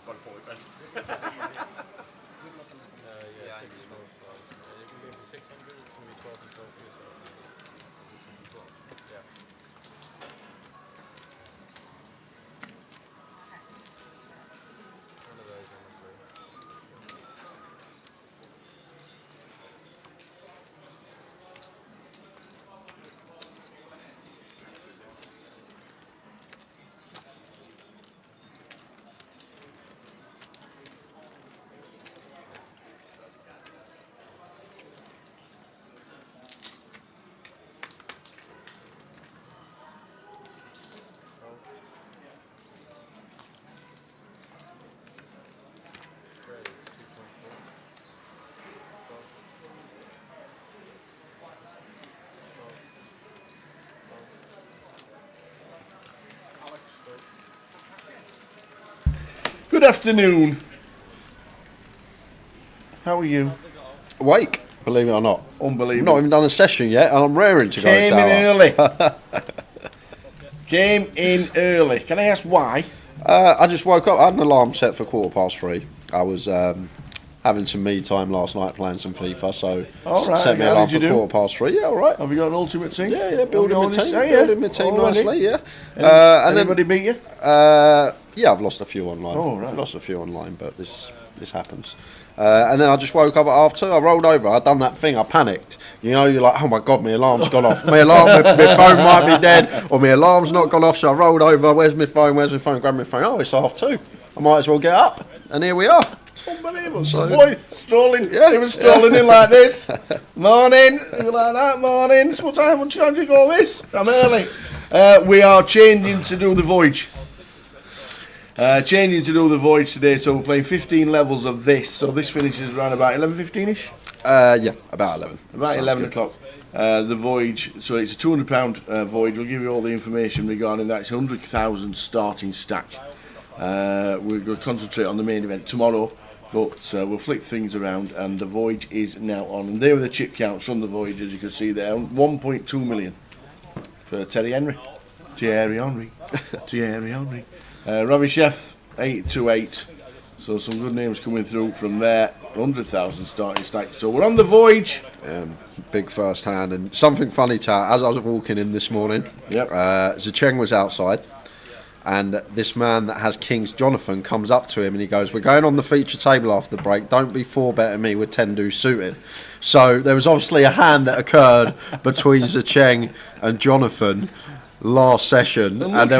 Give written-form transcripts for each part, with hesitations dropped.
Yeah, 6 for 5. You can go for 600, it's going to be 12 and 12 for yourself. Yeah. One of those on the free. Spread is 2.4. Good afternoon. How are you? Awake, believe it or not. Unbelievable. Not even done a session yet, and I'm raring to go. Came in early. Came in early. Can I ask why? I just woke up. I had an alarm set for 3:15. I was having some me time last night, playing some FIFA, so All right, set me how alarm did for you do? 3:15. Yeah, all right. Have you got an ultimate team? Yeah, building my team. Oh, Building my team Already? nicely. Yeah. And Anybody beat you? yeah, I've lost a few online. Oh, right. I've lost a few online, but this happens. And then I just woke up at 2:30. I rolled over. I'd done that thing. I panicked. You know, you're like, oh my god, my alarm's gone off. My phone might be dead, or my alarm's not gone off. So I rolled over. Where's my phone? Grabbed my phone. Oh, it's 2:30. I might as well get up. And here we are. Unbelievable. So- Boy, strolling. Yeah, He was strolling in like this. Morning. He was like that. Morning. What time do you go this? I'm early. We are changing to do the Voyage. Changing to do the Voyage today, so we're playing 15 levels of this. So this finishes around about 11:15ish. Yeah, about 11. About Sounds 11 good. o'clock. The Voyage, so it's a £200 Voyage. We'll give you all the information regarding that. It's 100,000 starting stack. We're going to concentrate on the main event tomorrow, but we'll flick things around, and the Voyage is now on. And there were the chip counts from the Voyage, as you can see there. 1.2 million for Thierry Henry. Robbie Chef, 828. So some good names coming through from there. 100,000 starting stack. So we're on the Voyage. Big first hand, and something funny to as I was walking in this morning. Yep. Zacheng was outside, and this man that has Kings, Jonathan, comes up to him and he goes, "We're going on the feature table after the break. Don't be 4-betting me with 10 do suited." So there was obviously a hand that occurred between Zacheng and Jonathan last session, and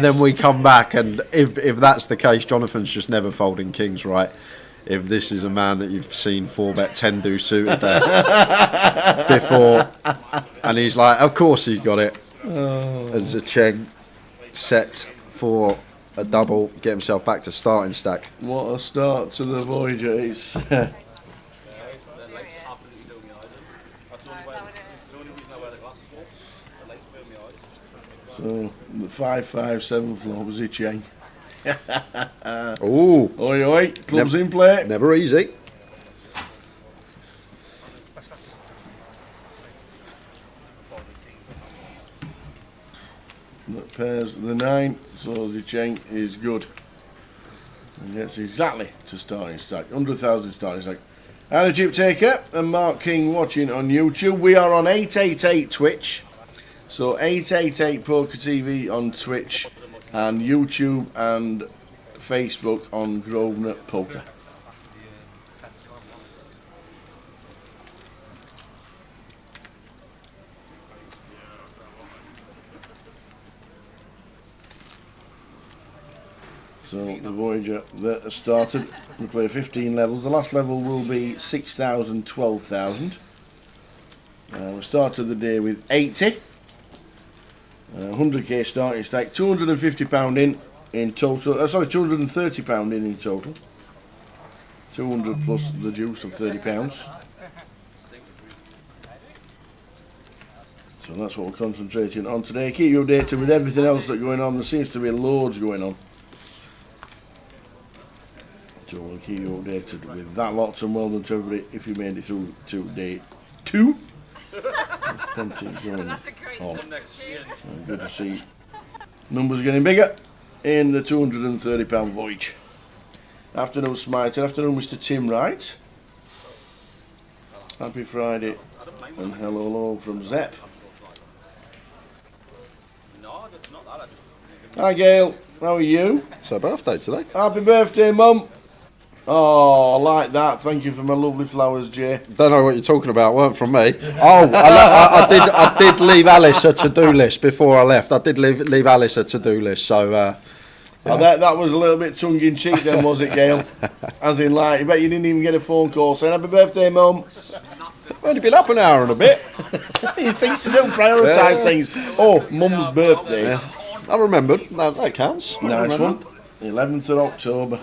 then we come back, and if that's the case, Jonathan's just never folding Kings, right? If this is a man that you've seen 4-bet 10 do suited there before, and he's like, of course he's got it. As Zacheng set for a double, get himself back to starting stack. What a start to the Voyager. It's so the 5-5-7 floor was a chain. Ooh, Oi, oi, clubs in play. never easy. That pairs the 9, so the chain is good. And gets exactly to starting stack. 100,000 starting stack. I'm the Chip Taker and Mark King watching on YouTube. We are on 888 Twitch. So 888 Poker TV on Twitch, and YouTube and Facebook on Grosvenor Poker. So the Voyager that has started. We play 15 levels. The last level will be 6,000, 12,000. We started the day with 80. 100k starting stack, £250 in total. Sorry, £230 in total. 200 plus the juice of £30. So that's what we're concentrating on today. Keep you updated with everything else that's going on. There seems to be loads going on. So we'll keep you updated with that lot, and well done to everybody if you made it through to day 2. Plenty going on. Good to see numbers getting bigger in the £230 Voyage. Afternoon, Smiter. Afternoon, Mr. Tim Wright. Happy Friday. And hello from Zep. Hi, Gail. How are you? It's her birthday today. Happy birthday, Mum. Oh, I like that. Thank you for my lovely flowers, Jay. Don't know what you're talking about. Weren't from me. Oh, I did leave Alice a to-do list before I left. I did leave Alice a to-do list. So Oh, that was a little bit tongue-in-cheek then, was it, Gail? As in, like, I bet you didn't even get a phone call saying, happy birthday, Mum. I've only been up an hour and a bit. You think you don't prioritise things. Oh, Mum's birthday. Yeah. I remembered. That counts. Nice one. 11th of October.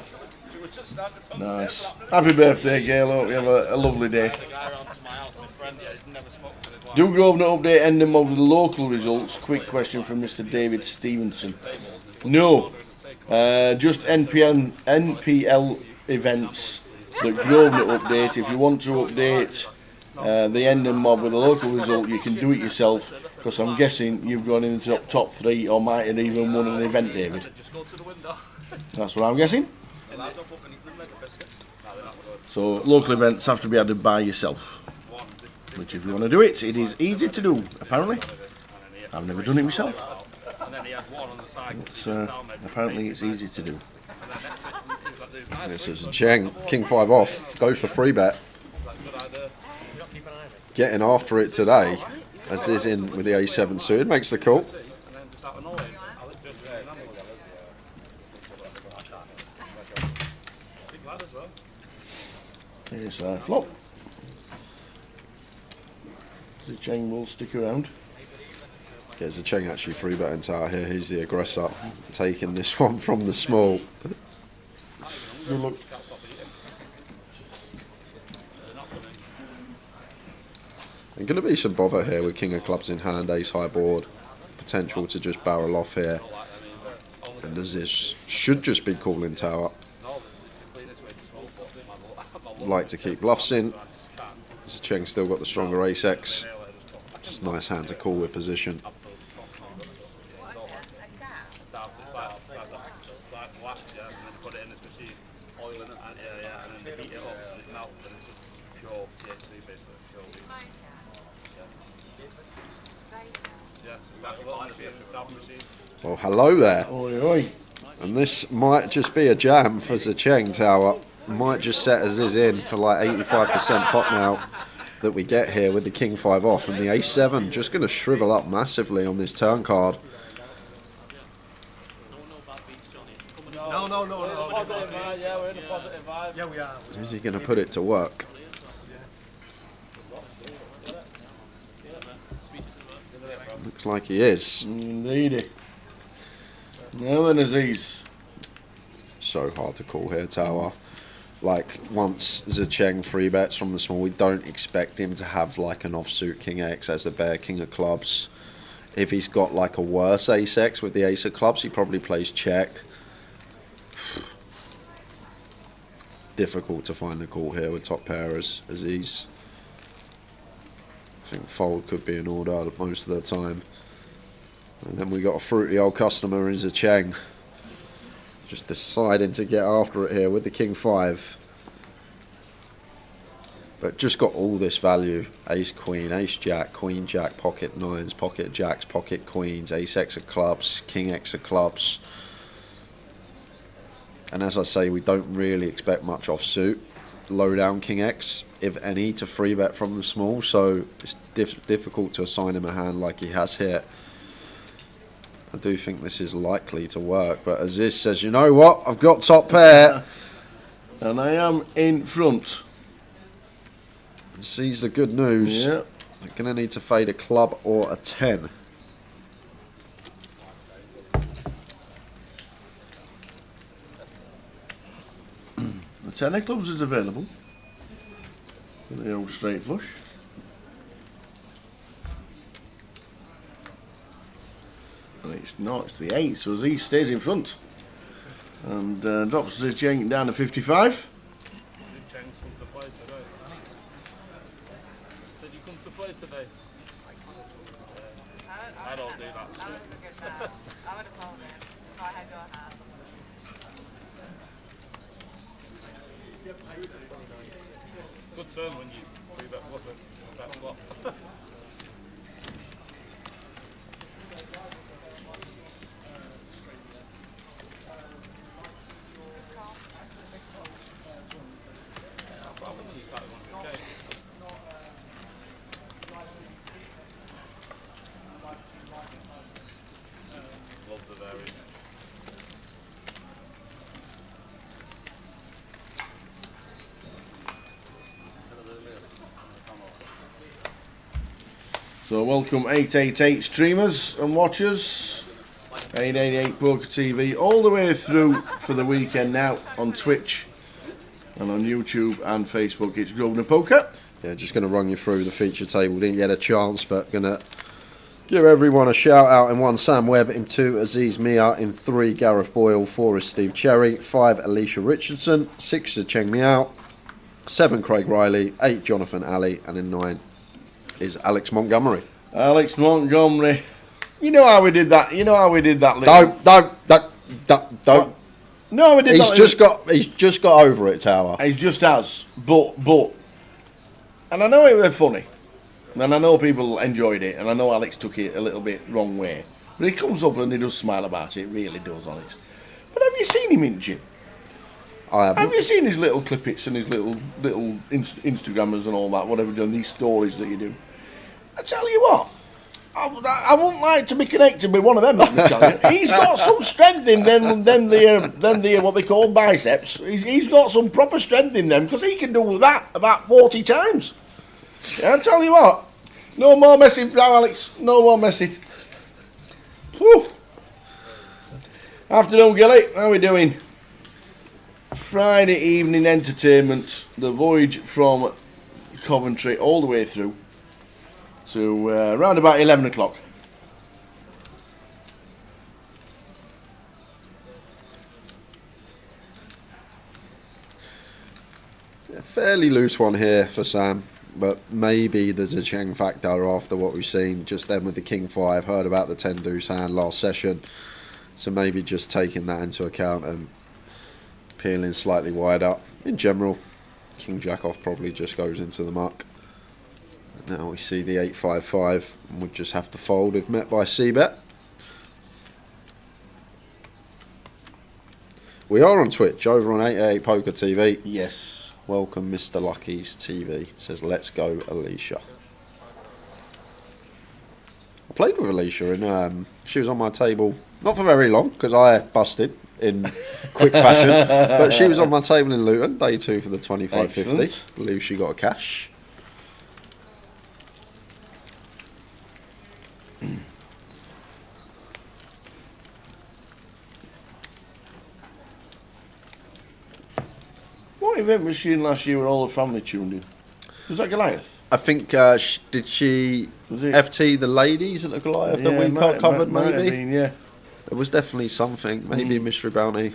Nice. Happy birthday, Gail. Hope you have a lovely day. Do Grosvenor update ending of the local results? Quick question from Mr. David Stevenson. No. Just NPL events that Grosvenor update. If you want to update the ending mob with a local result, you can do it yourself, because I'm guessing you've gone into the top 3 or might have even won an event, David. That's what I'm guessing. So local events have to be added by yourself, which if you want to do it, it is easy to do, apparently. I've never done it myself. Apparently it's easy to do. This is Cheng. King 5 off. Goes for free bet. Getting after it today, as is in with the A7 suited. Makes the call. Here's a flop. The Cheng will stick around. There's a Cheng actually free betting tower here. He's the aggressor, taking this one from the small. Good luck. There's going to be some bother here with King of Clubs in hand, ace high board. Potential to just barrel off here. And as this should just be calling tower. Like to keep bluffs in. As Cheng still got the stronger ace X. Just nice hand to call with position. Well, hello there. Oi, oi. And this might just be a jam for the Cheng tower. Might just set us this in for like 85% pot now that we get here with the King 5 off, and the Ace 7 just going to shrivel up massively on this turn card. No. Positive vibe. Yeah, we're in a positive vibe. Yeah, we are. Is he going to put it to work? Looks like he is. Indeed. Now then, Aziz. So hard to call here, tower. Like, once Zecheng free bets from the small, we don't expect him to have like an offsuit King X as a bear King of Clubs. If he's got like a worse Ace X with the Ace of Clubs, he probably plays check. Difficult to find the call here with top pair as Aziz. I think fold could be in order most of the time. And then we got a fruity old customer in Zecheng. Just deciding to get after it here with the King 5. But just got all this value. Ace Queen, Ace Jack, Queen Jack, pocket nines, pocket jacks, pocket queens, Ace X of clubs, King X of clubs. And as I say, we don't really expect much offsuit. Low down King X, if any, to free bet from the small. So it's difficult to assign him a hand like he has here. I do think this is likely to work, but Aziz says, you know what, I've got top pair. And I am in front. Sees the good news. Yeah. They're going to need to fade a club or a 10. The 10 of clubs is available. The old straight flush. And it's not, it's the 8, so Aziz stays in front. And drops the Cheng down to 55. Did you come to play today? I don't do that. I would forget that. I would have told him if I had your hand. Good turn when you do that flop. That's what happens when you start with 100k. Lots of areas. So welcome 888 streamers and watchers, 888 Poker TV, all the way through for the weekend now on Twitch and on YouTube and Facebook. It's Grosvenor Poker. Yeah, just going to run you through the feature table. Didn't get a chance, but going to give everyone a shout out. In 1, Sam Webb. In 2, Aziz Mia. In 3, Gareth Boyle. 4 is Steve Cherry. 5, Alicia Richardson. 6 is Cheng Miao. 7, Craig Riley. 8, Jonathan Alley. And in 9 is Alex Montgomery. Alex Montgomery. You know how we did that? You know how we did that? Don't. No, we did He's that. He's just got over it, Tower. He just has. But. And I know it was funny. And I know people enjoyed it. And I know Alex took it a little bit wrong way. But he comes up and he does smile about it. It really does, Alex. But have you seen him in the gym? I haven't. Have you seen his little clippets and his little Instagrammers and all that, whatever done, these stories that you do? I tell you what, I wouldn't like to be connected with one of them, let me tell you. He's got some strength in them the what they call biceps. He's got some proper strength in them, because he can do that about 40 times. Yeah, I tell you what, no more messing now, Alex, no more messing. Whew. Afternoon, Gilly, how are we doing? Friday evening entertainment, the Voyage from Coventry all the way through to around about 11 o'clock. A fairly loose one here for Sam, but maybe there's a Cheng factor after what we've seen just then with the King 5. Heard about the 10 deuce hand last session, so maybe just taking that into account and peeling slightly wide up. In general, King Jack off probably just goes into the muck. Now we see the 855 and would just have to fold if met by C-bet. We are on Twitch over on 888 Poker TV. Yes. Welcome Mr. Lucky's TV. It says let's go Alicia. I played with Alicia and she was on my table not for very long because I busted in quick fashion, but she was on my table in Luton, day 2 for the 25.50. Believe she got a cash. What event was she in last year where all the family tuned in? Was that Goliath? I think, did she FT the ladies at the Goliath that we covered, might have maybe? been, yeah. It was definitely something, maybe a mystery bounty.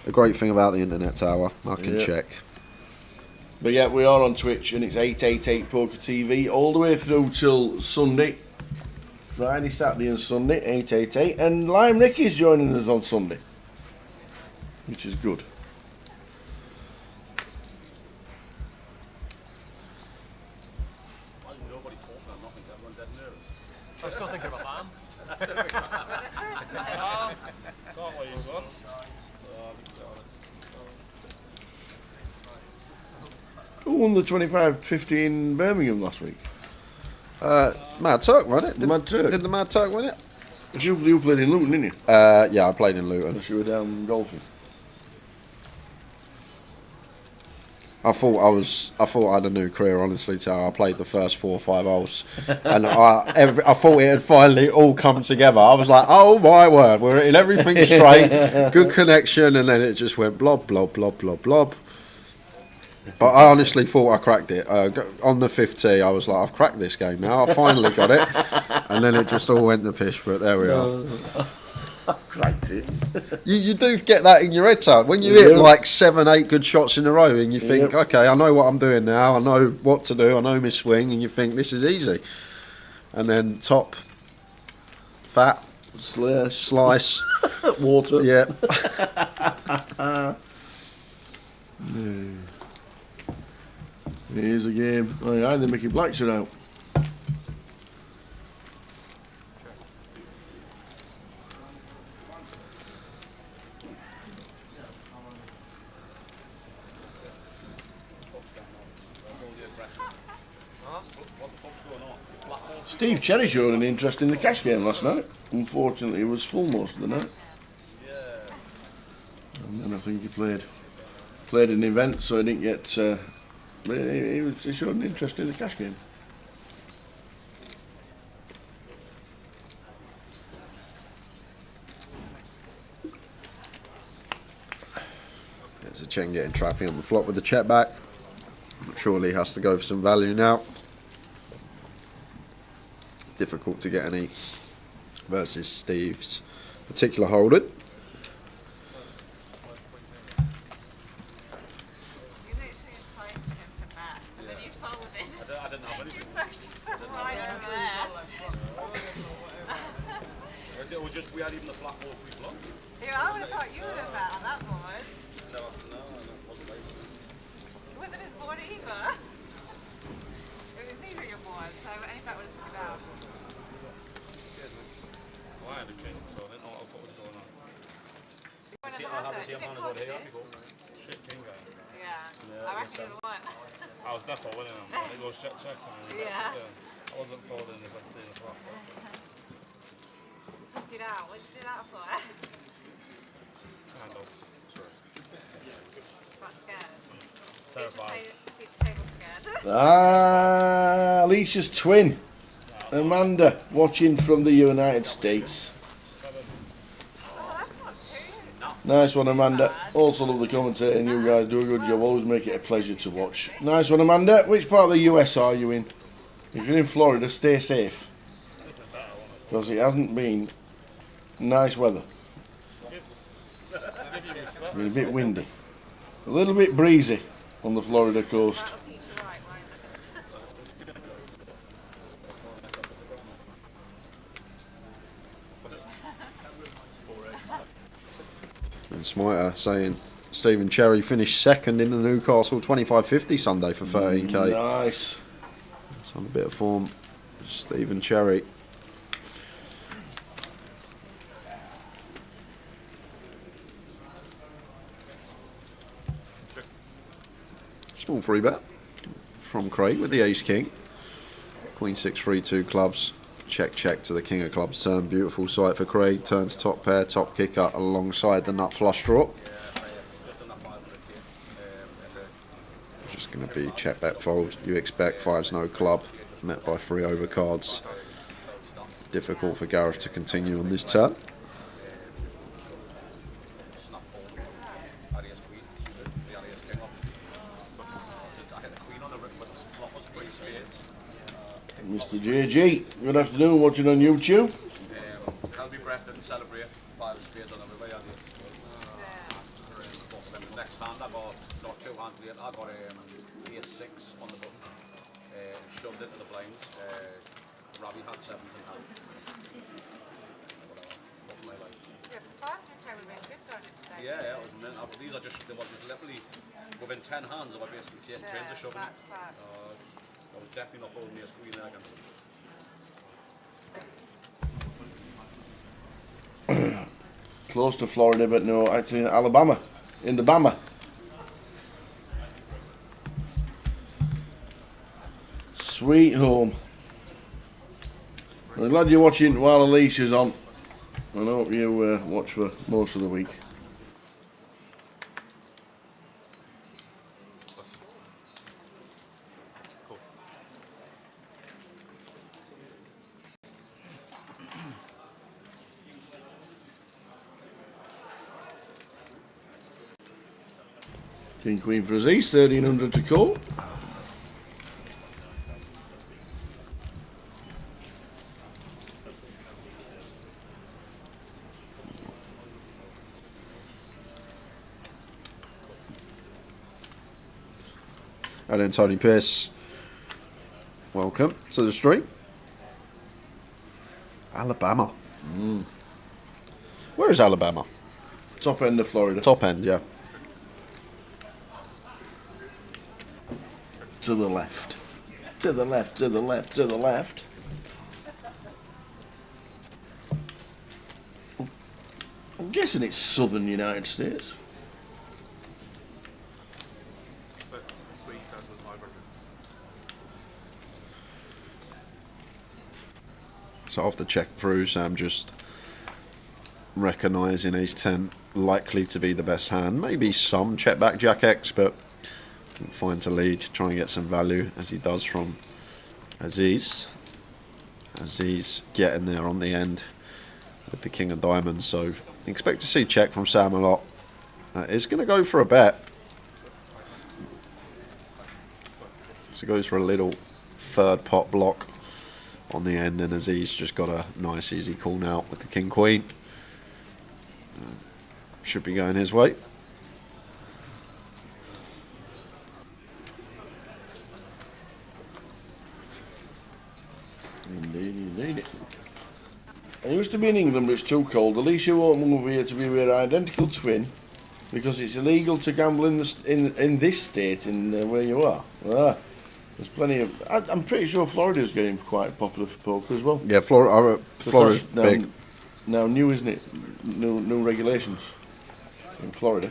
The great thing about the internet, Tower, I can check. But yeah, we are on Twitch and it's 888 Poker TV all the way through till Sunday. Friday, Saturday and Sunday, 888. And Lime Ricky's joining us on Sunday, which is good. I'm still thinking about land. It's not what you want. Who won the 25.50 in Birmingham last week? Mad Turk won it. Mad Turk. Did the Mad Turk win it? You played in Luton, didn't you? Yeah, I played in Luton. Unless you were down golfing. I thought I had a new career, honestly, Tower. I played the first 4 or 5 holes, and I thought it had finally all come together. I was like, oh my word, we're in everything straight, good connection, and then it just went blob, blob, blob, blob, blob. But I honestly thought I cracked it. On the 5th tee, I was like, I've cracked this game now. I finally got it, and then it just all went to pish. But there we are. I've cracked it. You do get that in your head, Tower. When you hit like 7, 8 good shots in a row, and you think, okay, I know what I'm doing now. I know what to do. I know my swing, and you think this is easy. And then top, fat, Slice. water. Yeah. Here's a game. Oh yeah, the Mickey Blacks are out. Steve Cherry showed an interest in the cash game last night. Unfortunately, it was full most of the night. And then I think he played an event, so he didn't get. But he showed an interest in the cash game. There's a Chen getting trapping on the flop with the check back. Surely he has to go for some value now. Difficult to get any versus Steve's particular holding. We had even the flat ball we blocked. Yeah, I would have thought you would have bet on that board. No, wasn't late. It wasn't his board either. It was neither of your boards, so any bet would have stood out. Well, I had a king, so I didn't know what was going on. See, I have a see a man over here before. Shit king guy. Yeah, I reckon you won. I was definitely winning him. It goes check. Yeah. I wasn't folding if I'd seen the flop. Push it out. What did you do that for? Kind of. Got scared. Terrified. Keep the table scared. Ah, Alicia's twin, Amanda, watching from the United States. Oh, that's not too. Nice one, Amanda. Also love the commentating. You guys do a good job. Always make it a pleasure to watch. Nice one, Amanda. Which part of the US are you in? If you're in Florida, stay safe. Because it hasn't been nice weather. It's been a bit windy. A little bit breezy on the Florida coast. That'll teach you right, won't it? And Smiter saying Stephen Cherry finished second in the Newcastle 2550 Sunday for 13k. Nice. It's on a bit of form. Stephen Cherry. Small free bet from Craig with the ace king. Queen 6-3-2 clubs. Check to the king of clubs turn. Beautiful sight for Craig. Turns top pair, top kicker alongside the nut flush draw. Just going to be check bet fold. You expect fives no club. Met by 3 overcards. Difficult for Gareth to continue on this turn. Mr. JG, good afternoon, watching on YouTube. I'll be breathed and celebrate 5 of spades on everybody. Next hand I got not 2 hands late. I got ace 6 on the button. Shoved into the blinds. Robbie had 7 in hand. Yeah, the sparkling table would have been good going today. Yeah, it was mint. These are just, they were just literally within 10 hands. I was basically taking turns of shoving. That's sad. I was definitely not holding me a screen there against them. Close to Florida, but no, actually in Alabama, in the Bama. Sweet home. I'm glad you're watching while Alicia's on. And I hope you watch for most of the week. King Queen for his ace, 1300 to call. And then Tony Pierce, welcome to the stream. Alabama. Where is Alabama? Top end of Florida. Top end, yeah. to the left. To the left, to the left, to the left. I'm guessing it's southern United States. So off the check through, Sam just recognising ace 10 likely to be the best hand. Maybe some check back Jack X, but fine to lead, try and get some value as he does from Aziz. Aziz getting there on the end with the king of diamonds, so expect to see check from Sam a lot. Is going to go for a bet. So goes for a little third pot block on the end, and Aziz just got a nice easy call now with the king queen. Should be going his way. Indeed. I used to be in England, but it's too cold. Alicia won't move here to be with her identical twin because it's illegal to gamble in this state where you are. There's plenty of. I'm pretty sure Florida's getting quite popular for poker as well. Yeah, Florida's big. Now new, isn't it? New regulations in Florida.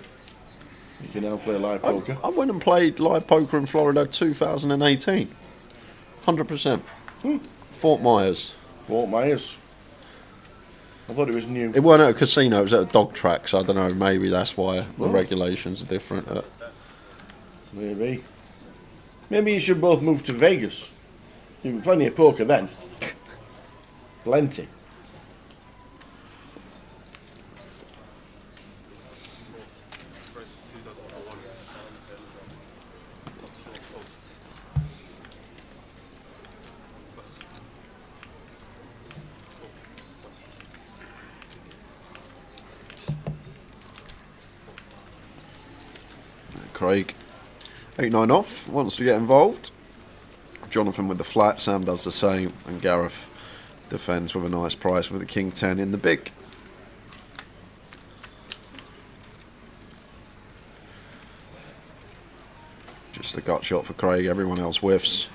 You can now play live poker. I went and played live poker in Florida 2018. 100%. Fort Myers. Fort Myers. I thought it was new. It weren't at a casino, it was at a dog track, so I don't know, maybe that's why the regulations are different. Maybe. Maybe you should both move to Vegas. You can plenty of poker then. Plenty. Craig, 8-9 off, wants to get involved. Jonathan with the flat, Sam does the same, and Gareth defends with a nice price with the king 10 in the big. Just a gut shot for Craig, everyone else whiffs.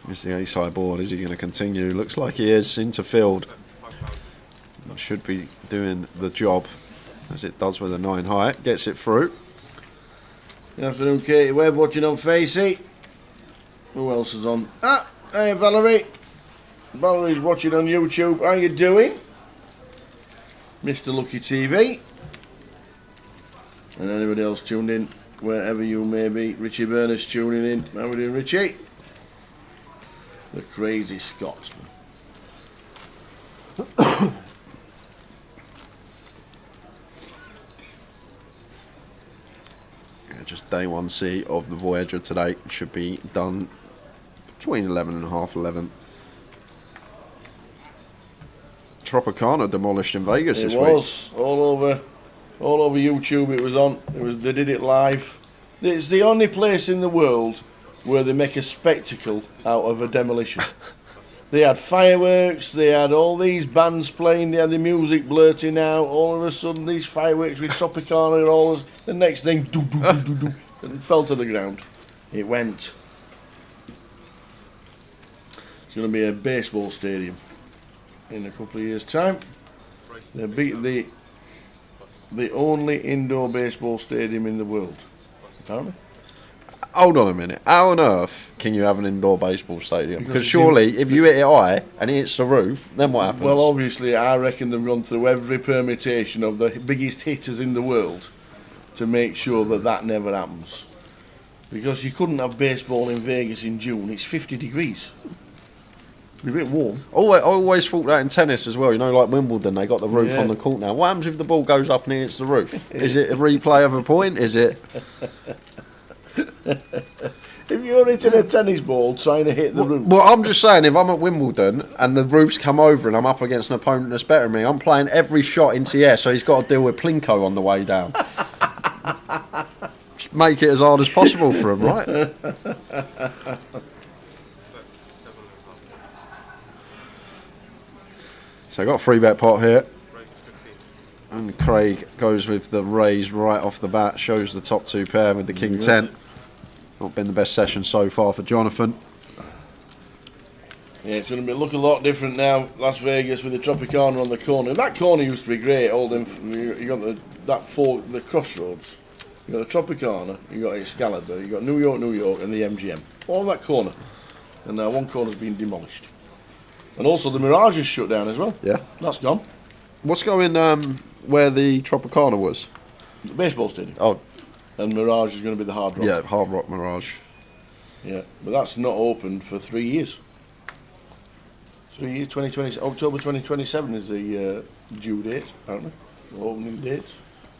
Is the ace high board, is he going to continue? Looks like he is, into field. Should be doing the job, as it does with a 9 high, gets it through. Good afternoon, Katie Webb, watching on Facey. Who else is on? Hey Valerie. Valerie's watching on YouTube. How you doing? Mr. Lucky TV. And anybody else tuned in, wherever you may be. Richie Burners tuning in. How we doing, Richie? The crazy Scotsman. Just day 1C of the Voyager today. Should be done between 11 and half 11. Tropicana demolished in Vegas this week. It was all over YouTube. It was on. They did it live. It's the only place in the world where they make a spectacle out of a demolition. They had fireworks. They had all these bands playing. They had the music blurting out. All of a sudden, these fireworks with Tropicana and all. The next thing, do do do do do, and fell to the ground. It went. It's going to be a baseball stadium in a couple of years' time. They beat the only indoor baseball stadium in the world, apparently. Hold on a minute. How on earth can you have an indoor baseball stadium? Because surely, if you hit it high and it hits the roof, then what happens? Well, obviously, I reckon they've gone through every permutation of the biggest hitters in the world to make sure that never happens. Because you couldn't have baseball in Vegas in June. It's 50 degrees. It'd be a bit warm. I always thought that in tennis as well. You know, like Wimbledon, they got the roof on the court now. What happens if the ball goes up and it hits the roof? Is it a replay of a point? Is it... If you're hitting a tennis ball trying to hit the roof. Well, I'm just saying, if I'm at Wimbledon and the roof's come over and I'm up against an opponent that's better than me, I'm playing every shot into the air, so he's got to deal with Plinko on the way down. Just make it as hard as possible for him, right? So I got a 3-bet pot here. And Craig goes with the raise right off the bat, shows the top 2 pair with the king 10. Not been the best session so far for Jonathan. Yeah, it's going to look a lot different now. Las Vegas with the Tropicana on the corner. That corner used to be great. All them, you got the crossroads. You got the Tropicana, you got Excalibur, you got New York, and the MGM. All that corner, and now one corner's been demolished. And also the Mirage is shut down as well. Yeah, that's gone. What's going where the Tropicana was? The baseball stadium. Oh, and Mirage is going to be the Hard Rock. Yeah, Hard Rock Mirage. Yeah, but that's not opened for 3 years. 3 years, 2020, October 2027 is the due date, apparently. The opening date.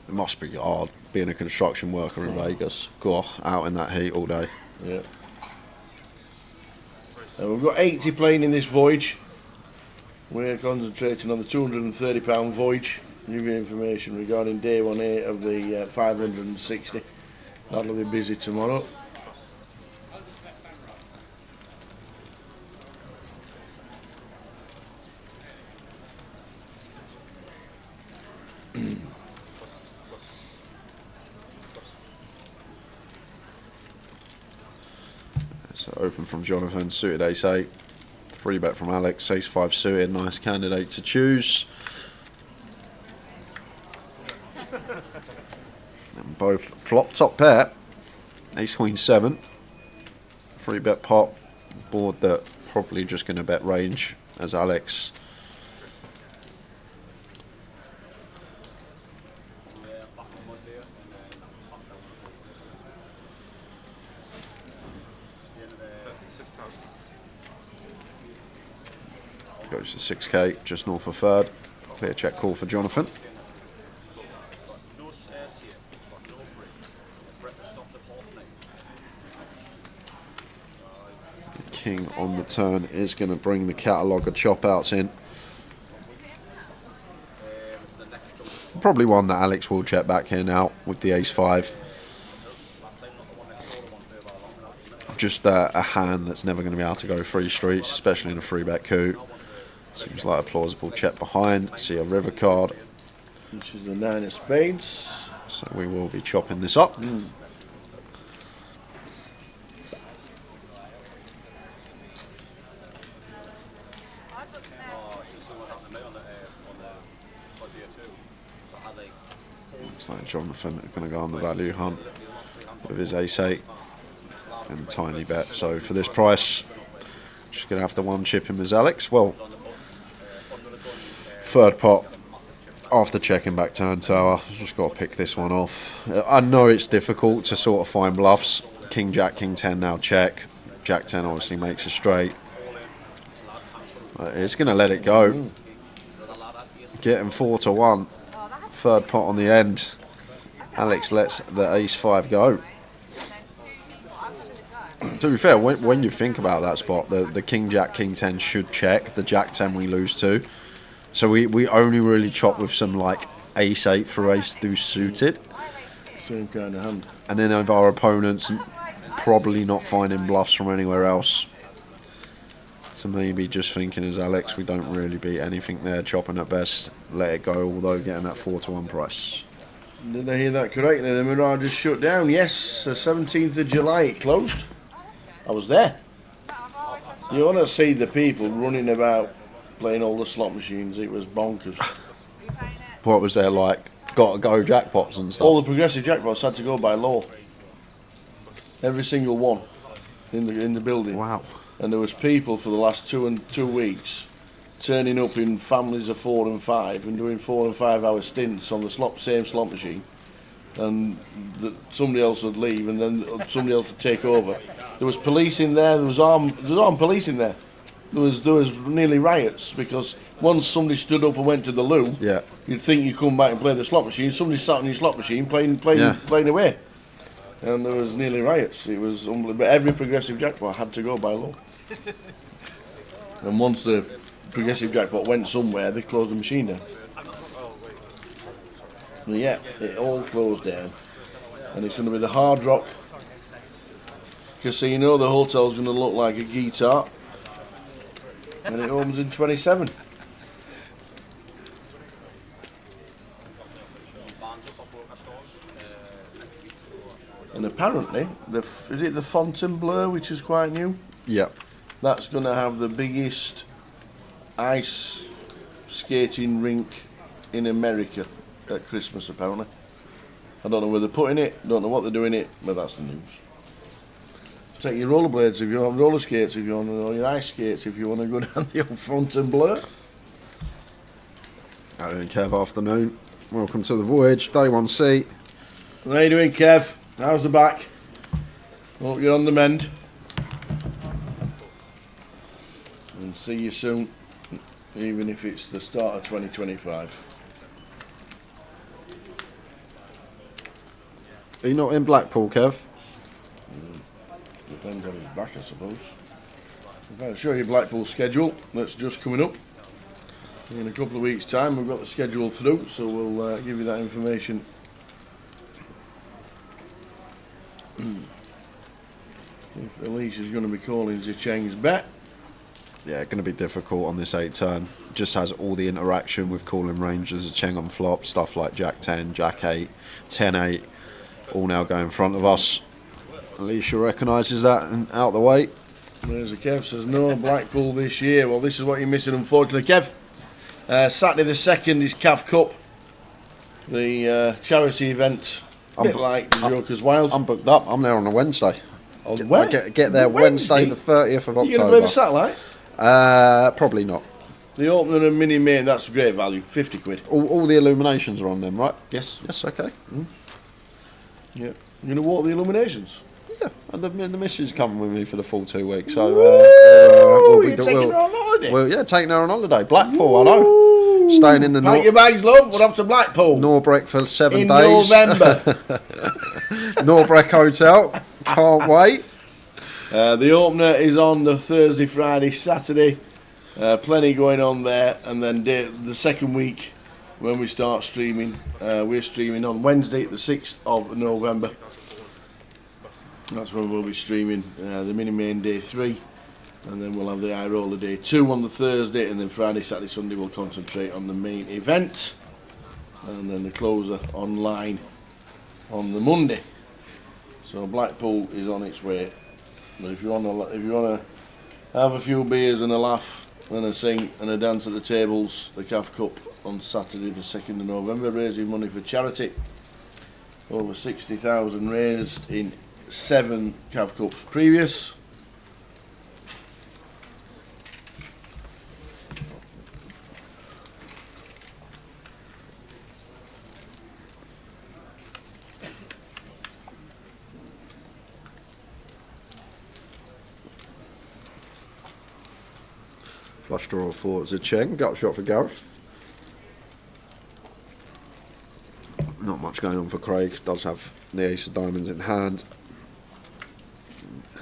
It must be hard being a construction worker in Vegas. Go out in that heat all day. Yeah. We've got 80 playing in this Voyage. We're concentrating on the £230 Voyage. Give you information regarding day 1A of the 560. That'll be busy tomorrow. So open from Jonathan, suited ace-8. 3-bet from Alex, ace-5 suited. Nice candidate to choose. And both flop top pair. Ace-Queen 7. 3-bet pot. Board that probably just going to bet range as Alex. Goes to 6k, just north of third. Clear check call for Jonathan. The king on the turn is going to bring the catalogue of chop outs in. Probably one that Alex will check back here now with the ace-5. Just a hand that's never going to be able to go 3 streets, especially in a 3-bet coup. Seems like a plausible check behind. See a river card, which is the 9 of spades. So we will be chopping this up. Looks like Jonathan is going to go on the value hunt with his ace-8 and tiny bet. So for this price, just going to have to one chip him as Alex. Well, third pot after checking back turn tower. Just got to pick this one off. I know it's difficult to sort of find bluffs. King Jack, King 10 now check. Jack 10 obviously makes a straight. It's going to let it go. Getting 4-1. Third pot on the end. Alex lets the ace-5 go. To be fair, when you think about that spot, the King Jack, King 10 should check. The Jack 10 we lose to. So we only really chop with some like ace-8 for ace-deuce suited. Same kind of hand. And then of our opponents probably not finding bluffs from anywhere else. So maybe just thinking as Alex, we don't really beat anything there. Chopping at best, let it go, although getting that 4-1 price. Did I hear that correctly? The Mirage is shut down. Yes, the 17th of July it closed. I was there. You want to see the people running about playing all the slot machines. It was bonkers. What was there like? Got to go jackpots and stuff? All the progressive jackpots had to go by law. Every single one in the building. Wow. And there was people for the last 2 weeks turning up in families of 4 and 5 and doing 4 and 5 hour stints on the same slot machine. And somebody else would leave, and then somebody else would take over. There was police in there. There was armed police in there. There was nearly riots because once somebody stood up and went to the loo, yeah, you'd think you'd come back and play the slot machine. Somebody sat on your slot machine playing away, and there was nearly riots. It was unbelievable. But every progressive jackpot had to go by law. And once the progressive jackpot went somewhere, they closed the machine down. But yeah, it all closed down, and it's going to be the Hard Rock Casino. The hotel's going to look like a guitar, and it opens in 27. And apparently, is it the Fontainebleau, which is quite new? Yeah. That's going to have the biggest ice skating rink in America at Christmas, apparently. I don't know where they're putting it, don't know what they're doing it, but that's the news. Take your rollerblades if you want, roller skates if you want, or your ice skates if you want to go down the old Fontainebleau. Hello, Kev, afternoon. Welcome to the Voyage, day 1C. How you doing, Kev? How's the back? Hope you're on the mend. And see you soon, even if it's the start of 2025. Are you not in Blackpool, Kev? Depends on his back, I suppose. I'll show you Blackpool's schedule that's just coming up. In a couple of weeks' time, we've got the schedule through, so we'll give you that information. If Elise is going to be calling Zicheng's bet. Yeah, going to be difficult on this 8 turn. Just has all the interaction with calling ranges, Zicheng on flop, stuff like Jack 10, Jack 8, 10 8, all now go in front of us. Alicia recognises that and out the way. There's a Kev says no Blackpool this year. Well, this is what you're missing, unfortunately, Kev. Saturday the 2nd is Cav Cup, the charity event. A bit like the Joker's Wild. I'm booked up. I'm there on a Wednesday. When? Get there Wednesday the 30th of October. You going to play the satellite? Probably not. The opener and mini main, that's great value, 50 quid. All the illuminations are on them, right? Yes. Yes, okay. Yeah. You're going to walk the illuminations? Yeah, and the missus coming with me for the full 2 weeks, so you're taking her on holiday? Well, yeah, taking her on holiday. Blackpool, I know. Staying in the Pack your bags, love. We're off to Blackpool. Norbreck for 7 in days. November. Norbreck Hotel. Can't wait. The opener is on the Thursday, Friday, Saturday. Plenty going on there, and then the second week when we start streaming, we're streaming on Wednesday, the 6th of November. That's when we'll be streaming the mini main day 3, and then we'll have the high roller day 2 on the Thursday, and then Friday, Saturday, Sunday we'll concentrate on the main event, and then the closer online on the Monday. So Blackpool is on its way. But if you want to have a few beers and a laugh and a sing and a dance at the tables, the CAF Cup on Saturday the 2nd of November, raising money for charity. Over 60,000 raised in 7 CAF Cups previous. Flush draw for Zicheng, gut shot for Gareth. Not much going on for Craig, does have the ace of diamonds in hand.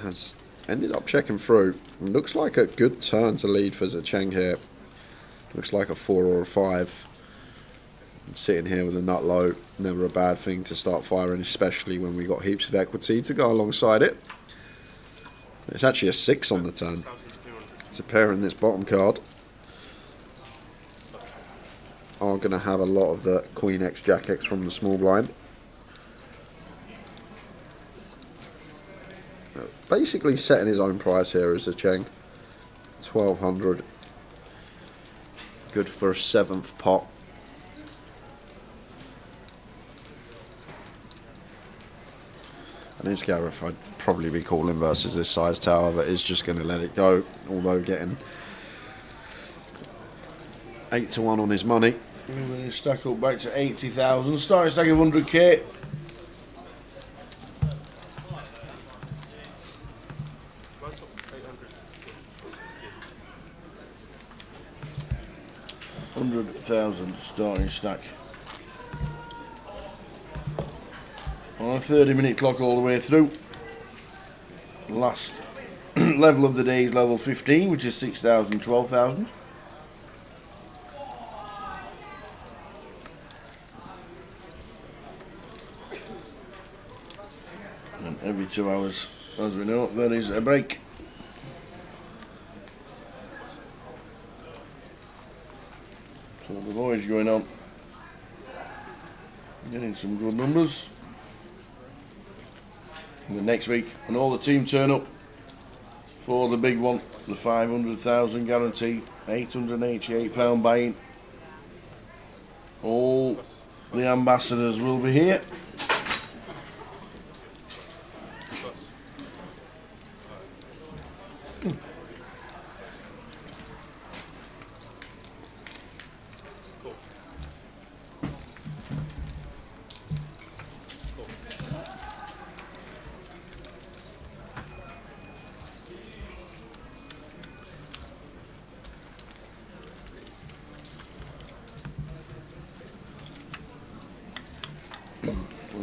Has ended up checking through. Looks like a good turn to lead for Zicheng here. Looks like a 4 or a 5. Sitting here with a nut low, never a bad thing to start firing, especially when we got heaps of equity to go alongside it. It's actually a 6 on the turn. It's a pair in this bottom card. Are going to have a lot of the Queen X, Jack X from the small blind. Basically setting his own price here as Zicheng. 1200. Good for a 7th pot. And his Gareth, I'd probably be calling versus this size tower, but is just going to let it go, although getting 8 to 1 on his money. We're going to stack up back to 80,000, starting stack of 100k. £100,000 starting stack. On a 30-minute clock all the way through. Last level of the day is level 15, which is 6,000, 12,000. And every 2 hours, as we know, there is a break. So the Voyage going on. Getting some good numbers. And then next week, and all the team turn up for the big one, the 500,000 guarantee, £888 buy-in. All the ambassadors will be here.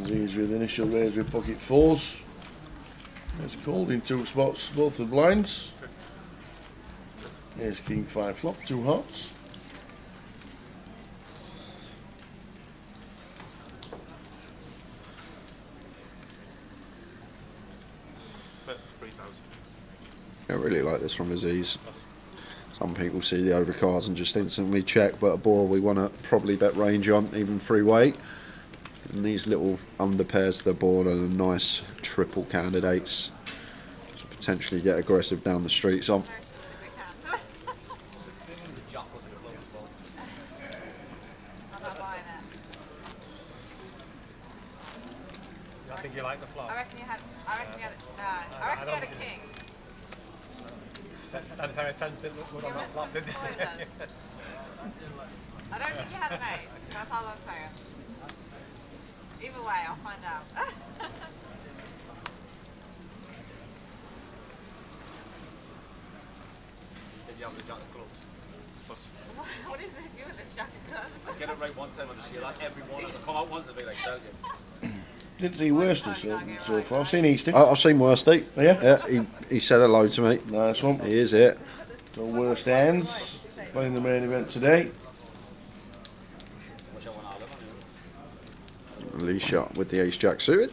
These with initial raise with pocket fours. It's called in 2 spots, both the blinds. Here's King 5 flop, 2 hearts. I really like this from Aziz. Some people see the overcards and just instantly check, but a board we want to probably bet range on, even 3-way. And these little underpairs to the board are the nice triple candidates to potentially get aggressive down the streets on. I think you like the flop. I reckon you had a king. And a pair of tens didn't look good on that flop, did they? Sure it does. I don't think you had an ace. That's all I'm saying. Either way, I'll find out. Did you have the jack of clubs? What is it you with this jack of clubs? I get it right one time on the see that. Every one. I come out once and be like, tell you. Didn't see Worsted so far. I've seen Easton. I've seen Worsty. Oh, yeah? Yeah, he said hello to me. Nice one. He is it. So worst ends playing the main event today. Wish I went out of it. Lee shot with the ace jack suited.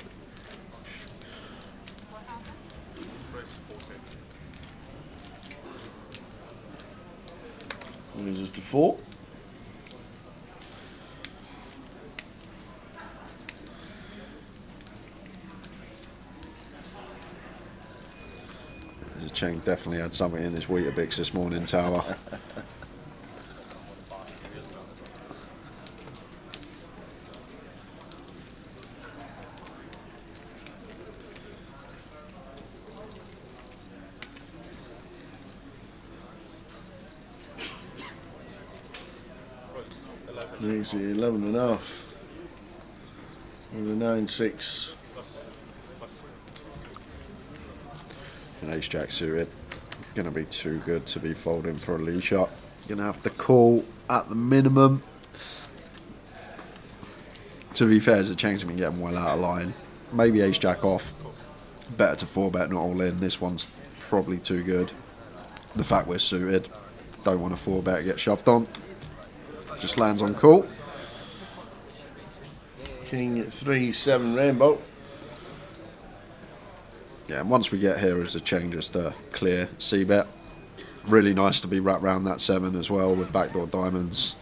Loses to 4. Cheng definitely had something in his Weetabix this morning, Tower. He's 11.5 with a 9-6. And ace jack suited. Going to be too good to be folding for a Lee shot. Going to have to call at the minimum. To be fair, the Cheng's been getting well out of line. Maybe ace jack off. Better to 4-bet, not all in. This one's probably too good. The fact we're suited. Don't want to 4-bet, get shoved on. Just lands on call. King 3-7 rainbow. Yeah, and once we get here as a Cheng, just a clear C-bet. Really nice to be wrapped around that 7 as well with backdoor diamonds.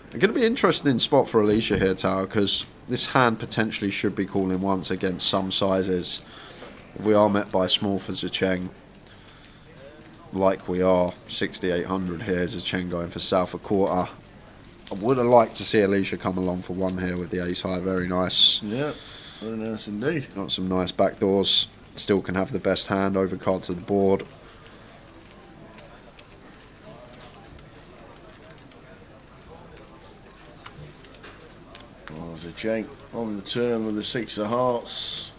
It's going to be an interesting spot for Alicia here, Tower, because this hand potentially should be calling once against some sizes. If we are met by small for Zecheng, like we are, 6,800 here, Zecheng going for south a quarter. I would have liked to see Alicia come along for one here with the ace high. Very nice. Yeah, very nice indeed. Got some nice backdoors. Still can have the best hand. Overcard to the board. Oh, Zecheng on the turn with the 6 of hearts.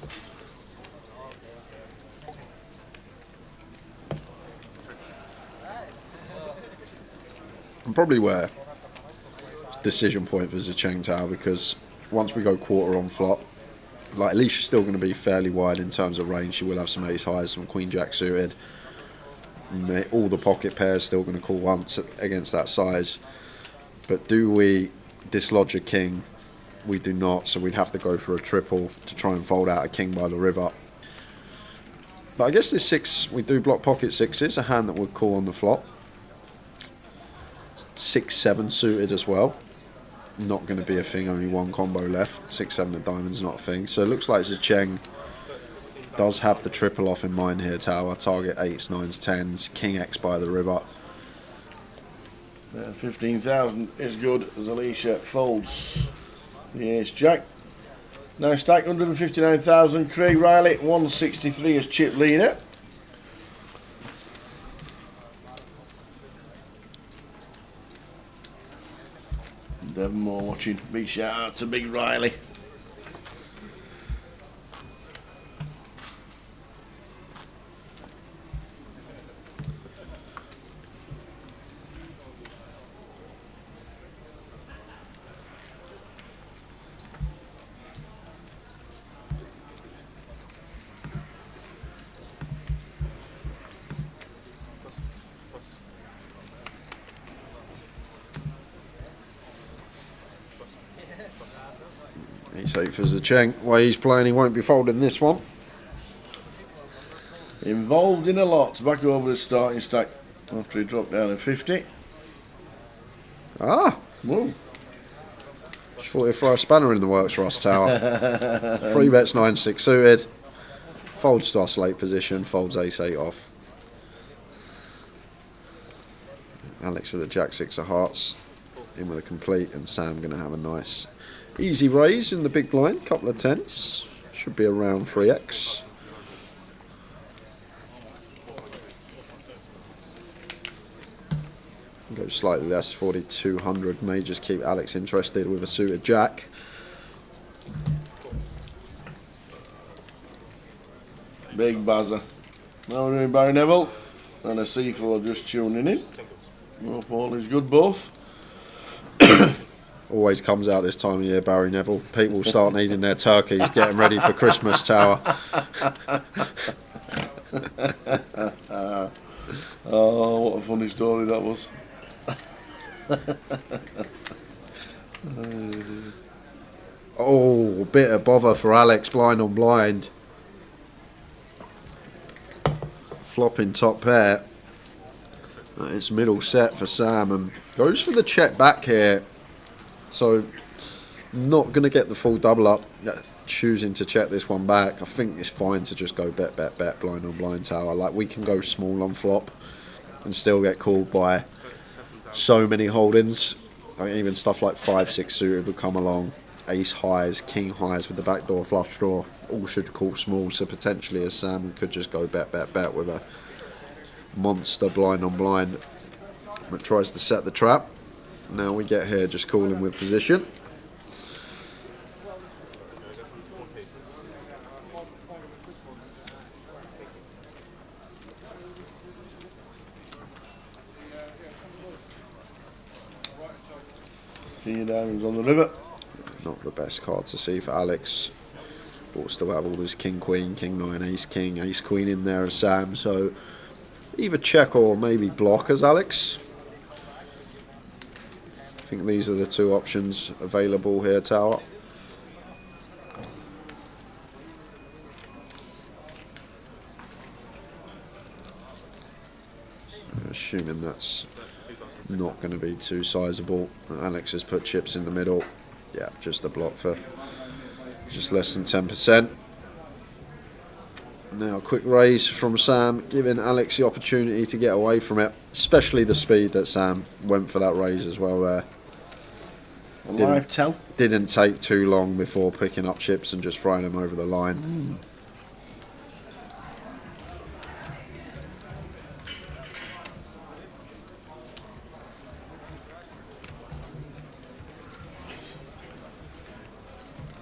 And probably where decision point for Zecheng Tower, because once we go quarter on flop, like Alicia's still going to be fairly wide in terms of range. She will have some ace highs, some queen jack suited. All the pocket pairs still going to call once against that size. But do we dislodge a king? We do not, so we'd have to go for a triple to try and fold out a king by the river. But I guess this 6, we do block pocket sixes, a hand that would call on the flop. 6-7 suited as well. not going to be a thing. Only one combo left. 6-7 of diamonds not a thing. So it looks like Zheng does have the triple off in mind here. Tower target 8s, 9s, 10s. King X by the river. 15,000 is good as Alicia folds the ace jack. Now stack 159,000. Craig Riley 163 as chip leader. Devon Moore watching. Big shout out to Big Riley. He's 8 for Zheng. Way he's playing, he won't be folding this one. Involved in a lot. Back over the starting stack after he dropped down to 50. Ah! Whoa. Just thought he'd throw a spanner in the works, Ross Tower. 3 bets, 9-6 suited. Folds to our slate position, folds ace-8 off. Alex with a jack-6 of hearts. In with a complete, and Sam going to have a nice easy raise in the big blind. Couple of tens. Should be around 3x. Go slightly less, 4,200. May just keep Alex interested with a suited jack. Big buzzer. Now we're doing Barry Neville and a C4 just tuning in. Hope all is good both. Always comes out this time of year, Barry Neville. People start needing their turkeys, getting ready for Christmas, Tower. Oh, what a funny story that was. Oh, bit of bother for Alex, blind on blind. Flopping top pair. It's middle set for Sam and goes for the check back here. So, not going to get the full double up. Choosing to check this one back. I think it's fine to just go bet, blind on blind, Tower. Like, we can go small on flop and still get called by so many holdings. Like, even stuff like 5-6 suited would come along. Ace highs, king highs with the backdoor flush draw. All should call small. So, potentially, as Sam could just go bet with a monster blind on blind that tries to set the trap. Now we get here just calling with position. King of diamonds on the river. Not the best card to see for Alex. But still have all this king queen, king nine, ace king, ace queen in there as Sam. So either check or maybe block as Alex. I think these are the two options available here, Tower. Assuming that's not going to be too sizable. Alex has put chips in the middle. Yeah, just a block for just less than 10%. Now, a quick raise from Sam, giving Alex the opportunity to get away from it, especially the speed that Sam went for that raise as well there. Live tell. Didn't take too long before picking up chips and just throwing them over the line.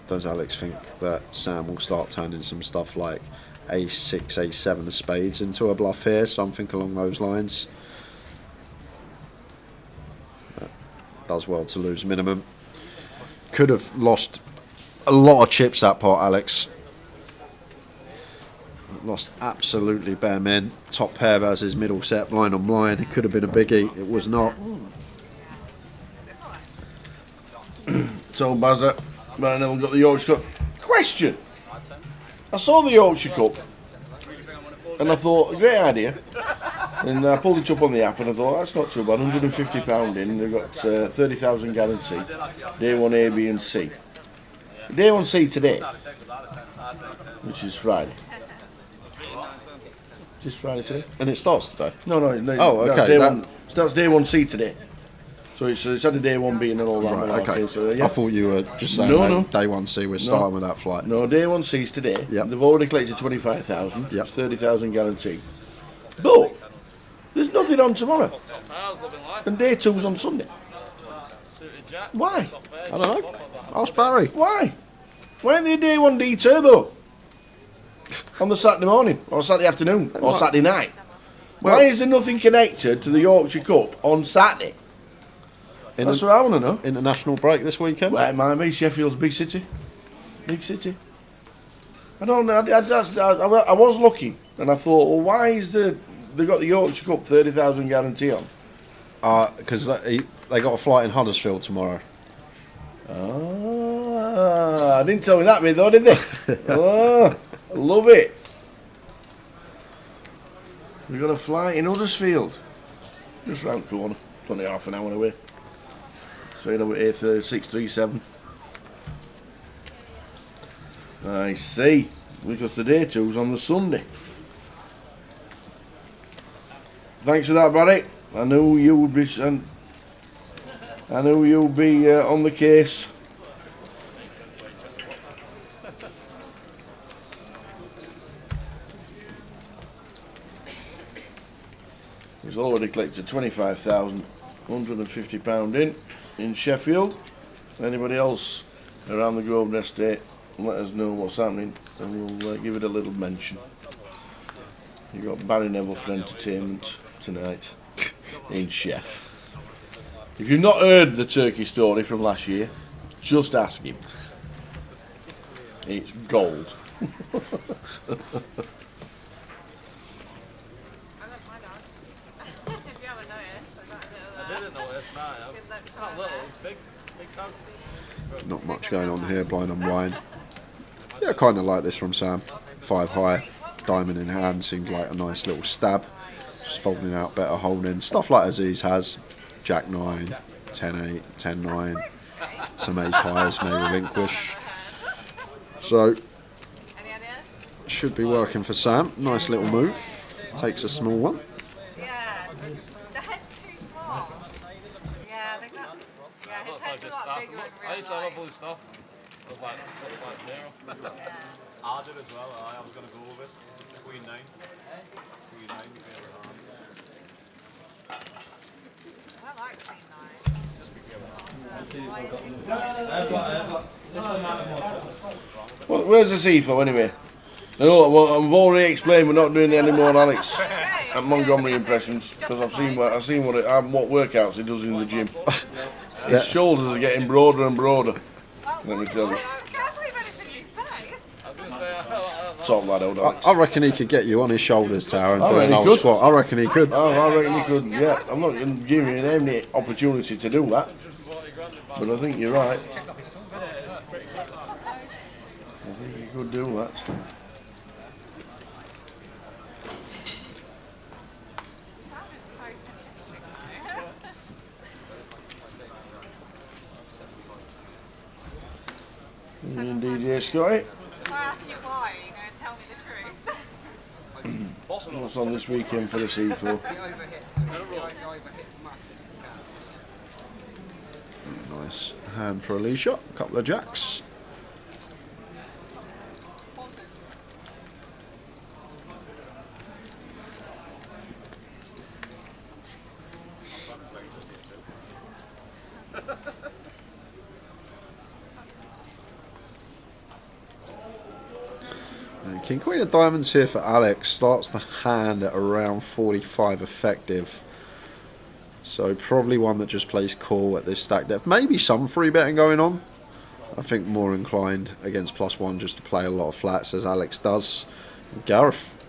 Does Alex think that Sam will start turning some stuff like ace-6, ace-7 of spades into a bluff here? Something along those lines. That does well to lose minimum. Could have lost a lot of chips that pot, Alex. Lost absolutely bare men. Top pair versus middle set, blind on blind. It could have been a biggie. It was not. So buzzer. But I never got the Yorkshire Cup. Question. I saw the Yorkshire Cup and I thought, a great idea. And I pulled it up on the app and I thought, that's not too bad, £150 in, they've got 30,000 guarantee, day 1 A, B and C. Day 1 C today, which is Friday. Just Friday today? And it starts today. No. Oh, okay. That's day 1 C today. So it's had a day 1 B and all that. Right, okay. So, yeah. I thought you were just saying No. day 1C, we're starting with that flight. No, day 1 C's today. Yep. They've already collected 25,000. Yep. 30,000 guarantee. But there's nothing on tomorrow. And day 2's on Sunday. Why? I don't know. Ask Barry. Why? Why ain't there a day 1 D turbo? On the Saturday morning, or Saturday afternoon, or Saturday night? Well- Why is there nothing connected to the Yorkshire Cup on Saturday? That's what I want to know. International break this weekend? Well, it might be Sheffield's big city. Big city. I don't know. I was looking, and I thought, well, why is they got the Yorkshire Cup 30,000 guarantee on? Because they got a flight in Huddersfield tomorrow. Ah, didn't tell me that bit though, did they? Oh, love it. We got a flight in Huddersfield, just round the corner. It's only half an hour away. Straight over A637. I see. Because the day 2's on the Sunday. Thanks for that, Barry. I knew you would be. I knew you'd be on the case. He's already collected £25,150 in Sheffield. Anybody else around the Grosvenor Estate, let us know what's happening and we'll give it a little mention. You've got Barry Neville for entertainment tonight in Sheff. If you've not heard the turkey story from last year, just ask him. It's gold. I love my dog. If you haven't noticed, I got a little. I didn't notice, no. It's not little, it's big dog. Not much going on here, blind and blind. Yeah, kind of like this from Sam. 5 high, diamond in hand, seemed like a nice little stab. Just folding out better holding. Stuff like Aziz has. Jack 9, 10-8, 10-9. Some ace highs may relinquish. So, Any ideas? should be working for Sam. Nice little move. Takes a small one. Yeah. The head's too small. Yeah, they got. Yeah, his head's a lot bigger in real I used to have life. a blue stuff. I was like, that's like zero. I did as well. I was going to go with it. Queen 9. Queen 9. I like Queen 9. Well, where's the CFO anyway? No, well, I've already explained we're not doing any more Alex at Montgomery impressions because I've seen what workouts he does in the gym. His shoulders are getting broader and broader. Let me tell you. I can't believe anything you say. I was going to say, Top lad, old Alex. I reckon he could get you on his shoulders, Tower, and I do reckon an he old could. squat. I reckon he could. Oh, I reckon you could. Yeah, I'm not going to give you any opportunity to do that, but I think you're right. I think you could do that. Sounded so interesting though. Indeed, yes, Scotty. If I ask you why, are you going to tell me the truth? What's on this weekend for the C4? Nice hand for Alicia. A couple of jacks. And King Queen of Diamonds here for Alex. Starts the hand at around 45 effective. So probably one that just plays call at this stack depth. Maybe some free betting going on. I think more inclined against +1 just to play a lot of flats as Alex does. Gareth,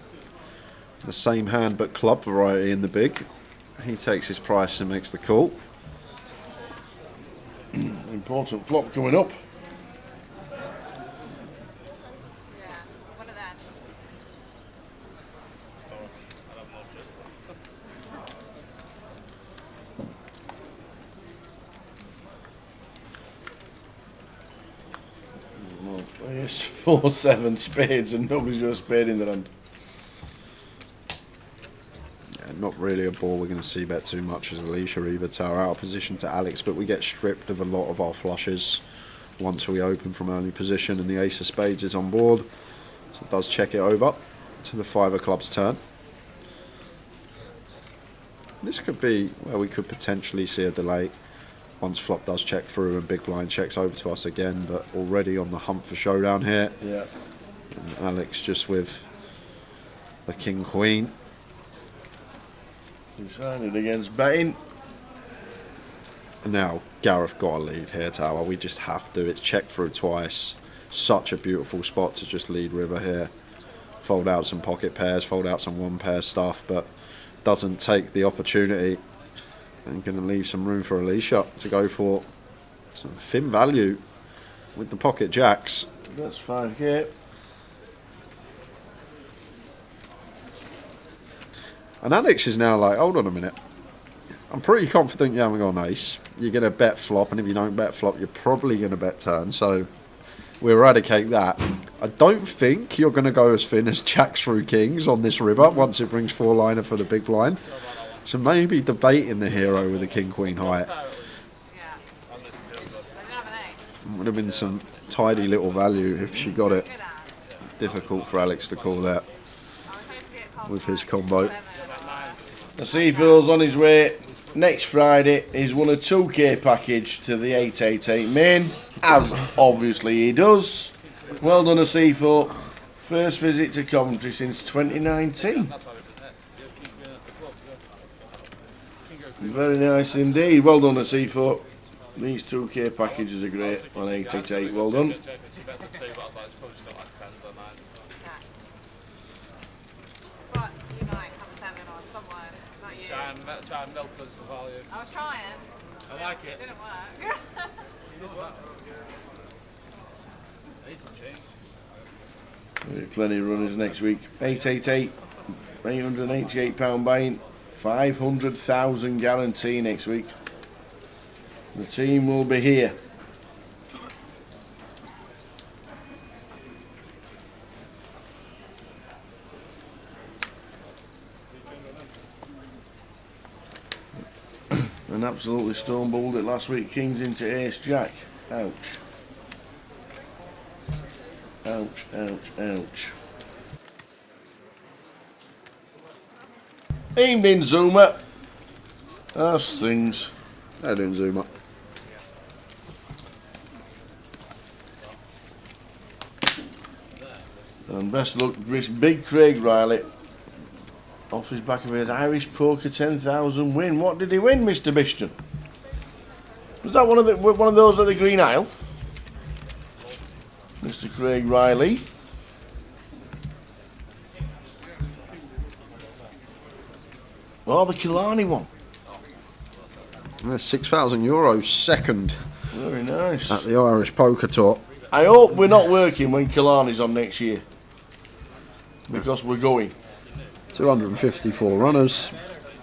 the same hand but club variety in the big. He takes his price and makes the call. Important flop coming up. Yeah, one of them. Yes, 4-7 spades and nobody's got a spade in their hand. Yeah, not really a ball we're going to see bet too much as Alicia either. Tower out of position to Alex, but we get stripped of a lot of our flushes once we open from early position, and the ace of spades is on board. So it does check it over to the 5 of clubs turn. This could be where we could potentially see a delay once flop does check through and big blind checks over to us again, but already on the hunt for showdown here. Yeah. And Alex just with the king queen. Decided against betting. And now Gareth got a lead here, Tower. We just have to. It's checked through twice. Such a beautiful spot to just lead river here. Fold out some pocket pairs, fold out some one pair stuff, but doesn't take the opportunity. And going to leave some room for Alicia to go for some thin value with the pocket jacks. That's 5k. And Alex is now like, hold on a minute. I'm pretty confident you haven't got an ace. You're going to bet flop, and if you don't bet flop, you're probably going to bet turn. So we eradicate that. I don't think you're going to go as thin as jacks through kings on this river once it brings 4-liner for the big blind. So maybe debating the hero with the king-queen height. Would have been some tidy little value if she got it. Difficult for Alex to call that with his combo. The Seafield's on his way next Friday. He's won a 2k package to the 888 main, as obviously he does. Well done, Seafield. First visit to Coventry since 2019. Very nice indeed. Well done, Seafield. These 2k packages are great on 888. Well done. But you might have a 7 or someone, not you. Try and milk us for value. I was trying. I like It it. didn't work. Plenty of runners next week. 888, £888 buying, 500,000 guarantee next week. The team will be here. And absolutely stoneballed it last week. Kings into ace jack. Ouch. Ouch, ouch, ouch. Evening, Zoomer. That's things. How you doing, Zuma? And best luck, big Craig Riley. Off his back of his Irish Poker 10,000 win. What did he win, Mr. Bishton? Was that one of those at the Green Isle? Mr. Craig Riley. Oh, the Killarney one. €6,000 second Very nice. at the Irish Poker Tour. I hope we're not working when Killarney's on next year. Because we're going. 254 runners,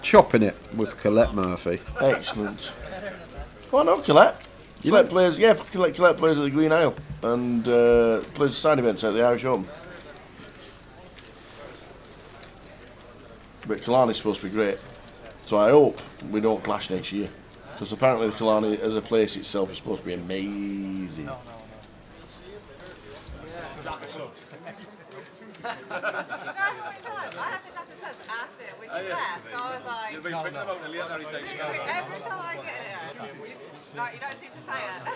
chopping it with Colette Murphy. Excellent. Oh no, Colette. Colette plays, yeah, Colette plays at the Green Isle and plays side events at the Irish Open. But Killarney's supposed to be great, so I hope we don't clash next year. Because apparently the Killarney as a place itself is supposed to be amazing. I had the jacket clubs after when you left. I was like, You've been thinking about Elliot every time you literally go. every time I get here, you don't seem to say it.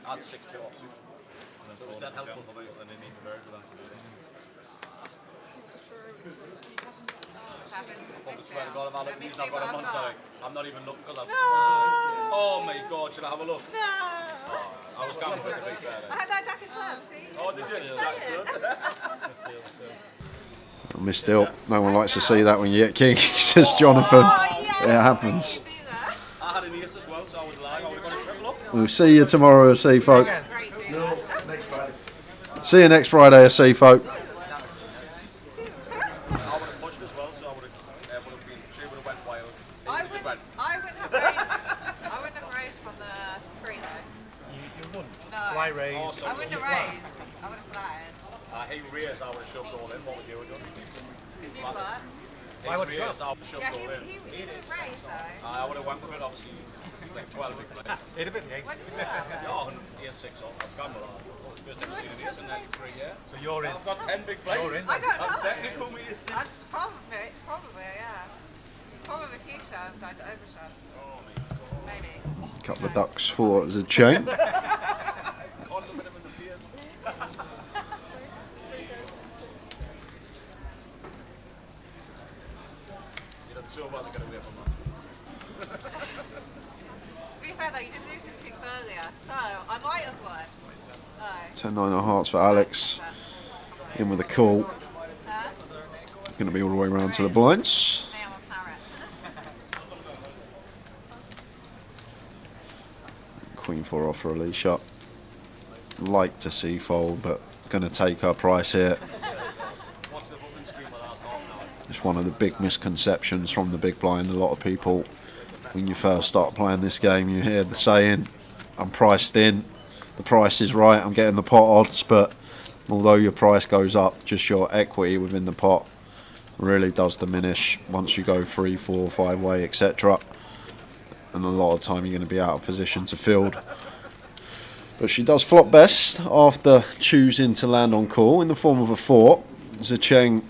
I had 6 off. So it was dead helpful for me. And they need to vary for that. I swear to God, I've had a piece, I've got a month, sorry. I'm not even looking because I've... Oh my God, should I have a look? No. I was going to put the big bear I had that jacket club, see? Oh, did you? Say it. Miss Dill, no one likes to see that when you get king, says Jonathan. Oh, yeah. It happens. I had an ace as well, so I was lying. I would have got a triple up. We'll see you tomorrow, sea folk. Great, dude. No, next Friday. See you next Friday, sea folk. I would have pushed as well, so I would have been... She would have went wild. I wouldn't have raised from the free though. You won. Why raise? Also, I wouldn't have raised. I would have flattered. he raised, I would have shoved all in. What would you have done? You flat. He would raised, shove? I would have shoved Yeah, all in. he would have raised though. I would have went with it, obviously. Like 12 big players. It'd have been the eggs. What did you have? Yeah, year 6 on camera. First time I've seen it here, so 93, yeah. So you're in. I've got 10 big players. You're in. I don't know. I'm technical with year 6. I'd probably, yeah. Probably a few shots, but I'd overshot. Maybe. A couple of ducks for as a chain. On the minimum of the years. You done so well to get away from that. To be fair though, you did lose some kicks earlier, so I might have won. Oh. 10-9 of hearts for Alex. In with a call. Huh? Going to be all the way around to the blinds. Now I'm a parrot. Queen 4 off for a leash up. Like to see fold, but going to take her price here. It's one of the big misconceptions from the big blind. A lot of people, when you first start playing this game, you hear the saying, I'm priced in, the price is right, I'm getting the pot odds, but although your price goes up, just your equity within the pot really does diminish once you go 3, 4, 5 way, etc. And a lot of time you're going to be out of position to field. But she does flop best after choosing to land on call in the form of a 4. Zicheng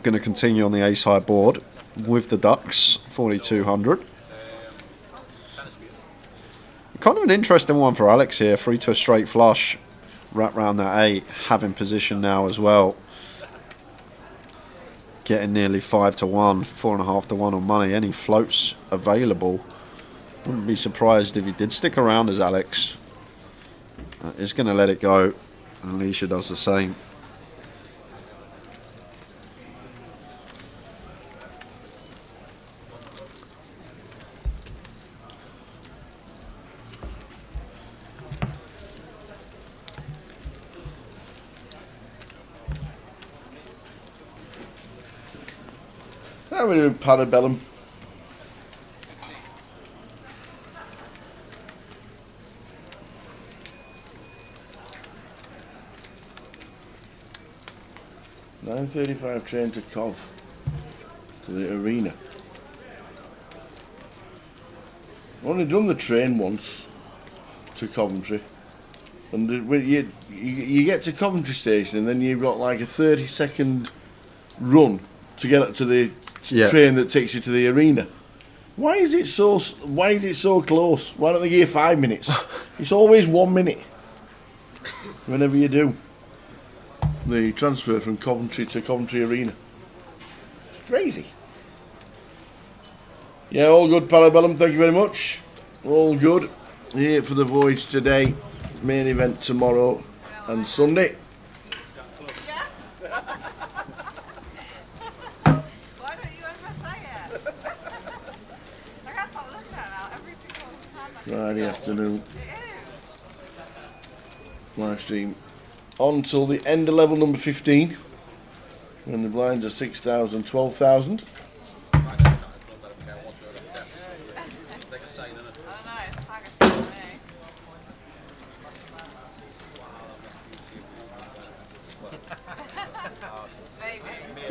going to continue on the ace high board with the ducks, 4,200. Kind of an interesting one for Alex here, 3 to a straight flush, wrap round that 8, having position now as well. Getting nearly 5 to 1, 4.5 to 1 on money, any floats available. Wouldn't be surprised if he did stick around as Alex. Is going to let it go, and Alicia does the same. How are we doing, Parabellum? $9:35 train to Cov, to the arena. I've only done the train once to Coventry, and when you get to Coventry station and then you've got like a 30-second run to get up to the train that takes you to the arena. Why is it so close? Why don't they give you 5 minutes? It's always 1 minute whenever you do the transfer from Coventry to Coventry Arena. It's crazy. Yeah, all good, Parabellum, thank you very much. All good. Here for the Voyage today. Main event tomorrow and Sunday. Yeah? Why don't you ever say it? I can't stop looking at that every single time. Friday afternoon. It is. Live stream on till the end of level number 15 when the blinds are 6,000, 12,000. I don't know, it's tiger shit for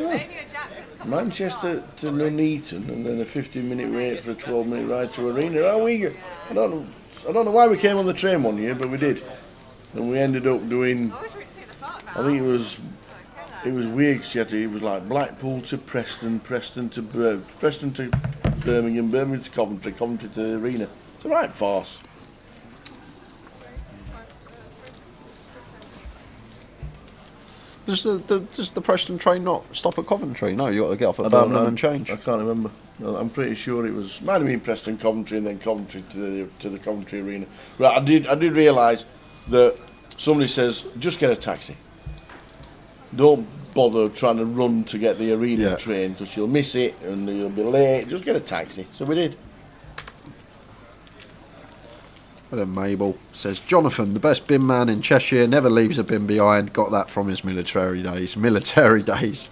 me. Maybe a jack is coming. Manchester to Nuneaton and then a 15-minute wait for a 12-minute ride to Arena. I don't know why we came on the train one year, but we did. And we ended up doing, I wish we'd seen the thought now. I think it was weird because it was like Blackpool to Preston, Preston to Birmingham, Birmingham to Coventry, Coventry to the Arena. It's a right farce. Does the Preston train not stop at Coventry? No, you got to get off at Birmingham and change. I can't remember. No, I'm pretty sure it might have been Preston, Coventry, and then Coventry to the Coventry Arena. Right, I did realise that somebody says just get a taxi. Don't bother trying to run to get the arena train because you'll miss it and you'll be late. Just get a taxi. So we did. But then Mabel says, Jonathan, the best bin man in Cheshire, never leaves a bin behind. Got that from his military days. Military days.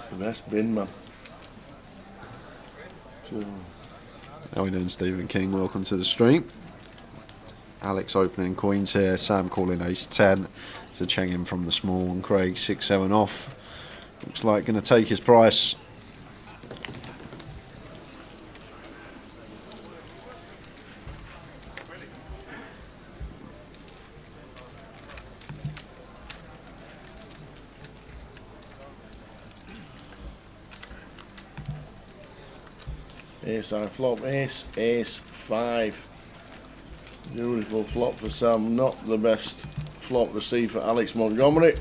The best bin man. So, How are we doing, Stephen King? Welcome to the stream. Alex opening coins here. Sam calling ace 10. So Cheng in from the small and Craig 6-7 off. Looks like going to take his price. Ace high flop, ace, ace, 5. Beautiful flop for Sam, not the best flop to see for Alex Montgomery.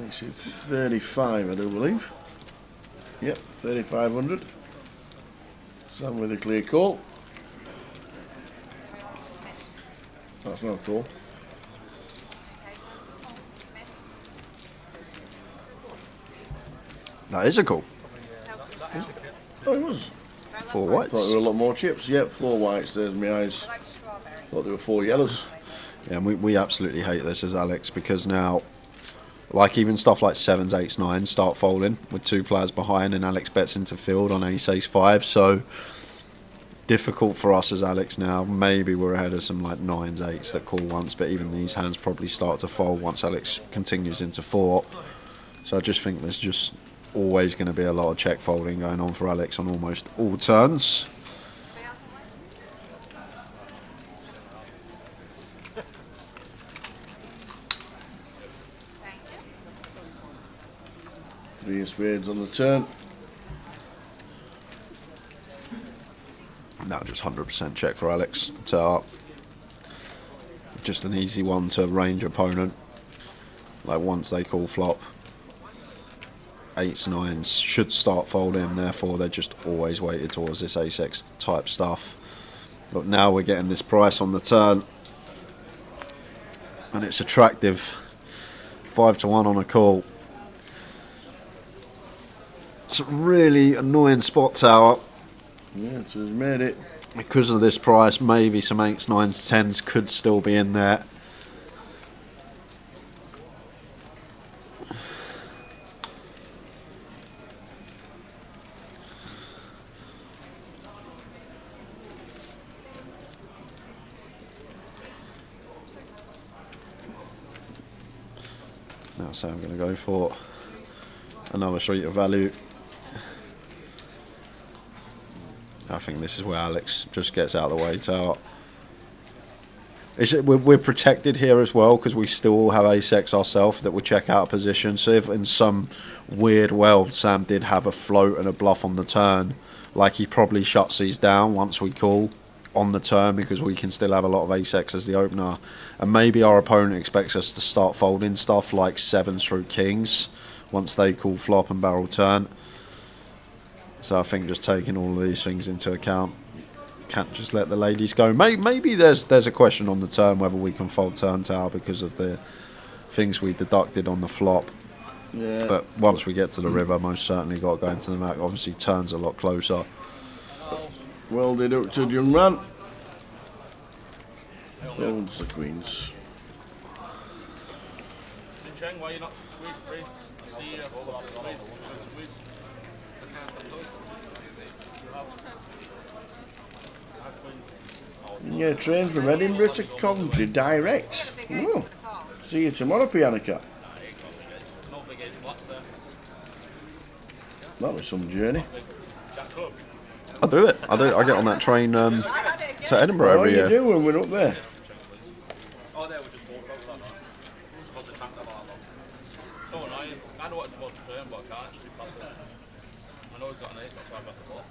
Ace 35, I do believe. Yep, 3,500. Sam with a clear call. That's not cool. That is a call. Oh, it was. 4 Thought there whites. were a lot more chips. Yep, 4 whites. There's my eyes. Thought there were 4 yellows. Yeah, and we absolutely hate this as Alex, because now, like even stuff like 7s, 8s, 9s start folding with 2 players behind, and Alex bets into field on ace, ace 5. So difficult for us as Alex now. Maybe we're ahead of some like 9s, 8s that call once, but even these hands probably start to fold once Alex continues into 4. So I just think there's just always going to be a lot of check folding going on for Alex on almost all turns. Three of spades on the turn. Now just 100% check for Alex. So just an easy one to range opponent. Like once they call flop, 8s, 9s should start folding, therefore they're just always weighted towards this ace-x type stuff. But now we're getting this price on the turn, and it's attractive. 5-1 on a call. It's a really annoying spot tower. Yeah, so he's made it. Because of this price, maybe some 8s, 9s, 10s could still be in there. Now, so I'm going to go for another street of value. I think this is where Alex just gets out of the way. So we're protected here as well, because we still have ace-x ourselves that will check out a position. So if in some weird world Sam did have a float and a bluff on the turn, like he probably shuts these down once we call on the turn, because we can still have a lot of ace-x as the opener. And maybe our opponent expects us to start folding stuff like 7s through kings once they call flop and barrel turn. So I think just taking all of these things into account, can't just let the ladies go. Maybe there's a question on the turn whether we can fold turn tower because of the things we deducted on the flop. Yeah. But once we get to the river, most certainly got to go into the Mac. Obviously, turns a lot closer. Well deducted, young man. Folds the queens. Cheng, why are you not squeeze 3? See you squeeze. You can get a train from Edinburgh to Coventry direct. Oh. See you tomorrow, Piano Cat. No big ace flats there. That was some journey. Jack Club. I do it. I get on that train to Edinburgh What every do you year. do when we're up there? Oh, there we just walked over that. Supposed to tank that lot. So annoying. I know what it's supposed to turn, but I can't actually pass it. I know he's got an ace, that's why I've got the ball.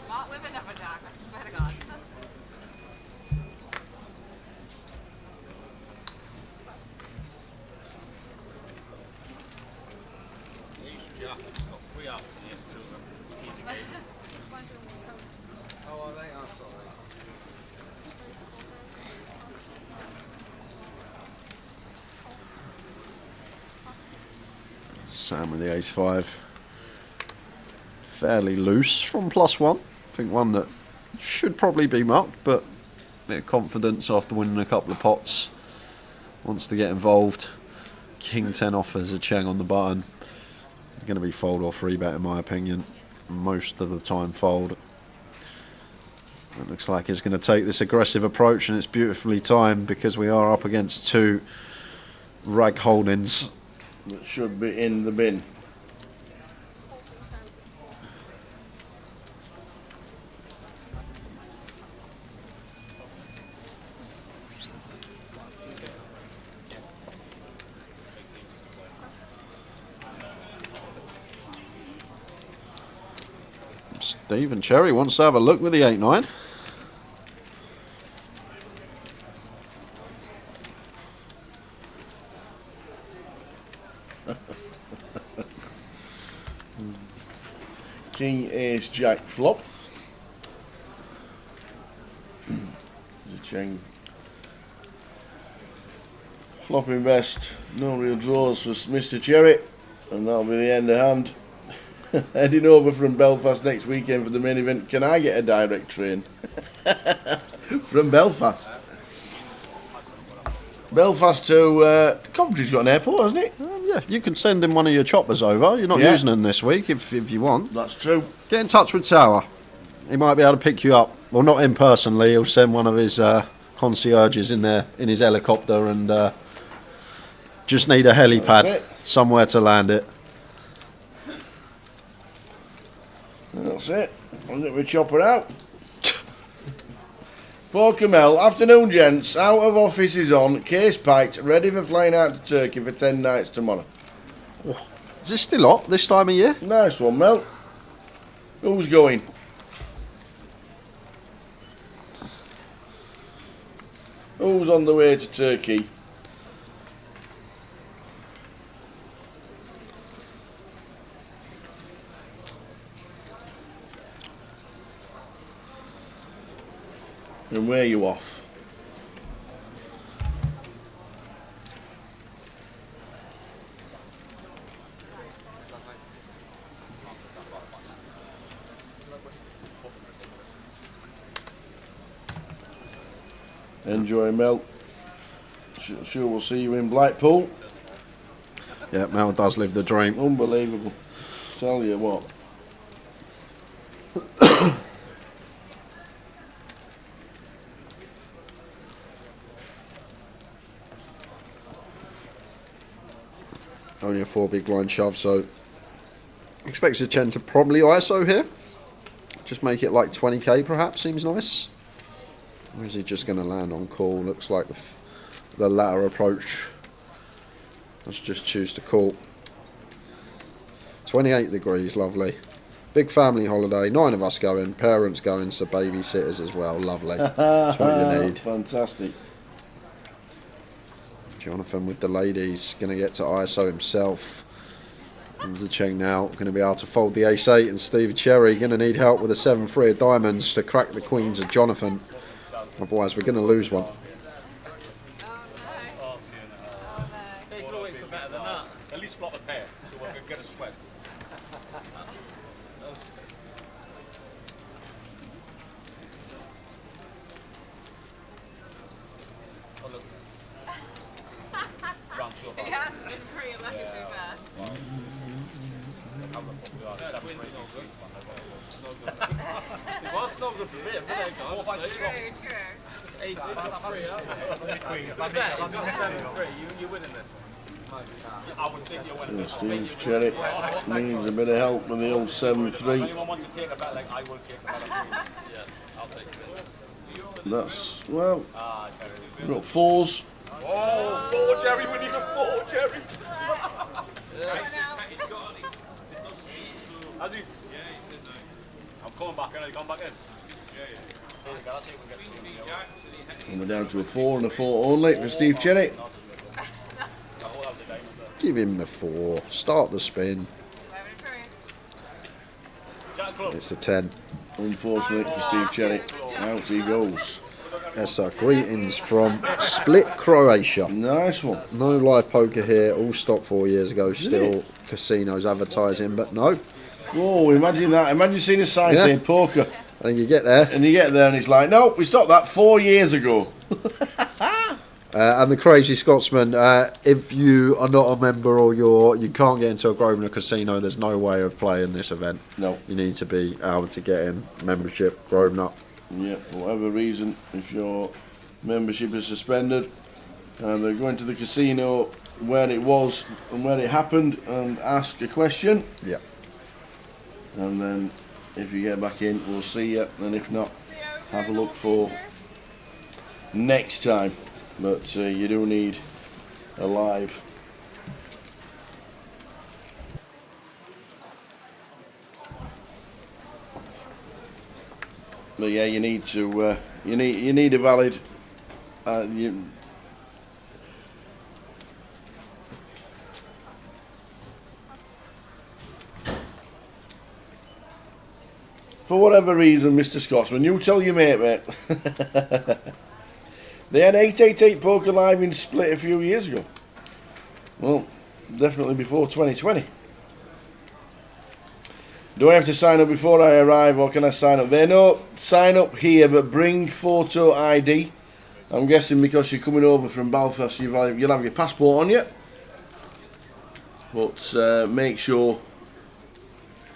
Smart women never jack, I swear to God. Yeah, got 3 outs and he has 2 of them. Sam with the ace-5. Fairly loose from +1. I think one that should probably be mucked, but Bit of confidence after winning a couple of pots. Wants to get involved. King 10 offers a Cheng on the button. Going to be fold or free bet in my opinion. Most of the time fold. It looks like he's going to take this aggressive approach, and it's beautifully timed because we are up against two rag holdings. That should be in the bin. Stephen Cherry wants to have a look with the 8-9. King Ace Jack flop. The Cheng. Flopping best. No real draws for Mr. Cherry, and that'll be the end of hand. Heading over from Belfast next weekend for the main event. Can I get a direct train from Belfast? Belfast to Coventry's got an airport, hasn't it? Yeah, you can send him one of your choppers over. You're not using them this week if you want. That's true. Get in touch with Tower. He might be able to pick you up. Well, not him personally. He'll send one of his concierges in there in his helicopter, and just need a helipad somewhere to land it. That's it. I'll get my chopper out. Port Camel, afternoon gents, out of office is on, case packed, ready for flying out to Turkey for 10 nights tomorrow. Oh, is this still hot this time of year? Nice one, Mel. Who's going? Who's on the way to Turkey? And where are you off? Enjoy, Mel. Sure we'll see you in Blackpool. Yeah, Mel does live the dream. Unbelievable. Tell you what. Only a 4 big blind shove, so expects the Chen to probably ISO here. Just make it like 20k perhaps, seems nice. Or is he just going to land on call? Looks like the latter approach. Let's just choose to call. 28 degrees, lovely. Big family holiday, 9 of us going, parents going, so babysitters as well, lovely. That's what you need. Fantastic. Jonathan with the ladies, going to get to ISO himself. And the Cheng now going to be able to fold the ace-8, and Steve Cherry going to need help with a 7-3 of diamonds to crack the queens of Jonathan. Otherwise we're going to lose one. Take away for better than that. At least flop a pair, so we can get a sweat. Oh, look. Round short. He has been pretty lucky to be fair. It's not good for him, True. Ace, you're winning this one. I would think you're winning this one. Steve Cherry needs a bit of help with the old 7-3. If anyone wants to take a bet, like I will take a bet. Yeah, I'll take this. That's, well, we've got 4s. Oh, 4 Jerry, we need a 4 Jerry. Has he? I'm coming back in, have you gone back in? And we're down to a 4 and a 4 only for Steve Cherry. Give him the 4, start the spin. It's a 10. Unfortunately for Steve Cherry, out he goes. Yes sir, greetings from Split, Croatia. Nice one. No live poker here, all stopped 4 years ago, still casinos advertising, but no. Whoa, imagine that. Imagine seeing a sign saying poker. And you get there. And you get there and it's like, no, we stopped that 4 years ago. And the Crazy Scotsman, if you are not a member or you can't get into a Grosvenor casino, there's no way of playing this event. No. You need to be able to get in membership, Grosvenor. Yeah, for whatever reason, if your membership is suspended, and they're going to the casino where it was and where it happened and ask a question. Yeah. And then if you get back in, we'll see you. And if not, have a look for next time. But you do need a live. But yeah, you need to. You need a valid. For whatever reason, Mr. Scotsman, you tell your mate. They had 888 Poker Live in Split a few years ago. Well, definitely before 2020. Do I have to sign up before I arrive, or can I sign up there? No, sign up here, but bring photo ID. I'm guessing because you're coming over from Belfast, you'll have your passport on you. But make sure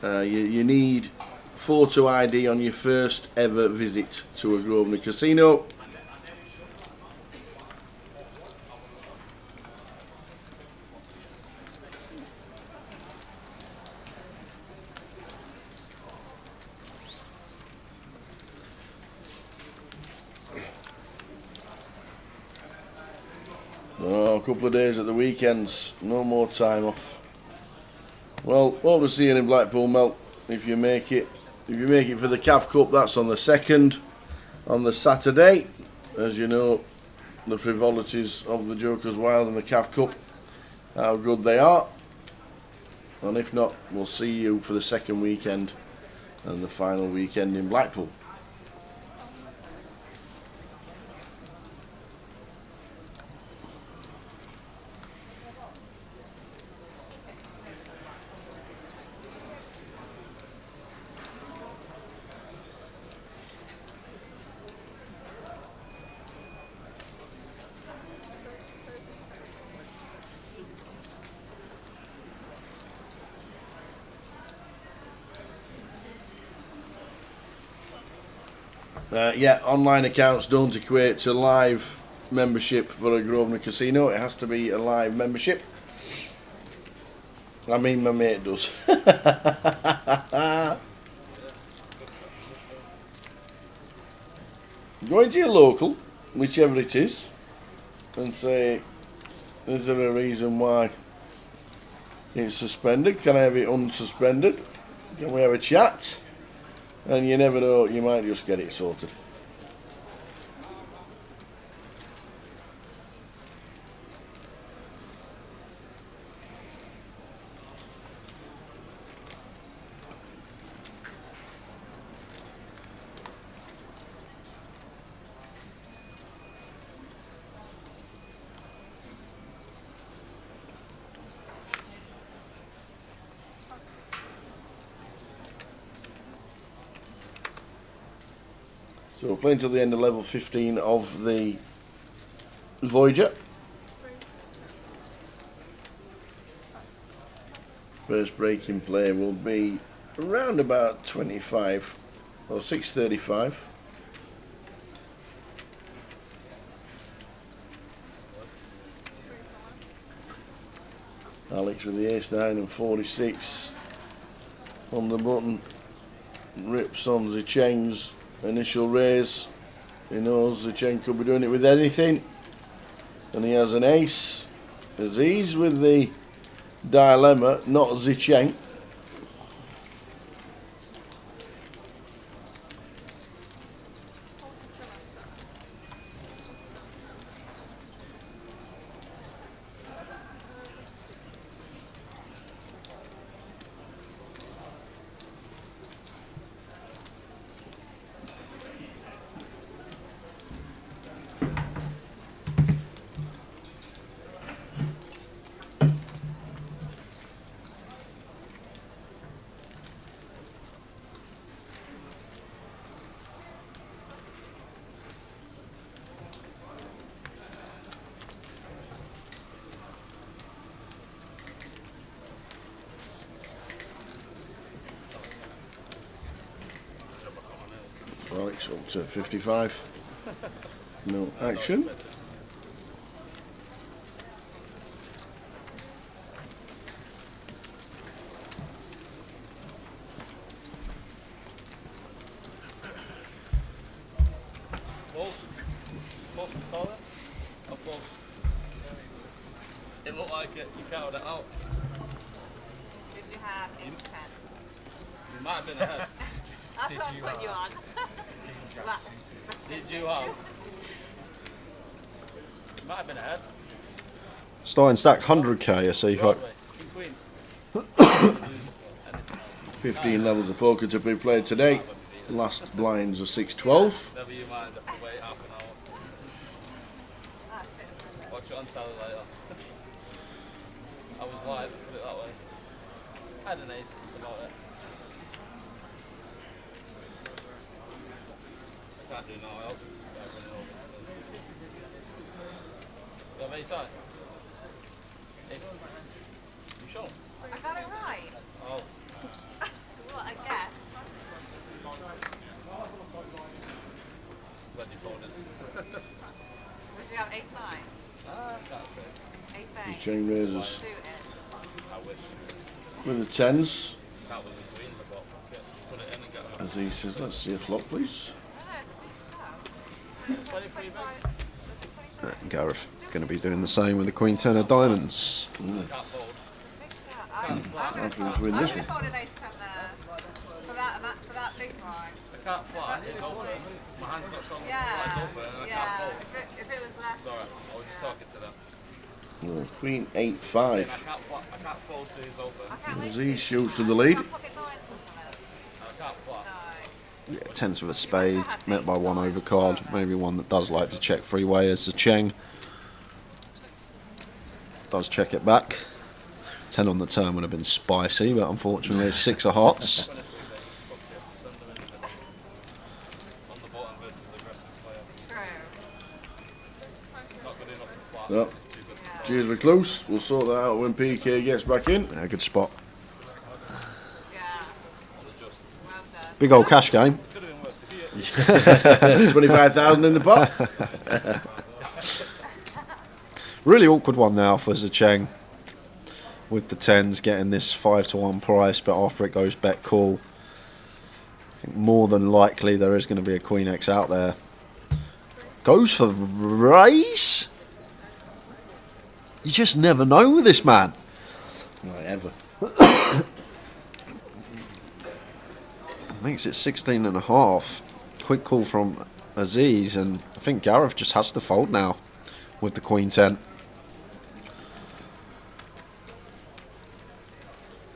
you need photo ID on your first ever visit to a Grosvenor casino. Oh, a couple of days at the weekends, no more time off. Well, hope to see you in Blackpool, Mel, if you make it. If you make it for the Cav Cup, that's on the 2nd, on the Saturday. As you know, the frivolities of the Jokers Wild and the Cav Cup, how good they are. And if not, we'll see you for the second weekend and the final weekend in Blackpool. Yeah, online accounts don't equate to live membership for a Grosvenor casino. It has to be a live membership. I mean, my mate does. Go into your local, whichever it is, and say, is there a reason why it's suspended? Can I have it unsuspended? Can we have a chat? And you never know, you might just get it sorted. So we're playing till the end of level 15 of the Voyager. First breaking play will be around about 25 or 6:35. Alex with the ace-9 and 46 on the button. Rips on the chains. Initial raise. He knows the chain could be doing it with anything. And he has an ace. Aziz with the dilemma, not Zicheng. Alex up to 55. No action. Close. Close to call it. How close? It looked like it. You counted it out. Did you have 8 to 10? You might have been ahead. That's what I'm putting you on. Did you have? You might have been ahead. Starting stack 100k, I see. Broadway. King Queen. 15 levels of poker to be played today. Last blinds are 6-12. Never you mind, have to wait half an hour. Ah, shit. Watch it on telly later. I was live, put it that way. I had an ace, that's about it. I can't do nothing else. It's running over. You have ace high? Ace? You sure? I got it right. Oh. What, I guess? Glad you phoned us. Would you have ace 9? Ah, can't say. The Ace 8? chain raises Suited. I wish. with the tens. That was the queen, but okay, put it in and get her. As he says, let's see a flop, please. I don't know, it's a big show. 23 bigs. Gareth going to be doing the same with the Queen 10 of diamonds. Can't fold. Big show. Confidence win this I'm one. folding ace 10 there. For that big blind. I can't flat, it's open. My hand's not strong enough to Yeah. fly, it's open and I can't Yeah. fold. If it was less. Sorry, I was just talking to them. Oh, Queen Saying 8-5. I can't fold to his open. I can't As wait he to shoots to see the that. lead. Can't pocket nines or something. I can't flat. No. Yeah, tens with a spade, met by one overcard. Maybe one that does like to check three-way as the Cheng. Does check it back. 10 on the turn would have been spicy, but unfortunately it's 6 of hearts. 23 bigs, fuck it, send them in the middle. On the bottom versus aggressive player. True. Not good enough to flat, No. it's too good to flat. Cheers, recluse. We'll sort that out when PK gets back in. Yeah, good spot. Yeah. I'll adjust. Well done. Big old cash game. Could have been worse if you 25,000 in the pot. Really awkward one now for Zacheng. With the tens getting this 5-1 price, but after it goes bet call, I think more than likely there is going to be a Queen X out there. Goes for raise? You just never know with this man. Not ever. Makes it 16.5. Quick call from Aziz, and I think Gareth just has to fold now with the Queen 10.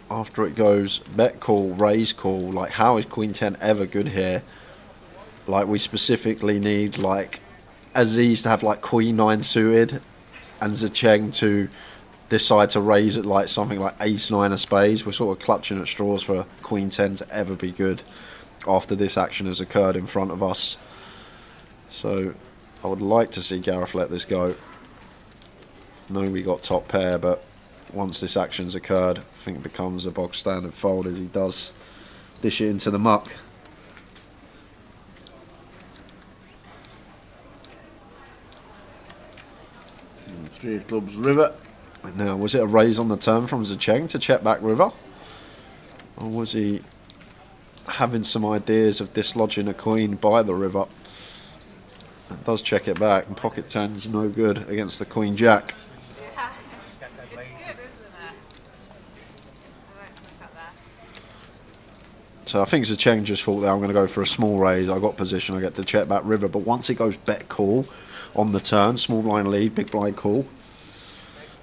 After it goes bet call, raise call, like how is Queen 10 ever good here? Like we specifically need like Aziz to have like Queen 9 suited and Zacheng to decide to raise it like something like Ace 9 of spades. We're sort of clutching at straws for Queen 10 to ever be good after this action has occurred in front of us. So I would like to see Gareth let this go. I know we got top pair, but once this action's occurred, I think it becomes a bog standard fold as he does dish it into the muck. And 3 of clubs, river. And now, was it a raise on the turn from Zacheng to check back river? Or was he having some ideas of dislodging a queen by the river? That does check it back, and pocket 10's no good against the Queen Jack. Yeah. It's good, isn't it? I won't look up there. So I think Zacheng just thought that I'm going to go for a small raise. I got position, I get to check back river. But once it goes bet call on the turn, small blind lead, big blind call,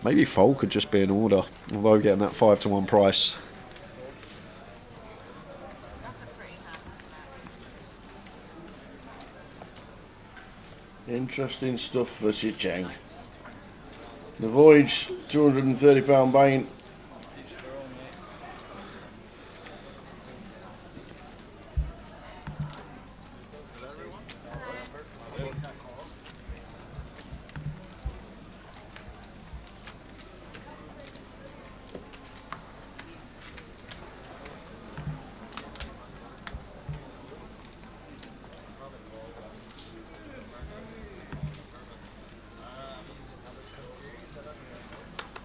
maybe fold could just be in order. Although getting that 5-1 price. That's a pretty hand, isn't it? Interesting stuff for Zacheng. The Voyage, £230 buying.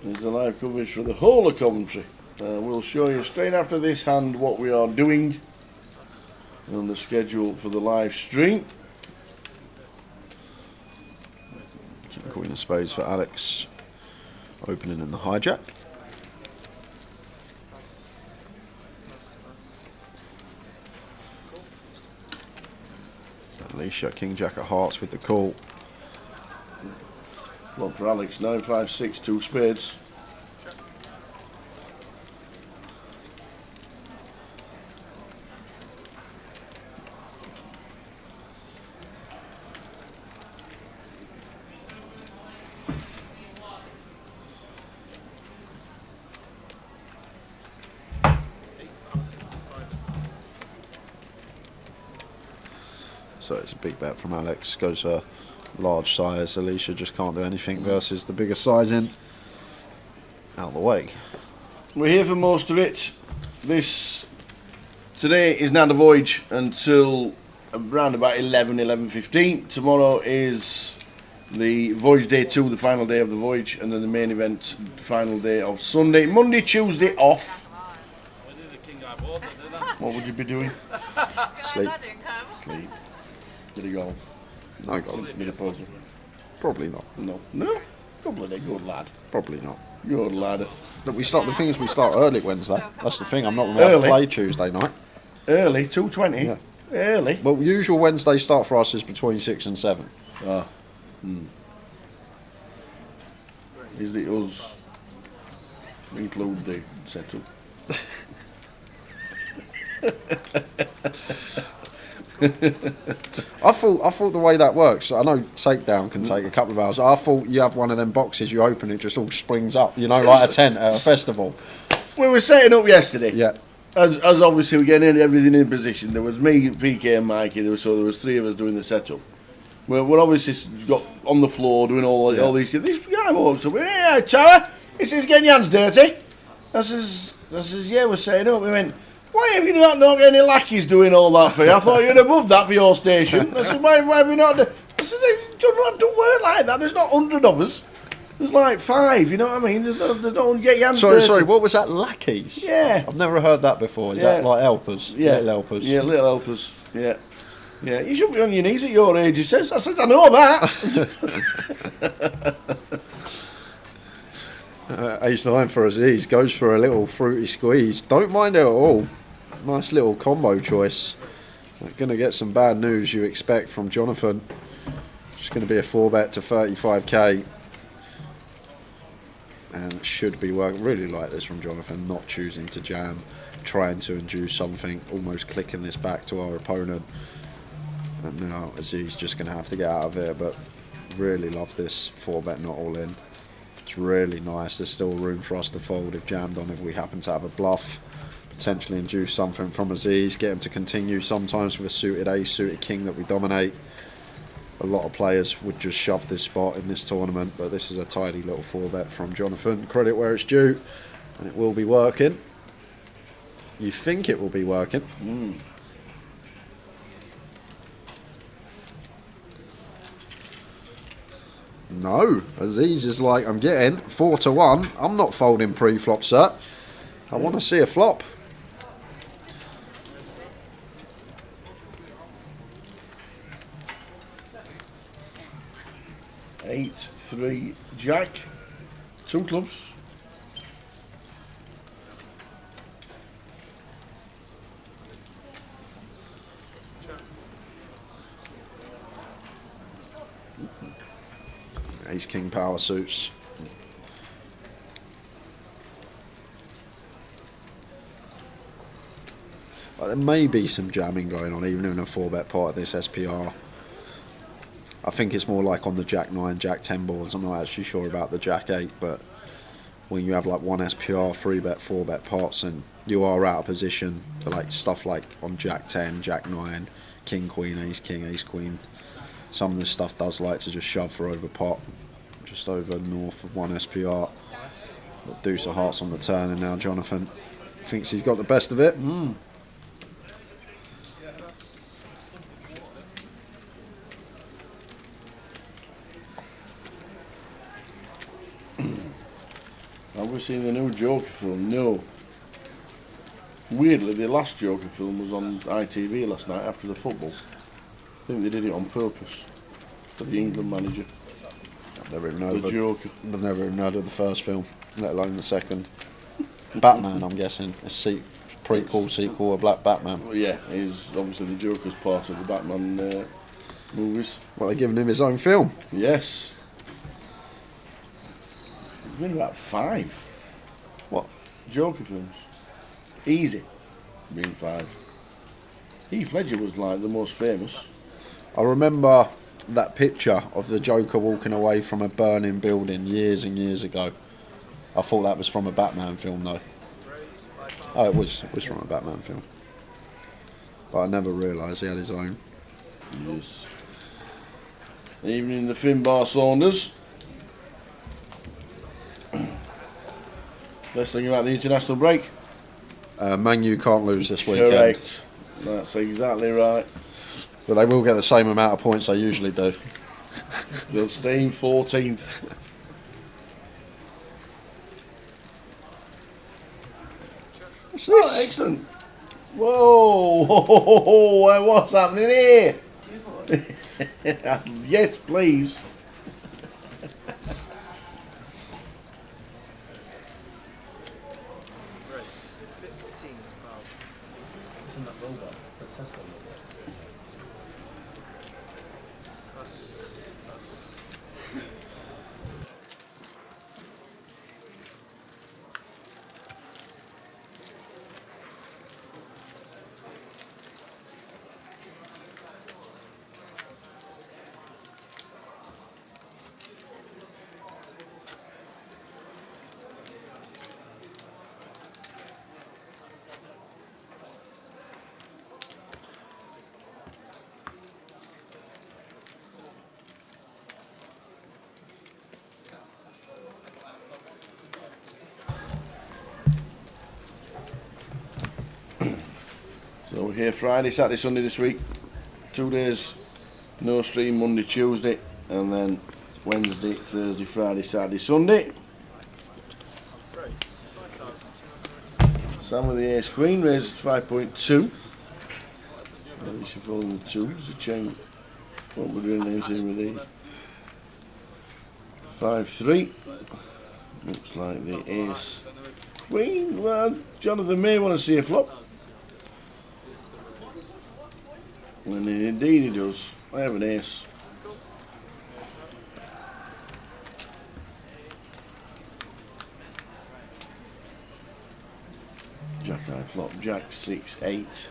There's the live coverage for the whole of Coventry. We'll show you straight after this hand what we are doing on the schedule for the live stream. King Queen of Spades for Alex. Opening in the hijack. Alicia, King Jack of Hearts with the call. One for Alex, 9, 5, 6, 2 spades. So it's a big bet from Alex. Goes for large size. Alicia just can't do anything versus the bigger sizing. Out of the way. We're here for most of it. Today is now the Voyage until around about 11:15. Tomorrow is the Voyage day 2, the final day of the Voyage, and then the main event, the final day of Sunday. Monday, Tuesday off. What would you be doing? Sleep. Sleep. Bit of golf. No golf. Bit of puzzle. Probably not. No. Couple of days, good lad. Probably not. Good lad. Look, the thing is we start early Wednesday. That's the thing. I'm not going to Early? play Tuesday night. Early, 2:20. Yeah. Early. Well, usual Wednesday start for us is between 6 and 7. Is it us include the setup? I thought the way that works, I know takedown can take a couple of hours. I thought you have one of them boxes, you open it, just all springs up, you know, like a tent at a festival. We were setting up yesterday. Yeah. As obviously we're getting everything in position. There was me, PK, and Mikey. There was 3 of us doing the setup. We're obviously got on the floor doing all these. This guy walks up. Yeah, Tara. He says, "Getting your hands dirty." I says, "Yeah, we're setting up." We went, "Why have you not got any lackeys doing all that for you? I thought you'd above that for your station." I said, "Why have you not?" I said, "Don't work like that. There's not 100 of us. There's like 5. You know what I mean? There's no get your hands dirty." Sorry, what was that? Lackeys? Yeah. I've never heard that before. Is that like helpers? Yeah. Little helpers? Yeah, little helpers. Yeah. Yeah, you shouldn't be on your knees at your age, he says. I said, "I know that." Ace-9 for Aziz. Goes for a little fruity squeeze. Don't mind it at all. Nice little combo choice. Going to get some bad news you expect from Jonathan. Just going to be a 4-bet to 35k. And should be working. Really like this from Jonathan. Not choosing to jam. Trying to induce something. Almost clicking this back to our opponent. And now Aziz just going to have to get out of here. But really love this 4-bet not all in. It's really nice. There's still room for us to fold if jammed on, if we happen to have a bluff. Potentially induce something from Aziz. Get him to continue sometimes with a suited ace, suited king that we dominate. A lot of players would just shove this spot in this tournament, but this is a tidy little 4-bet from Jonathan. Credit where it's due, and it will be working. You think it will be working. No, Aziz is like, I'm getting 4-1. I'm not folding pre-flop, sir. I want to see a flop. Eight, 3, Jack. 2 clubs. Ace King power suits. But there may be some jamming going on, even in a 4-bet part of this SPR. I think it's more like on the Jack 9, Jack 10 boards. I'm not actually sure about the Jack 8, but when you have like one SPR, 3-bet, 4-bet pots, and you are out of position for like stuff like on Jack 10, Jack 9, King Queen, Ace King, Ace Queen. Some of this stuff does like to just shove for over pot, just over north of one SPR. But Deuce of Hearts on the turn, and now Jonathan thinks he's got the best of it. Have we seen the new Joker film? No. Weirdly, the last Joker film was on ITV last night after the football. I think they did it on purpose for the England manager. I've never even The Joker. I've never even heard of the first film, let alone the second. Batman, I'm guessing. A prequel, sequel, a Black Batman. Well, yeah, he's obviously the Joker's part of the Batman movies. Well, they're giving him his own film. Yes. There's been about 5. What? Joker films. Easy. Being 5. Heath Ledger was like the most famous. I remember that picture of the Joker walking away from a burning building years and years ago. I thought that was from a Batman film, though. Oh, it was from a Batman film. But I never realised he had his own. Yes. Evening the Finbar Saunders. Best thing about the international break? Man U can't lose this weekend. Correct. That's exactly right. But they will get the same amount of points they usually do. They'll stay in 14th. What's Oh, this? excellent. Whoa, what's happening here? Yes, please. So we're here Friday, Saturday, Sunday this week. 2 days, no stream, Monday, Tuesday, and then Wednesday, Thursday, Friday, Saturday, Sunday. Sam with the ace queen, raised 5.2. Maybe she's folding the 2s, the chain. What we're doing names here with these. 5-3. Looks like the ace queen. Well, Jonathan may want to see a flop. And indeed he does. I have an ace. Jack high flop, Jack 6-8.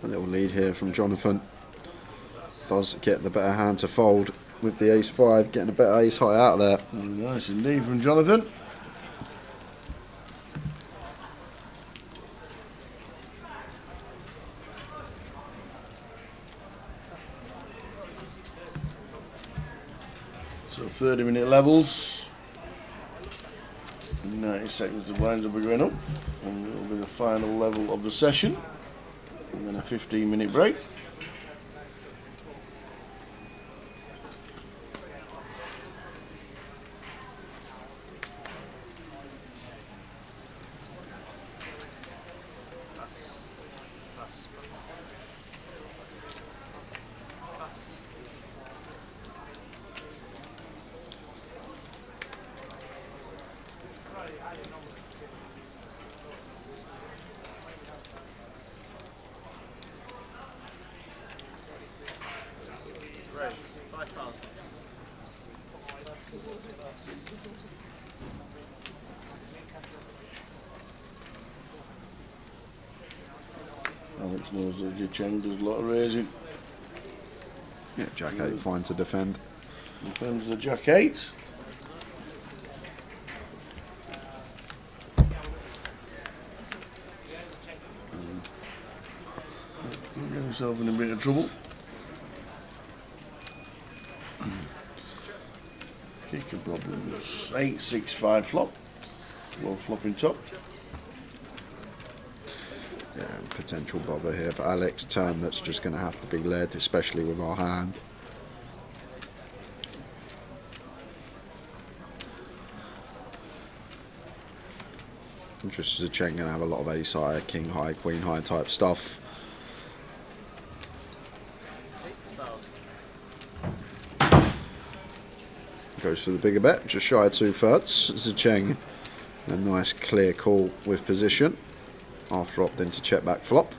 A little lead here from Jonathan. Does get the better hand to fold with the ace-5, getting a better ace-high out of there. Nice indeed from Jonathan. So 30-minute levels. 90 seconds the blinds will be going up. And it will be the final level of the session. And then a 15-minute break. Alex knows that your Cheng does a lot of raising. Yeah, Jack 8 fine to defend. Defends the Jack 8. himself in a bit of trouble. Kicker problems. 8-6-5 flop. Well, flopping top. Yeah, potential bother here for Alex. Turn that's just going to have to be led, especially with our hand. Just as a Chen going to have a lot of ace high, king high, queen high type stuff. Goes for the bigger bet, just shy of 2/3. Zheng, a nice clear call with position after opting to check back flop.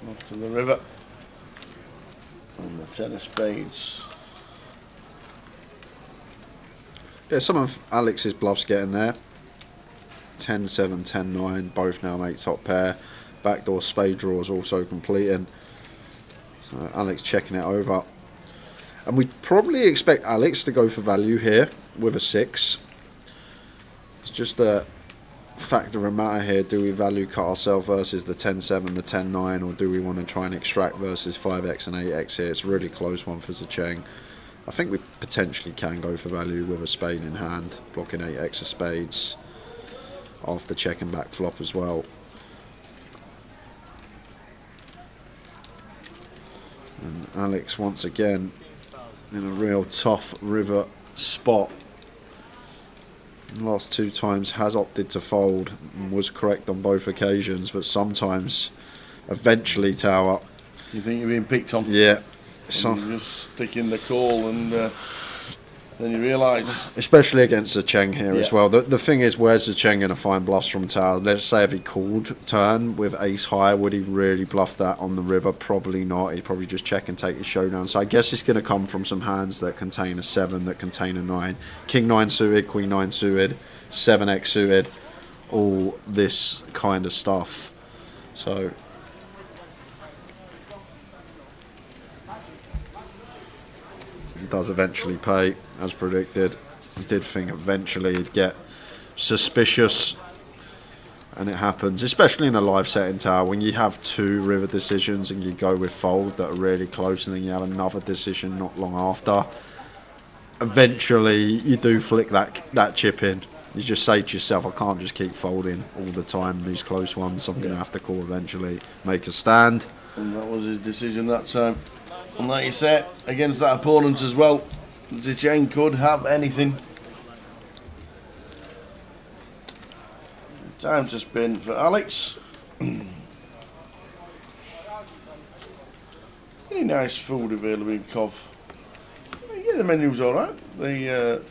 Off to the river. And the 10 of spades. Yeah, some of Alex's bluffs getting there. 10-7, 10-9, both now make top pair. Backdoor spade draws also completing. So Alex checking it over. And we probably expect Alex to go for value here with a 6. It's just a fact of the matter here. Do we value cut ourselves versus the 10-7, the 10-9, or do we want to try and extract versus 5x and 8x here? It's a really close one for Zheng. I think we potentially can go for value with a spade in hand, blocking 8x of spades after checking back flop as well. And Alex once again in a real tough river spot. The last 2 times has opted to fold and was correct on both occasions, but sometimes eventually tower. You think you're being picked on? Yeah. So you just stick in the call and then you realise. Especially against Zheng here Yeah. as well. The thing is, where's Zheng going to find bluffs from tower? Let's say if he called turn with ace high, would he really bluff that on the river? Probably not. He'd probably just check and take his showdown. So I guess it's going to come from some hands that contain a 7, that contain a 9. King 9 suited, queen 9 suited, 7x suited, all this kind of stuff. So it does eventually pay, as predicted. I did think eventually he'd get suspicious, and it happens, especially in a live setting tower, when you have 2 river decisions and you go with fold that are really close, and then you have another decision not long after. Eventually, you do flick that chip in. You just say to yourself, I can't just keep folding all the time, these close ones. I'm going to have to call eventually, make a stand. And that was his decision that time. And like you said, against that opponent as well, Zheng could have anything. Time to spin for Alex. Any nice food available in Cov. Yeah, the menu's alright. The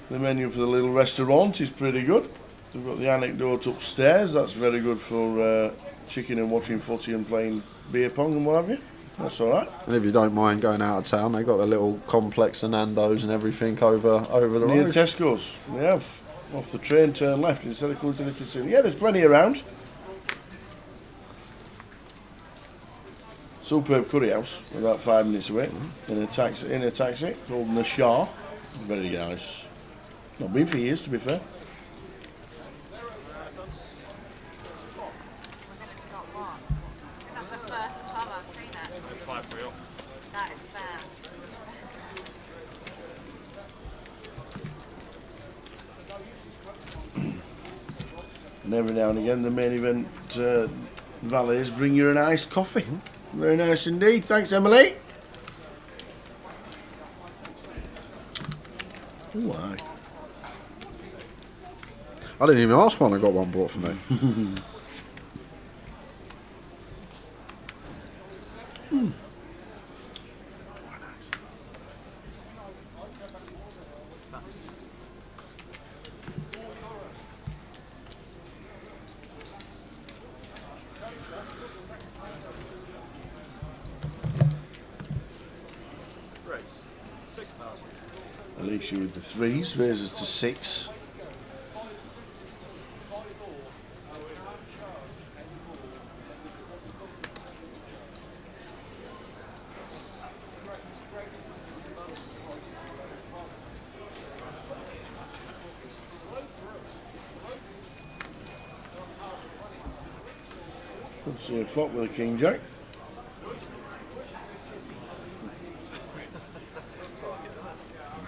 menu for the little restaurant is pretty good. We've got the anecdote upstairs. That's very good for chicken and watching footy and playing beer pong and what have you. That's alright. And if you don't mind going out of town, they've got a little complex of Nando's and everything over the Near road. Tesco's. We have. Off the train, turn left instead of coming to the casino. Yeah, there's plenty around. Superb curry house, about 5 minutes away. In a taxi called Nashar. Very nice. Not been for years, to be fair. Not one. That's the first time I've seen it. 5-3 up. That is fair. And every now and again, the main event valets bring you an iced coffee. Very nice indeed. Thanks, Emily. Oh, aye. I didn't even ask one, I got one brought for me. Race. 6,000. Alicia with the 3s, raises to 6. See a flop with a king jack.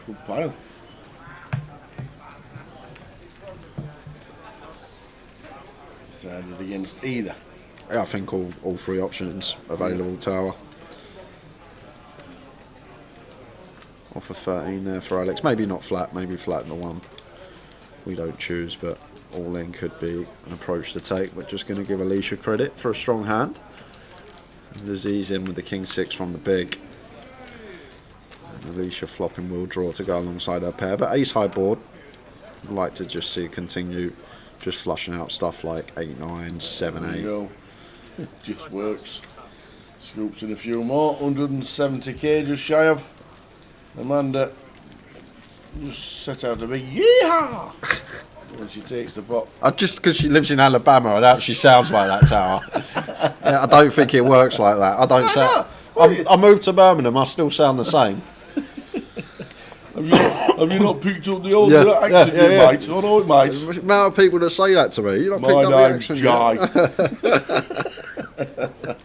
Good pile. Decided against either. Yeah, I think all three options available tower. Offer 13 there for Alex. Maybe not flat, maybe flat in the one. We don't choose, but all in could be an approach to take. We're just going to give Alicia credit for a strong hand. And Aziz in with the king six from the big. And Alicia flopping will draw to go alongside her pair. But ace high board, I'd like to just see continue just flushing out stuff like 8-9, 7-8. Go. It just works. Scoops in a few more. 170k just shy of. Amanda just set out a big yeehaw when she takes the pot. Just because she lives in Alabama, I doubt she sounds like that, Tower. I don't think it works like that. I don't sound. I moved to Birmingham. I still sound the same. Have you not picked up the old accent, mate? Oh no, mate. The amount of people that say that to me. You not picked My up the name's accent.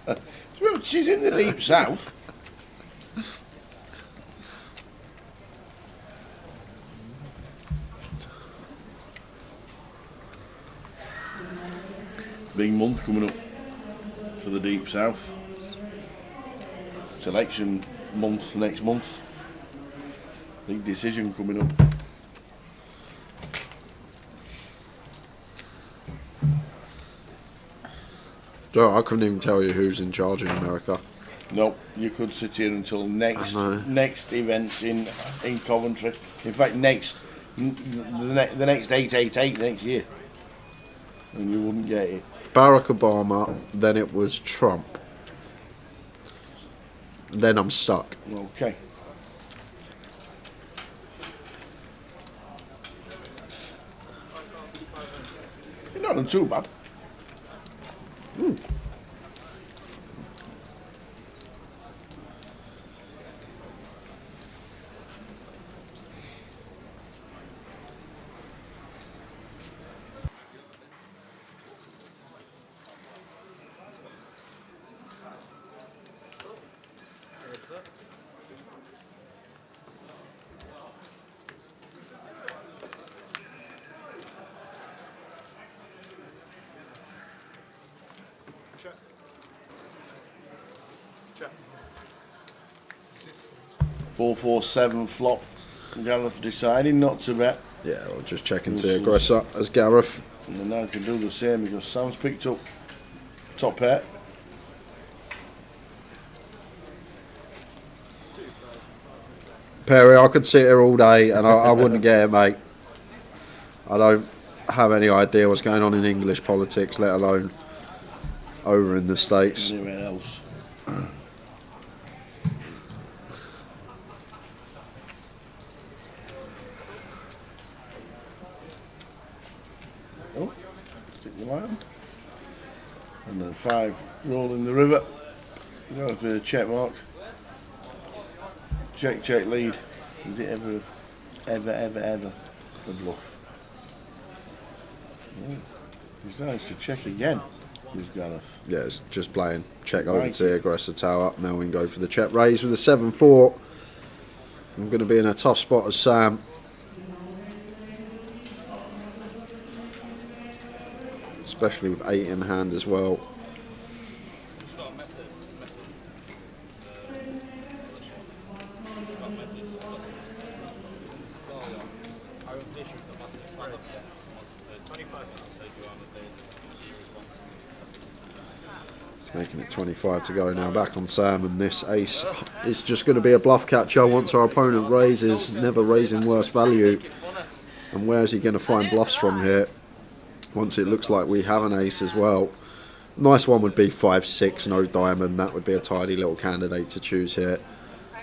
Guy. Well, she's in the deep south. Big month coming up for the deep south. It's election month next month. Big decision coming up. Joe, I couldn't even tell you who's in charge in America. No, you could sit here until next events in Coventry. In fact, the next 888 next year, and you wouldn't get it. Barack Obama, then it was Trump. Then I'm stuck. Okay. You're not done too bad. Check. 4-4-7 flop. Gareth deciding not to bet. Yeah, I'll just check into the aggressor as Gareth. And then I can do the same because Sam's picked up top pair. Perry, I could sit here all day and I wouldn't get it, mate. I don't have any idea what's going on in English politics, let alone over in the States. Anywhere else. Oh, stick the line. And then 5 rolling the river. Go for the check mark. Check, check, lead. Is it ever the bluff? He's nice to check again. Who's Gareth? Yeah, it's just playing. Check over to the aggressor tower. Now we can go for the check raise with a 7-4. I'm going to be in a tough spot as Sam. Especially with 8 in hand as well. Just got a message. Got a message. I was issued the message. Stand up there. Wants to 25 minutes. Say you are on the day. See your response. It's making it 25 to go now. Back on Sam, and this ace is just going to be a bluff catcher once our opponent raises. Never raising worse value. And where is he going to find bluffs from here? Once it looks like we have an ace as well. Nice one would be 5-6, no diamond. That would be a tidy little candidate to choose here. I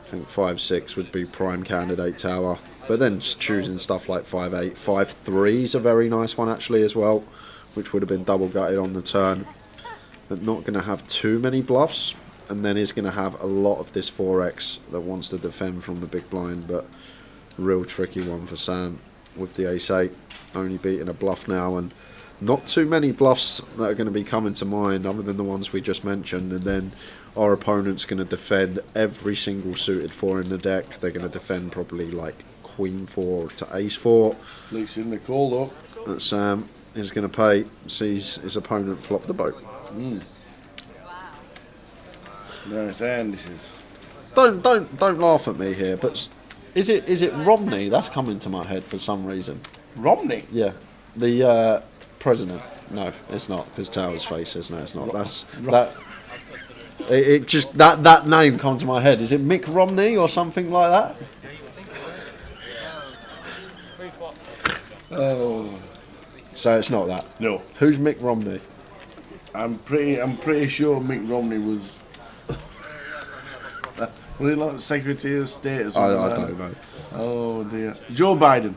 think 5-6 would be prime candidate tower. But then just choosing stuff like 5-8. 5-3 is a very nice one actually as well, which would have been double gutted on the turn. But not going to have too many bluffs. And then is going to have a lot of this 4x that wants to defend from the big blind. But real tricky one for Sam with the ace-8. Only beating a bluff now, and Not too many bluffs that are going to be coming to mind other than the ones we just mentioned, and then our opponent's going to defend every single suited 4 in the deck. They're going to defend probably like Queen 4 to Ace 4. Leaks in the call though. That Sam is going to pay, sees his opponent flop the boat. Nice hand this is. Don't laugh at me here, but is it Romney? That's coming to my head for some reason. Romney? Yeah, the president. No, it's not, because Tower's face says no, it's not. That's that. It just that name comes to my head. Is it Mick Romney or something like that? Oh. So it's not that. No. Who's Mick Romney? I'm pretty sure Mick Romney was was he like Secretary of State or something? I like don't that? know. Oh dear. Joe Biden.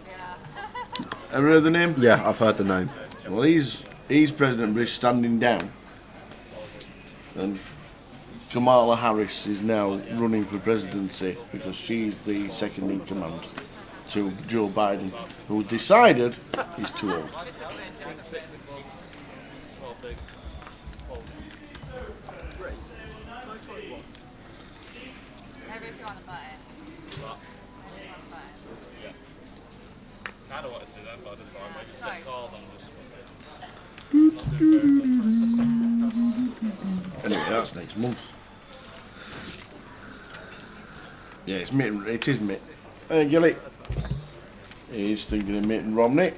Ever heard the name? Yeah, I've heard the name. Well, he's president, but he's standing down. And Kamala Harris is now running for presidency because she's the second in command to Joe Biden, who decided he's too old. Maybe if you want the button. Maybe if you want the button. I don't want to do that, but I just thought I might just Sorry. get called and just Anyway, that's next month. Yeah, it's Mitt. It is Mitt. Hey, Gilly. He's thinking of Mitt and Romney.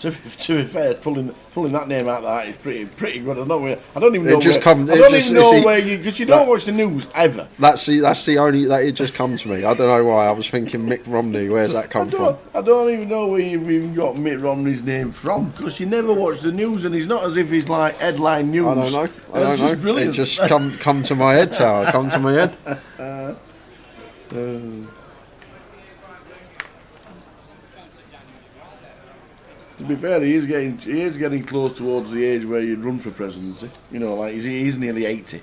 To be fair, pulling that name out of that is pretty good. I don't even know. Where you, because you don't watch the news ever. That's the only that it just comes to me. I don't know why. I was thinking Mick Romney. Where's that come from? I don't even know where you've even got Mitt Romney's name from, because you never watch the news, and he's not as if he's like headline news. I don't know. That's just brilliant. It just come to my head, Tower. Come to my head. To be fair, he is getting close towards the age where you'd run for presidency. You know, like he's nearly 80.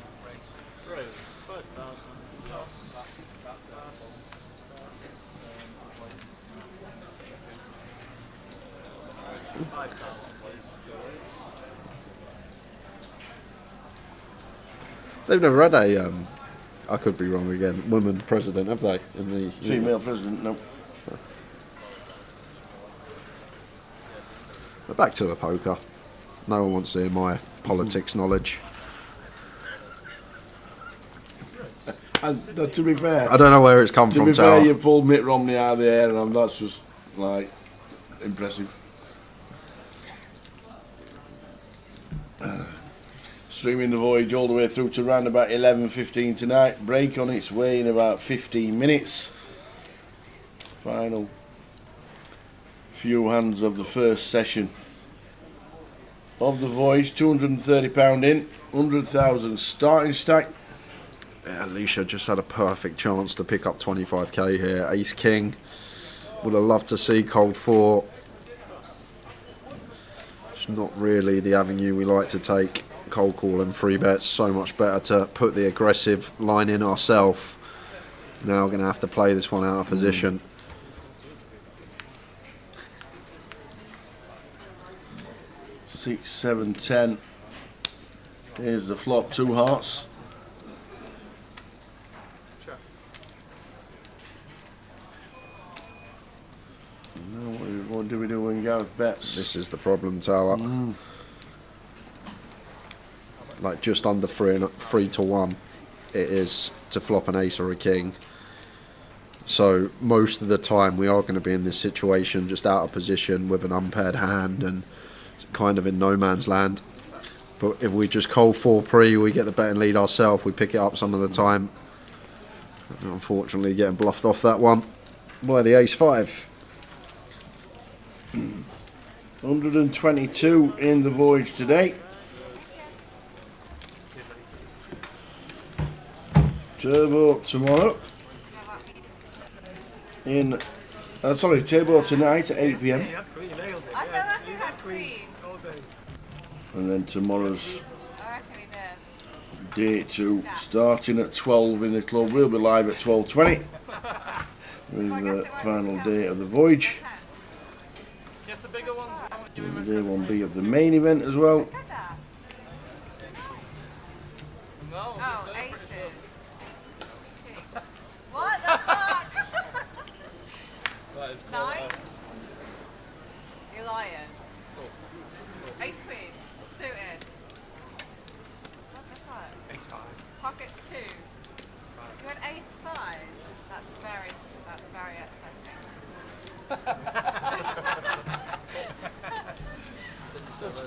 They've never had a. I could be wrong again. Woman president, have they? In the Female president, no. But back to the poker. No one wants to hear my politics knowledge. And to be fair, I don't know where it's come to from, be fair, Tower. you pulled Mitt Romney out of the air, and that's just like impressive. Streaming the Voyage all the way through to around about 11:15 tonight. Break on its way in about 15 minutes. Final few hands of the first session of the Voyage. £230 in, 100,000 starting stack. Yeah, Alicia just had a perfect chance to pick up 25k here. Ace King. Would have loved to see Cold 4. It's not really the avenue we like to take. Cold call and free bets. So much better to put the aggressive line in ourselves. Now we're going to have to play this one out of position. 6, 7, 10. Here's the flop, 2 hearts. Now what do we do when Gareth bets? This is the problem, Tower. Like just under 3 to 1 it is to flop an ace or a king. So most of the time we are going to be in this situation, just out of position with an unpaired hand and kind of in no man's land. But if we just call 4 pre, we get the betting lead ourselves, we pick it up some of the time. Unfortunately getting bluffed off that one by the ace 5. 122 in the Voyage today. Turbo tomorrow. Turbo tonight at 8 PM. I feel like we had Queen. And then tomorrow's I reckon he did. day 2 starting at 12 in the club. We'll be live at 12:20. with the final day of the Voyage. Guess the bigger ones. And day 1B of the main event as well. Said that. No, Oh, it's pretty sure. aces. What the fuck? That is cool. Nine? You're lying. Ace queen. Suited. What the fuck? Ace 5. Pocket two. You had ace five. That's very upsetting. That is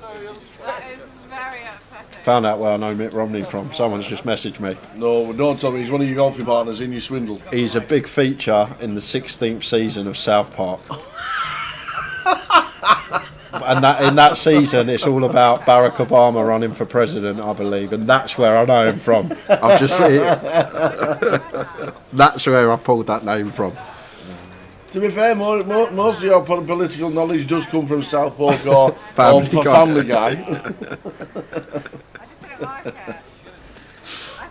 very upsetting. Found out where I know Mitt Romney from. Someone's just messaged me. No, don't tell me he's one of your golfing partners in your swindle. He's a big feature in the 16th season of South Park. And that in that season, it's all about Barack Obama running for president, I believe, and that's where I know him from. I've just that's where I pulled that name from. To be fair, most of your political knowledge does come from South Park or Family from Guy. Family Guy. I just didn't like it. I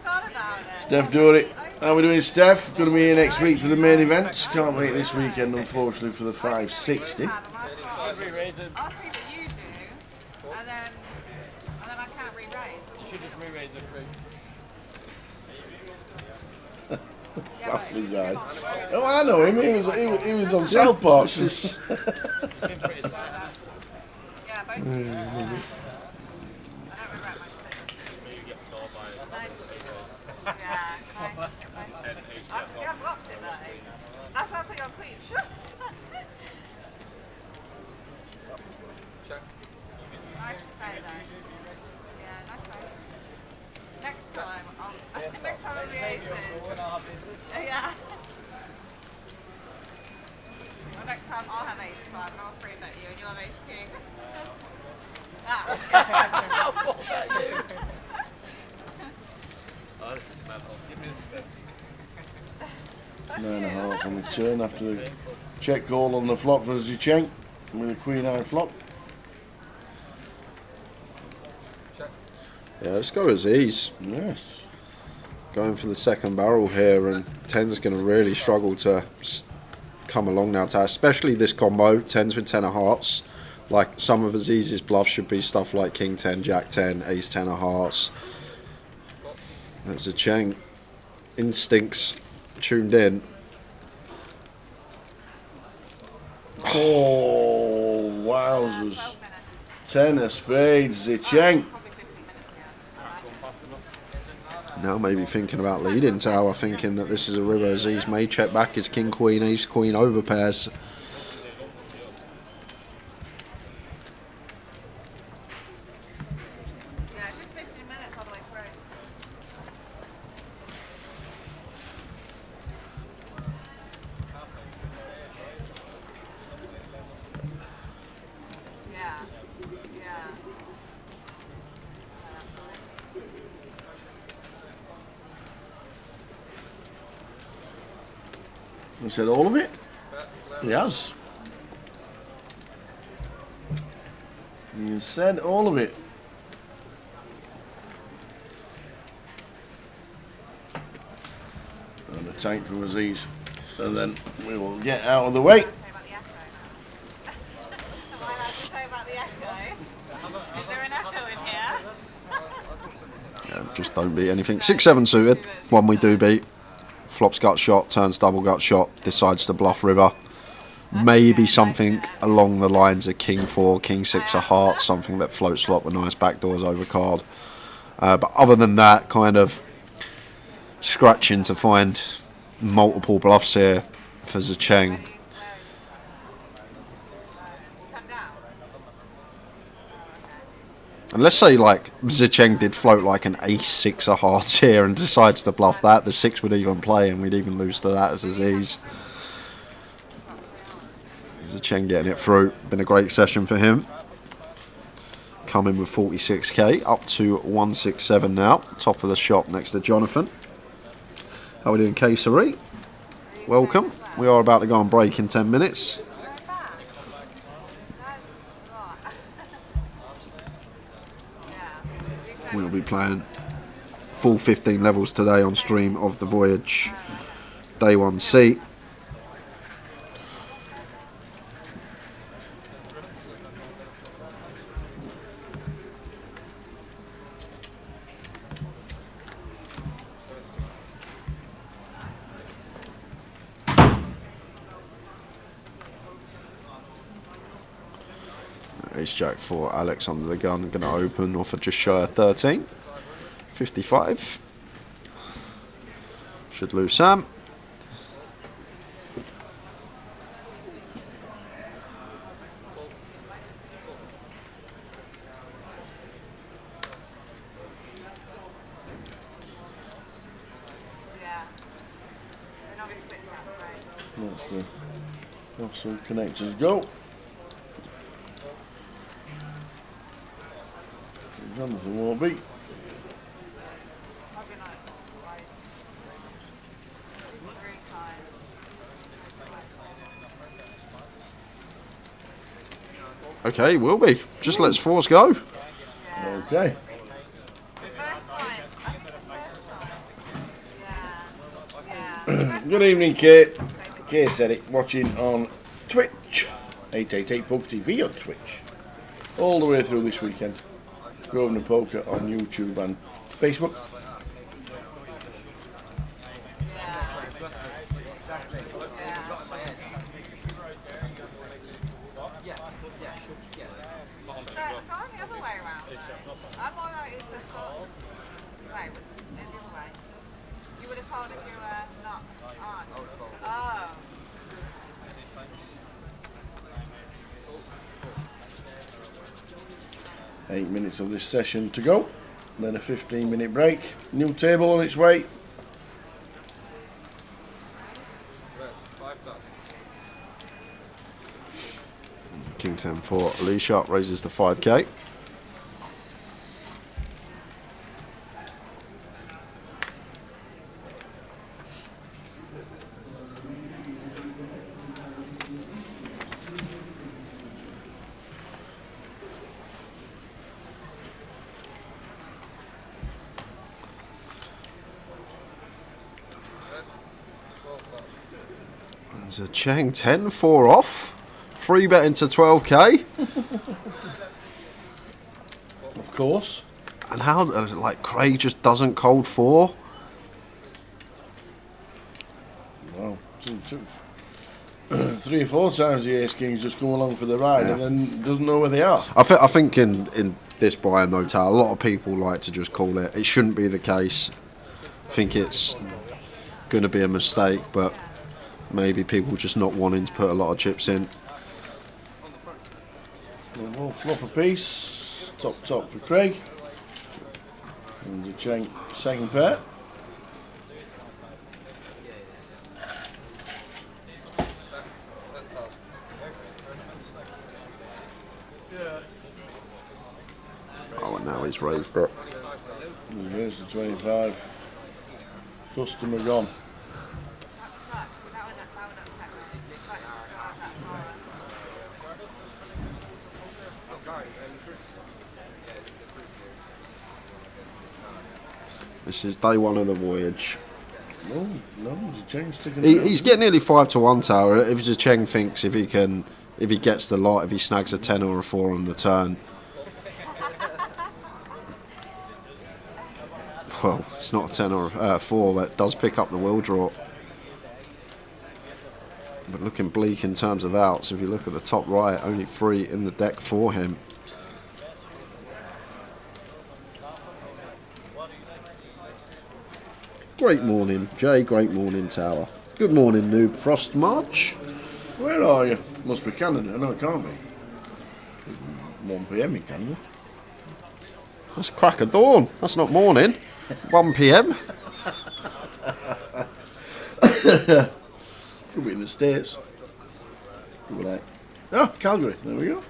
thought about it. Steph Dory. How are we doing, Steph? Going to be here next week for the main event. Can't wait this weekend, unfortunately, for the 560. Should re-raise it. I'll see what you do, and then I can't re-raise. You should just re-raise it free. Family Guy. Oh, I know him. He was on South Park. Been pretty tight. Yeah, both of you. I don't regret my decision. Maybe you get scored by Yeah, nice. See, I've blocked it though. That's why I put you on queen. check. Nice play though. Yeah, nice play. Next time, next time I'll be aces. Yeah. Well, next time I'll have ace 5 and I'll free bet you and you'll have ace king. Oh, this is mental. Give me a spin. 9.5 on the turn after the check call on the flop for Zicheng with a queen high flop. Yeah, let's go as ease. Yes. Going for the second barrel here, and 10's going to really struggle to come along now, especially this combo, 10s with 10 of hearts. Like some of Aziz's bluffs should be stuff like King 10, Jack 10, Ace 10 of hearts. That's a Cheng. Instincts tuned in. Oh, wowzers. 10 of spades, Zicheng. Probably 15 minutes now. Going fast enough. Now maybe thinking about leading tower, thinking that this is a river Aziz may check back his King Queen, Ace Queen over pairs. Yeah, it's just 15 minutes all the way through. Yeah. Yeah. He said all of it? He has. He said all of it. And the tank from Aziz. And then we will get out of the way. Say about the echo. Am I allowed to say about the echo? Is there an echo in here? Just don't beat anything. 6-7 suited, one we do beat. Flops gut shot, turns double gut shot, decides to bluff river. Maybe something along the lines of King 4, King 6 of hearts, something that floats flop with nice backdoors over card. But other than that, kind of scratching to find multiple bluffs here for Zicheng. Come down. And let's say like Zicheng did float like an Ace 6 of hearts here and decides to bluff that, the 6 would even play and we'd even lose to that as Aziz. Zicheng getting it through. Been a great session for him. Coming with 46k, up to 167 now. Top of the shop next to Jonathan. How are we doing, Kesari? Welcome. We are about to go on break in 10 minutes. We'll be playing full 15 levels today on stream of the Voyage Day 1C. Ace Jack for Alex under the gun. Going to open off at just shy of 13. 55. Should lose Sam. Yeah. And obviously switch out, right? That's the also connectors go. Jonathan won't be. I'll be like, twice. 3 times. Okay, will be. Just let's force go. Yeah. Okay. First time. I think the first time. Yeah. Yeah. Good evening, Kate. Kate said it. Watching on Twitch. 888 Poker TV on Twitch. All the way through this weekend. Grosvenor Poker on YouTube and Facebook. So I'm the other way around. I'm more likely to call. Right, in the other way. You would have called if you were not on. Oh. 8 minutes of this session to go. Then a 15-minute break. New table on its way. King 10 for Lee Sharp raises the 5k. There's a Chang 10-4 off. Free bet into 12k. Of course. And how, like, Craig just doesn't cold 4? Wow. 3 or 4 times the Ace King's just come along for the ride and then doesn't know where they are. I think in this buy-in though, a lot of people like to just call it. It shouldn't be the case. I think it's going to be a mistake, but maybe people just not wanting to put a lot of chips in. We'll flop a piece. Top for Craig. And the Chang second pair. Oh, and now he's raised it. And there's the 25. Customer gone. This is day 1 of the voyage. No, there's a Chang sticking He's getting nearly 5-1 tower. If the Cheng thinks if he gets the lot, if he snags a 10 or a 4 on the turn. Well, it's not a 10 or a 4, but it does pick up the wheel draw. But looking bleak in terms of outs. If you look at the top right, only 3 in the deck for him. Great morning, Jay. Great morning, Tower. Good morning, Noob Frost March. Where are you? Must be Canada. No, it can't be. 1 PM in Canada. That's crack of dawn. That's not morning. 1 PM. Could be in the States. Could be like, oh, Calgary. There we go.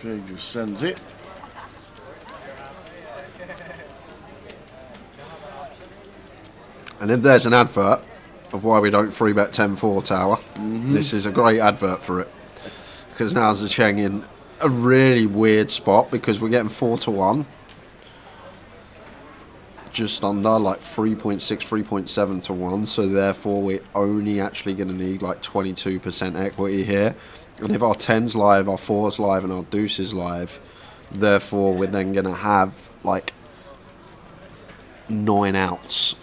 Okay, just sends it. And if there's an advert of why we don't 3-bet 10-4 Tower, this is a great advert for it. Because now there's a Cheng in a really weird spot because we're getting 4-1. just under, like 3.6, 3.7 to 1. So therefore, we're only actually going to need like 22% equity here. And if our 10's live, our 4's live, and our deuce is live, therefore we're then going to have like 9 outs.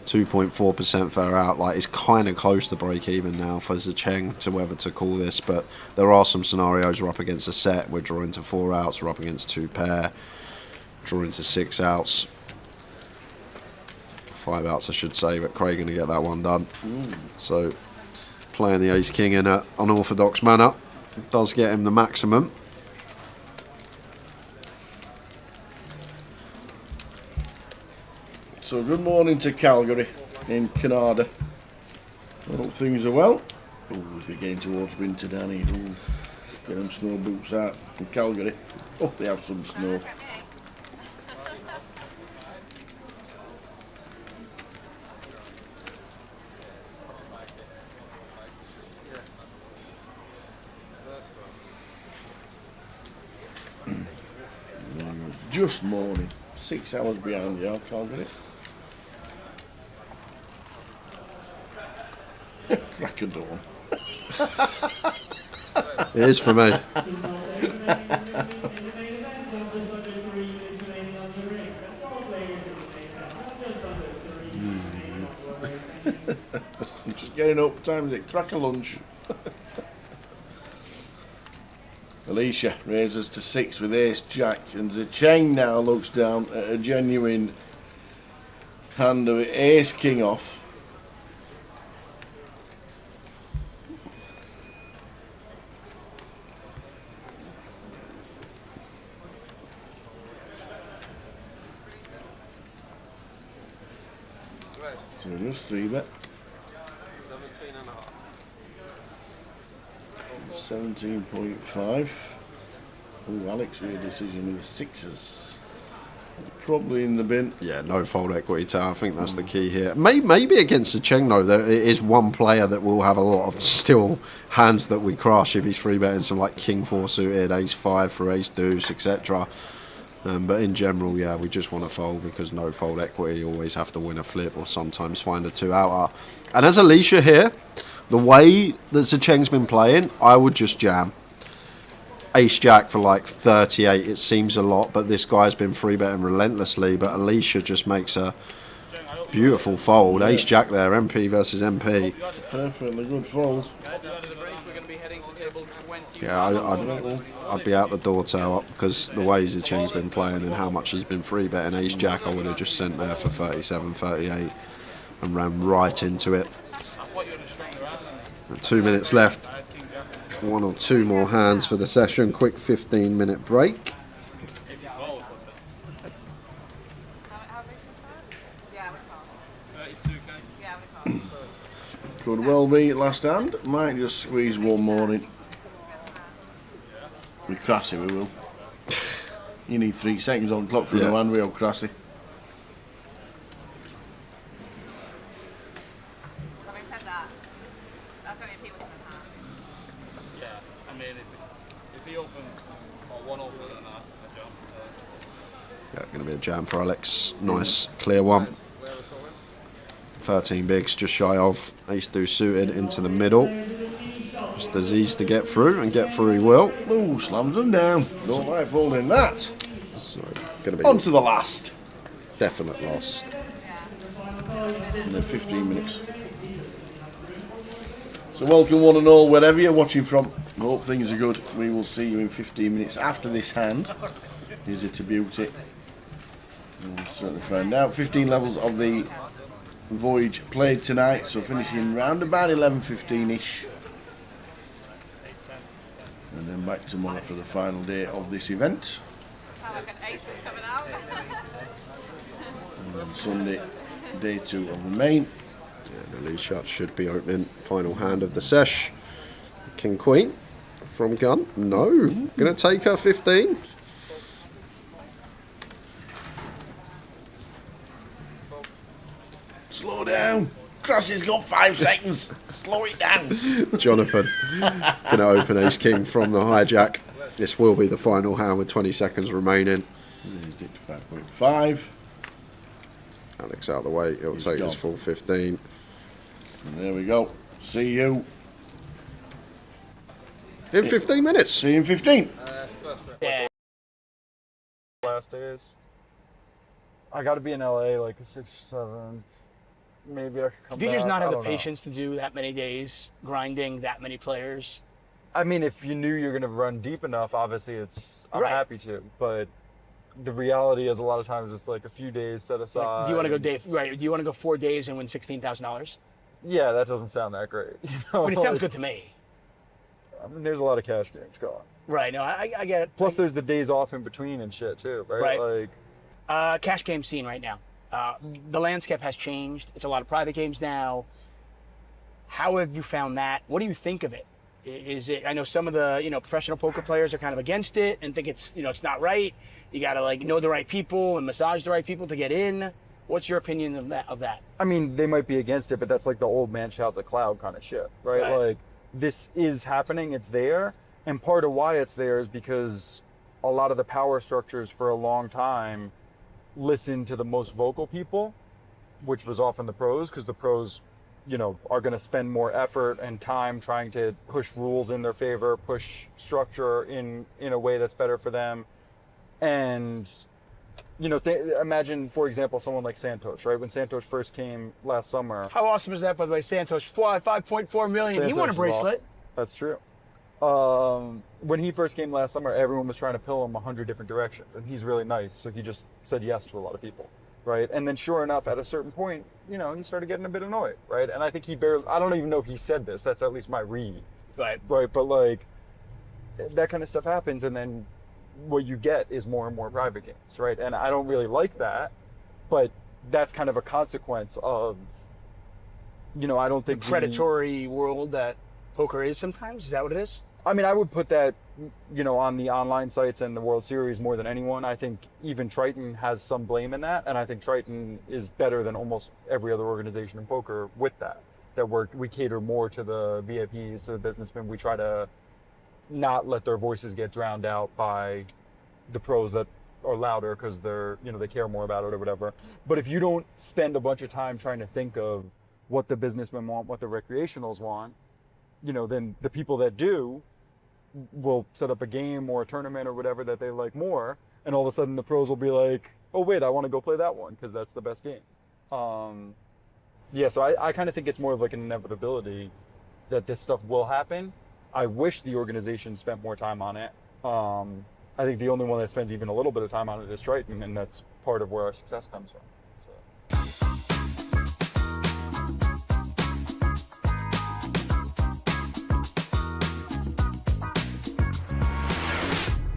2.4% fair out. Like, it's kind of close to break even now for Zecheng to whether to call this, but there are some scenarios we're up against a set, we're drawing to 4 outs, we're up against 2 pair, drawing to 6 outs, 5 outs I should say, but Craig going to get that one done. So playing the ace king in an unorthodox manner does get him the maximum. So good morning to Calgary in Canada. Hope things are well. Oh, we're getting towards winter down here. Ooh, get them snow boots out in Calgary. Oh, they have some snow. Just morning. 6 hours behind you, I can't get it. Crack a dawn. It is for me. I'm just getting up. Time is it? Crack a lunch. Alicia raises to 6 with ace jack, and Zecheng now looks down at a genuine hand of ace king off. So just 3-bet. 17.5. Oh, Alex made a decision with the 6s. Probably in the bin. Yeah, no fold equity tower. I think that's the key here. Maybe against the Cheng, though, there is one player that will have a lot of still hands that we crush if he's free betting some like King 4 suited, Ace 5 for Ace Deuce, etc. But in general, yeah, we just want to fold because no fold equity. You always have to win a flip or sometimes find a 2-outer. And as Alicia here, the way that Zecheng's been playing, I would just jam. Ace Jack for like 38, it seems a lot, but this guy's been free betting relentlessly. But Alicia just makes a beautiful fold. Ace Jack there, MP versus MP. Perfectly good fold. Yeah, I'd be out the door tower because the way Zecheng's been playing and how much he's been free betting Ace Jack, I would have just sent there for 37, 38 and ran right into it. 2 minutes left. 1 or 2 more hands for the session. Quick 15-minute break. Could well be last hand. Might just squeeze one more in. With Crassy we will. You need 3 seconds on the clock for the hand wheel, Crassy. Having said that, that's only if he was in the hand. Yeah, I mean, if he opens, or one opens and a jump. Yeah, going to be a jam for Alex. Nice, clear one. 13 bigs, just shy of. Ace Deuce suited into the middle. Just as easy to get through, and get through he will. Ooh, slams them down. Don't like folding that. So, going to be On to the last. definite loss. And then 15 minutes. So welcome one and all, wherever you're watching from. Hope things are good. We will see you in 15 minutes after this hand. Is it a beauty? We'll certainly find out. 15 levels of the Voyage played tonight, so finishing round about 11:15ish. And then back tomorrow for the final day of this event. Sound like an ace is coming out. And then Sunday, day 2 of the main. And Alicia should be opening final hand of the sesh. King Queen from gun. No. Going to take her 15. Slow down. Crossy's got 5 seconds. Slow it down. Jonathan going to open Ace King from the hijack. This will be the final hand with 20 seconds remaining. Let's get to 5.5. Alex out of the way. He'll take his full 15. And there we go. See you. In 15 minutes. See you in 15. Yeah. Last days. I got to be in LA like the 6th or 7th. Maybe I could come Do you back. just not have I the don't know. patience to do that many days, grinding that many players? I mean, if you knew you're going to run deep enough, obviously I'm Right. happy to. But the reality is a lot of times it's like a few days set aside. Do you want to go Do you want to go 4 days and win $16,000? Yeah, that doesn't sound that great. You know? But it sounds Like, good to me. I mean, there's a lot of cash games going. Right. No, I get it. Plus, there's the days off in between and shit too, right? Right. Like, Cash game scene right now. The landscape has changed. It's a lot of private games now. How have you found that? What do you think of it? Is it? I know some of the professional poker players are kind of against it and think it's it's not right. You got to like know the right people and massage the right people to get in. What's your opinion of that? I mean, they might be against it, but that's like the old man shouts at cloud kind of shit, right? Right. Like, this is happening, it's there, and part of why it's there is because a lot of the power structures for a long time listened to the most vocal people, which was often the pros, because the pros, are going to spend more effort and time trying to push rules in their favor, push structure in a way that's better for them. And imagine, for example, someone like Santos, right? When Santos first came last summer. How awesome is that, by the way? Santos, 5.4 million. He Santos won a is bracelet. awesome. That's true. When he first came last summer, everyone was trying to pill him 100 different directions, and he's really nice, so he just said yes to a lot of people, right? And then sure enough, at a certain point, he started getting a bit annoyed, right? And I think I don't even know if he said this, that's at least my read, Right. right? But like, that kind of stuff happens, and then what you get is more and more private games, right? And I don't really like that, but that's kind of a consequence of, I don't think Predatory world that poker is sometimes. Is that what it is? I mean, I would put that, on the online sites and the World Series more than anyone. I think even Triton has some blame in that, and I think Triton is better than almost every other organization in poker with that. That we cater more to the VIPs, to the businessmen. We try to not let their voices get drowned out by the pros that are louder because they're, they care more about it or whatever. But if you don't spend a bunch of time trying to think of what the businessmen want, what the recreationals want, then the people that do will set up a game or a tournament or whatever that they like more, and all of a sudden the pros will be like, oh wait, I want to go play that one because that's the best game. So I kind of think it's more of like an inevitability that this stuff will happen. I wish the organization spent more time on it. I think the only one that spends even a little bit of time on it is Triton, and that's part of where our success comes from. So.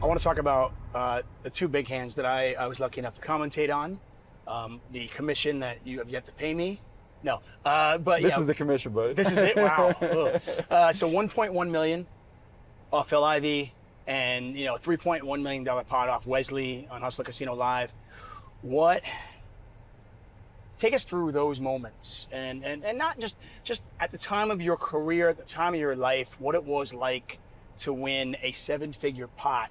I want to talk about the two big hands that I was lucky enough to commentate on. The commission that you have yet to pay me. No, but This is the commission, buddy. This is it. Wow. So 1.1 million off Phil Ivey, and $3.1 million pot off Wesley on Hustler Casino Live. Take us through those moments, and not just at the time of your career, at the time of your life, what it was like to win a 7-figure pot.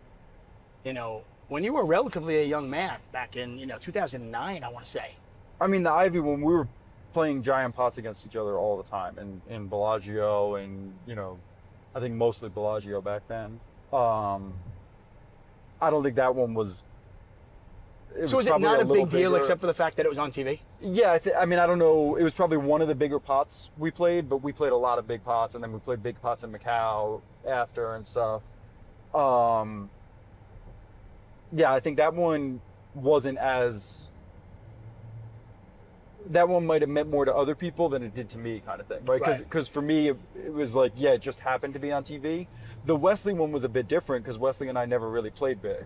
When you were relatively a young man back in 2009, I want to say. I mean, the Ivy, when we were playing giant pots against each other all the time, in Bellagio, and I think mostly Bellagio back then. I don't think that one was. So is it not a big deal except for the fact that it was on TV? Yeah, I mean, I don't know. It was probably one of the bigger pots we played, but we played a lot of big pots, and then we played big pots in Macau after and stuff. Yeah, I think that one wasn't as. That one might have meant more to other people than it did to me, kind of thing, right? Because for me, it was like, yeah, it just happened to be on TV. The Wesley one was a bit different because Wesley and I never really played big,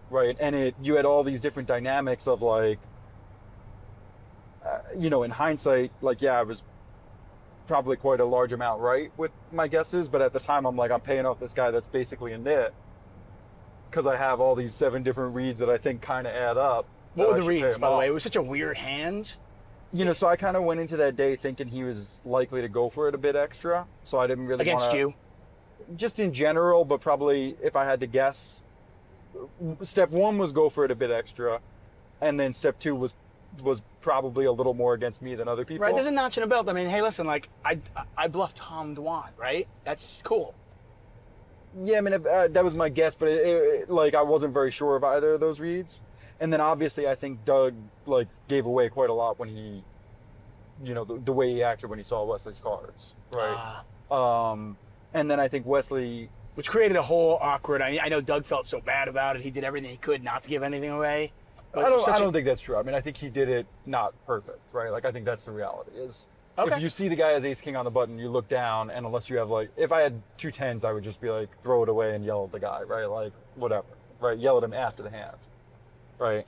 right? And you had all these different dynamics of like, in hindsight, like, yeah, I was probably quite a large amount right with my guesses, but at the time I'm like, I'm paying off this guy that's basically a nit because I have all these 7 different reads that I think kind of add up. What were the reads, by the way? It was such a weird hand. So I kind of went into that day thinking he was likely to go for it a bit extra, so I didn't really Against you? Just in general, but probably if I had to guess, step 1 was go for it a bit extra, and then step 2 was was probably a little more against me than other people. Right, there's a notch in a belt. I mean, hey, listen, like, I bluffed Tom Dwan, right? That's cool. Yeah, I mean, that was my guess, but like, I wasn't very sure of either of those reads. And then obviously, I think Doug like gave away quite a lot when he, you know, the way he acted when he saw Wesley's cards, right? And then I think Wesley, Which created a whole awkward. I know Doug felt so bad about it. He did everything he could not to give anything away. But I don't think that's true. I mean, I think he did it not perfect, right? Like, I think that's the reality is. Okay. If you see the guy as ace king on the button, you look down, and unless you have like, if I had 2 10s, I would just be like, throw it away and yell at the guy, right? Like, whatever, right? Yell at him after the hand, right?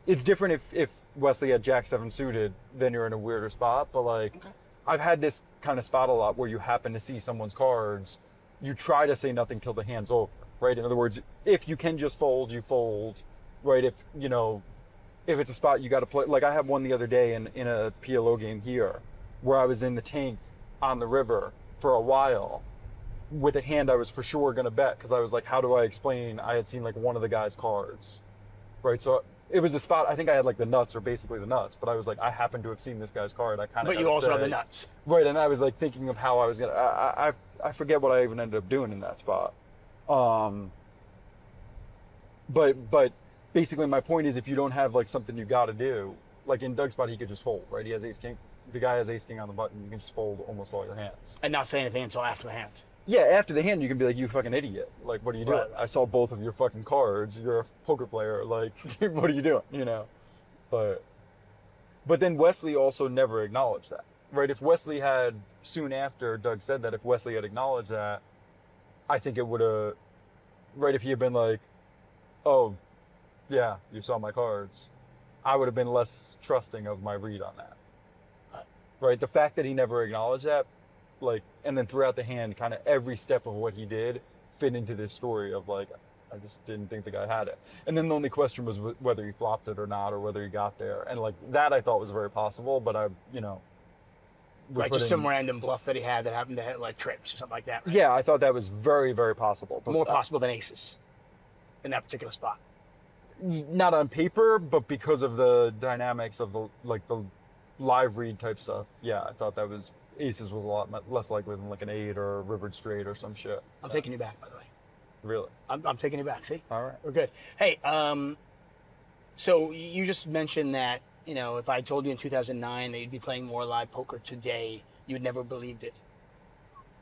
It's different if Wesley had Jack 7 suited, then you're in a weirder spot. But like, Okay. I've had this kind of spot a lot where you happen to see someone's cards, you try to say nothing till the hand's over, right? In other words, if you can just fold, you fold, right? If you know. If it's a spot you got to play, like I had one the other day in a PLO game here, where I was in the tank on the river for a while, with a hand I was for sure gonna bet because I was like, how do I explain? I had seen like one of the guy's cards, right? So it was a spot. I think I had like the nuts or basically the nuts, but I was like, I happen to have seen this guy's card. I kind of. But you also have the nuts, right? And I was like thinking of how I was gonna. I forget what I even ended up doing in that spot. But basically my point is if you don't have like something you got to do, like in Doug's spot, he could just fold, right? He has ace king. The guy has ace king on the button. You can just fold almost all your hands. and not say anything until after the hand. Yeah, after the hand, you can be like, you fucking idiot. Like, what are you doing? Right. I saw both of your fucking cards. You're a poker player. Like, what are you doing? You know? But then Wesley also never acknowledged that, right? If Wesley had, soon after Doug said that, if Wesley had acknowledged that, I think it would have, right? If he had been like, oh, yeah, you saw my cards, I would have been less trusting of my read on that. Right? The fact that he never acknowledged that, like, and then throughout the hand, kind of every step of what he did fit into this story of like, I just didn't think the guy had it. And then the only question was whether he flopped it or not, or whether he got there. And like that I thought was very possible, but I, you know. Right, just some random bluff that he had that happened to hit like trips or something like that. Right? Yeah, I thought that was very, very possible. But More possible than aces in that particular spot. not on paper, but because of the dynamics of the live read type stuff. Yeah, I thought that was aces was a lot less likely than like an 8 or a rivered straight or some shit. I'm taking you back, by the way. Really? I'm taking you back. See, All right. we're good. Hey, so you just mentioned that, you know, if I told you in 2009 that you'd be playing more live poker today, you'd never believed it.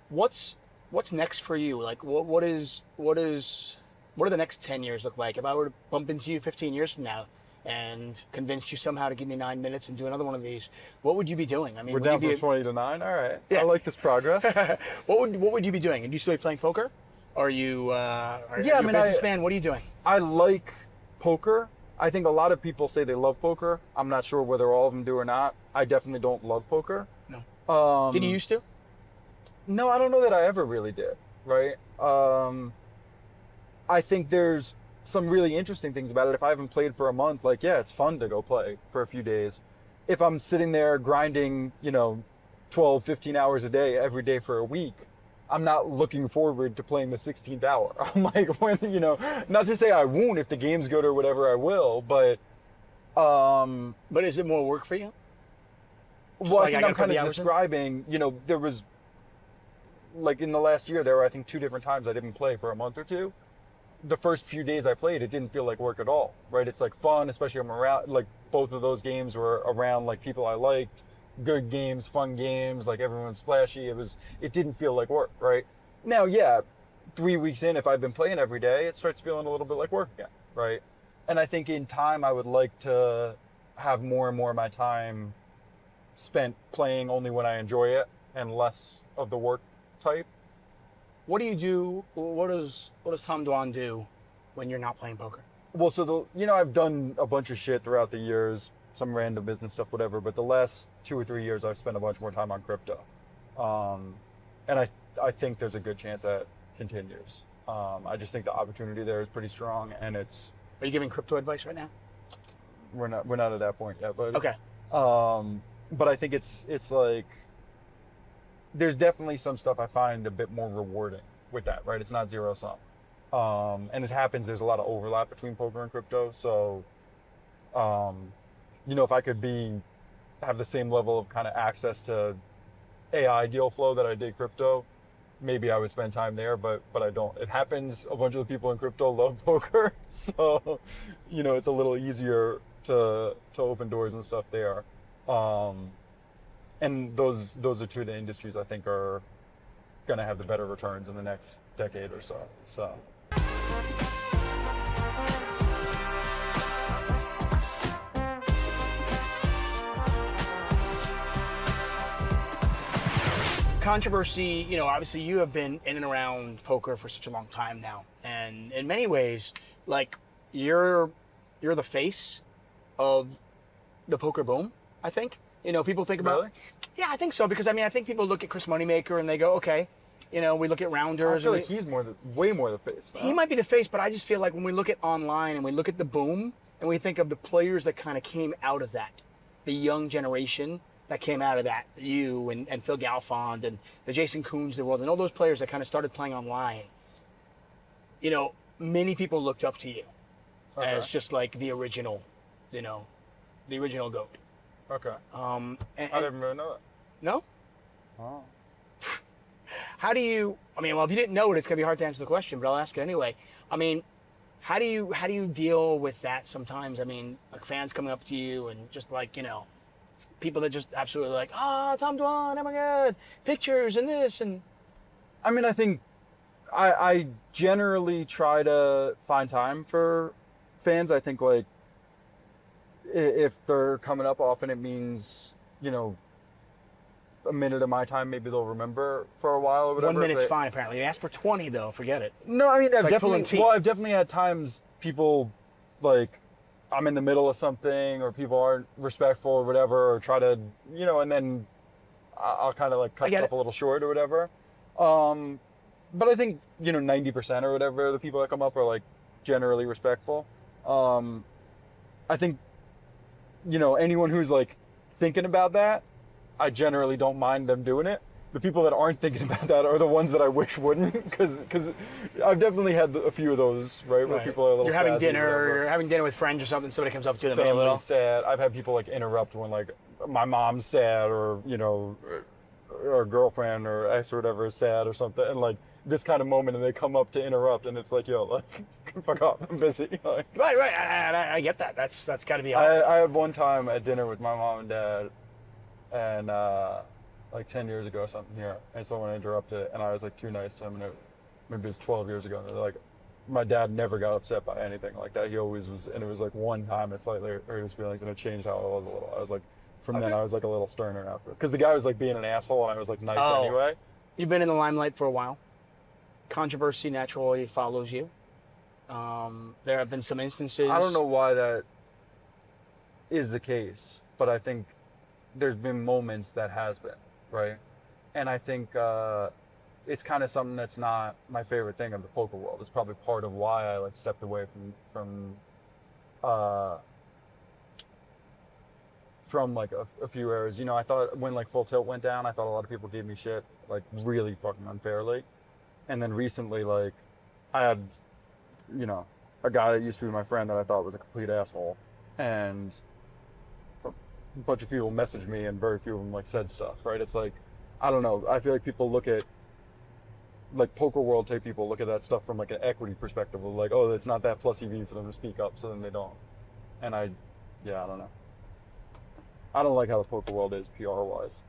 What's next for you? Like, what do the next 10 years look like? If I were to bump into you 15 years from now and convince you somehow to give me 9 minutes and do another one of these, what would you be doing? I mean, We're would down you from be, 20 to 9. All right. Yeah. I like this progress. what would you be doing? Would you still be playing poker? Are you Yeah, you I a mean, businessman? What are you doing? I like poker. I think a lot of people say they love poker. I'm not sure whether all of them do or not. I definitely don't love poker. No. Did you used to? No, I don't know that I ever really did. Right. I think there's some really interesting things about it. If I haven't played for a month, like, yeah, it's fun to go play for a few days. If I'm sitting there grinding, 12, 15 hours a day, every day for a week, I'm not looking forward to playing the 16th hour. I'm like, not to say I won't if the game's good or whatever, I will, but. But is it more work for you? Well, like I I think I'm gotta put kind the of hours in? describing, there was, like in the last year, there were, I think, 2 different times I didn't play for a month or two. The first few days I played, it didn't feel like work at all, right? It's like fun, especially I'm around, like both of those games were around like people I liked, good games, fun games, like everyone's splashy. It didn't feel like work, right? Now, yeah, 3 weeks in, if I've been playing every day, it starts feeling a little bit like work again, right? And I think in time, I would like to have more and more of my time spent playing only when I enjoy it and less of the work type. What do you do? What does Tom Dwan do when you're not playing poker? Well, so I've done a bunch of shit throughout the years, some random business stuff, whatever. But the last 2 or 3 years, I've spent a bunch more time on crypto, and I think there's a good chance that continues. I just think the opportunity there is pretty strong, and it's. Are you giving crypto advice right now? We're not at that point yet, but Okay. But I think it's like. There's definitely some stuff I find a bit more rewarding with that, right? It's not zero sum. And it happens, there's a lot of overlap between poker and crypto. So you know, if I could have the same level of kind of access to AI deal flow that I did crypto, maybe I would spend time there, but I don't. It happens. A bunch of the people in crypto love poker, so you know, it's a little easier to open doors and stuff there. And those are two of the industries I think are going to have the better returns in the next decade or so. So. Controversy, you know, obviously you have been in and around poker for such a long time now, and in many ways, like you're the face of the poker boom. I think, you know, people think about. Really? Yeah, I think so, because I mean, I think people look at Chris Moneymaker and they go, okay, you know, we look at rounders. I feel like he's way more the face. He might be the face, but I just feel like when we look at online and we look at the boom and we think of the players that kind of came out of that, the young generation that came out of that, you and Phil Galfond and the Jason Coons of the world and all those players that kind of started playing online, you know, many people looked up to you as just like the original, you know, the original GOAT. Okay. And I didn't really know that. No? Oh. How do you, I mean, well, if you didn't know it, it's going to be hard to answer the question, but I'll ask it anyway. I mean, how do you deal with that sometimes? I mean, like fans coming up to you and just like, you know, people that just absolutely like, Tom Dwan, oh my God, pictures and this and. I mean, I think I generally try to find time for fans. I think like if they're coming up often, it means, you know, a minute of my time, maybe they'll remember for a while or whatever. 1 minute's fine, apparently. They asked for 20 though, forget it. No, I mean, I've like pulling teeth. definitely had times people like, I'm in the middle of something or people aren't respectful or whatever, or try to, you know, and then I'll kind of like cut stuff a little short or whatever. But I think, you know, 90% or whatever, the people that come up are like generally respectful. I think, you know, anyone who's like thinking about that, I generally don't mind them doing it. The people that aren't thinking about that are the ones that I wish wouldn't, because I've definitely had a few of those, right? Where people are a little. You're having dinner with friends or something. Somebody comes up to them. Family's sad. I've had people like interrupt when like my mom's sad, or you know, or girlfriend or ex or whatever is sad or something, and like this kind of moment, and they come up to interrupt, and it's like, yo, like, fuck off, I'm busy. Like, right. I get that. That's got to be hard. I had one time at dinner with my mom and dad, and like 10 years ago or something here, and someone interrupted, and I was like too nice to him, and maybe it was 12 years ago, and they're like, my dad never got upset by anything like that. He always was, and it was like one time it slightly hurt his feelings, and it changed how I was a little. I was like, from then I was like a little sterner after, because the guy was like being an asshole, and I was like nice anyway. You've been in the limelight for a while. Controversy naturally follows you. There have been some instances. I don't know why that is the case, but I think there's been moments that has been, right? And I think it's kind of something that's not my favorite thing of the poker world. It's probably part of why I like stepped away from like a few eras. You know, I thought when like Full Tilt went down, I thought a lot of people gave me shit like really fucking unfairly. And then recently, like, I had, you know, a guy that used to be my friend that I thought was a complete asshole, and a bunch of people messaged me, and very few of them like said stuff, right? It's like, I don't know. I feel like people look at, like, poker world type people look at that stuff from like an equity perspective of like, oh, it's not that plus EV for them to speak up, so then they don't. And I don't know. I don't like how the poker world is PR wise.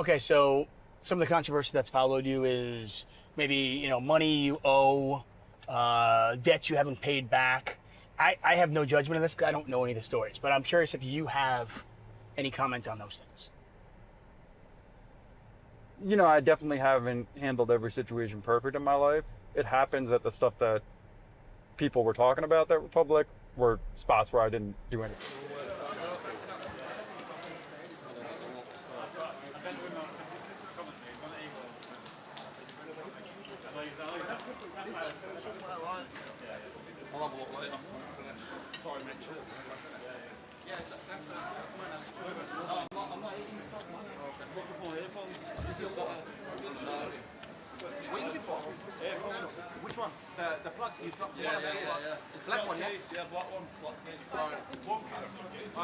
Okay, so some of the controversy that's followed you is maybe, you know, money you owe, debts you haven't paid back. I have no judgment on this because I don't know any of the stories, but I'm curious if you have any comment on those things. You know, I definitely haven't handled every situation perfect in my life. It happens that the stuff that people were talking about that were public were spots where I didn't do anything. Which one? The plug? He's dropped one of these. Select one, yeah? Yeah, black one.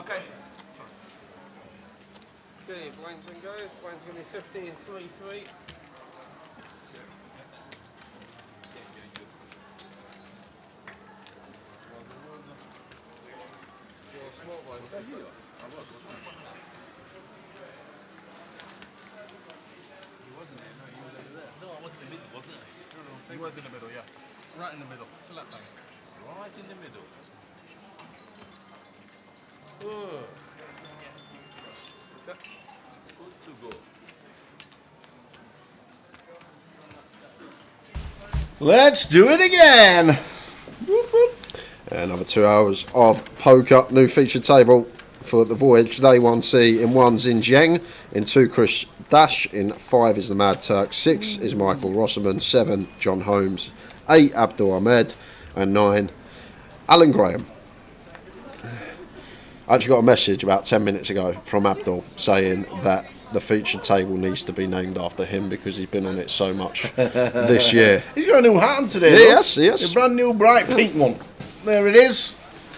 Okay. Okay, blinds and goes. Blinds going to be 15, 3, 3. Your small blinds. No, I was in the middle, wasn't I? He was in the middle, yeah. Right in the middle. Select line. Right in the middle. Good to go. Let's do it again. Whoop, whoop. Another 2 hours of poker. New feature table for the Voyage. Day 1C. In 1's in Zheng. In 2, Chris Dash. In 5 is the Mad Turk. 6 is Michael Rosserman. 7, John Holmes. 8, Abdul Ahmed. And 9, Alan Graham. I actually got a message about 10 minutes ago from Abdul saying that the featured table needs to be named after him because he's been on it so much this year. He's got a new hat on today. Yeah, though. yes. A brand new bright pink one. There it is.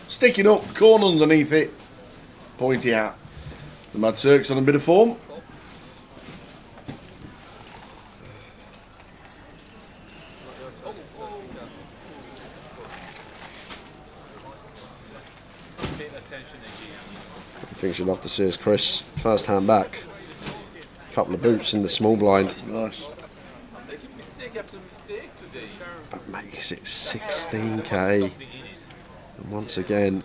Sticking up, corn underneath it. Pointy hat. The Mad Turk's on a bit of form. Things you'd love to see is Chris. First hand back. Couple of boots in the small blind. Nice. Making mistake after mistake today. That makes it 16k. And once again,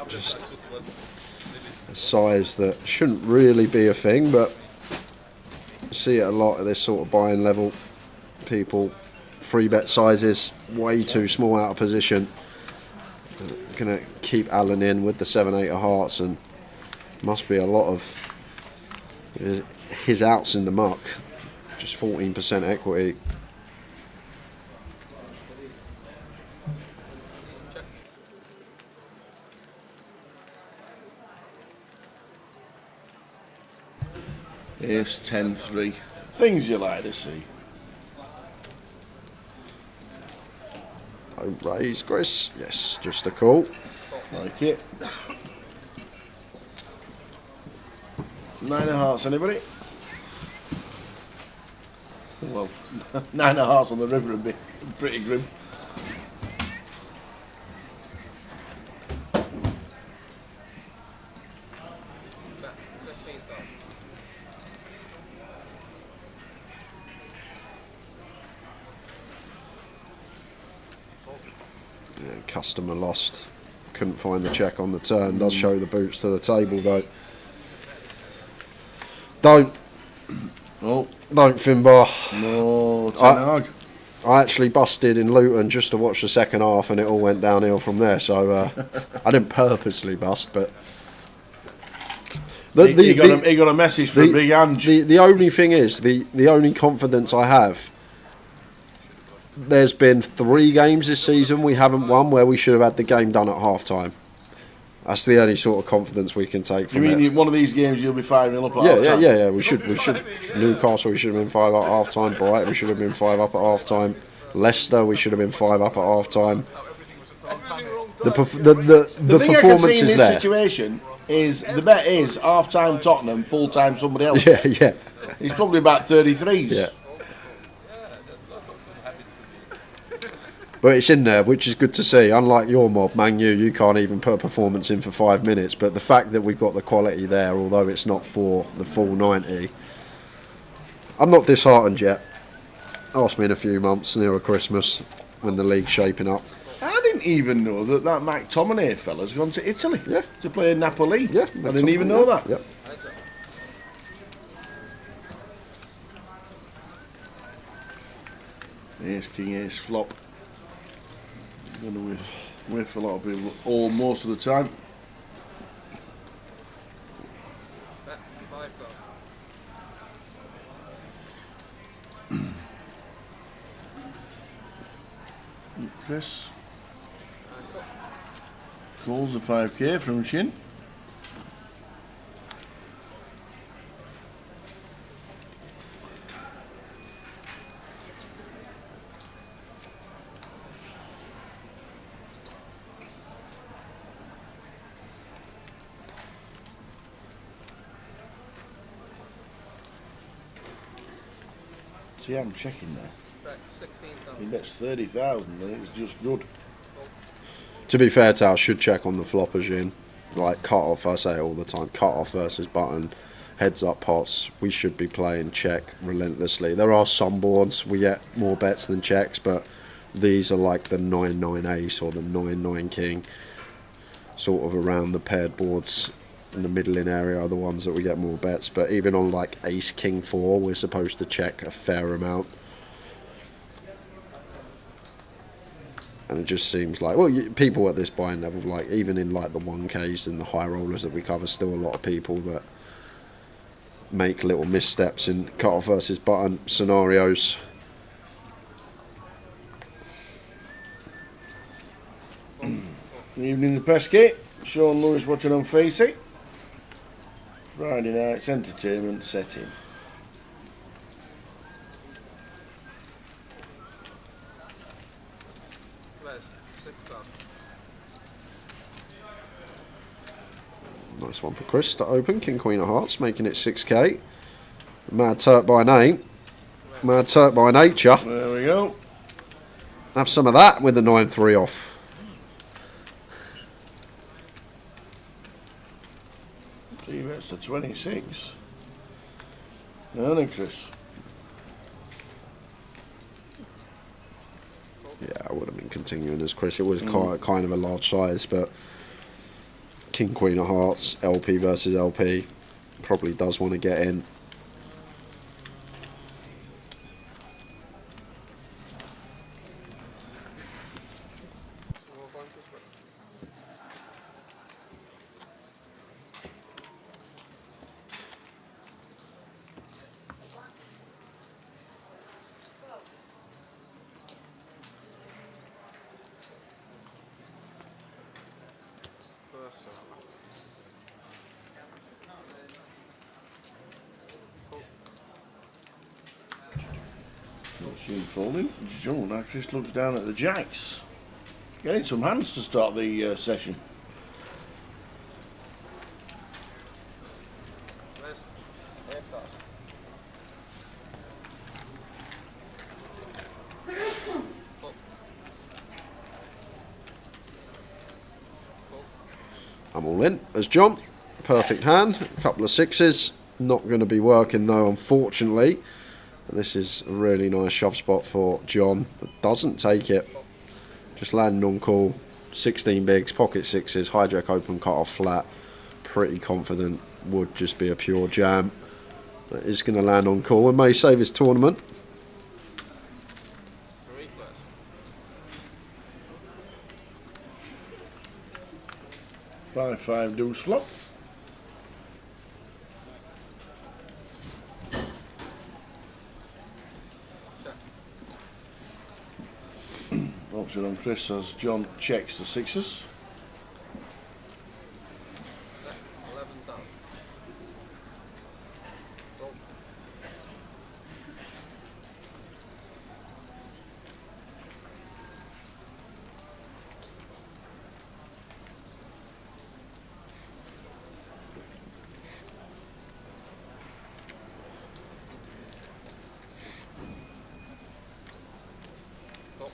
just a size that shouldn't really be a thing, but you see it a lot at this sort of buying level. People, free bet sizes, way too small out of position. Going to keep Alan in with the 7-8 of hearts, and must be a lot of his outs in the muck. Just 14% equity. Ace 10-3. Things you like to see. Don't raise, Chris. Yes, just a call. Like it. 9 of hearts, anybody? Well, 9 of hearts on the river would be pretty grim. Customer lost. Couldn't find the check on the turn. Does show the boots to the table though. Don't Finbar. No, Tenag. I actually busted in Luton just to watch the second half, and it all went downhill from there. So I didn't purposely bust, but He got a message from Big Ange. The only thing is the only confidence I have. There's been 3 games this season we haven't won where we should have had the game done at half time. That's the only sort of confidence we can take from You mean it. one of these games you'll be 5-0 up at half time? Yeah. We should. Newcastle, we should have been 5 up at half time. Brighton, we should have been 5 up at half time. Leicester, we should have been 5 up at half time. The thing I can performance see in is this there. situation is the bet is half time Tottenham, full time somebody else. Yeah. He's probably about 33s. Yeah. But it's in there, which is good to see. Unlike your mob, Man U, you can't even put a performance in for 5 minutes. But the fact that we've got the quality there, although it's not for the full 90, I'm not disheartened yet. Ask me in a few months, nearer Christmas, when the league's shaping up. I didn't even know that McTominay fella's gone to Italy to play in Napoli. Yeah, I didn't even know that. Yep. Ace, king, ace, flop. Going to whiff a lot of people most of the time. Chris calls the 5k from Shin. See, I'm checking there. Right, 16,000. He bets 30,000 and it's just good. To be fair to, I should check on the floppers, Ian. Like cut off, I say it all the time. Cut off versus button, heads up pots. We should be playing check relentlessly. There are some boards we get more bets than checks, but these are like the 9-9 ace or the 9-9 king, sort of around the paired boards in the middling area are the ones that we get more bets. But even on like ace king 4, we're supposed to check a fair amount. And it just seems like, well, people at this buying level, like even in like the 1Ks and the high rollers that we cover, still a lot of people that make little missteps in cut-off versus button scenarios. Good evening, the Pesky. Sean Lewis watching on Facey. Friday night's entertainment setting. Where's 6,000? Nice one for Chris to open. King Queen of Hearts, making it 6k. Mad Turk by name. Mad Turk by nature. There we go. Have some of that with the 9-3 off. See, that's the 26. No, then, Chris. Yeah, I would have been continuing as Chris. It was kind of a large size, but King Queen of Hearts, LP versus LP, probably does want to get in. Not seen folding. Oh, now Chris looks down at the jacks. Getting some hands to start the session. Where's 8,000? I'm all in as John. Perfect hand. A couple of sixes. Not going to be working though, unfortunately. This is a really nice shove spot for John. But doesn't take it. Just landing on call. 16 bigs, pocket sixes, hijack open, cut off flat. Pretty confident. Would just be a pure jam. That is going to land on call and may save his tournament. 3 plus. Five deuce flop. Option on Chris as John checks the sixes. 11,000. Go. Go.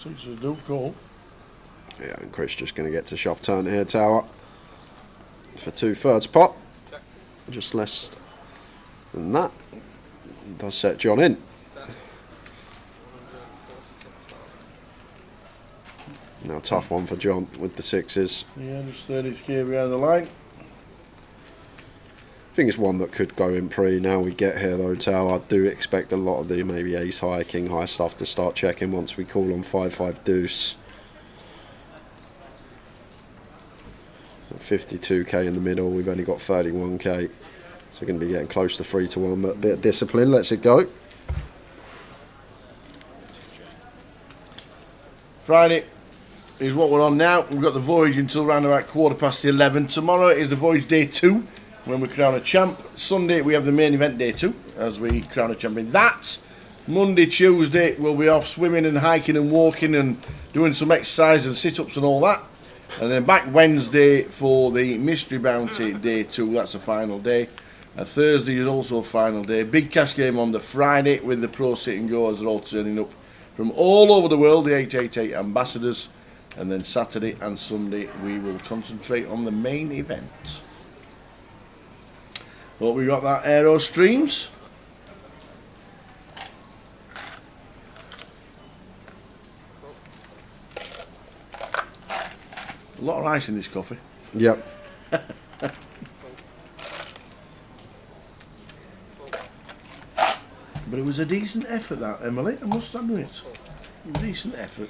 Sixes do call. Yeah, and Chris just going to get to shove turn here, tower. For 2/3 pot. Check. Just less than that. Does set John in. 146,000. Now tough one for John with the sixes. Yeah, just 30k behind the line. I think it's one that could go in pre. Now we get here though, Tao. I do expect a lot of the maybe ace high, king high stuff to start checking once we call on 5-5 deuce. 52k in the middle. We've only got 31k, so we're going to be getting close to 3-1. But a bit of discipline. Let's it go. Friday is what we're on now. We've got the Voyage until around about 11:15. Tomorrow is the Voyage day 2. When we crown a champ. Sunday we have the main event day 2 as we crown a champion. That Monday, Tuesday we'll be off swimming and hiking and walking and doing some exercise and sit-ups and all that. And then back Wednesday for the Mystery Bounty Day 2. That's the final day. Thursday is also a final day. Big cash game on the Friday with the pro sit and goers. They're all turning up from all over the world, the 888 ambassadors. And then Saturday and Sunday we will concentrate on the main event. Well, we got that Aero Streams. A lot of ice in this coffee. Yep. But it was a decent effort, that, Emily. I must admit. A decent effort.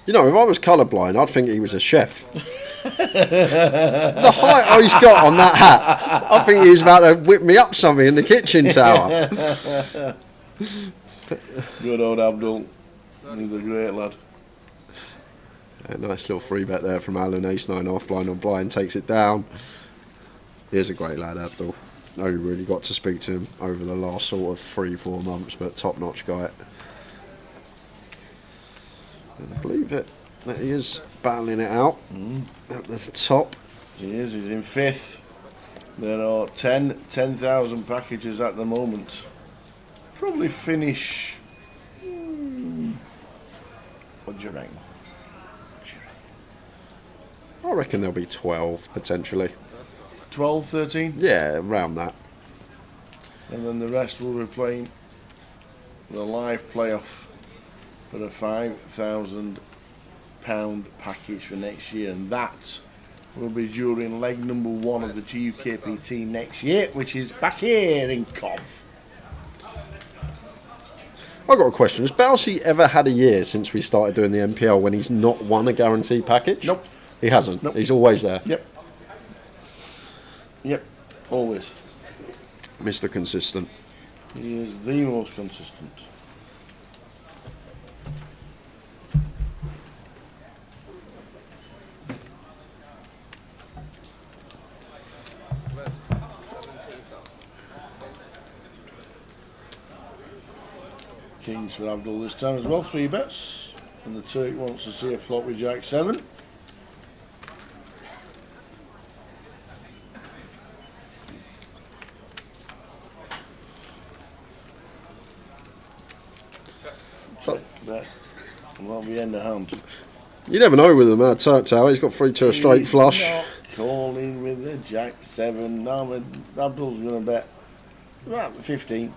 You know, if I was colourblind, I'd think he was a chef. The height he's got on that hat, I think he was about to whip me up something in the kitchen tower. Good old Abdul. He's a great lad. A nice little free bet there from Alan, ace 9 off, blind on blind, takes it down. He's a great lad, Abdul. Only really got to speak to him over the last sort of 3-4 months, but top-notch guy. And I believe it that he is battling it out at the top. He is, he's in 5th. There are 10,000 packages at the moment. Probably finish. What do you reckon? I reckon there'll be 12 potentially. 12, 13? Yeah, around that. And then the rest will be playing the live playoff for a £5,000 package for next year, and that will be during leg number 1 of the UKPT next year, which is back here in Cov. I've got a question. Has Bousey ever had a year since we started doing the MPL when he's not won a guaranteed package? Nope. He hasn't? Nope. He's always there? Yep, always. Mr. Consistent. He is the most consistent. Kings for Abdul this time as well, 3 bets. And the Turk wants to see a flop with Jack 7. Bet. And that'll be end of hand. You never know with him, Turk Tower. He's got 3 to a straight flush. Not calling with the Jack 7. Now Abdul's going to bet about 15.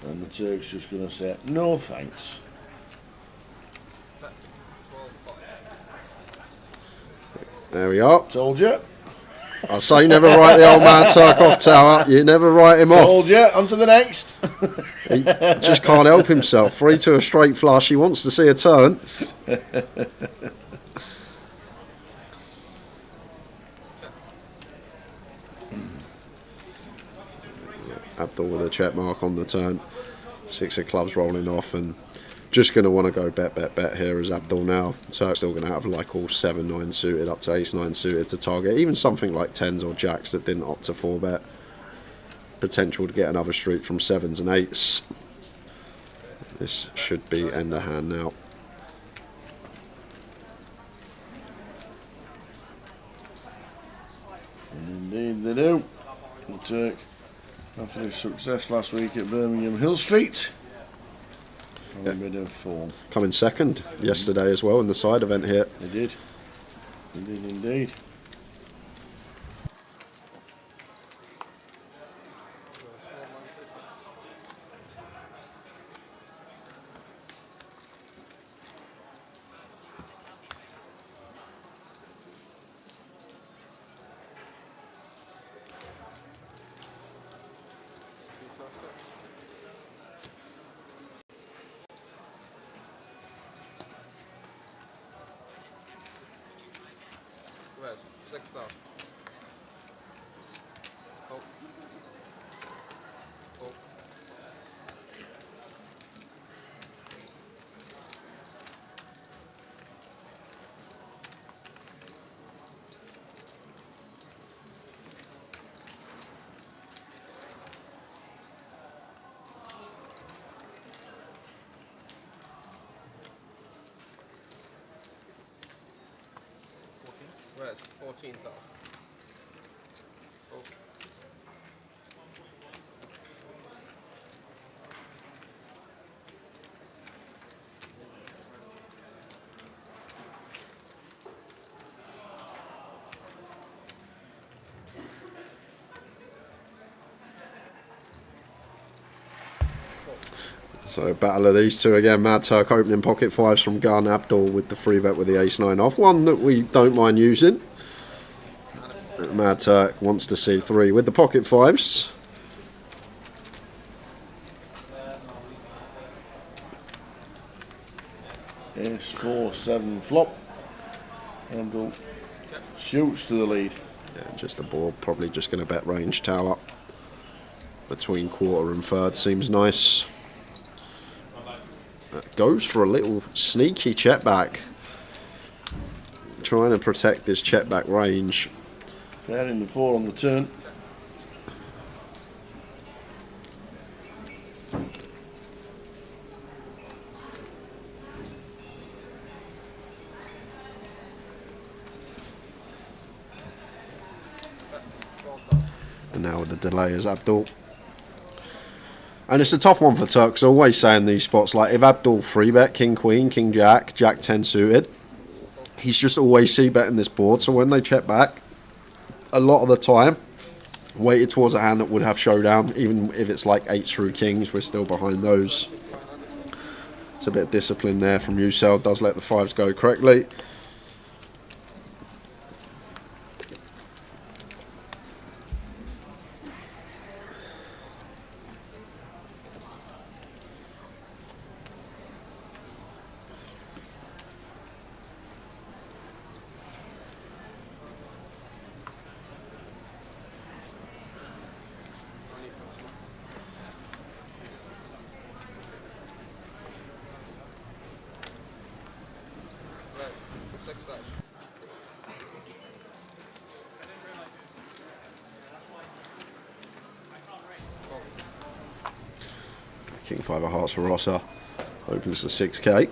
And the Turk's just going to say, no thanks. There we are. Told you. I say never write the old man Turk off, Tower. You never write him off. Told you. On to the next. He just can't help himself. 3 to a straight flush. He wants to see a turn. Abdul with a check mark on the turn. 6 of clubs rolling off, and just going to want to go bet here as Abdul now. Turk's still going to have like all 7-9 suited up to ace-9 suited to target. Even something like 10s or jacks that didn't opt to 4-bet. Potential to get another street from 7s and 8s. This should be end of hand now. Indeed they do. The Turk, after his success last week at Birmingham Hill Street, a bit of form. Coming second yesterday as well in the side event here. They did. They did indeed. Where's 6 now? Oh. Oh. Where's 14,000? Oh. So battle of these two again. Mad Turk opening pocket fives from Gun. Abdul with the free bet with the ace nine off. One that we don't mind using. Mad Turk wants to see three with the pocket fives. Ace 4, 7 flop. Abdul shoots to the lead. Yeah, just the board. Probably just going to bet range tower. Between quarter and third seems nice. Goes for a little sneaky check back. Trying to protect this check back range. Betting the 4 on the turn. And now with the delay is Abdul. And it's a tough one for Turks. I always say in these spots, like if Abdul free bet King Queen, King Jack, Jack 10 suited, he's just always c betting this board. So when they check back, a lot of the time, weighted towards a hand that would have showdown. Even if it's like 8s through kings, we're still behind those. It's a bit of discipline there from UCL. Does let the 5s go correctly. King 5 of hearts for Rossa. Opens to 6k.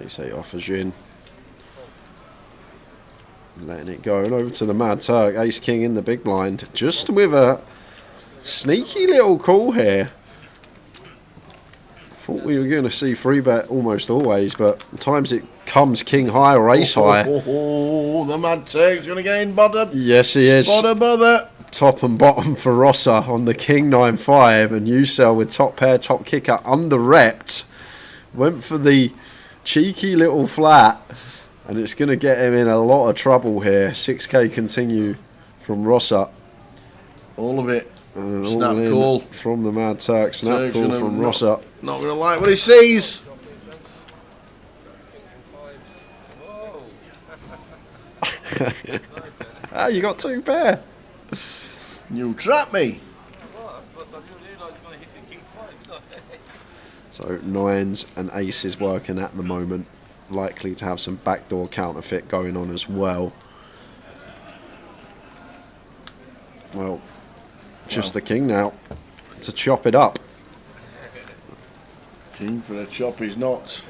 Ace 8 offers you in. Letting it go. And over to the Mad Turk. Ace King in the big blind. Just with a sneaky little call here. Thought we were going to see free bet almost always, but at times it comes king high or ace high. Oh, the Mad Turk's going to get in bottom. Yes, he is. Bottom bother. Top and bottom for Rossa on the king 9-5, and UCL with top pair, top kicker under repped. Went for the cheeky little flat, and it's going to get him in a lot of trouble here. 6k continue from Rossa. All of it. And Snap all in call from the Mad Turk. Snap Turk's call gonna from not- Rossa. Not going to like what he sees. Ah, you got 2 pair. You trap me. So 9s and aces working at the moment. Likely to have some backdoor counterfeit going on as well. Well, just the king now to chop it up. King for a chop, he's not.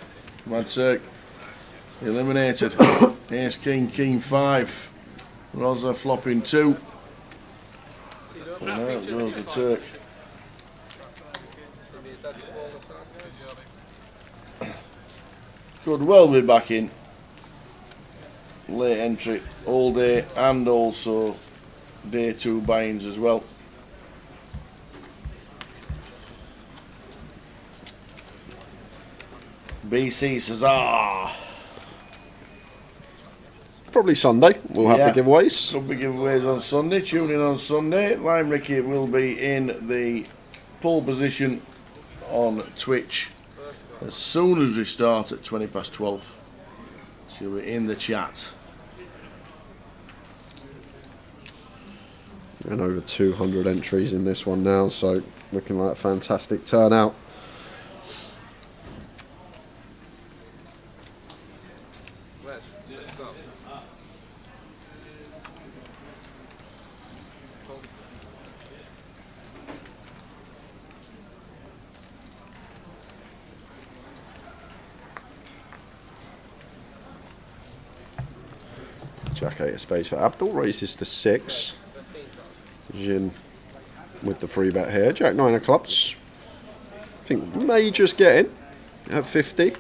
Mad Turk eliminated. Ace King, King 5. Rosa flopping 2. And out goes the Turk. Could well be back in. Late entry all day and also day 2 buy-ins as well. BC says, Probably Sunday. We'll have Yeah. the giveaways. Could be giveaways on Sunday. Tune in on Sunday. Lime Ricky will be in the pole position on Twitch as soon as we start at 20 past 12. She'll be in the chat. And over 200 entries in this one now, so looking like a fantastic turnout. Jack 8 of spades for Abdul, raises to 6. Jin with the free bet here. Jack 9 of clubs. I think may just get in at 50.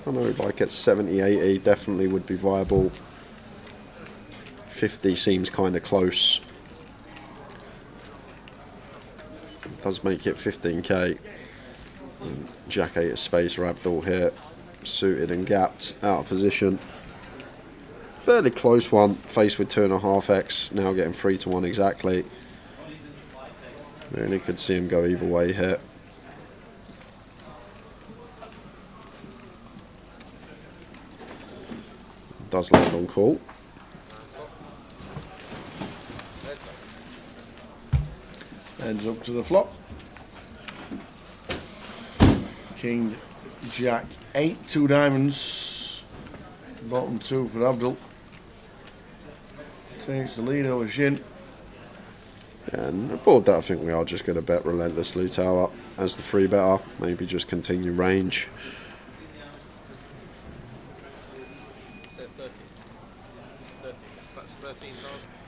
I know like at 70, 80 definitely would be viable. 50 seems kind of close. It does make it 15k. And Jack 8 of spades for Abdul here. Suited and gapped, out of position. Fairly close one, faced with 2.5x, now getting 3-1 exactly. Really could see him go either way here. Does land on call. Ends up to the flop. King, Jack, 8, 2 diamonds. Bottom 2 for Abdul. Takes the lead over Shin. And aboard that, I think we are just going to bet relentlessly tower as the free better. Maybe just continue range.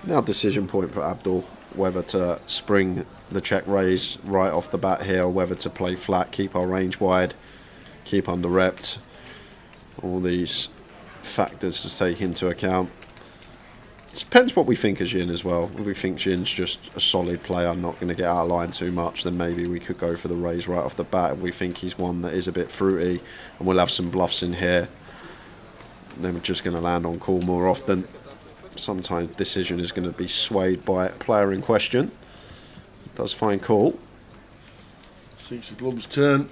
Now decision point for Abdul, whether to spring the check raise right off the bat here, or whether to play flat, keep our range wide, keep under repped. All these factors to take into account. It depends what we think of Jin as well. If we think Jin's just a solid player, not going to get out of line too much, then maybe we could go for the raise right off the bat. If we think he's one that is a bit fruity and we'll have some bluffs in here, then we're just going to land on call more often. Sometimes decision is going to be swayed by player in question. Does find call. 6 of clubs turn.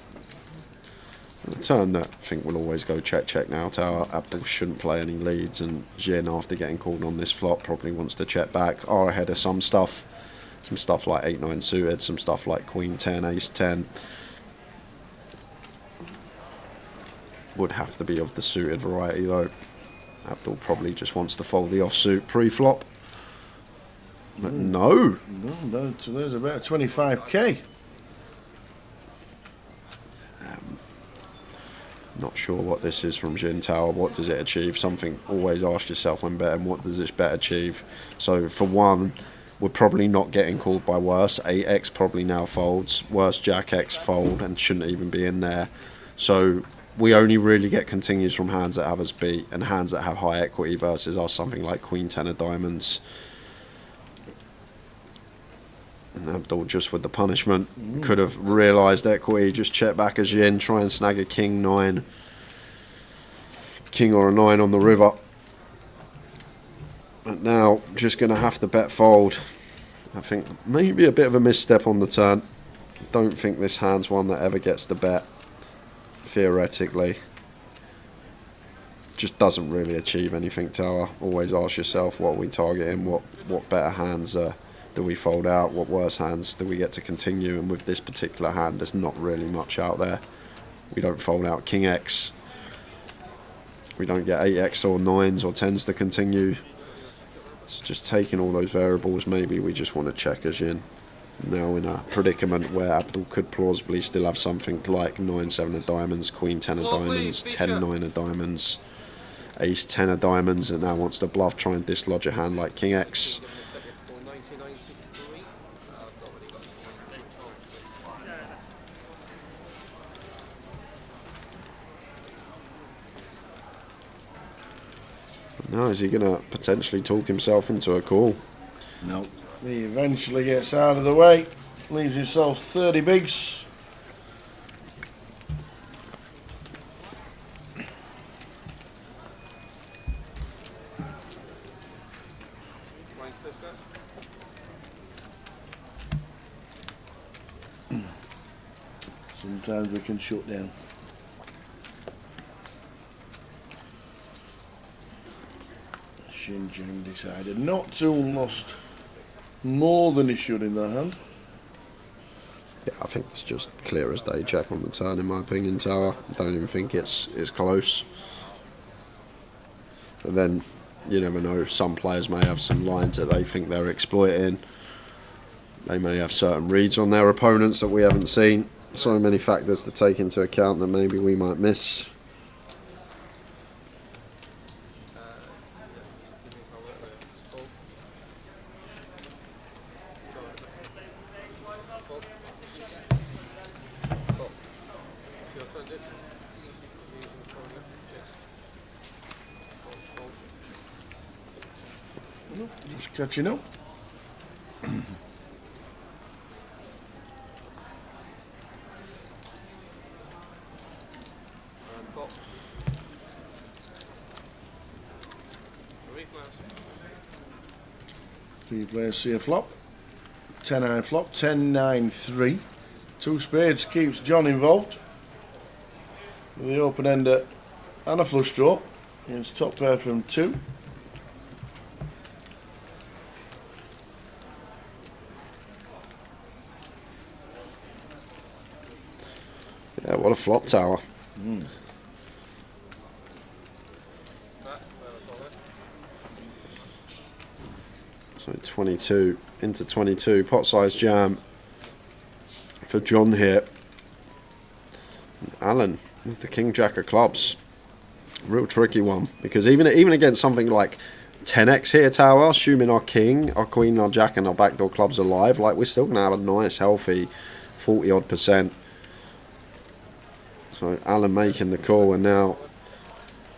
A turn that I think will always go check now. Tower. Abdul shouldn't play any leads, and Jin, after getting called on this flop, probably wants to check back. Are ahead of some stuff. Some stuff like 8-9 suited, some stuff like Queen 10, Ace 10. Would have to be of the suited variety though. Abdul probably just wants to fold the offsuit pre-flop. But no. No, there's about 25k. Not sure what this is from Jin Tower. What does it achieve? Something always ask yourself when betting, what does this bet achieve? So for one, we're probably not getting called by worse. 8x probably now folds. Worse Jack X fold and shouldn't even be in there. So we only really get continues from hands that have us beat, and hands that have high equity versus us, something like Queen 10 of diamonds. And Abdul just with the punishment could have realised equity, just check back as Jin, try and snag a king 9, king or a 9 on the river. But now just going to have to bet fold. I think maybe a bit of a misstep on the turn. Don't think this hand's one that ever gets the bet. Theoretically, just doesn't really achieve anything. Tower. Always ask yourself, what are we targeting? What better hands do we fold out? What worse hands do we get to continue? And with this particular hand, there's not really much out there. We don't fold out King X. We don't get 8x or 9s or 10s to continue. So just taking all those variables, maybe we just want to check us in. Now in a predicament where Abdul could plausibly still have something like 9-7 of diamonds, Queen 10 of diamonds, 10-9 of diamonds, Ace 10 of diamonds, and now wants to bluff, try and dislodge a hand like King X. Now is he going to potentially talk himself into a call? No. He eventually gets out of the way, leaves himself 30 bigs. Sometimes we can shut down. Xinjiang decided not to, and lost more than he should in that hand. Yeah, I think it's just clear as day. Check on the turn, in my opinion. Tower. Don't even think it's close. But then you never know. Some players may have some lines that they think they're exploiting. They may have certain reads on their opponents that we haven't seen. So many factors to take into account that maybe we might miss. turned it. Just catching up. Three players see a flop. 10-9 flop. 10-9-3. Two spades keeps John involved. With the open ender and a flush draw. It's top pair from 2. Yeah, what a flop tower. So 22 into 22, pot size jam for John here. And Alan with the King Jack of clubs. Real tricky one, because even against something like 10x here tower, assuming our king, our queen, our jack and our backdoor clubs are live, like we're still going to have a nice healthy 40 odd %. So Alan making the call, and now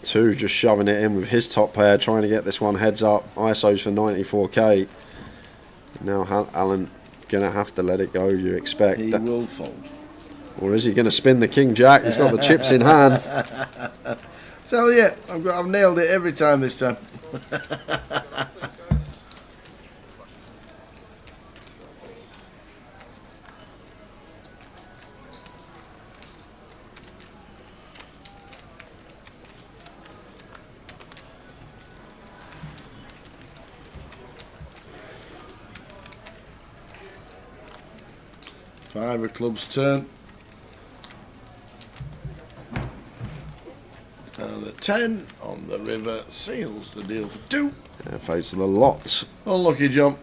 2 just shoving it in with his top pair, trying to get this one heads up. ISOs for 94k. Now Alan gonna have to let it go, you expect. He will fold. Or is he gonna spin the king jack? He's got the chips in hand. Tell you, I've nailed it every time this time. 5 of clubs turn. And the 10 on the river seals the deal for 2. Yeah, face of the lot. Unlucky jump.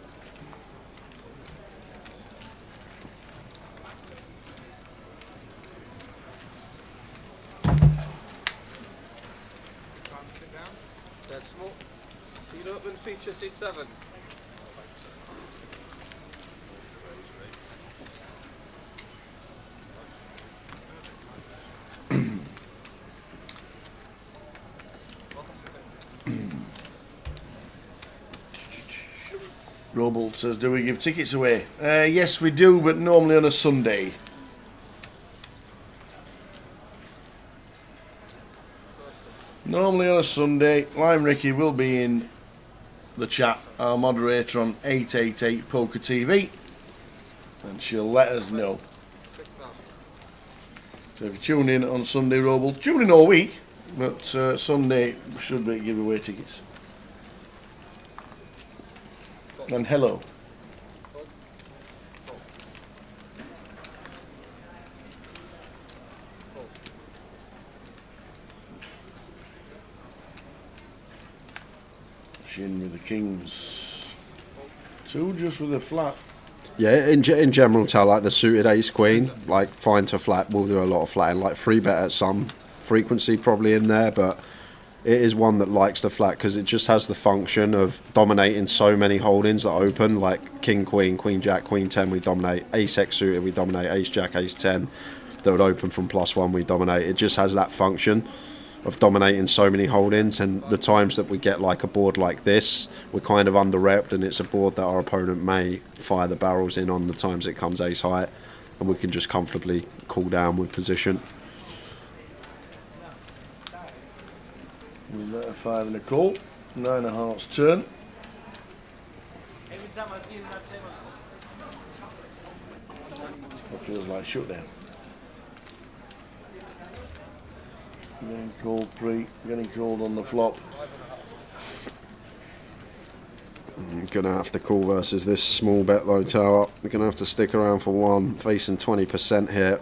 Dead small. Seat open, feature seat 7. Robolt says, do we give tickets away? Yes, we do, but normally on a Sunday. Normally on a Sunday. Lime Ricky will be in the chat, our moderator on 888 Poker TV, and she'll let us know. So if you tune in on Sunday, Robolt, tune in all week, but Sunday should be giveaway tickets. And hello. Shin with the kings. 2 just with a flat. Yeah, in general, tell like the suited ace queen, like fine to flat, we'll do a lot of flatting, like 3-bet at some frequency probably in there, but it is one that likes the flat because it just has the function of dominating so many holdings that open, like king, queen, queen, jack, queen 10 we dominate, ace x suited we dominate, ace jack, ace 10 that would open from +1 we dominate. It just has that function of dominating so many holdings, and the times that we get like a board like this, we're kind of under-repped, and it's a board that our opponent may fire the barrels in on the times it comes ace high, and we can just comfortably cool down with position. We'll let a 5 and a call. 9 of hearts turn. That feels like shutdown. Getting called pre, getting called on the flop. You're going to have to call versus this small bet low tower. You're going to have to stick around for 1, facing 20% here.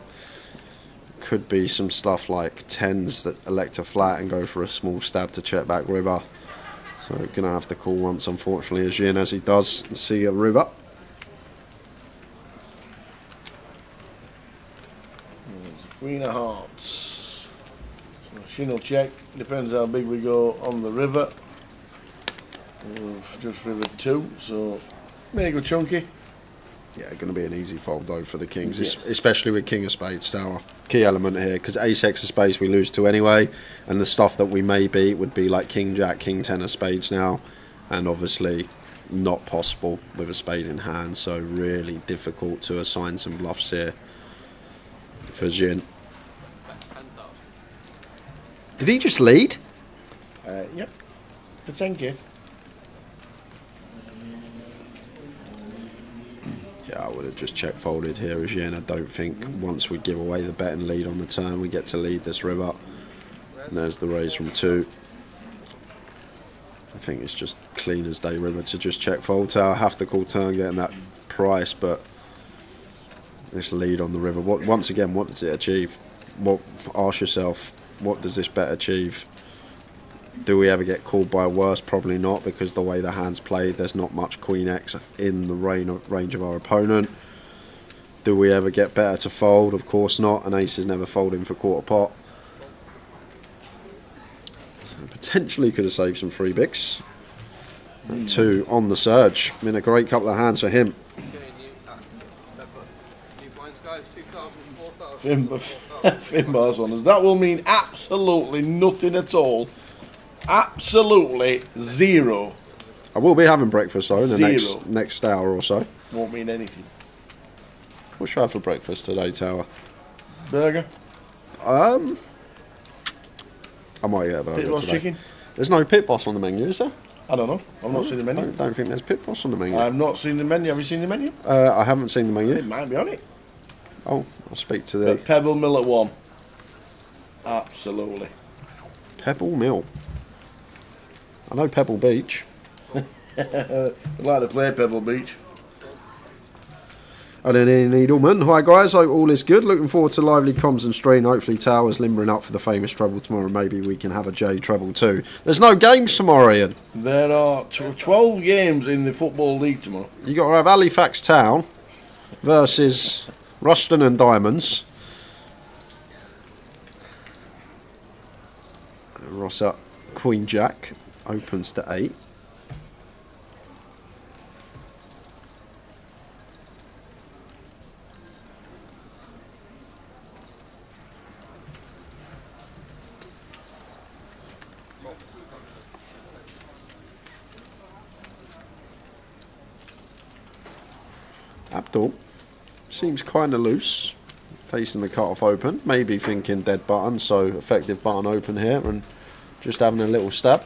Could be some stuff like 10s that elect a flat and go for a small stab to check back river. So going to have to call once, unfortunately, as he does, and see a river. Queen of hearts. So Shin will check, depends how big we go on the river. We've just river 2, so may go chunky. Yeah, going to be an easy fold though for the Kings, Yes. especially with King of Spades tower. Key element here, because Ace-X of Spades we lose to anyway, and the stuff that we may beat would be like King Jack, King 10 of Spades now, and obviously not possible with a spade in hand, so really difficult to assign some bluffs here for Jin. Did he just lead? Yep. The 10k. Yeah, I would have just check folded here as Yen. I don't think once we give away the bet and lead on the turn, we get to lead this river. And there's the raise from 2. I think it's just clean as day river to just check fold tower. Have to call turn getting that price, but this lead on the river. Once again, what does it achieve? Ask yourself, what does this bet achieve? Do we ever get called by a worse? Probably not, because the way the hand's played, there's not much Queen X in the range of our opponent. Do we ever get better to fold? Of course not. An ace is never folding for quarter pot. Potentially could have saved some free bigs. And 2 on the surge. Been a great couple of hands for him. Finbar's on us. That will mean absolutely nothing at all. Absolutely zero. I will be having breakfast though in the Zero. next hour or so. Won't mean anything. What should I have for breakfast today, Tower? Burger. I might get a burger Pit boss today. chicken. There's no pit boss on the menu, is there? I don't know. I've not seen the menu. I don't think there's pit boss on the menu. I've not seen the menu. Have you seen the menu? I haven't seen the menu. It might be on it. Oh, I'll speak to the But Pebble Mill at 1. Absolutely. Pebble Mill. I know Pebble Beach. I'd like to play Pebble Beach. And then Needleman. Hi guys, hope all is good. Looking forward to lively comms and stream. Hopefully Tower's limbering up for the famous treble tomorrow. Maybe we can have a J treble too. There's no games tomorrow, Ian. There are 12 games in the Football League tomorrow. You got to have Halifax Town versus Rushton and Diamonds. Ross up Queen Jack opens to 8. Abdul seems kind of loose, facing the cut-off open, maybe thinking dead button, so effective button open here, and just having a little stab.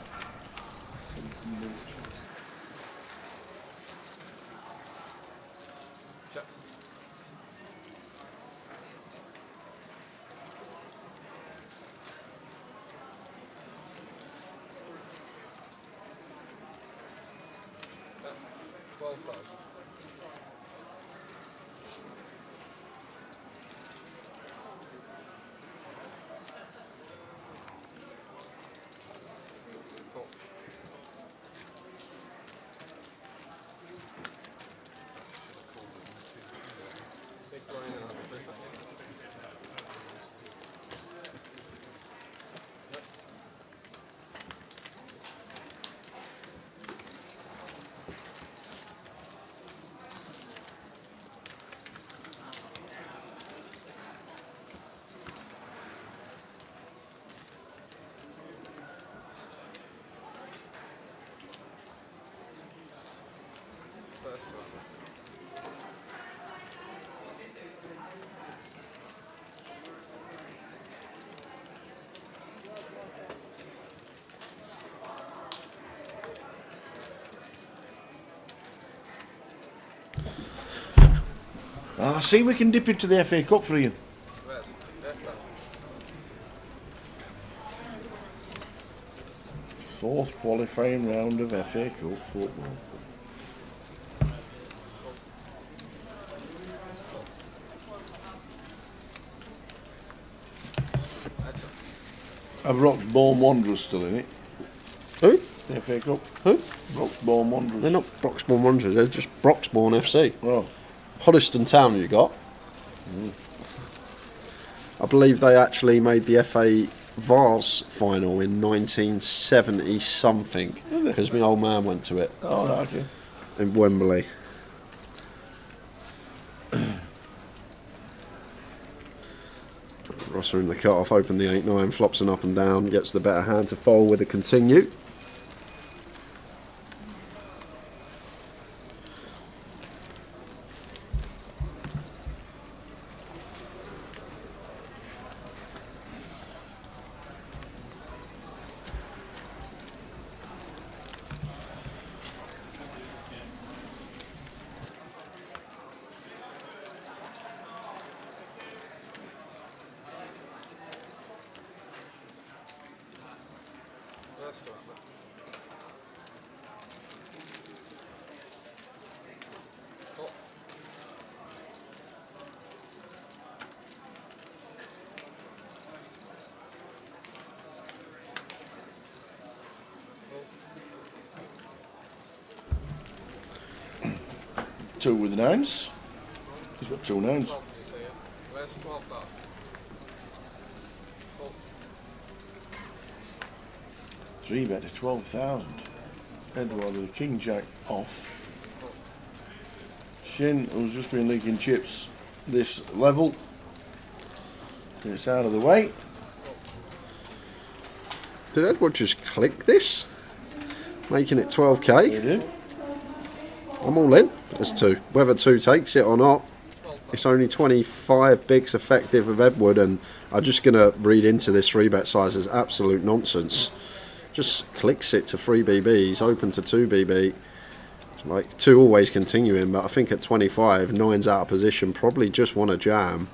Ah, see, we can dip into the FA Cup for Ian. Fourth qualifying round of FA Cup football. Have Roxbourne Wanderers still in it? Who? The FA Cup? Who? Roxbourne Wanderers. They're not Broxbourne Wanderers, they're just Broxbourne FC. Oh. Hoddesdon Town you got. I believe they actually made the FA Vars final in 1970 something, because my old man went to it Oh, right, okay. in Wembley. Rosser in the cut-off, open the 8-9, flops and up and down, gets the better hand to fold with a continue. First one. Oh. Two with the 9s. He's got 2 9s. 12, you say, yeah? Where's 12 that? Oh. 3 bet to 12,000. Edward with a king jack off. Shin, who's just been leaking chips this level. It's out of the way. Did Edward just click this? Making it 12k? He did. I'm all in. There's 2. Whether 2 takes it or not, it's only 25 bigs effective of Edward, and I'm just going to read into this 3-bet size as absolute nonsense. Just clicks it to 3 BBs, open to 2 BB. Like 2 always continuing, but I think at 25, 9's out of position, probably just want to jam.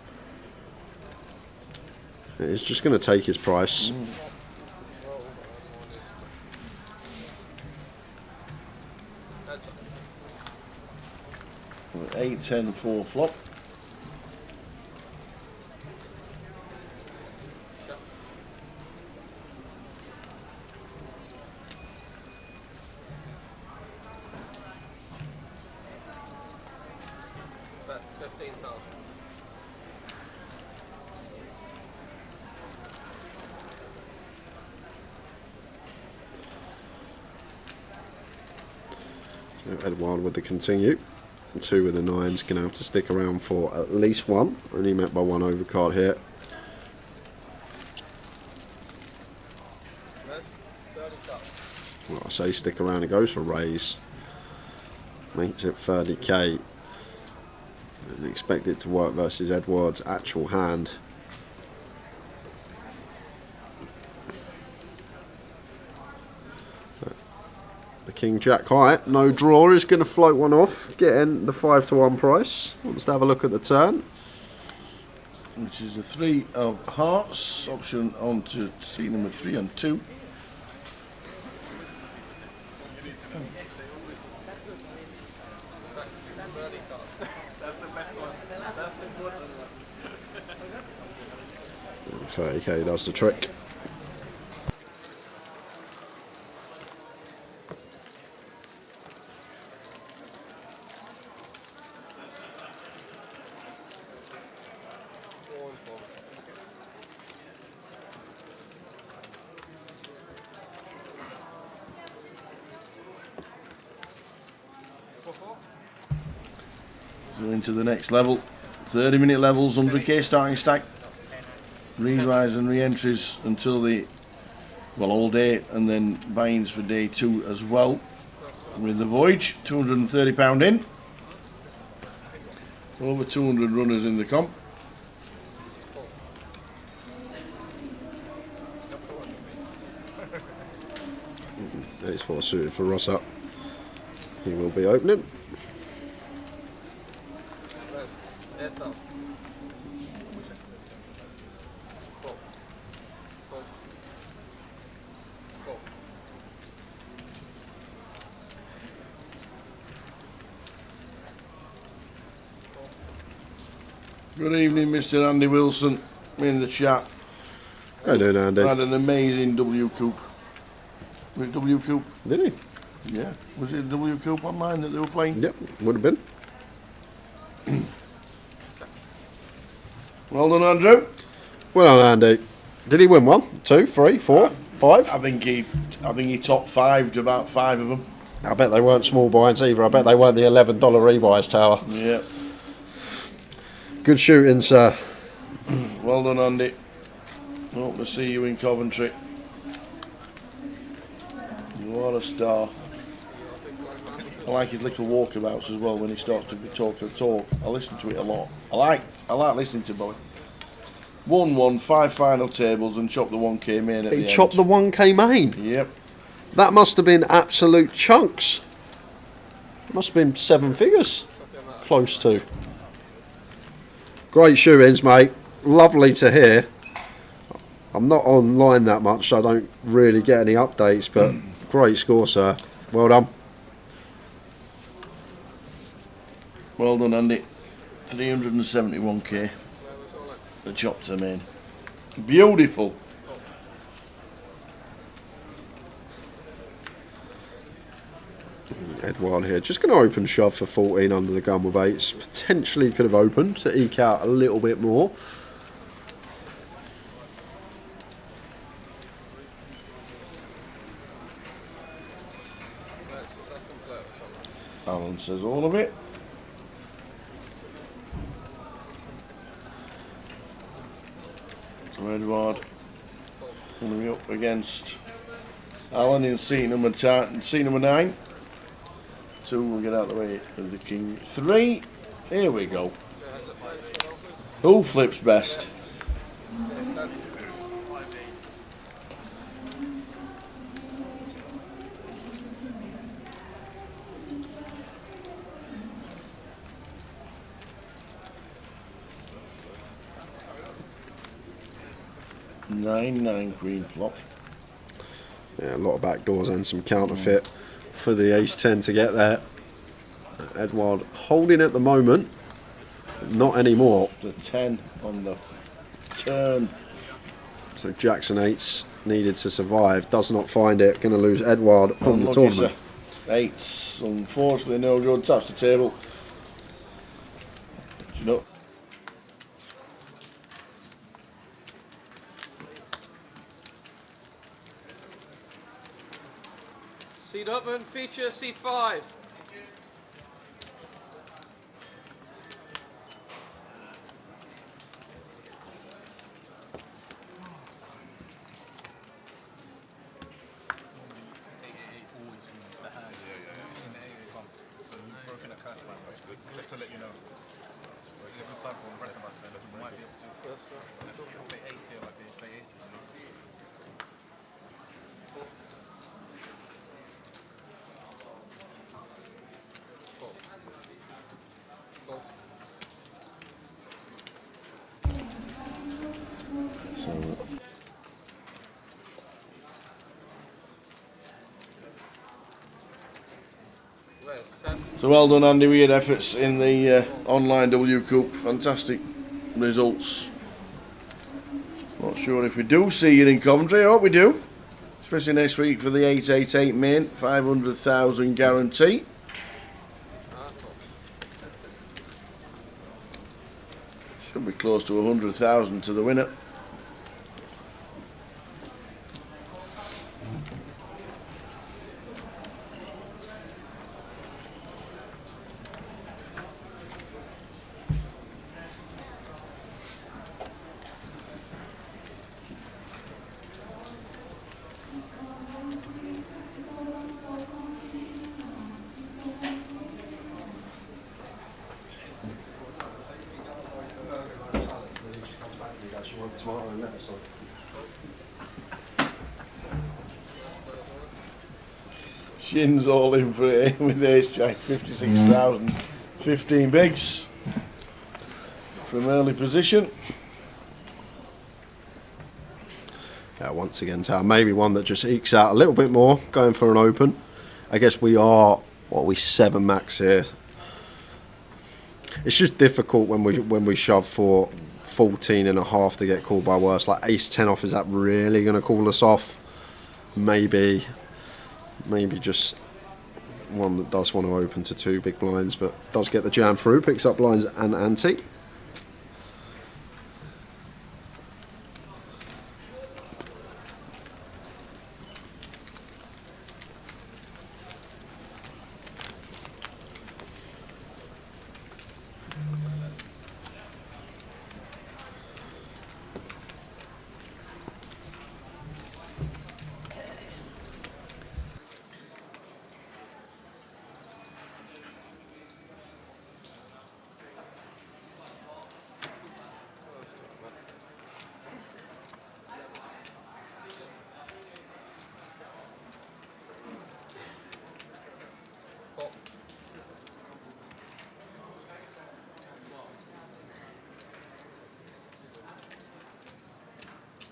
It's just going to take his price. 8, 10, 4 flop. Bet 15,000. So Edward with the continue. 2 with the 9's going to have to stick around for at least 1. Only met by 1 overcard here. Where's 30,000? Well, I say stick around, it goes for raise. Makes it 30k. And expect it to work versus Edward's actual hand. The King Jack high, no draw, is going to float one off, getting the 5-1 price. Wants to have a look at the turn. Which is the 3 of hearts. Option on to seat number 3 and 2. That's the best one. That's the important one. 30k does the trick. So into the next level. 30-minute levels, 100k starting stack. Re-rise and re-entries until the, well, all day, and then buy-ins for day 2 as well. With the Voyage, £230 in. Over 200 runners in the comp. It's 4 suited for Ross up. He will be opening. Good evening, Mr. Andy Wilson in the chat. How you doing, Andy? Had an amazing W Coupe. Was it W Coupe? Did he? Yeah. Was it W Coupe online that they were playing? Yep, would have been. Well done, Andrew. Well done, Andy. Did he win 1, 2, 3, 4, 5? I think he top 5'd about 5 of them. I bet they weren't small buys either. I bet they weren't the $11 rebuys tower. Yeah. Good shooting, sir. Well done, Andy. Hope to see you in Coventry. You are a star. I like his little walkabouts as well when he starts to talk. I listen to it a lot. I like listening to Bowie. 1-1, 5 final tables and chopped the 1K main at the end. He chopped the 1K main? Yep. That must have been absolute chunks. Must have been 7 figures. Close to. Great shoe-ins, mate. Lovely to hear. I'm not online that much, so I don't really get any updates, but great score, sir. Well done. Well done, Andy. 371k. The chopped them in. Beautiful. Edward here. Just going to open shove for 14 under the gun with 8s. Potentially could have opened to eke out a little bit more. Alan says all of it. So Edward going to be up against Alan in seat number 9. 2 will get out of the way of the king. 3. Here we go. Who flips best? Nine queen flop. Yeah, a lot of back doors and some counterfeit for the ace-10 to get there. Edward holding at the moment, not anymore. The 10 on the turn. So Jackson 8s needed to survive. Does not find it. Going to lose Edward from the tournament. 8s, unfortunately no good. Taps the table. You know. Seat open, feature, seat 5. Just to let you know. It's a good sign for the rest of us. We might be able to play 8 here like they play aces. So well done, Andy. We had efforts in the online W Cup. Fantastic results. Not sure if we do see you in Coventry. I hope we do. Especially next week for the 888 main. 500,000 guarantee. Should be close to 100,000 to the winner. Shin's all in for it with ace jack, 56,000, 15 bigs from early position. Yeah, once again, Tower, maybe one that just ekes out a little bit more, going for an open. I guess we are, what are we, 7 max here. It's just difficult when we shove for 14.5 to get called by worse. Like ace 10 off, is that really going to call us off? Maybe just one that does want to open to 2 big blinds, but does get the jam through, picks up blinds and ante.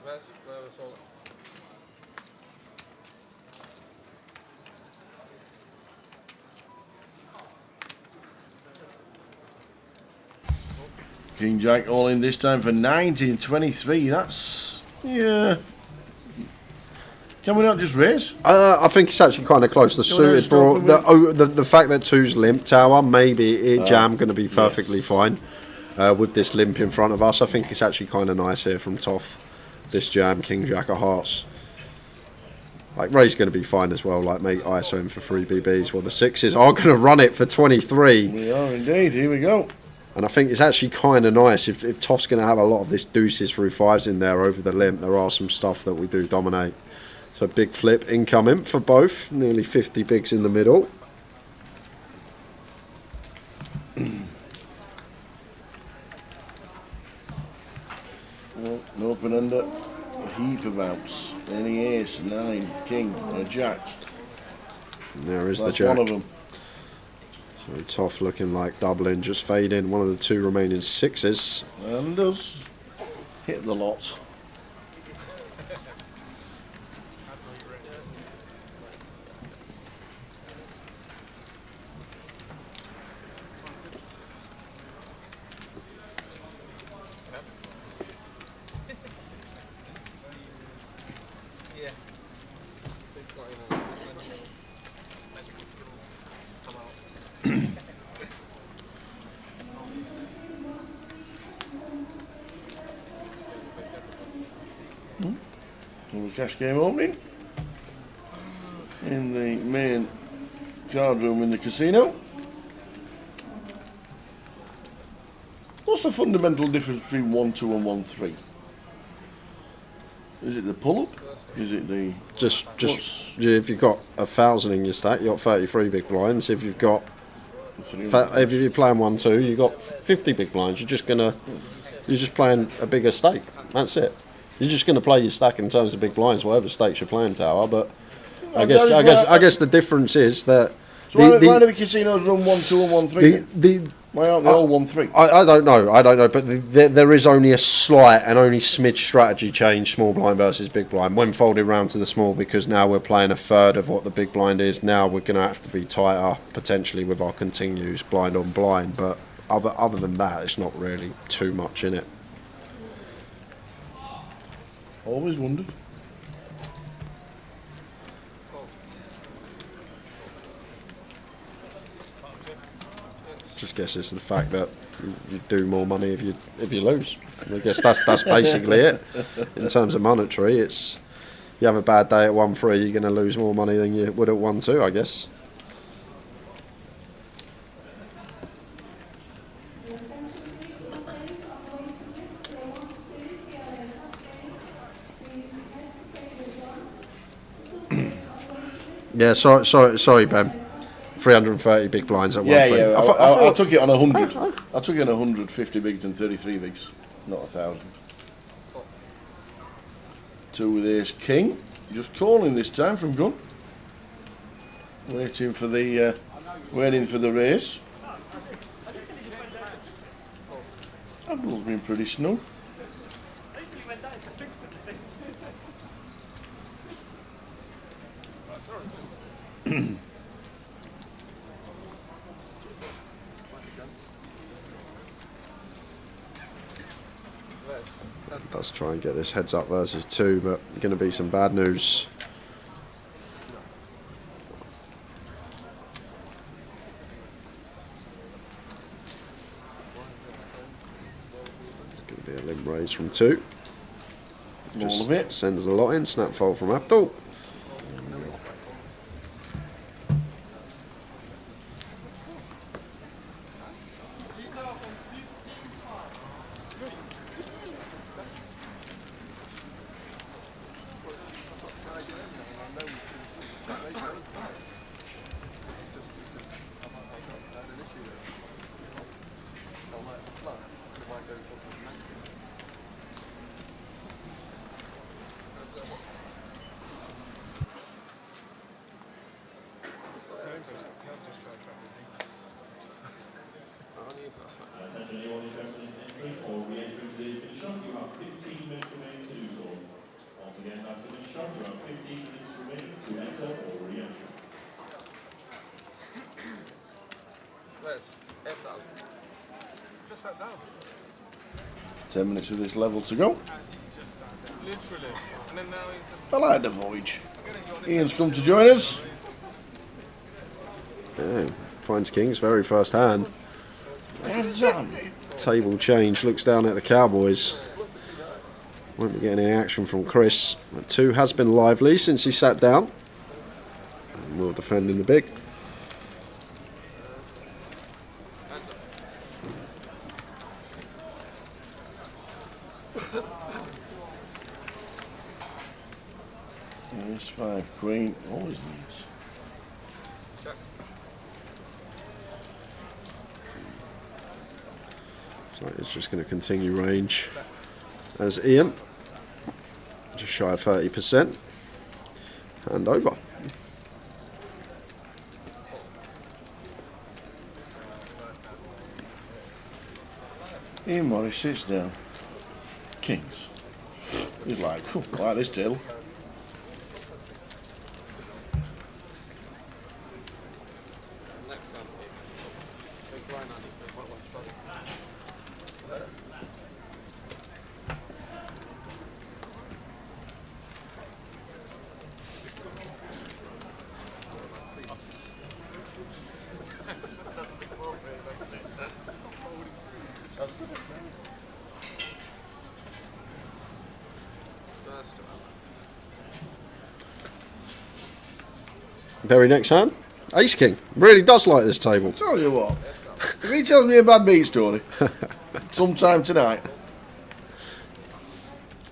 Where's all? King Jack all in this time for 1923. That's, yeah. Can we not just raise? I think it's actually kind of close. The suited brought the fact that 2's limp tower, maybe jam going to be perfectly fine with this limp in front of us. I think it's actually kind of nice here from Toff. This jam, King Jack of Hearts. Like Ray's going to be fine as well. Like mate, ISO him for 3 BBs. Well, the 6s are going to run it for 23. We are indeed. Here we go. And I think it's actually kind of nice if Toff's going to have a lot of this deuces through 5s in there over the limp. There are some stuff that we do dominate. So big flip incoming for both. Nearly 50 bigs in the middle. An open under. A heap of outs. Any ace, 9, king, and a jack. And there is That's the jack. one of them. So Toff looking like doubling. Just fade in one of the 2 remaining 6s. And does hit the lot. Cash game opening in the main card room in the casino. What's the fundamental difference between 1-2 and 1-3? Is it the pull-up? Is it the just if you've got 1,000 in your stack, you've got 33 big blinds. If you've got if you're playing 1-2, you've got 50 big blinds. You're just playing a bigger stake. That's it. You're just going to play your stack in terms of big blinds, whatever stakes you're playing, Tower. But I guess the difference is that. So why do the casinos run 1-2 and 1-3? Why aren't they all 1-3? I don't know. But there is only a slight and only smidge strategy change, small blind versus big blind, when folded round to the small, because now we're playing a third of what the big blind is. Now we're going to have to be tighter, potentially, with our continues, blind on blind. But other than that, it's not really too much in it. Always wondered. Just guess it's the fact that you do more money if you lose. I guess that's basically it. In terms of monetary, it's you have a bad day at 1-3, you're going to lose more money than you would at 1-2, I guess. Yeah, sorry, Ben. 330 big blinds at 1-3. Yeah. I took it on 100. I took it on 150 bigs and 33 bigs, not 1,000. 2 with ace king. Just calling this time from gun. Waiting for the race. Abdul's been pretty snug. Let's try and get this heads up versus 2, but going to be some bad news. Going to be a limb raise from 2. All of it. Sends a lot in. Snap fold from Abdul. Where's 8,000? Just sat down. 10 minutes of this level to go. Literally. And then now he's just. I like the Voyage. Ian's come to join us. Yeah, finds Kings very first hand. Hands on. Table change, looks down at the Cowboys. Won't be getting any action from Chris. But 2 has been lively since he sat down. And will defend in the big. Ace 5 Queen, always needs. So it's just going to continue range as Ian. Just shy of 30%. Hand over. Ian Morris sits down. Kings. He's like, cool, I like this table. Very next hand, Ace King. Really does like this table. Tell you what, if he tells me a bad beat story, sometime tonight.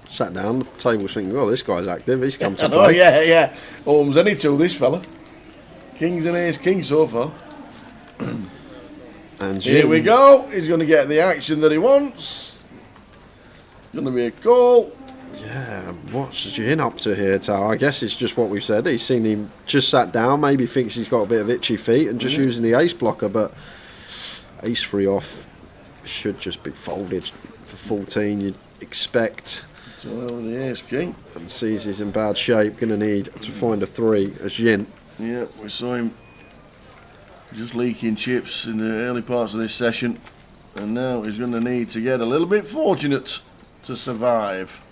Sat down, the table's thinking, well, this guy's active, he's come to Oh play. yeah. Holmes any two, this fella. Kings and Ace King so far. And Here we go. He's going to get the action that he wants. Going to be a call. Yeah, what's Jin up to here, Tao? I guess it's just what we've said. He's seen him just sat down, maybe thinks he's got a bit of itchy feet and just using the ace blocker, but ace 3 off should just be folded for 14, you'd expect. So the Ace King. And sees he's in bad shape, going to need to find a 3 as Jin. Yeah, we saw him just leaking chips in the early parts of this session, and now he's going to need to get a little bit fortunate to survive.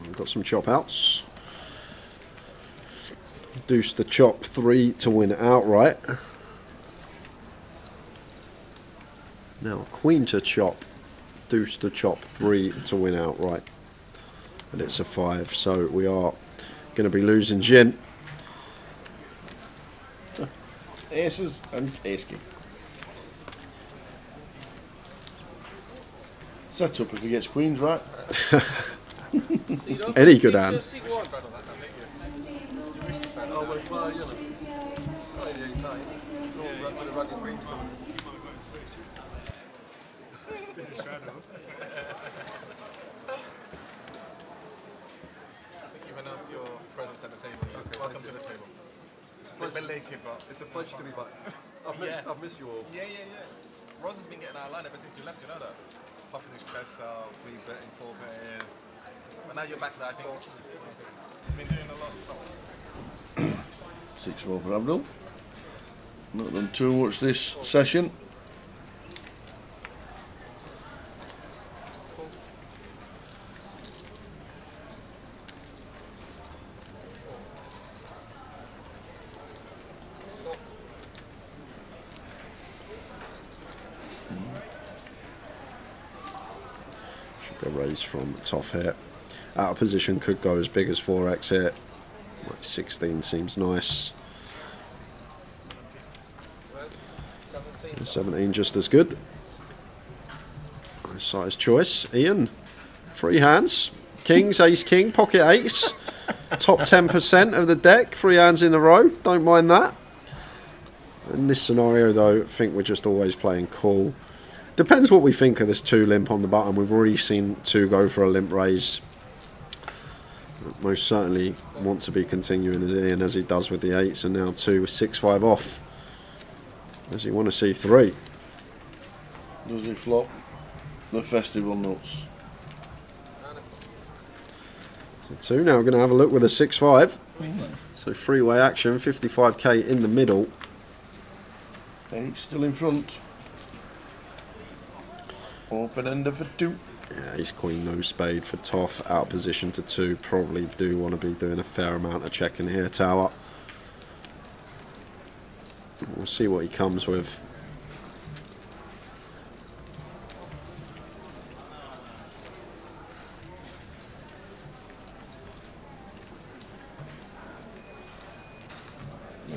We've got some chop outs. Deuce the chop 3 to win outright. Now queen to chop, deuce to chop 3 to win outright. And it's a 5, so we are going to be losing Jin. Aces and Ace King. Set up if he gets queens right. Any good hand. You've announced your presence at the table. Welcome to the table. Belated, but it's a pleasure to be back. I've missed you all. yeah. Rose has been getting out of line ever since you left, you know that? Puffing his chest out, 3 betting, 4 betting. But now you're back there, I think he's been doing a lot of stuff. 6-4 for Abdul. Not done too much this session. Should go raise from top here. Out of position could go as big as 4x here. Like 16 seems nice. 17 just as good. Nice size choice. Ian, 3 hands. Kings, ace, king, pocket ace. Top 10% of the deck. 3 hands in a row. Don't mind that. In this scenario, though, I think we're just always playing cool. Depends what we think of this 2 limp on the button. We've already seen 2 go for a limp raise. Most certainly want to be continuing as Ian as he does with the 8s, and now 2 with 6-5 off. Does he want to see 3? Does he flop the festival nuts? So 2 now, going to have a look with a 6-5. So three-way action, 55k in the middle. 8 still in front. Open ender for 2. Yeah, ace queen, no spade for Toff, out of position to 2. Probably do want to be doing a fair amount of checking here, Tower. We'll see what he comes with.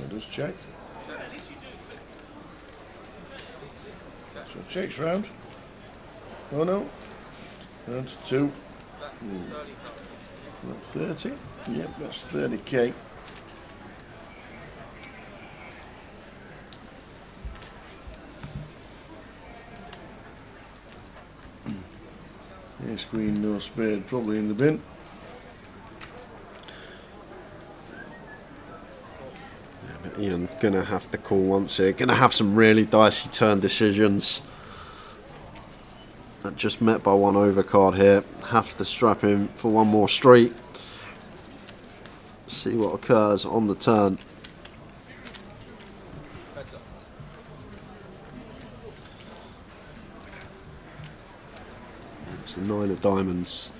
Just check. So checks round. Oh no. That's 2. That's 30. Yep, that's 30k. Ace queen, no spade, probably in the bin. Ian gonna have to call once here. Gonna have some really dicey turn decisions. Just met by 1 overcard here. Have to strap him for 1 more street. See what occurs on the turn. It's the 9 of diamonds.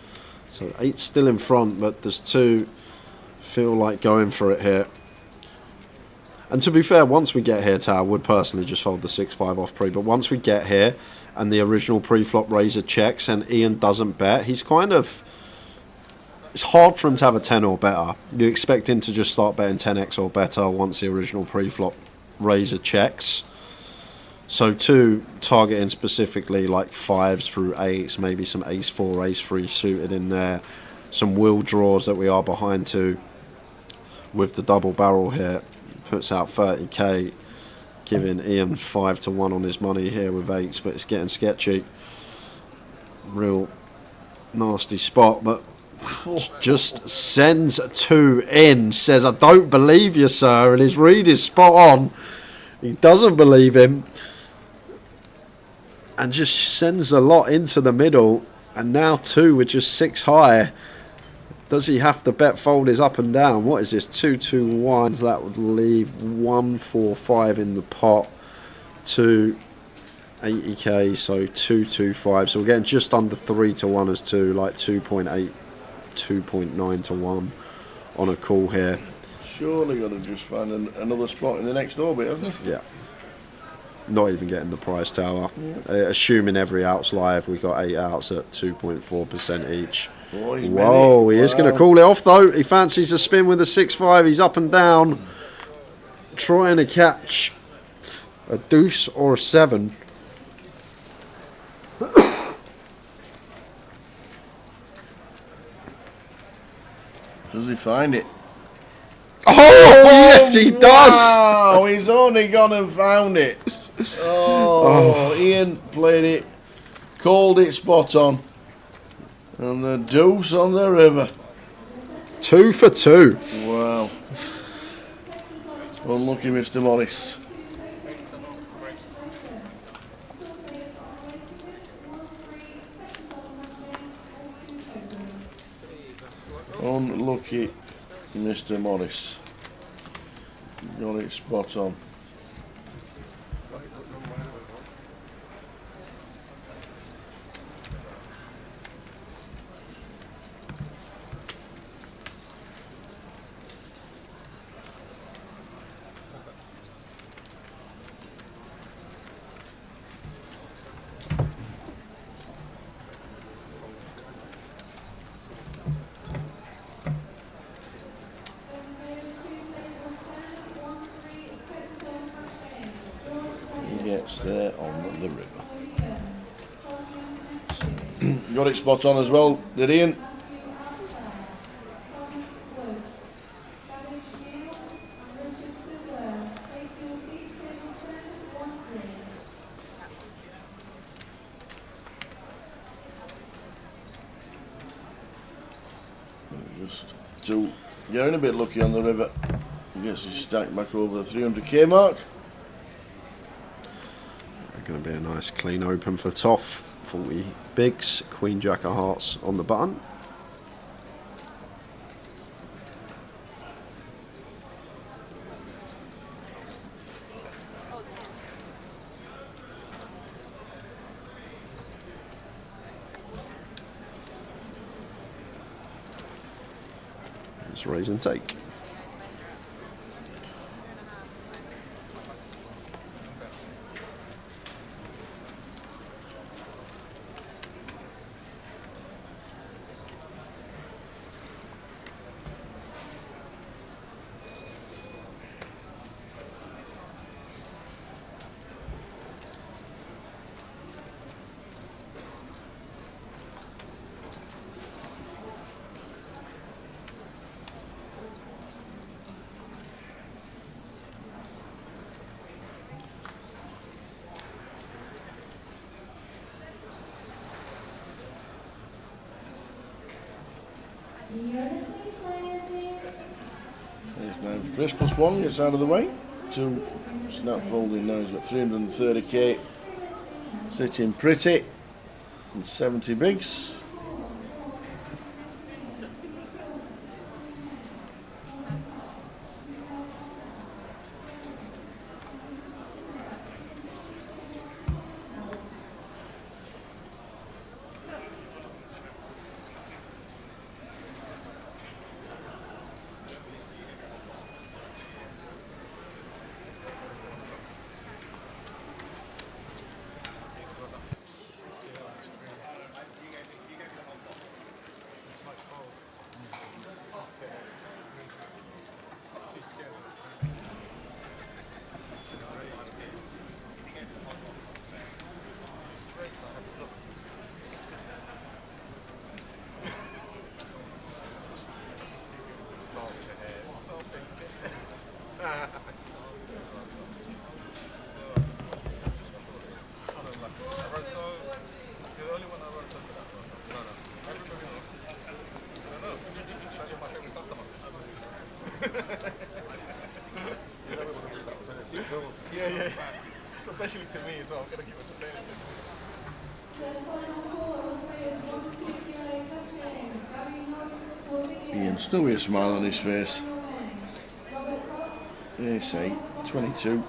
So 8 still in front, but there's 2 feel like going for it here. And to be fair, once we get here, Tower would personally just fold the 6-5 off pre. But once we get here and the original pre-flop raiser checks and Ian doesn't bet, he's kind of... It's hard for him to have a 10 or better. You expect him to just start betting 10x or better once the original pre-flop raiser checks. So 2, targeting specifically like 5s through 8s, maybe some ace-4, ace-3 suited in there. Some will draws that we are behind to with the double barrel here. Puts out 30k, giving Ian 5 to 1 on his money here with 8s, but it's getting sketchy. Real nasty spot, but just sends 2 in. Says, I don't believe you, sir, and his read is spot on. He doesn't believe him, and just sends a lot into the middle. And now 2 with just 6 high. Does he have to bet fold his up and down? What is this? 2-2-1. That would leave 1-4-5 in the pot. 280k, so 2-2-5. So we're getting just under 3 to 1 as 2, like 2.8, 2.9 to 1 on a call here. Surely got to just find another spot in the next orbit, hasn't he? Yeah. Not even getting the price, Tower. Assuming every out's live, we got 8 outs at 2.4% each. Oh, whoa, he is going to call it off though. He fancies a spin with a 6-5. He's up and down, trying to catch a deuce or a 7. Does he find it? Oh, yes, he does. Wow, he's only gone and found it. Oh, Ian played it, called it spot on. And the deuce on the river. 2 for 2. Wow. Unlucky Mr. Morris. Unlucky Mr. Morris. Got it spot on. Gets there on the river. Got it spot on as well, did Ian? Just to getting a bit lucky on the river. He gets his stack back over the 300k mark. Going to be a nice clean open for Toff. 40 bigs, Queen Jack of Hearts on the button. Just raise and take. There's now Chris plus one gets out of the way. 2 snap folding now. He's got 330k. Sitting pretty. And 70 bigs. Yeah. Especially to me, so I'm gonna keep on saying it to me. Ian, still with a smile on his face. Ace 8, 22.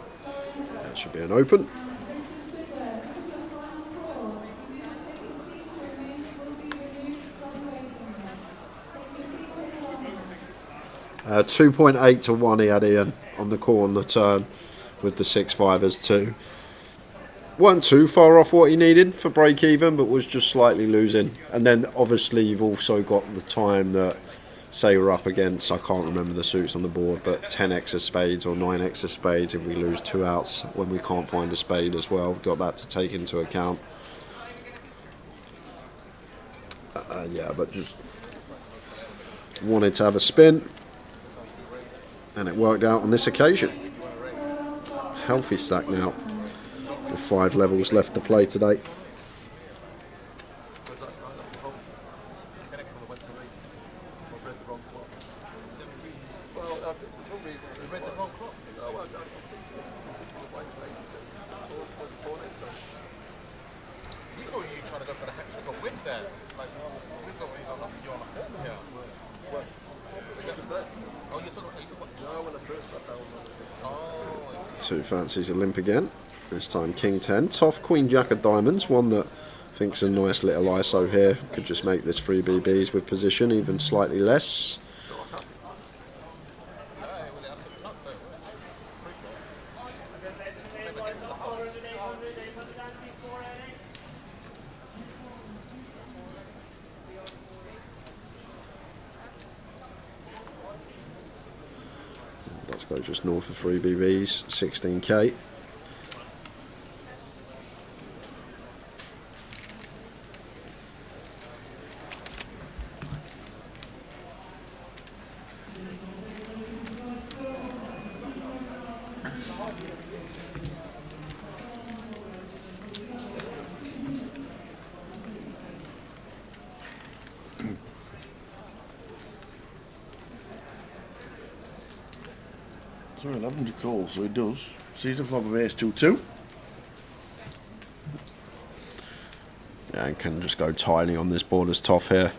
That should be an open. Uh, 2.8 to 1 he had Ian on the call on the turn with the 6-5 as 2. Weren't too far off what he needed for break even, but was just slightly losing. And then obviously you've also got the time that, say we're up against, I can't remember the suits on the board, but 10x of spades or 9x of spades if we lose 2 outs when we can't find a spade as well. Got that to take into account. Yeah, but just wanted to have a spin. And it worked out on this occasion. Healthy stack now, with 5 levels left to play today. Two fancies a limp again. This time King 10. Toff Queen Jack of diamonds. One that I think's a nice little ISO here. Could just make this 3 BBs with position even slightly less. Let's go just north of 3 BBs, 16k. So 11 to call, so he does. Sees the flop of ace 2-2. Yeah, and can just go tiny on this board as Toff here.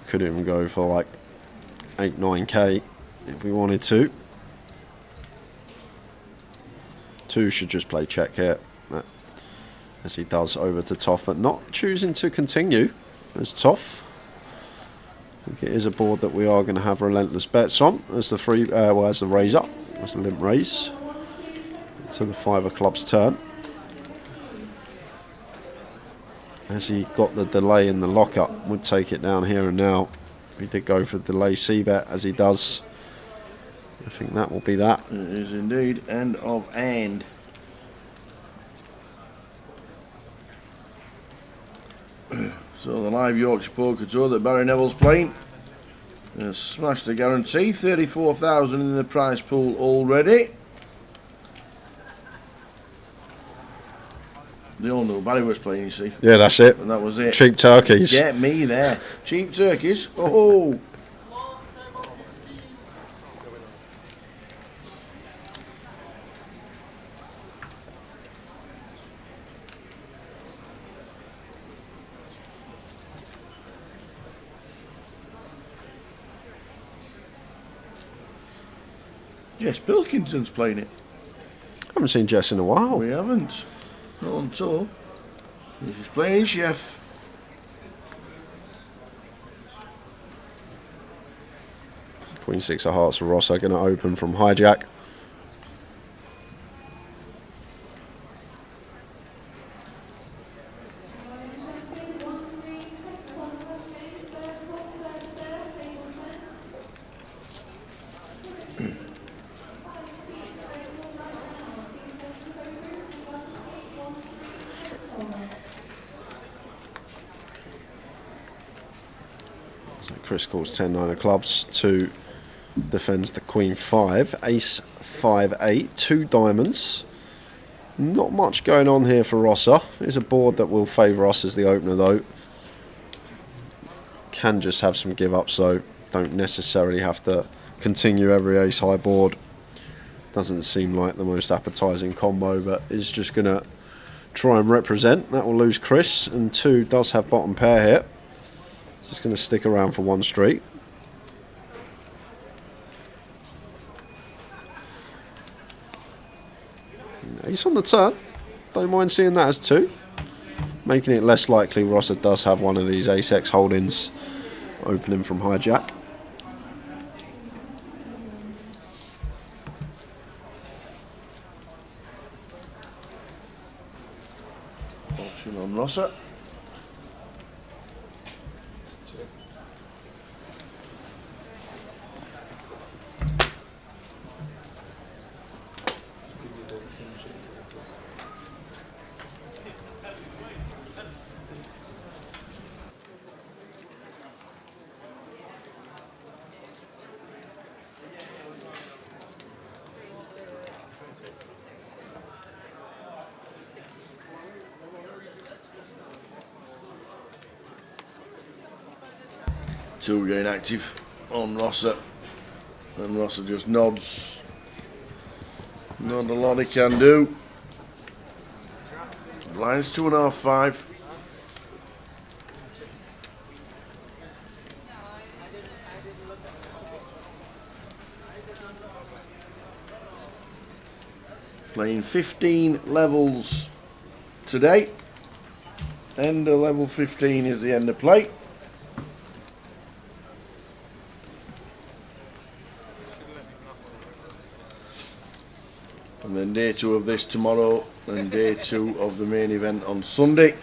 Could even go for like 8-9k if we wanted to. 2 should just play check here, as he does over to Toff, but not choosing to continue as Toff think it is a board that we are going to have relentless bets on as the as the raise up, as the limp raise to the 5 of clubs turn. As he got the delay in the lockup, would take it down here and now. He did go for delay c-bet as he does. I think that will be that. It is indeed. End of end. So the live Yorkshire Poker Tour that Barry Neville's playing has smashed the guarantee. 34,000 in the prize pool already. They all knew Barry was playing, you see. Yeah, that's it. And that was it. Cheap turkeys. Get me there. Cheap turkeys. Oh. Jess Pilkington's playing it. I haven't seen Jess in a while. We haven't. Not on tour. She's playing chef. Queen 6 of hearts for Ross are going to open from hijack. Chris calls 10-9 of clubs, 2 defends the Queen 5, Ace 5-8, 2 diamonds. Not much going on here for Rosser. It's a board that will favour us as the opener though. Can just have some give ups though. Don't necessarily have to continue every ace high board. Doesn't seem like the most appetising combo, but is just going to try and represent. That will lose Chris, and 2 does have bottom pair here. Just going to stick around for 1 street. Ace on the turn. Don't mind seeing that as 2. Making it less likely Rosser does have one of these ace-x holdings opening from hijack. Option on Rosser. Two getting active on Rosser, and Rosser just nods. Not a lot he can do. Blinds 2.5, 5. Playing 15 levels today. End of level 15 is the end of play. And then day 2 of this tomorrow, and day 2 of the main event on Sunday.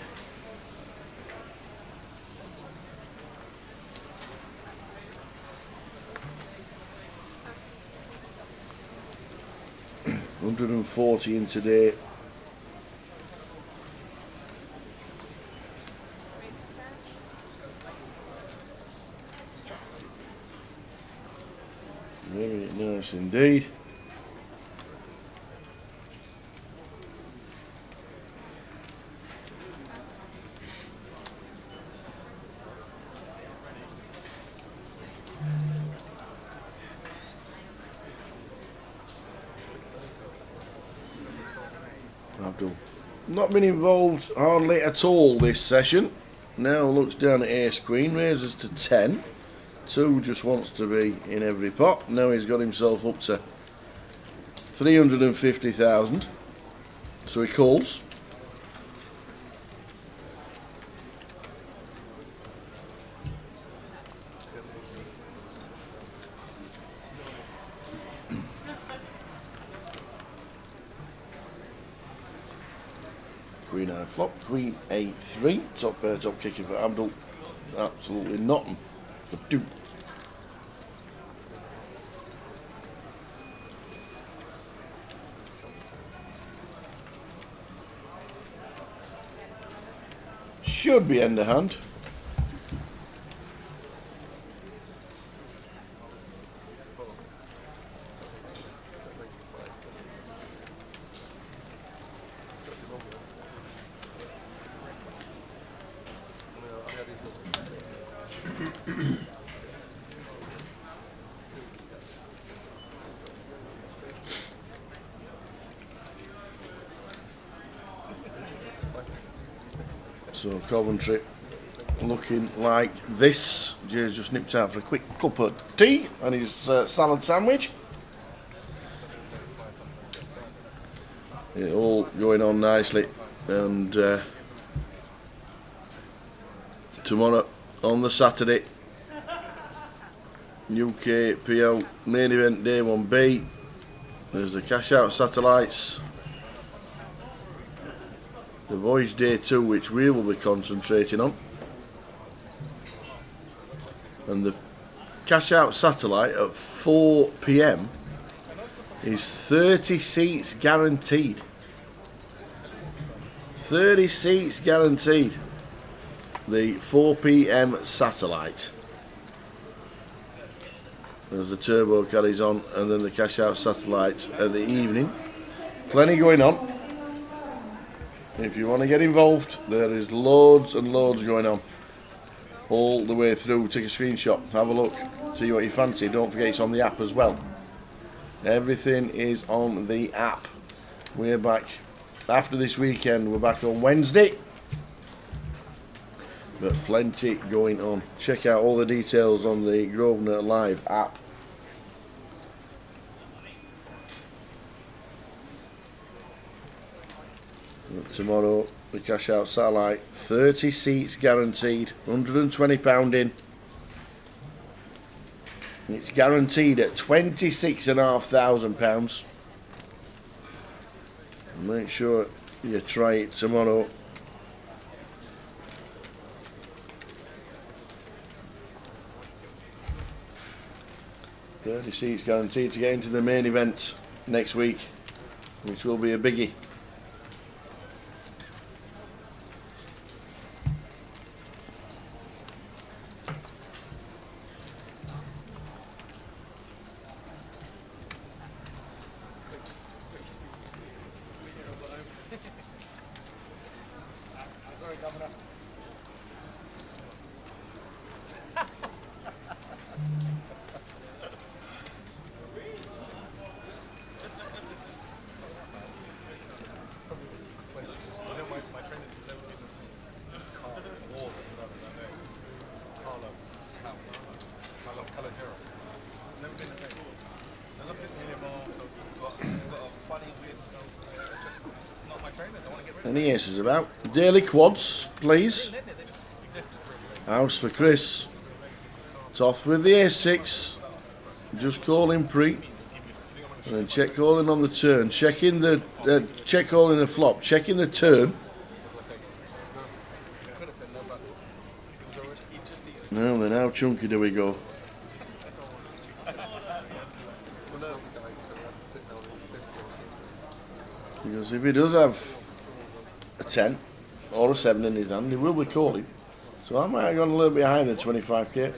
$140 in today. Very nice indeed. Not been involved hardly at all this session. Now looks down at ace queen, raises to 10. 2 just wants to be in every pot. Now he's got himself up to 350,000. So he calls. B9 flop, Queen A3, top pair, top kicking for Abdul, absolutely nothing for 2. Should be end of hand. So Coventry looking like this. Jay's just nipped out for a quick cup of tea and his salad sandwich. It all going on nicely, and tomorrow on the Saturday, UKPL main event day 1B. There's the cash out satellites. The Voyage Day 2, which we will be concentrating on. And the cash out satellite at 4 PM is 30 seats guaranteed. 30 seats guaranteed. The 4 PM satellite. As the turbo carries on, and then the cash out satellite at the evening. Plenty going on. If you want to get involved, there is loads and loads going on all the way through. Take a screenshot, have a look, see what you fancy. Don't forget it's on the app as well. Everything is on the app. We're back after this weekend. We're back on Wednesday, but plenty going on. Check out all the details on the Grosvenor Live app. Tomorrow, the cash out satellite, 30 seats guaranteed, £120 in. It's guaranteed at £26,500. Make sure you try it tomorrow. £30 seats guaranteed to get into the main event next week, which will be a biggie. Any aces about? Daily quads, please. House for Chris. Toth with the A6. Just calling pre. And then check calling on the turn. Checking the check calling the flop. Checking the turn. Now then, how chunky do we go? Because if he does have a 10 or a 7 in his hand, he will be calling. So I might have gone a little bit higher than 25k.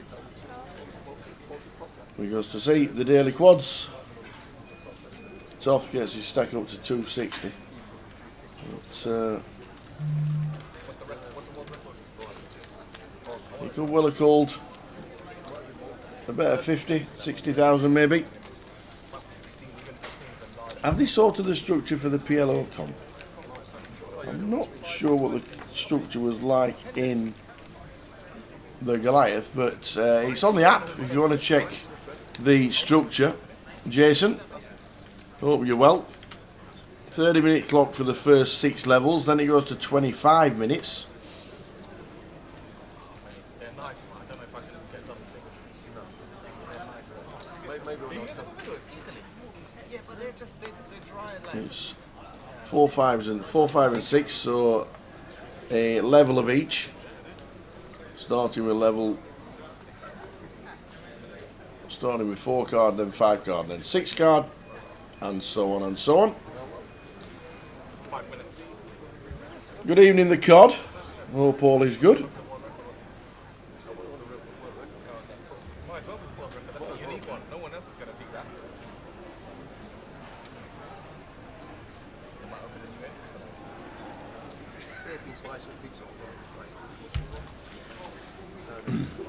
Because to see the daily quads, Toth gets his stack up to 260. But, he could well have called a better 50, 60,000 maybe. Have they sorted the structure for the PLO comp? I'm not sure what the structure was like in the Goliath, but it's on the app if you want to check the structure. Jason, hope you're well. 30-minute clock for the first 6 levels, then it goes to 25 minutes. They're nice, man. I don't know if I can get done with fingers. Maybe easily. Yeah, but they're just they're dry and like. It's 4, 5 and 6, so a level of each, starting with level, starting with 4 card, then 5 card, then 6 card, and so on and so on. 5 minutes. Good evening, the COD. Hope all is good. Might as well be 400, but that's a unique one. No one else is going to beat that. They might open a new entry for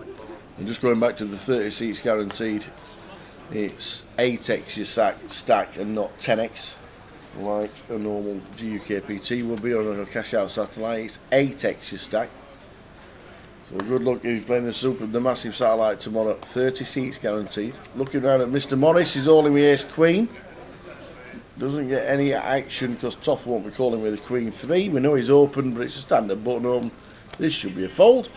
that. And just going back to the 30 seats guaranteed, it's 8x your stack and not 10x like a normal UKPT will be on a cash out satellite. It's 8x your stack. So good luck if you're playing the massive satellite tomorrow. 30 seats guaranteed. Looking around at Mr. Morris, he's all in with ace queen. Doesn't get any action because Toff won't be calling with a queen 3. We know he's open, but it's a standard button open. This should be a fold.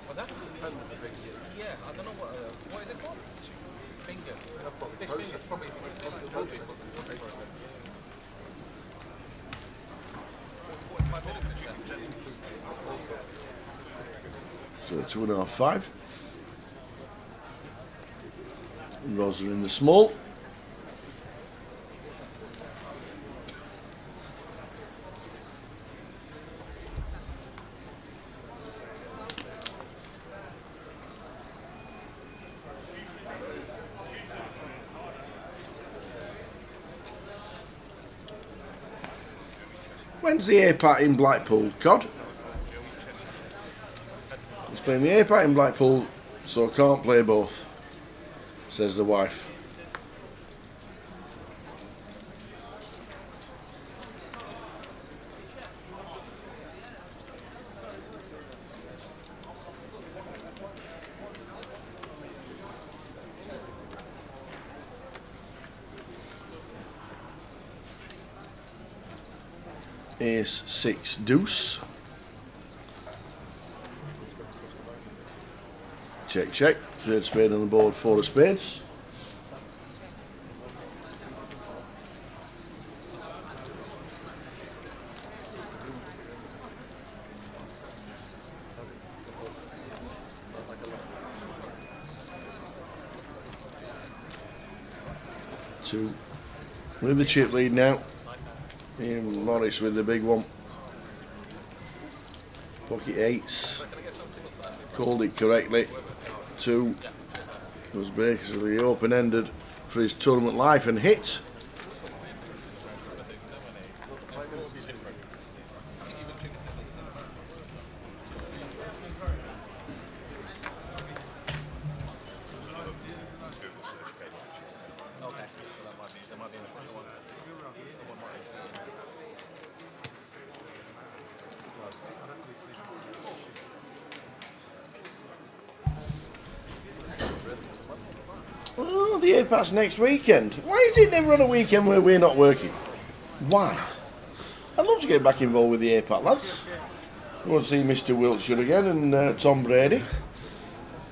What's that? Yeah, I don't know what is it called? Fingers. Fish fingers, probably. 45 minutes. So 2.5, 5. Rosa in the small. When's the APAT in Blackpool, COD? He's playing the APAT in Blackpool, so can't play both, says the wife. Ace 6 deuce. Check, check. Third spade on the board, 4 of spades. Two. With the chip lead now. Ian Morris with the big one. Pocket 8s. Called it correctly. 2 was basically open-ended for his tournament life and hit. Oh, the APAT's next weekend. Why is it never on a weekend where we're not working? Why? I'd love to get back involved with the APAT lads. I want to see Mr. Wiltshire again and Tom Brady.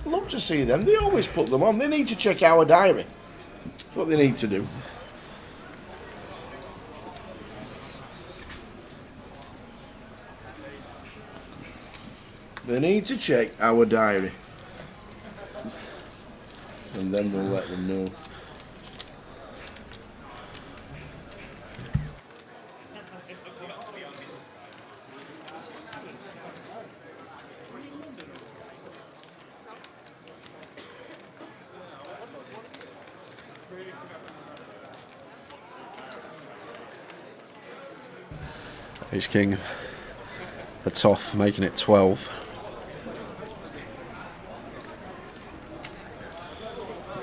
I'd love to see them. They always put them on. They need to check our diary. That's what they need to do. They need to check our diary. And then we'll let them know. Ace King. That's off, making it 12.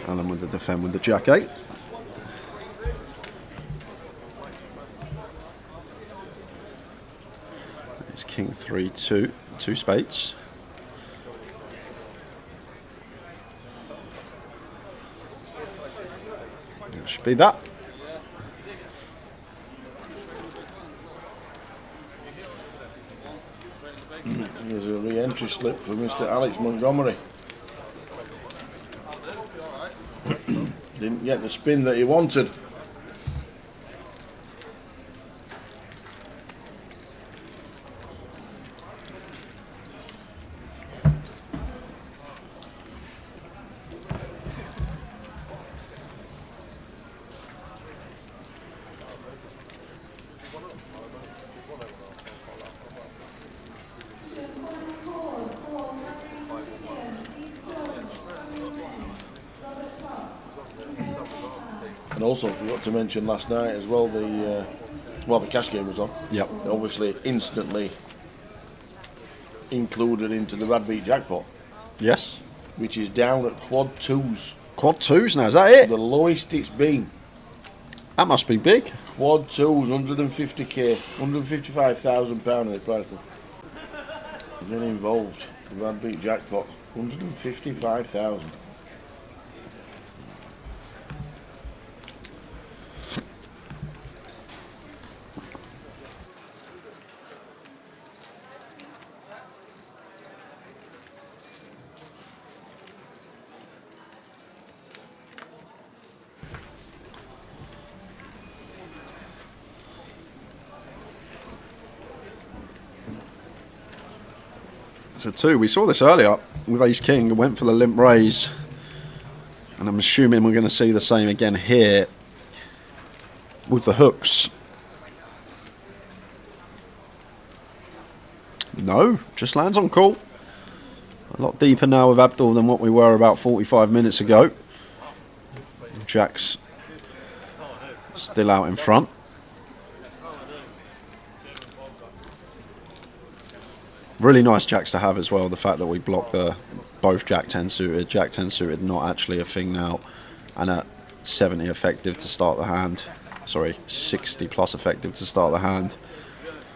Alan with the defend with the Jack 8. 3-2, 2 spades. That should be that. There's a re-entry slip for Mr. Alex Montgomery. Didn't get the spin that he wanted. And also forgot to mention last night as well, the cash game was on. Yep. Obviously instantly included into the Radbeat jackpot, Yes. which is down at quad twos. Quad 2s now, is that it? The lowest it's been. That must be big. Quad twos, 150k, £155,000 in the prize pool. Get involved. The Radbeat jackpot, 155,000. So 2, we saw this earlier with Ace King, went for the limp raise, and I'm assuming we're going to see the same again here with the hooks. No, just lands on call. A lot deeper now with Abdul than what we were about 45 minutes ago. Jack's still out in front. Really nice jacks to have as well. The fact that we block the both Jack 10 suited, Jack 10 suited not actually a thing now, and at 70 effective to start the hand. Sorry, 60 plus effective to start the hand.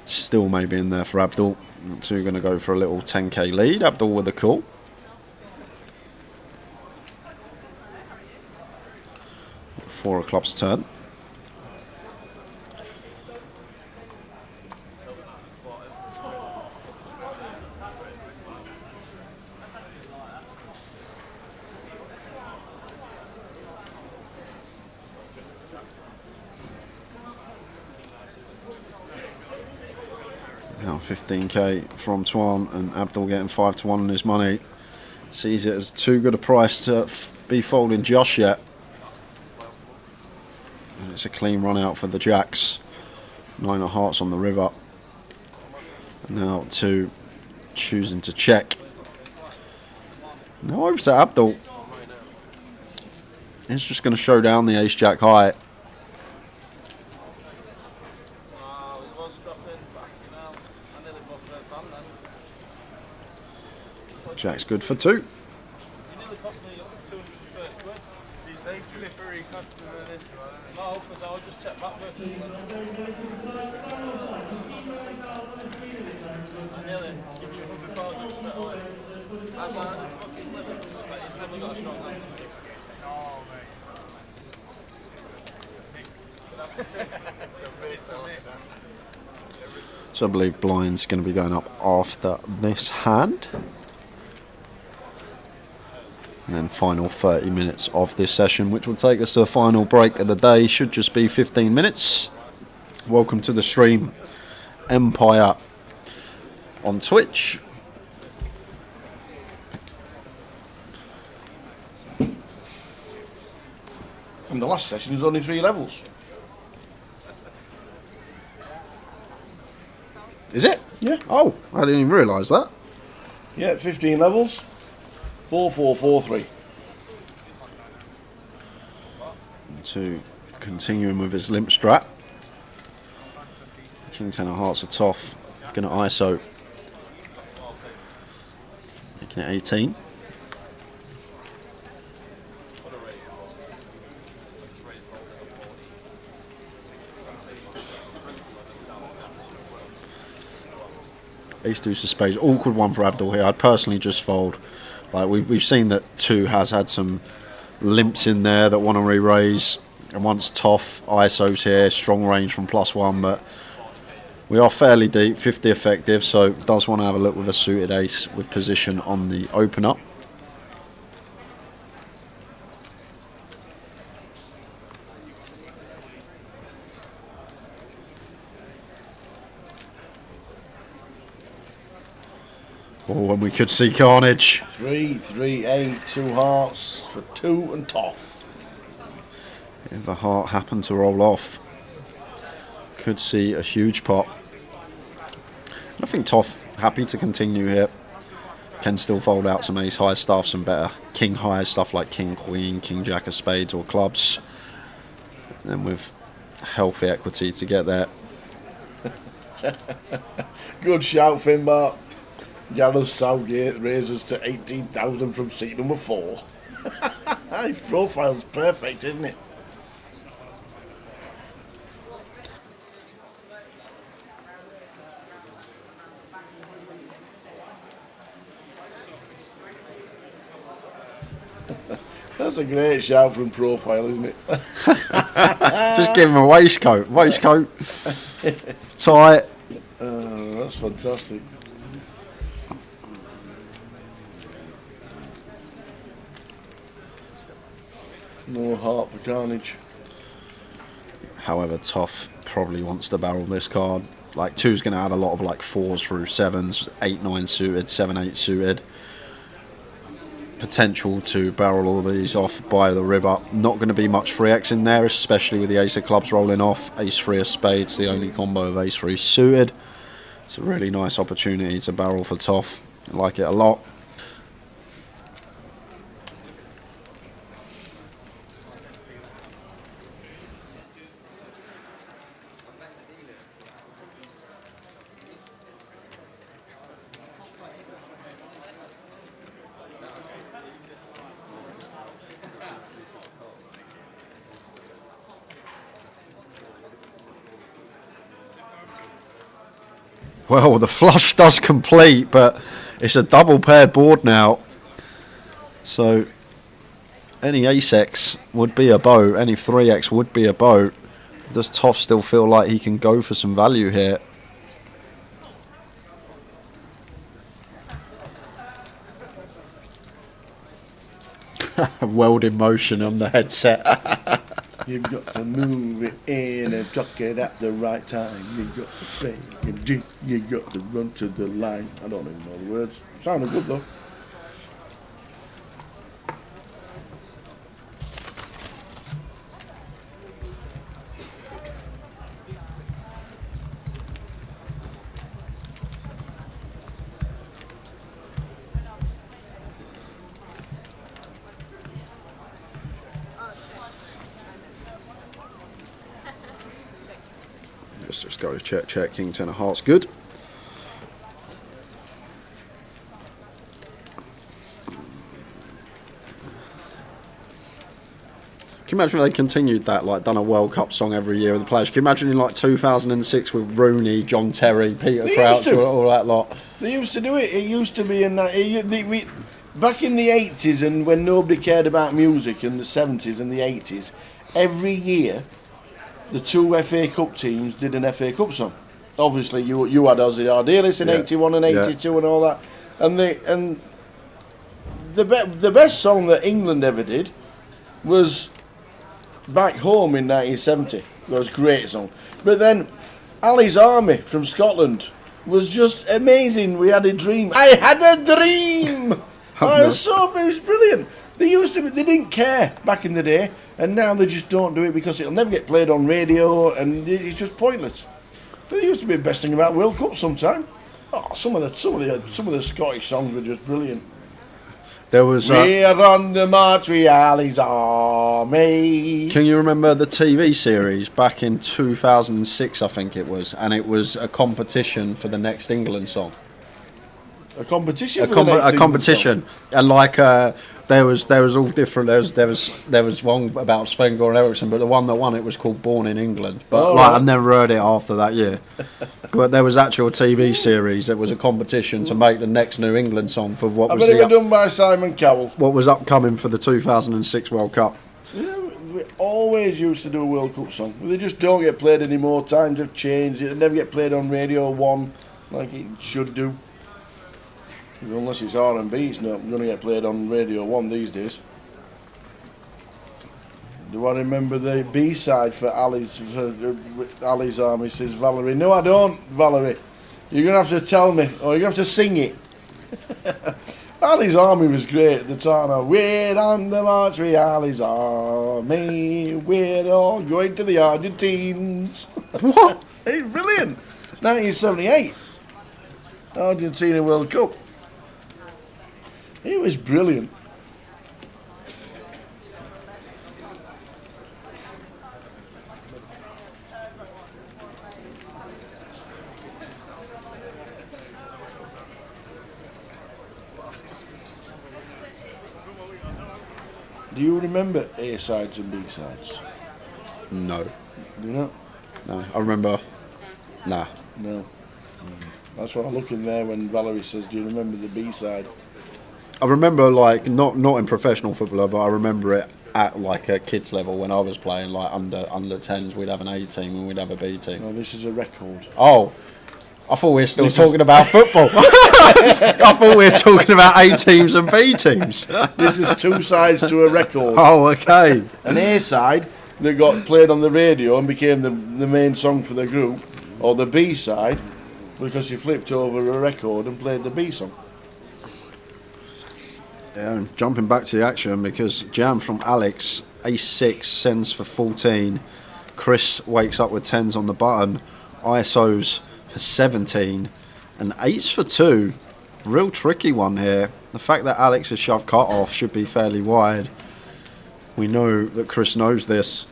Still maybe in there for Abdul. So we're going to go for a little 10k lead. Abdul with a call. Four of clubs turn. Now 15k from Dwan, and Abdul getting 5-1 on his money. Sees it as too good a price to be folding just yet. And it's a clean run out for the Jacks. 9 of hearts on the river. And now 2 choosing to check. Now over to Abdul. He's just going to show down the ace jack high. Jack's good for 2. You nearly cost me 230 quid. You say slippery customer this one. No, because I'll just check back versus I nearly give you 100,000 straight away. That's why this fucking limit. But he's never got a strong hand. Oh, mate. It's a mix. So I believe blind's going to be going up after this hand. And then final 30 minutes of this session, which will take us to the final break of the day. Should just be 15 minutes. Welcome to the stream, Empire on Twitch. From the last session, there's only 3 levels. Is it? Yeah. Oh, I didn't even realise that. Yeah, 15 levels. 4, 4, 4, 3. To continuing with his limp strat. King 10 of hearts for Toff. Gonna ISO. Making it 18. Ace deuce of spades. Awkward one for Abdul here. I'd personally just fold. Like we've seen that 2 has had some limps in there that want to re-raise. And once Toff, ISO's here, strong range from +1, but we are fairly deep, 50 effective, so does want to have a look with a suited ace with position on the opener. Oh, and we could see carnage. 3, 3, 8, 2 hearts for 2 and Toff. If the heart happened to roll off, could see a huge pot. I think Toff happy to continue here. Can still fold out some ace high stuff, some better king high stuff like king queen, king jack of spades or clubs. And with healthy equity to get there. Good shout, Finbar. Gareth Southgate raises to 18,000 from seat number 4. His profile's perfect, isn't it? That's a great shout from profile, isn't it? Just give him a waistcoat. Tight. That's fantastic. No heart for carnage. However, Toff probably wants to barrel this card. Like 2's going to have a lot of like 4s through 7s, 8, 9 suited, 7, 8 suited. Potential to barrel all these off by the river. Not going to be much 3x in there, especially with the ace of clubs rolling off. Ace 3 of spades, the only combo of ace 3 suited. It's a really nice opportunity to barrel for Toff. I like it a lot. Well, the flush does complete, but it's a double paired board now. So any ace-x would be a boat, any 3x would be a boat. Does Toff still feel like he can go for some value here? Weld in motion on the headset. You've got to move it in and tuck it at the right time. You've got to fake and jig. You've got to run to the line. I don't even know the words. Sounded good though. Just go check, check, king 10 of hearts, good. Can you imagine if they continued that, like done a World Cup song every year with the players? Can you imagine in like 2006 with Rooney, John Terry, Peter Crouch, all that lot? They used to do it. It used to be in that. Back in the 80s, and when nobody cared about music, in the 70s and the 80s, every year the 2 FA Cup teams did an FA Cup song. Obviously, you had Ozzy Ardiles in 81 and 82 and all that, and the best song that England ever did was Back Home in 1970. It was a great song. But then Ali's Army from Scotland was just amazing. We had a dream. I had a dream. It was brilliant. They didn't care back in the day, and now they just don't do it because it'll never get played on radio, and it's just pointless. But it used to be the best thing about World Cup sometime. Oh, some of the Scottish songs were just brilliant. There was we're on the march, we Ali's Army. Can you remember the TV series back in 2006, I think it was, and it was a competition for the next England song? A competition. A, for the next a England competition, and like there was all different. There was one about Sven-Goran Eriksson, but the one that won it was called Born in England. But Oh, like right. I never heard it after that year. But there was actual TV series. It was a competition to make the next New England song for what I was bet it was done by Simon Cowell. what was upcoming for the 2006 World Cup. You know, we always used to do a World Cup song. They just don't get played anymore. Times have changed. It never get played on Radio 1 like it should do. Unless it's R&B, it's not going to get played on Radio 1 these days. Do I remember the B-side for Ali's Army, says Valerie. No, I don't, Valerie. You're going to have to tell me, or you're going to have to sing it. Ali's Army was great at the time. We're on the march with Ali's Army. We're all going to the Argentines. What? It's brilliant. 1978. Argentina World Cup. It was brilliant. Do you remember A-sides and B-sides? No, Do you not? no, I remember. Nah, No. That's what I look in there when Valerie says, do you remember the B-side? I remember like not in professional football, but I remember it at like a kids level when I was playing like under 10s. We'd have an A team and we'd have a B team. No, this is a record. Oh, I thought we were still talking about football. I thought we were talking about A teams and B teams. This is two sides to a record. Oh, okay. An A-side that got played on the radio and became the main song for the group, or the B-side because you flipped over a record and played the B song. Yeah, and jumping back to the action because jam from Alex, A6 sends for 14. Chris wakes up with 10s on the button. ISOs for 17 and 8s for 2. Real tricky one here. The fact that Alex's shove cut off should be fairly wide. We know that Chris knows this.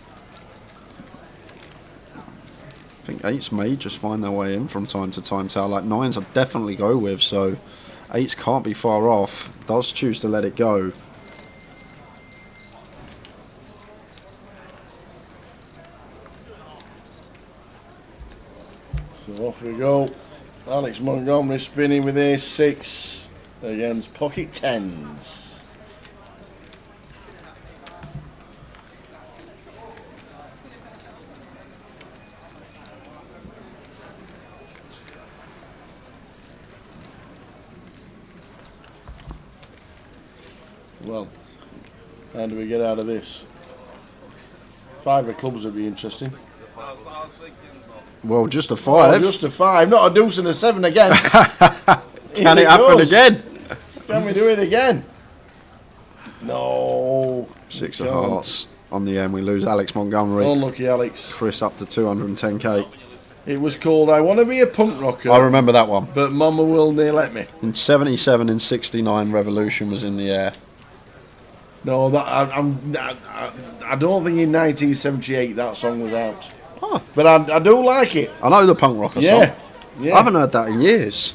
I think 8s may just find their way in from time to time. Like 9s I'd definitely go with, so 8s can't be far off. Does choose to let it go. So off we go. Alex Montgomery spinning with A6 against pocket 10s. Well, how do we get out of this? 5 of clubs would be interesting. Well, just a Oh, 5. just a 5, not a deuce and a 7 again. Can it happen goes. again? Can we do it again? No. 6 of hearts. On the end, we lose Alex Montgomery. Unlucky Alex. Chris up to 210k. It was called I Want to Be a Punk Rocker. I remember that one. But Mama Will Near Let Me. In 77 and 69, Revolution was in the air. No, that I don't think in 1978 that song was out. Oh. But I do like it. I know the punk rocker Yeah. song. Yeah. I haven't heard that in years.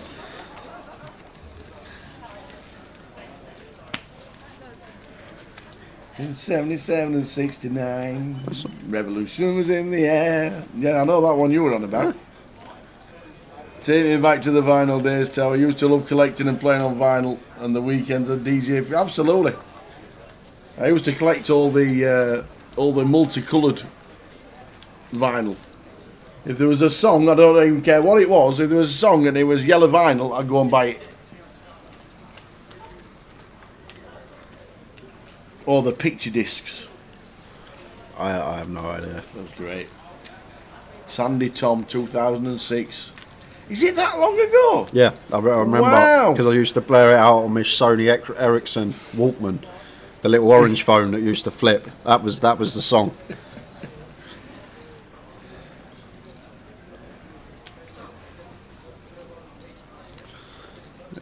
In 77 and 69, Revolution was in the air. Yeah, I know that one you were on about. Take me back to the vinyl days, Tower. I used to love collecting and playing on vinyl and the weekends of DJ. Absolutely. I used to collect all the multicoloured vinyl. If there was a song, I don't even care what it was. If there was a song and it was yellow vinyl, I'd go and buy it. Or the picture discs. I have no idea. That was great. Sandy Tom, 2006. Is it that long ago? Yeah, I remember Wow. because I used to blare it out on my Sony Ericsson Walkman, the little orange phone that used to flip. That was the song.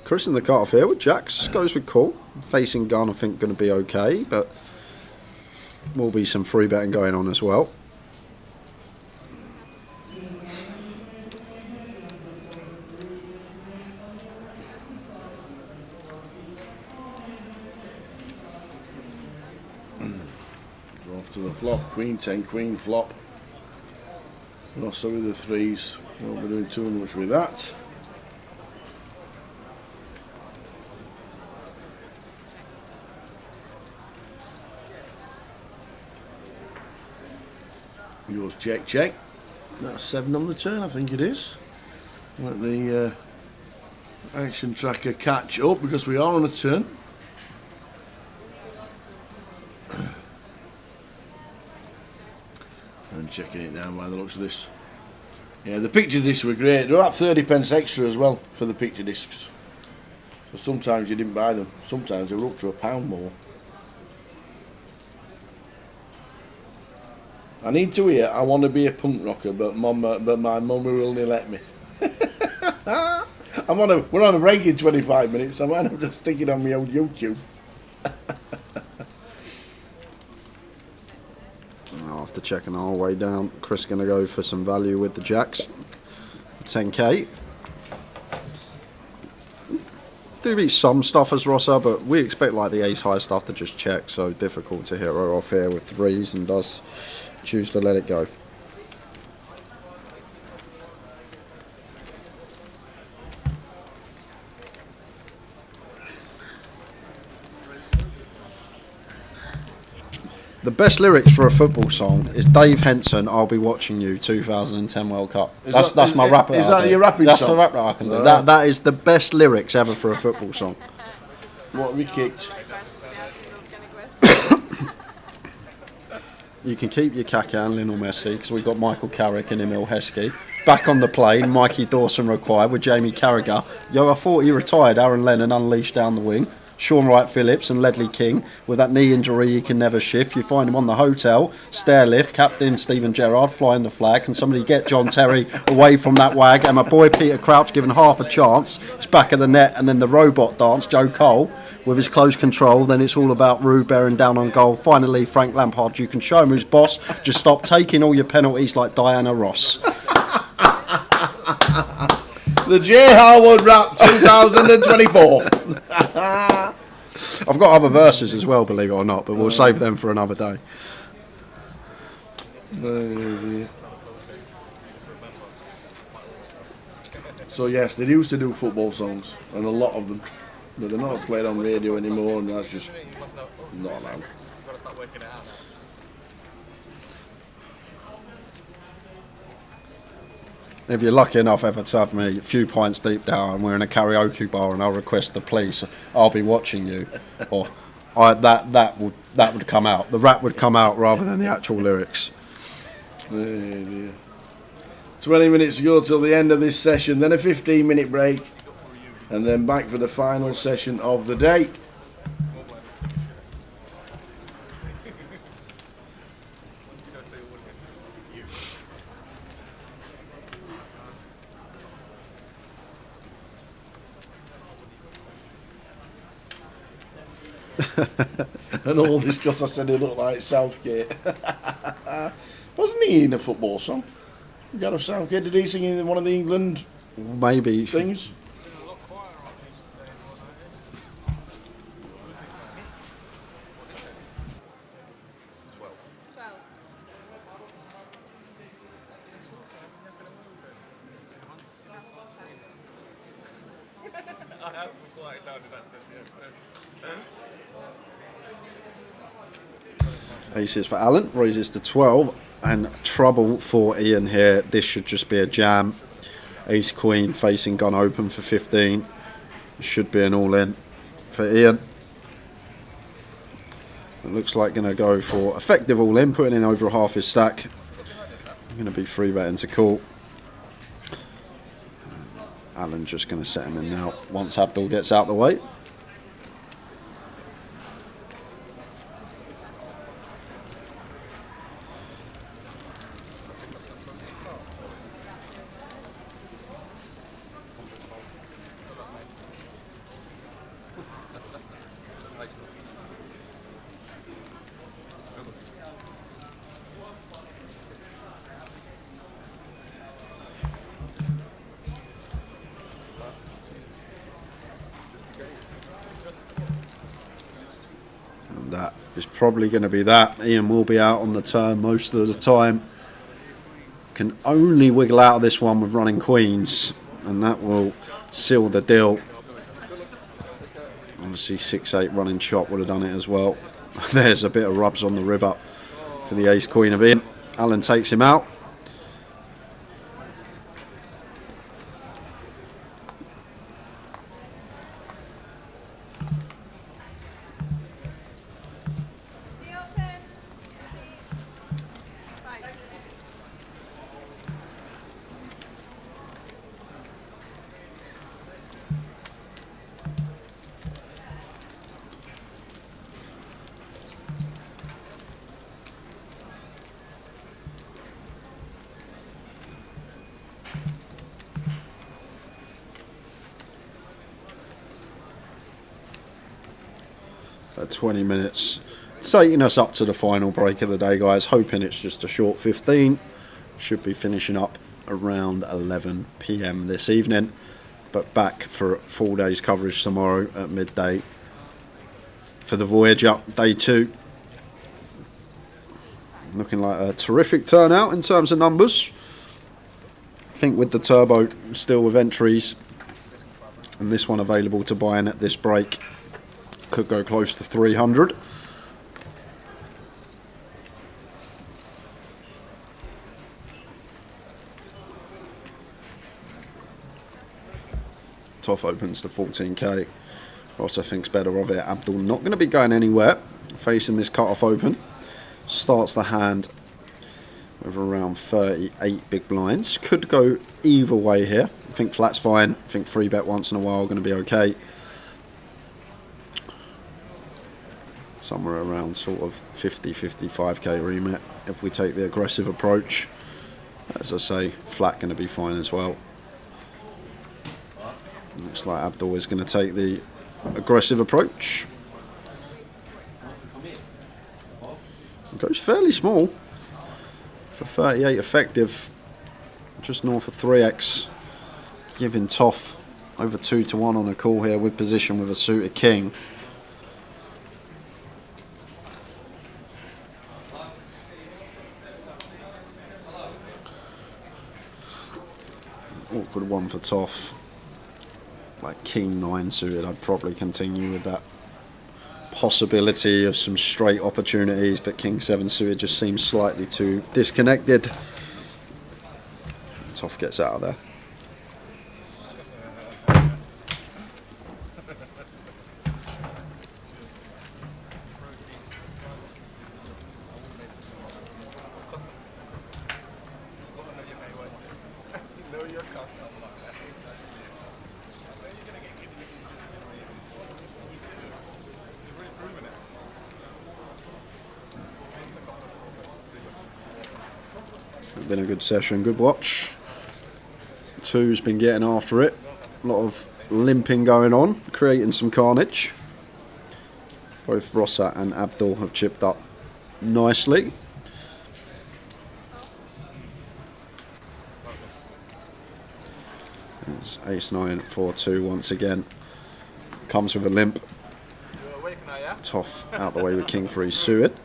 Chris in the cut off here with Jax goes with Cool. Facing gun, I think, going to be okay, but will be some free betting going on as well. to the flop. Queen 10, queen flop. Also with the threes. Won't be doing too much with that. Yours check, check. That's 7 on the turn, I think it is. Let the action tracker catch up because we are on a turn. I'm checking it now by the looks of this. Yeah, the picture discs were great. They're about 30p extra as well for the picture discs. So sometimes you didn't buy them. Sometimes they were up to £1 more. I need to hear I want to be a punk rocker, but my mum will only let me. We're on a break in 25 minutes, so I'm just sticking on my old YouTube. After checking our way down, Chris going to go for some value with the jacks. 10k. Do be some stuff as Rosser, but we expect like the ace high stuff to just check, so difficult to hit her off here with threes, and does choose to let it go. The best lyrics for a football song is Dave Henson, "I'll Be Watching You," 2010 World Cup. That's my rap. Is that your rapping That's song? the rap that I can do. That is the best lyrics ever for a football song. What have we kicked? You can keep your Kaká and Lionel Messi because we've got Michael Carrick and Emil Heskey. Back on the plane, Mikey Dawson required with Jamie Carragher. Yo, I thought he retired. Aaron Lennon unleashed down the wing. Sean Wright Phillips and Ledley King with that knee injury he can never shift. You find him on the hotel stair lift. Captain Stephen Gerrard flying the flag. Can somebody get John Terry away from that wag? And my boy Peter Crouch given half a chance. It's back of the net, and then the robot dance. Joe Cole with his close control. Then it's all about Rue bearing down on goal. Finally, Frank Lampard. You can show him who's boss. Just stop taking all your penalties like Diana Ross. The J. Harwood Rap 2024. I've got other verses as well, believe it or not, but we'll save them for another day. So yes, they used to do football songs, and a lot of them, but they're not played on radio anymore, and that's just not allowed. If you're lucky enough ever to have me a few pints deep down and we're in a karaoke bar and I'll request the police, I'll be watching you, or that would come out. The rap would come out rather than the actual lyrics. 20 minutes to go till the end of this session, then a 15-minute break, and then back for the final session of the day. And all this because I said he looked like Southgate. Wasn't he in a football song? Gareth Southgate, did he sing in one of the England maybe things? Aces for Alan, raises to 12, and trouble for Ian here. This should just be a jam. Ace Queen facing gun open for 15. Should be an all-in for Ian. It looks like going to go for effective all-in, putting in over half his stack. I'm going to be free betting to call. Alan's just going to set him in now once Abdul gets out the way. That is probably going to be that. Ian will be out on the turn most of the time. Can only wiggle out of this one with running queens, and that will seal the deal. Obviously 6-8 running chop would have done it as well. There's a bit of rubs on the river for the ace queen of Ian. Alan takes him out. At 20 minutes, taking us up to the final break of the day, guys. Hoping it's just a short 15. Should be finishing up around 11 PM this evening, but back for a full day's coverage tomorrow at midday for the Voyage up day 2. Looking like a terrific turnout in terms of numbers. I think with the turbo still with entries, and this one available to buy in at this break, could go close to 300. Toff opens to 14k. Ross, I think's better of it. Abdul not going to be going anywhere. Facing this cut-off open. Starts the hand with around 38 big blinds. Could go either way here. I think flat's fine. I think free bet once in a while going to be okay. Somewhere around sort of 50-55k remit if we take the aggressive approach. As I say, flat going to be fine as well. Looks like Abdul is going to take the aggressive approach. Goes fairly small for 38 effective, just north of 3x, giving Toff over 2-1 on a call here with position with a suited king. Awkward one for Toff. Like king 9 suited, I'd probably continue with that possibility of some straight opportunities, but king 7 suited just seems slightly too disconnected. Toff gets out of there. Been a good session, good watch. Two's been getting after it. A lot of limping going on, creating some carnage. Both Rossa and Abdul have chipped up nicely. There's ace 9 4-2 once again. Comes with a limp. Toff out the way with king 3 suited.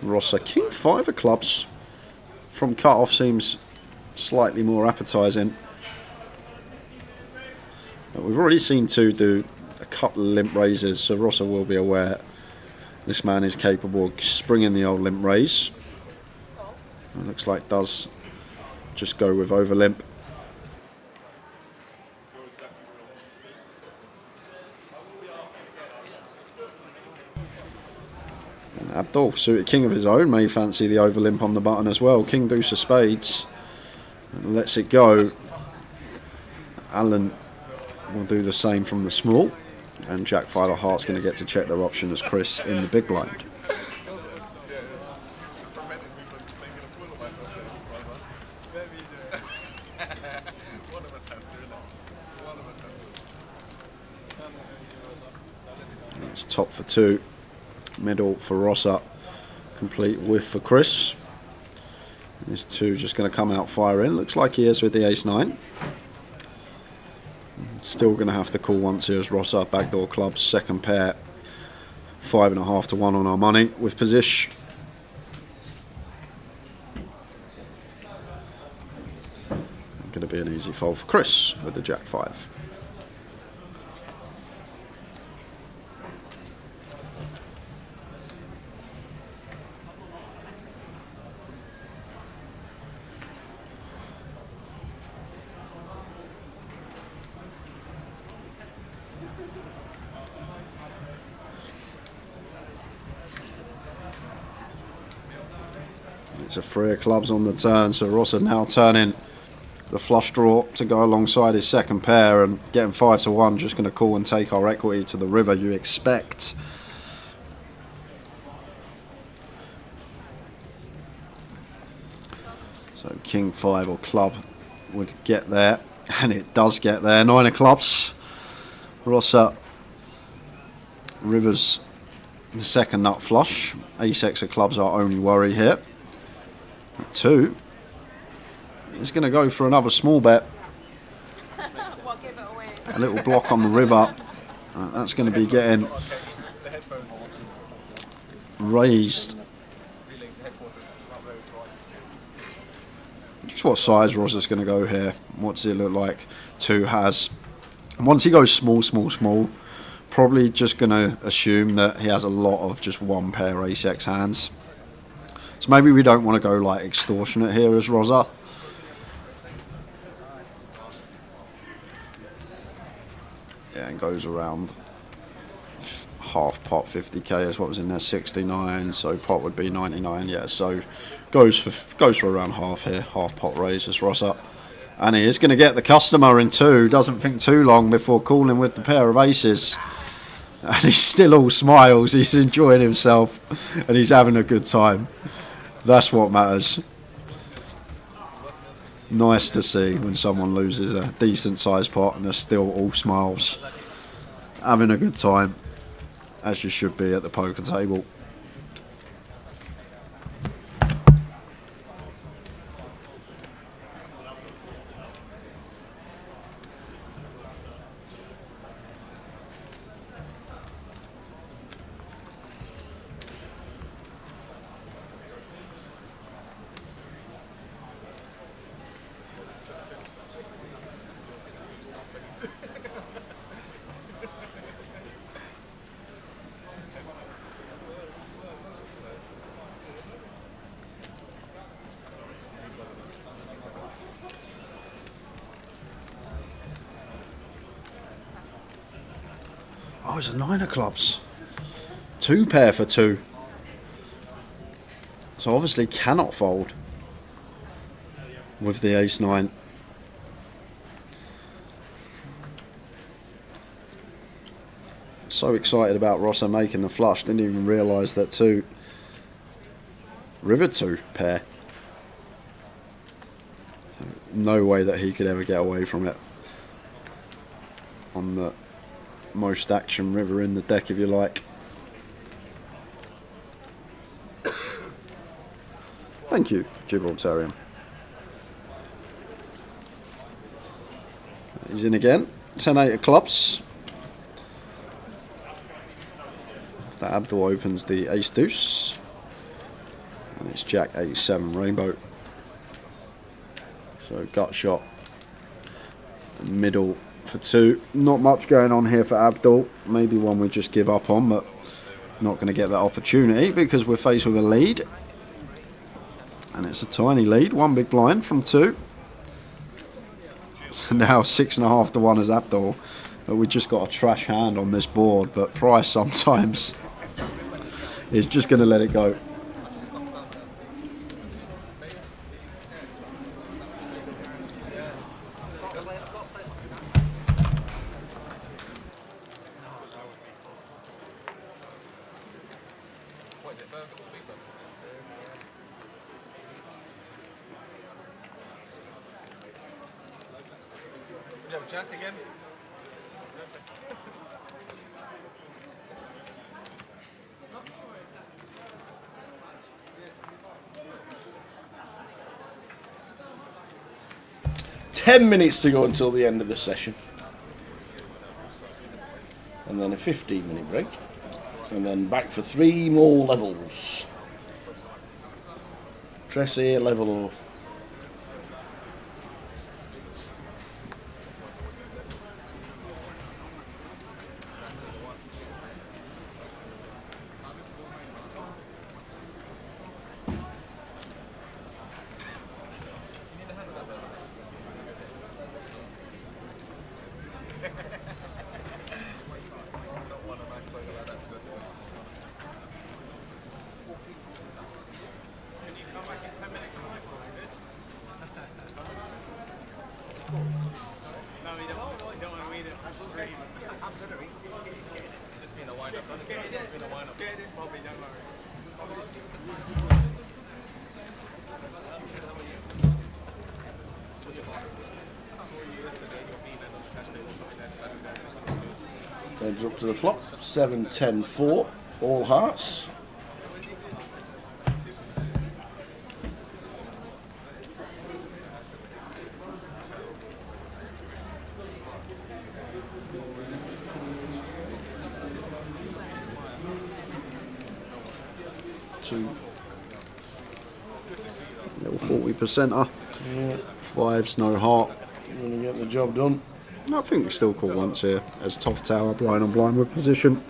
Rossa king 5 of clubs. From cut-off seems slightly more appetising. But we've already seen 2 do a couple of limp raises, so Rossa will be aware this man is capable of springing the old limp raise. It looks like does just go with over limp. Abdul, suited king of his own, may fancy the over limp on the button as well. King deuce of spades and lets it go. Alan will do the same from the small, and Jack 5 of hearts going to get to check their option as Chris in the big blind. It's top for 2. Middle for Rossa, complete whiff for Chris. These 2 just going to come out firing. Looks like he is with the ace 9. Still going to have to call once here as Rossa backdoor clubs, second pair. 5.5 to 1 on our money with position. Going to be an easy fold for Chris with the Jack 5. It's a 3 of clubs on the turn, so Ross are now turning the flush draw to go alongside his second pair, and getting 5 to 1, just going to call and take our equity to the river, you expect. So King 5 or club would get there, and it does get there. 9 of clubs. Rosser, Rivers, the second nut flush. Ace-X of clubs our only worry here. 2. He's going to go for another small bet. What, give it away? A little block on the river. That's going to be getting raised. Just what size Rosa's going to go here. What does it look like? 2 has. Once he goes small, small, small, probably just going to assume that he has a lot of just one pair Ace-X hands. So maybe we don't want to go like extortionate here as Rosa. Yeah, and goes around half pot 50k is what was in there, 69, so pot would be 99. Yeah, so goes for around half here, half pot raises Rosa, and he is going to get the customer in 2. Doesn't think too long before calling with the pair of aces, and he's still all smiles. He's enjoying himself and he's having a good time. That's what matters. Nice to see when someone loses a decent sized pot and they're still all smiles. Having a good time, as you should be at the poker table. Oh, it's a 9 of clubs. 2 pair for 2. So obviously cannot fold with the ace-9. So excited about Rossa making the flush, didn't even realise that 2. River 2 pair. No way that he could ever get away from it. On the most action river in the deck, if you like. Thank you, Gibraltarian. He's in again. 10-8 of clubs. That Abdul opens the ace-deuce. And it's Jack 8-7 rainbow. So gut shot. Middle for 2. Not much going on here for Abdul. Maybe one we just give up on, but not going to get that opportunity because we're faced with a lead. And it's a tiny lead. 1 big blind from 2. Now 6.5 to 1 is Abdul. But we just got a trash hand on this board. But Price sometimes is just going to let it go. Jack again. 10 minutes to go until the end of the session. And then a 15-minute break. And then back for 3 more levels. Tressy level or heads up to the flop. 7, 10, 4, all hearts. Little 40%er. Yeah. 5's no heart. You're going to get the job done. I think we still call once here as Toff Tower, blind on blind with position.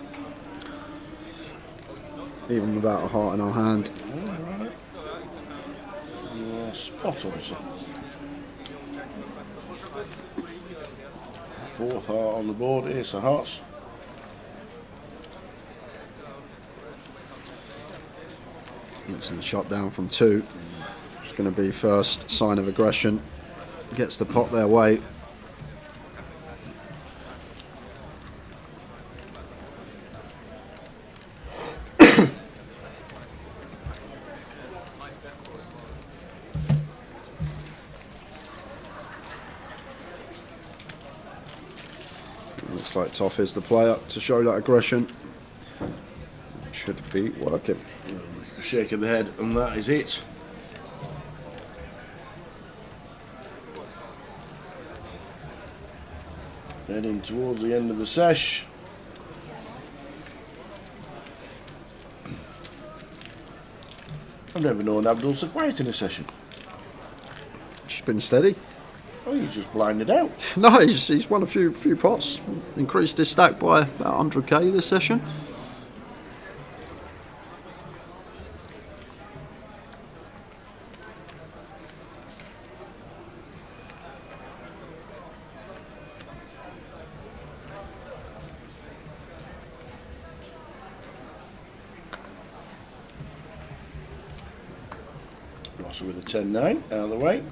Even without a heart in our hand. Right. Spot on, sir. 4th heart on the board, ace of hearts. Gets a shot down from 2. It's going to be first sign of aggression. Gets the pot their way. Looks like Toff is the player to show that aggression. Should be working. Shake of the head, and that is it. Heading towards the end of the sesh. I've never known Abdul so quiet in a session. Just been steady. Oh, he's just blinded out. No, he's won a few pots. Increased his stack by about 100k this session. Also with a 10-9 out of the way.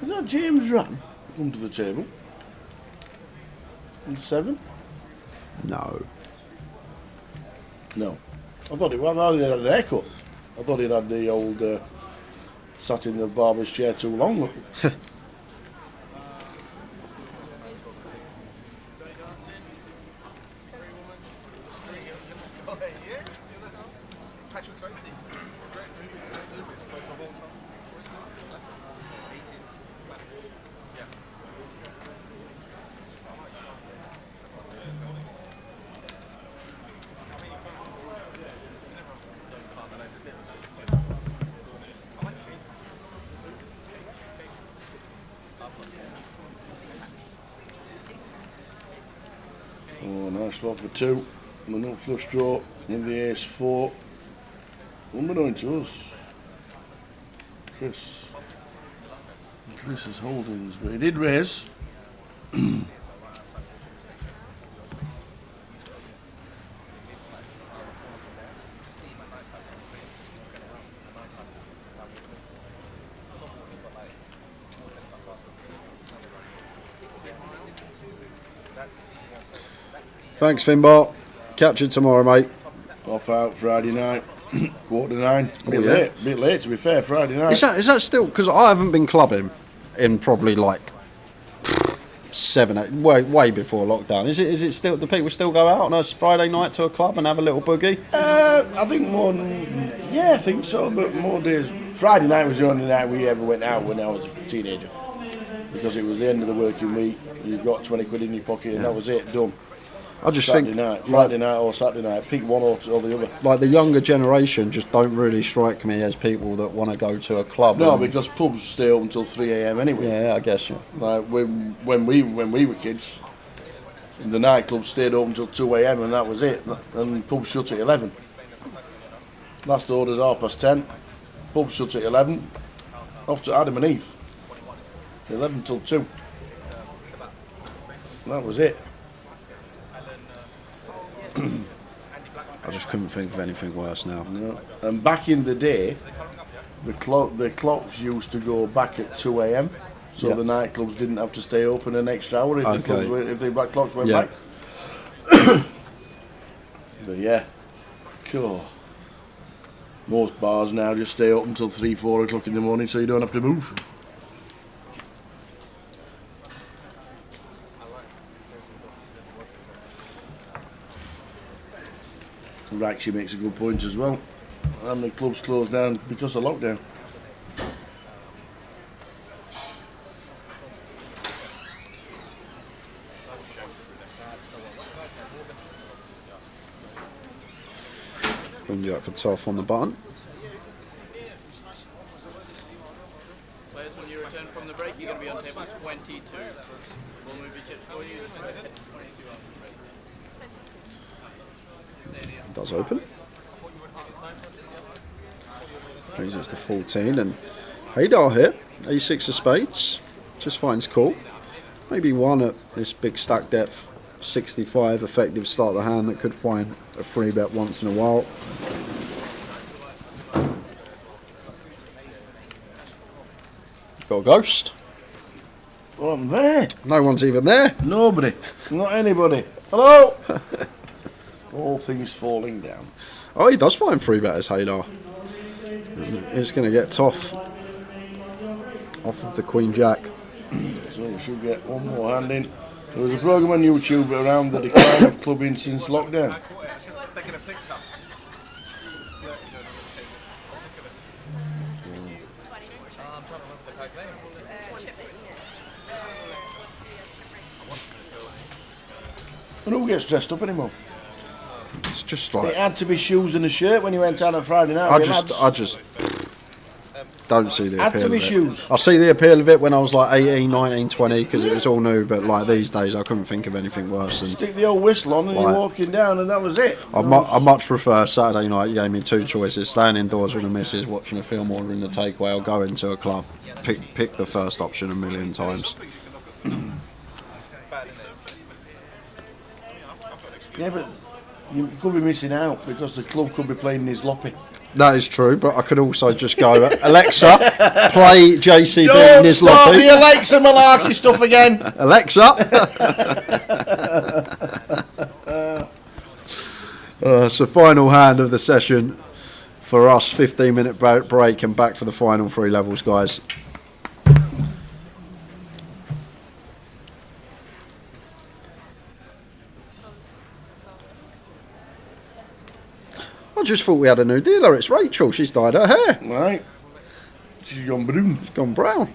Is that James Ram come to the table? And 7? No. No. I thought he had an haircut. I thought he'd had the old sat in the barber's chair too long. Oh, nice spot for 2. And another flush draw with the ace 4. Unbeknown to us, Chris's holdings, but he did raise. Thanks, Finbar. Catch you tomorrow, mate. Off out Friday night, 8:45. Bit late to be fair. Friday night. Is that still? Because I haven't been clubbing in probably like 7, 8, way before lockdown. Is it still? Do people still go out on a Friday night to a club and have a little boogie? I think more. Yeah, I think so. But more days. Friday night was the only night we ever went out when I was a teenager, because it was the end of the working week. You got 20 quid in your pocket, and that was it. Done. I just Saturday think night, Friday night or Saturday night, pick one or the other. like the younger generation just don't really strike me as people that want to go to a club. No, because pubs stay open until 3 a.m. anyway. Yeah, I guess. Yeah. Like when we were kids, the nightclub stayed open until 2 a.m. and that was it. And pubs shut at 11. Last order's 10:30. Pubs shut at 11. Off to Adam and Eve. 11 till 2. That was it. I just couldn't think of anything worse now. No. And back in the day, the clocks used to go back at 2 a.m. So the nightclubs didn't have to stay open an extra hour if the black clocks went back. But yeah, cool. Most bars now just stay open until 3, 4 o'clock in the morning, so you don't have to move. Raxie makes a good point as well. How many clubs closed down because of lockdown? When you up for tough on the button. Players, when you return from the break, you're going to be on table 22. We'll move your chips for you. 22 on the break. It does open. Brings us to 14, and Hadar here, A6 of spades, just finds call. Maybe one at this big stack depth, 65 effective start of the hand that could find a free bet once in a while. Got a ghost. Oh, I'm there. No one's even there. Nobody. Not anybody. Hello. All things falling down. Oh, he does find free betters, Hadar. It's going to get tough off of the Queen Jack. So you should get one more hand in. There was a programme on YouTube around the decline of clubbing since lockdown. And who gets dressed up anymore? It's just like It had to be shoes and a shirt when you went out on Friday night. I just don't see the Had appeal to be of it. shoes. I see the appeal of it when I was like 18, 19, 20 because it was all new, but like these days I couldn't think of anything worse than Stick the old whistle on and you're Right. walking down and that was it. I much prefer Saturday night. You gave me two choices: staying indoors with the missus, watching a film, ordering a takeaway, or going to a club. Pick the first option a million times. Yeah, but you could be missing out because the club could be playing his loppy. That is true, but I could also just go, Alexa, play JCB Don't in his start lobby. the Alexa malarkey stuff again. Alexa. So final hand of the session for us. 15-minute break and back for the final 3 levels, guys. I just thought we had a new dealer. It's Rachel. She's dyed her hair. Right. She's gone brown. Gone brown.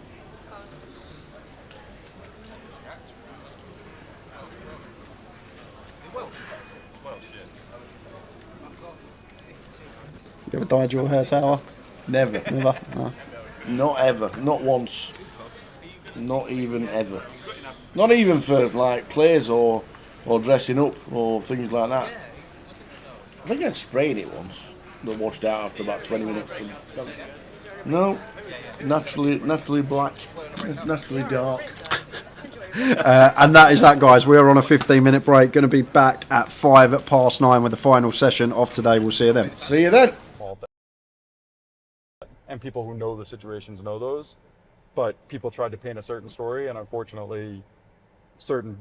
You ever dyed your hair, Tower? Never. Never? No. Not ever. Not once. Not even ever. Not even for like plays or dressing up or things like that. I think I'd sprayed it once, but washed out after about 20 minutes. No, naturally black, naturally dark. And that is that, guys. We are on a 15-minute break. Going to be back at 9:05 with the final session of today. We'll see you then. See you then. And people who know the situations know those, but people tried to paint a certain story, and unfortunately, certain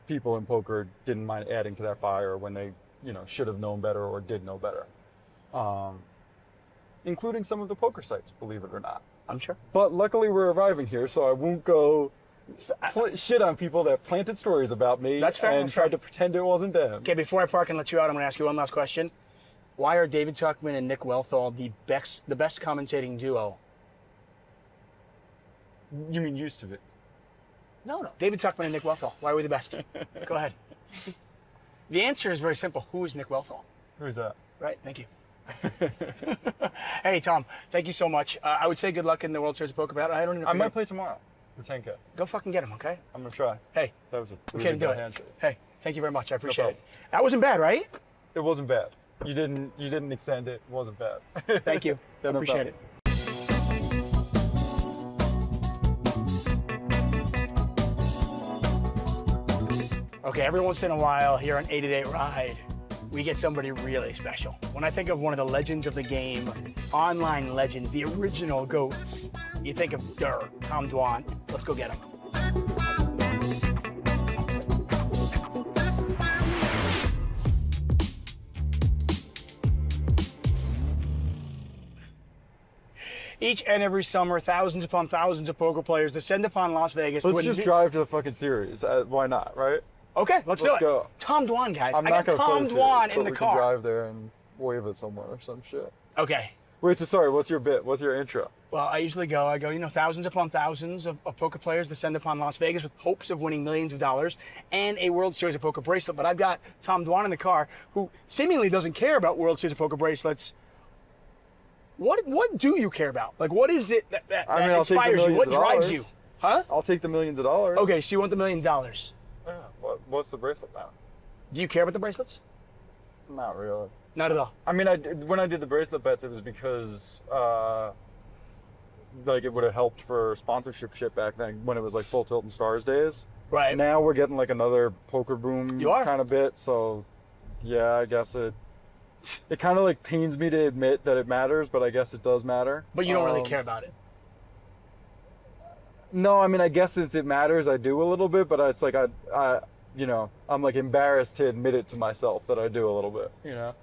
people in poker didn't mind adding to that fire when they, should have known better or did know better, including some of the poker sites, believe it or not. I'm sure. But luckily, we're arriving here, so I won't go shit on people that planted stories about me. That's fair, And that's tried fair. to pretend it wasn't them. Okay, before I park and let you out, I'm going to ask you one last question. Why are David Tuckman and Nick Wealthall the best commentating duo? You mean used to be? No. David Tuckman and Nick Wealthall. Why are we the best? Go ahead. The answer is very simple. Who is Nick Wealthall? Who's that? Right, thank you. Hey, Tom, thank you so much. I would say good luck in the World Series of Poker, but I don't even know. I might play tomorrow. The 10K. Go fucking get him, okay? I'm gonna try. Hey. That was a We really can't do good it. handshake. Hey, thank you very much. I appreciate it. problem. That wasn't bad, right? It wasn't bad. You didn't extend it. It wasn't bad. Thank you. Yeah, no Appreciate problem. it. Okay, every once in a while here on 88 Ride, we get somebody really special. When I think of one of the legends of the game, online legends, the original GOATs, you think of Tom Dwan. Let's go get him. Each and every summer, thousands upon thousands of poker players descend upon Las Vegas. Let's to just drive to the fucking series. Why not, right? Okay, let's do it. go. Tom Dwan, guys. I'm I not got gonna Tom play Dwan series, in but the we car. can drive there and wave it somewhere or some shit. Okay. Wait, so sorry, what's your bit? What's your intro? Well, I usually go, thousands upon thousands of poker players descend upon Las Vegas with hopes of winning millions of dollars and a World Series of Poker bracelet. But I've got Tom Dwan in the car who seemingly doesn't care about World Series of Poker bracelets. What do you care about? Like, what is it that I'll take the inspires you? millions What of drives dollars. you? Huh? I'll take the millions of dollars. Okay, so you want the $1 million. Yeah, what's the bracelet now? Do you care about the bracelets? Not really. Not at all. I mean, when I did the bracelet bets, it was because like it would have helped for sponsorship shit back then when it was like Full Tilt and Stars days. Right. Now we're getting like another poker boom You are? kind of bit, so yeah, I guess it kind of like pains me to admit that it matters, but I guess it does matter. But you don't really care about it. No, I mean, I guess since it matters, I do a little bit, but it's like I'm like embarrassed to admit it to myself that I do a little bit, you know?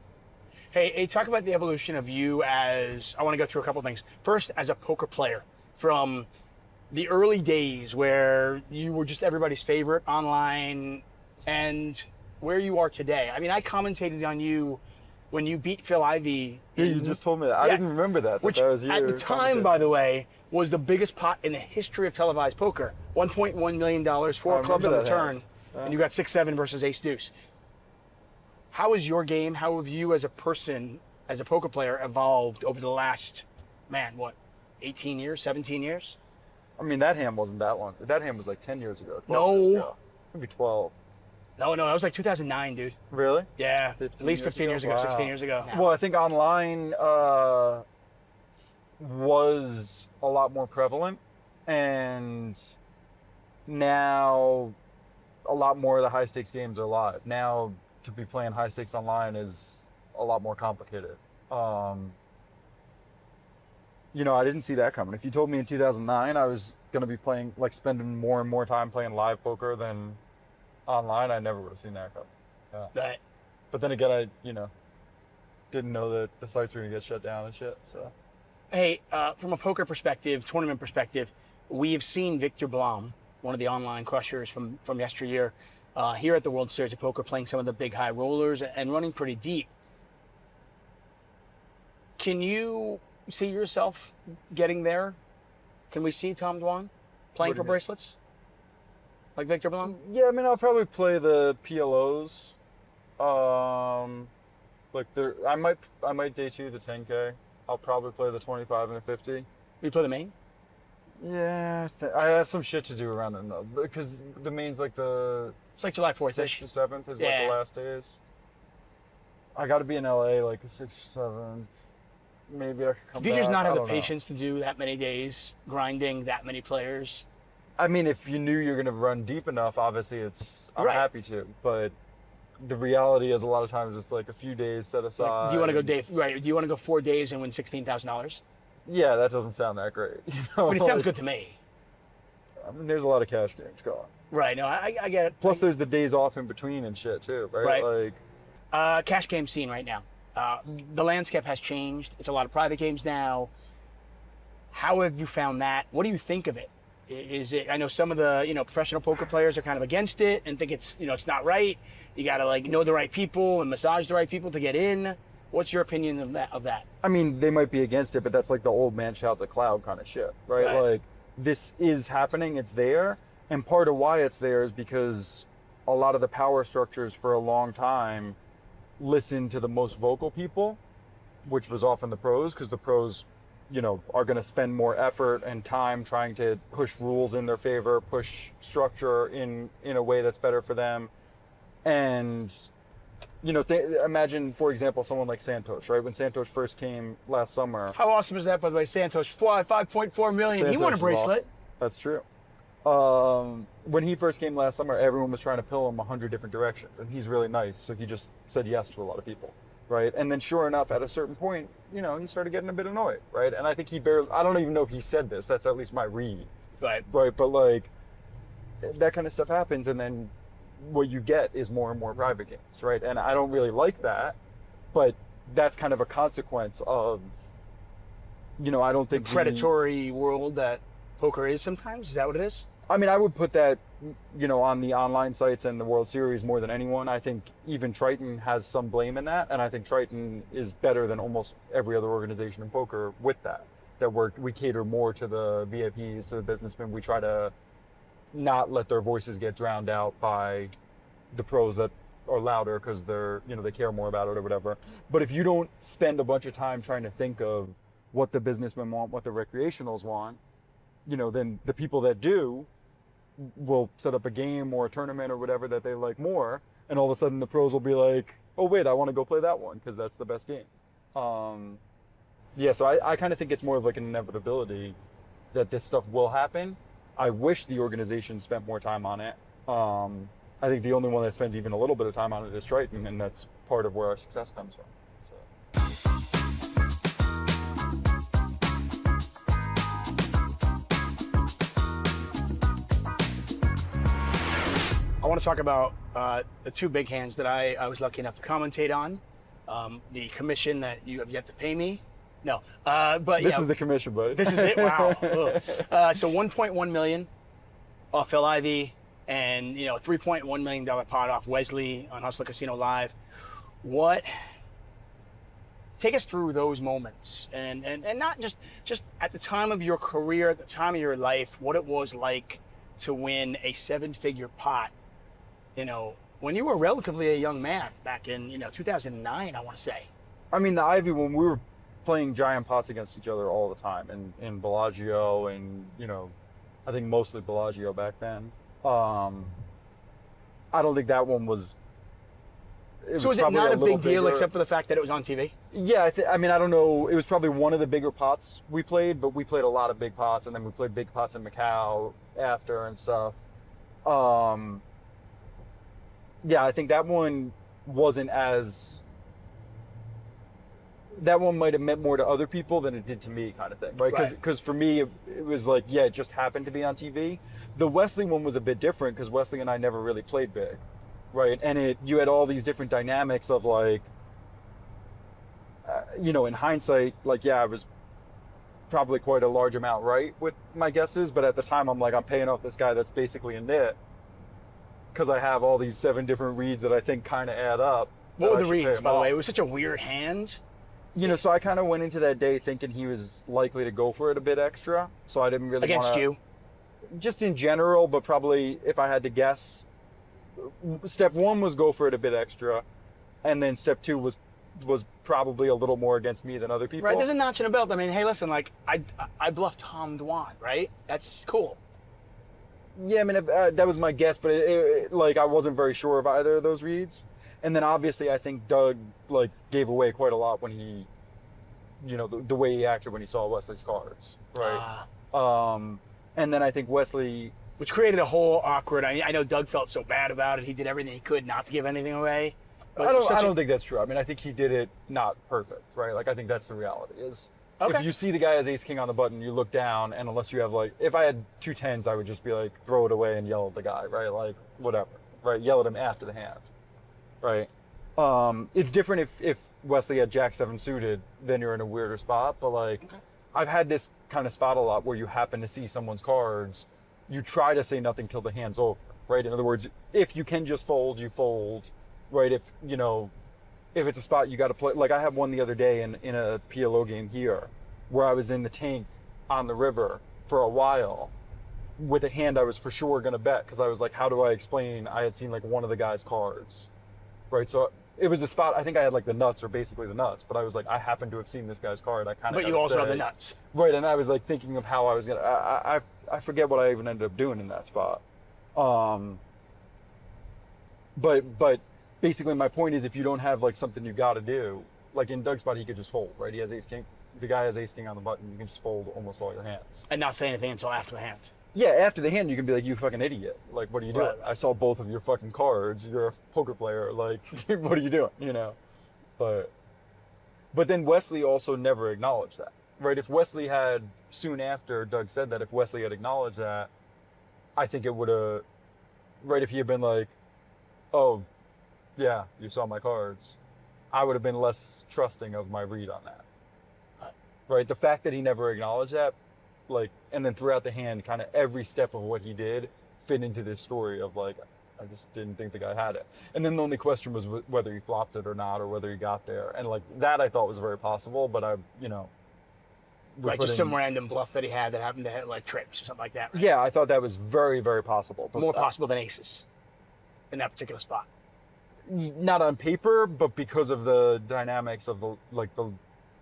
Hey, talk about the evolution of you as, I want to go through a couple things. First, as a poker player, from the early days where you were just everybody's favorite online and where you are today. I mean, I commentated on you when you beat Phil Ivey. Yeah, you just told me that. I didn't remember that. Which, that was at the time, by the way, was the biggest pot in the history of televised poker. $1.1 million, 4 clubs on the that turn, hand. and you got 6-7 versus ace-deuce. How has your game, how have you as a person, as a poker player, evolved over the last, 18 years, 17 years? I mean, that hand wasn't that long. That hand was like 10 years ago. 12 No. years ago. Maybe 12. No, that was like 2009, dude. Really? Yeah, at least 15 years ago, Wow. 16 years ago. Well, I think online was a lot more prevalent, and now a lot more of the high stakes games are live. Now to be playing high stakes online is a lot more complicated. I didn't see that coming. If you told me in 2009 I was going to be playing, like spending more and more time playing live poker than online, I never would have seen that coming. Yeah. But then again, I didn't know that the sites were going to get shut down and shit. So, Hey, from a poker perspective, tournament perspective, we have seen Victor Blom, one of the online crushers from yesteryear, here at the World Series of Poker, playing some of the big high rollers and running pretty deep. Can you see yourself getting there? Can we see Tom Dwan playing What do for you mean? bracelets? Like Victor Blom? yeah, I mean, I'll probably play the PLOs. I might day two the 10K. I'll probably play the 25 and the 50. You play the main? Yeah, I have some shit to do around then though, because the main's like the It's like July 4th. 6th or 7th is like Yeah. the last days. I got to be in LA like the 6th or 7th. Maybe I could come Do you back. just not have I the don't know. patience to do that many days, grinding that many players? I mean, if you knew you're gonna run deep enough, obviously I'm Right. happy to. But the reality is, a lot of times it's like a few days set aside. Like, do you want to go Do you want to go 4 days and win $16,000? Yeah, that doesn't sound that great. But it sounds good to me. I mean, there's a lot of cash games going. Right. No, I get it. Plus, there's the days off in between and shit too, right? Right. Like, Cash game scene right now. The landscape has changed. It's a lot of private games now. How have you found that? What do you think of it? Is it? I know some of the professional poker players are kind of against it and think it's it's not right. You got to like know the right people and massage the right people to get in. What's your opinion of that? I mean, they might be against it, but that's like the old man shouts at cloud kind of shit, right? Like, this is happening, it's there, and part of why it's there is because a lot of the power structures for a long time listened to the most vocal people, which was often the pros, because the pros, are going to spend more effort and time trying to push rules in their favor, push structure in a way that's better for them. And imagine, for example, someone like Santosh, right? When Santosh first came last summer. How awesome is that, by the way? Santosh, 5.4 million. He won a bracelet. Awesome. That's true. When he first came last summer, everyone was trying to pill him 100 different directions, and he's really nice, so he just said yes to a lot of people, right? And then sure enough, at a certain point, he started getting a bit annoyed, right? And I think I don't even know if he said this, that's at least my read. Right. Right, but like, that kind of stuff happens, and then what you get is more and more private games, right? And I don't really like that, but that's kind of a consequence of, I don't think the predatory world that poker is sometimes. Is that what it is? I mean, I would put that, on the online sites and the World Series more than anyone. I think even Triton has some blame in that, and I think Triton is better than almost every other organization in poker with that. That we cater more to the VIPs, to the businessmen. We try to not let their voices get drowned out by the pros that are louder because they're, they care more about it or whatever. But if you don't spend a bunch of time trying to think of what the businessmen want, what the recreationals want, then the people that do will set up a game or a tournament or whatever that they like more, and all of a sudden the pros will be like, oh wait, I want to go play that one because that's the best game. So I kind of think it's more of like an inevitability that this stuff will happen. I wish the organization spent more time on it. I think the only one that spends even a little bit of time on it is Triton, and that's part of where our success comes from. So. I want to talk about the two big hands that I was lucky enough to commentate on. The commission that you have yet to pay me. No, but this is the commission, buddy. This is it. Wow. So 1.1 million off Phil Ivey, and $3.1 million pot off Wesley on Hustler Casino Live. Take us through those moments, and not just at the time of your career, at the time of your life, what it was like to win a 7-figure pot. When you were relatively a young man back in 2009, I want to say. I mean, the Ivy, when we were playing giant pots against each other all the time, in Bellagio, and I think mostly Bellagio back then. I don't think that one was. So was it not a big deal except for the fact that it was on TV? Yeah, I mean, I don't know. It was probably one of the bigger pots we played, but we played a lot of big pots, and then we played big pots in Macau after and stuff. Yeah, I think that one wasn't as. That one might have meant more to other people than it did to me, kind of thing, right? Because for me, it was like, yeah, it just happened to be on TV. The Wesley one was a bit different because Wesley and I never really played big, right? And you had all these different dynamics of like, in hindsight, like, yeah, I was probably quite a large amount right with my guesses, but at the time I'm like, I'm paying off this guy that's basically a nit because I have all these 7 different reads that I think kind of add up. What were the reads, by the way? It was such a weird hand. So I kind of went into that day thinking he was likely to go for it a bit extra, so I didn't really Against you? Just in general, but probably if I had to guess, step 1 was go for it a bit extra, and then step 2 was probably a little more against me than other people. Right, there's a notch in a belt. I mean, hey, listen, like, I bluffed Tom Dwan, right? That's cool. Yeah, I mean, that was my guess, but like, I wasn't very sure of either of those reads. And then obviously I think Doug like gave away quite a lot when he, the way he acted when he saw Wesley's cards, right? And then I think Wesley, which created a whole awkward. I know Doug felt so bad about it. He did everything he could not to give anything away. I don't think that's true. I mean, I think he did it not perfect, right? Like, I think that's the reality is. Okay. If you see the guy as ace king on the button, you look down, and unless you have like, if I had 2 10s, I would just be like, throw it away and yell at the guy, right? Like, whatever, right? Yell at him after the hand. Right. It's different if Wesley had Jack 7 suited, then you're in a weirder spot. But like, okay. I've had this kind of spot a lot where you happen to see someone's cards you try to say nothing till the hand's over, right? In other words, if you can just fold, you fold, right? If, you know, if it's a spot you got to play, like I had one the other day in a PLO game here where I was in the tank on the river for a while with a hand I was for sure going to bet, because I was like, how do I explain I had seen like one of the guy's cards, right? So it was a spot, I think I had like the nuts, or basically the nuts, but I was like, I happen to have seen this guy's card. I kind of. But you also have the nuts. Right, and I was like thinking of how I was going to, I forget what I even ended up doing in that spot. But basically my point is, if you don't have like something you got to do, like in Doug's spot, he could just fold, right? He has ace king. The guy has ace king on the button. You can just fold almost all your hands. And not say anything until after the hand. Yeah, after the hand, you can be like, you fucking idiot. Like, what are you doing? Right. I saw both of your fucking cards. You're a poker player. Like, what are you doing? You know? But then Wesley also never acknowledged that, right? If Wesley had, soon after Doug said that, if Wesley had acknowledged that, I think it would have, right, if he had been like, oh, yeah, you saw my cards, I would have been less trusting of my read on that. Right? The fact that he never acknowledged that, like, and then throughout the hand, kind of every step of what he did fit into this story of like, I just didn't think the guy had it. And then the only question was whether he flopped it or not, or whether he got there. And like that I thought was very possible, but I, you know. Right, just some random bluff that he had that happened to hit like trips or something like that. Right? Yeah, I thought that was very, very possible. But more possible than aces in that particular spot. Not on paper, but because of the dynamics of the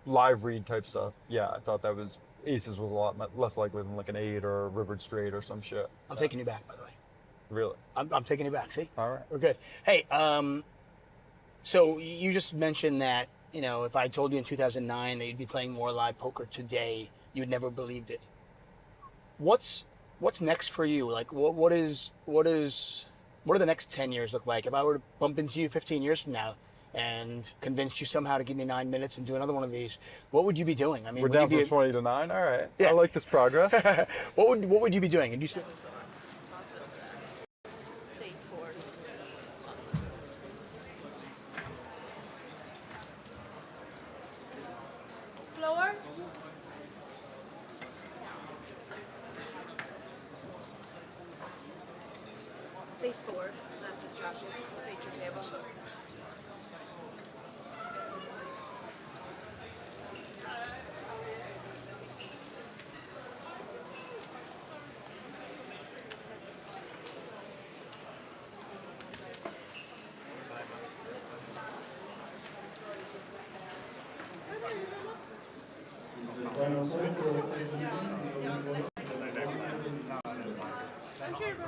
live read type stuff. Yeah, I thought that was, aces was a lot less likely than like an 8 or a rivered straight or some shit. I'm taking you back, by the way. Really? I'm taking you back, see? All right. We're good. Hey, so you just mentioned that, you know, if I told you in 2009 that you'd be playing more live poker today, you'd never believed it. What's next for you? Like, what do the next 10 years look like? If I were to bump into you 15 years from now and convince you somehow to give me 9 minutes and do another one of these, what would you be doing? I mean, we're down from 20 to 9. All right. Yeah. I like this progress. What would you be doing? And you C4. Floor. C4. Left distraction. Feature table.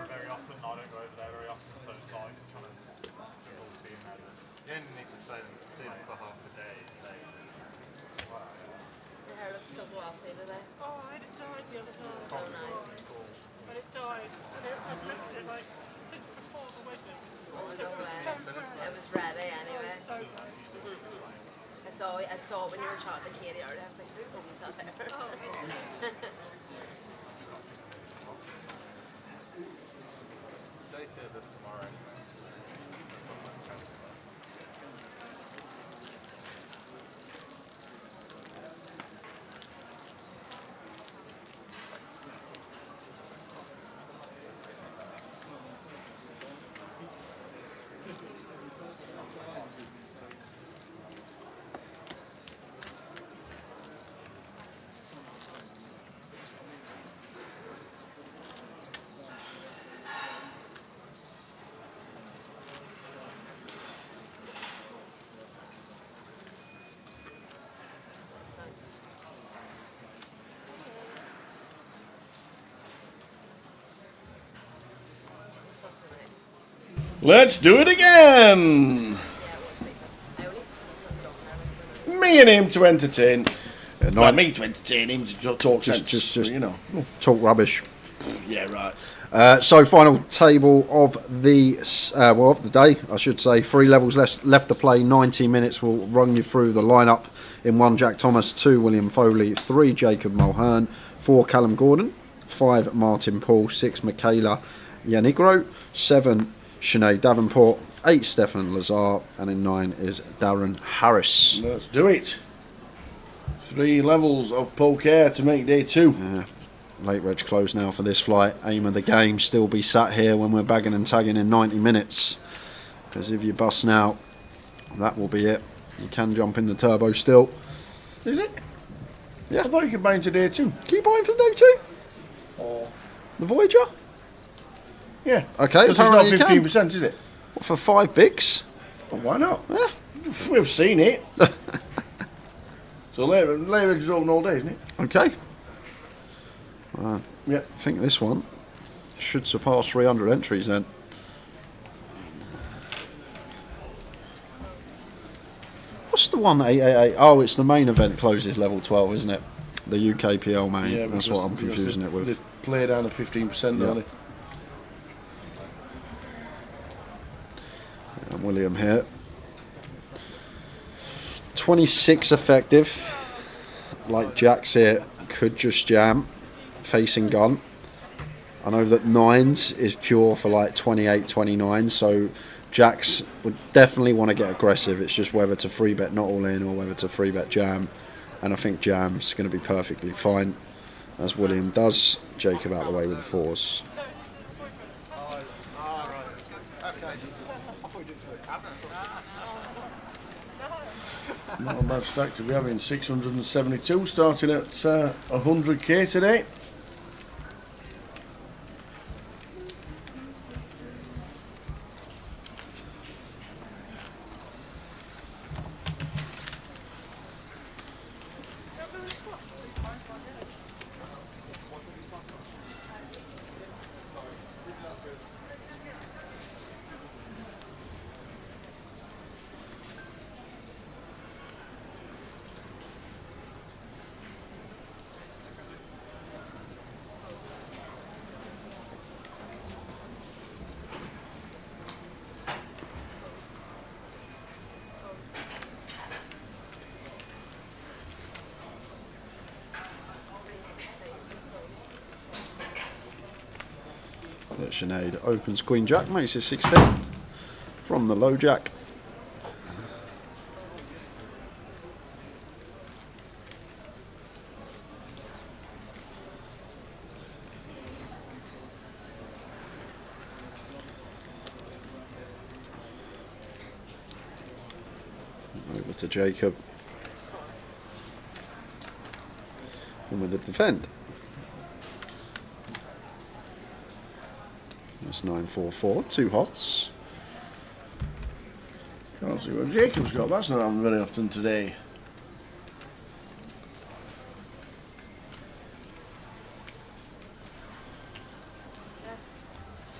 Very often, I don't go over there very often, so it's like trying to get all the being there. You only need to see them for half a day. Your hair looks so glossy today. Oh, I had it dyed the other day. So nice. And it died, and I've left it like since before the wedding. Oh, So no it was way. so proud. It was ready anyway. So proud. I saw it when you were chatting to Katie earlier. I was like, who owns that hair? Data this tomorrow. Let's do it again. Me and him to entertain. Not me to entertain him to talk sense. Just you know, talk rubbish. Yeah, right. So final table of the of the day, I should say. 3 levels left to play. 90 minutes. We'll run you through the lineup. In 1, Jack Thomas. 2, William Foley. 3, Jacob Mulhern. 4, Callum Gordon. 5, Martin Paul. 6, Michaela Yanigro. 7, Sinead Davenport. 8, Stefan Lazar. And in 9 is Darren Harris. Let's do it. 3 levels of poker to make day 2. Yeah. Late reg close now for this flight. Aim of the game, still be sat here when we're bagging and tagging in 90 minutes. Because if you're busting out, that will be it. You can jump in the turbo still. Is it? Yeah. I thought you could buy today too. Can you buy for day 2? Or The Voyager? yeah. Okay, Because it's not apparently you can. 15%, is it? What, for 5 bigs? Well, why not? Yeah. We've seen it. So later is open all day, isn't it? Okay. Right. Yeah. I think this one should surpass 300 entries then. What's the 1888? Oh, it's the main event closes level 12, isn't it? The UKPL main. Yeah, that's what I'm confusing it with. They play down to 15%, don't they? And William here. 26 effective. Like Jack's here, could just jam. Facing gun. I know that 9s is pure for like 28, 29, so Jack's would definitely want to get aggressive. It's just whether to free bet not all in or whether to free bet jam. And I think jam's going to be perfectly fine, as William does. Jacob out the way with the 4s. Not a bad stack to be having. 672, starting at 100k today. Sinead opens Queen Jack, makes it 16 from the low jack. Over to Jacob. And with the defend. That's 944, 2 hots. Can't see what Jacob's got. That's not happening very often today.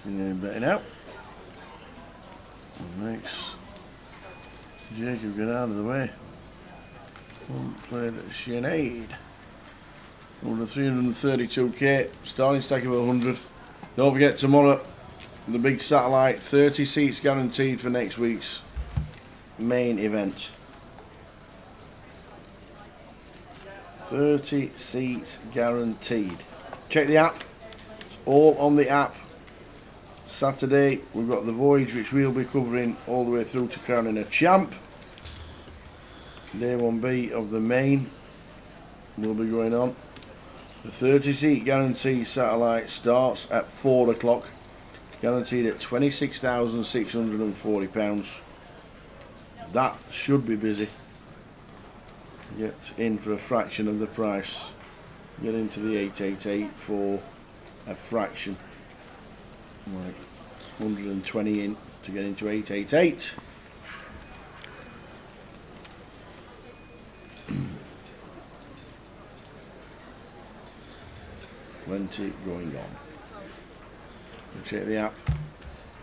And then betting out. And makes Jacob get out of the way. One played at Sinead. Over 332k. Starting stack of 100. Don't forget tomorrow, the big satellite, 30 seats guaranteed for next week's main event. 30 seats guaranteed. Check the app. It's all on the app. Saturday, we've got the Voyage, which we'll be covering all the way through to crowning a champ. Day 1B of the main will be going on. The 30 seat guarantee satellite starts at 4 o'clock, guaranteed at £26,640. That should be busy. Get in for a fraction of the price. Get into the 888 for a fraction. Like 120 in to get into 888. Plenty going on. Check the app,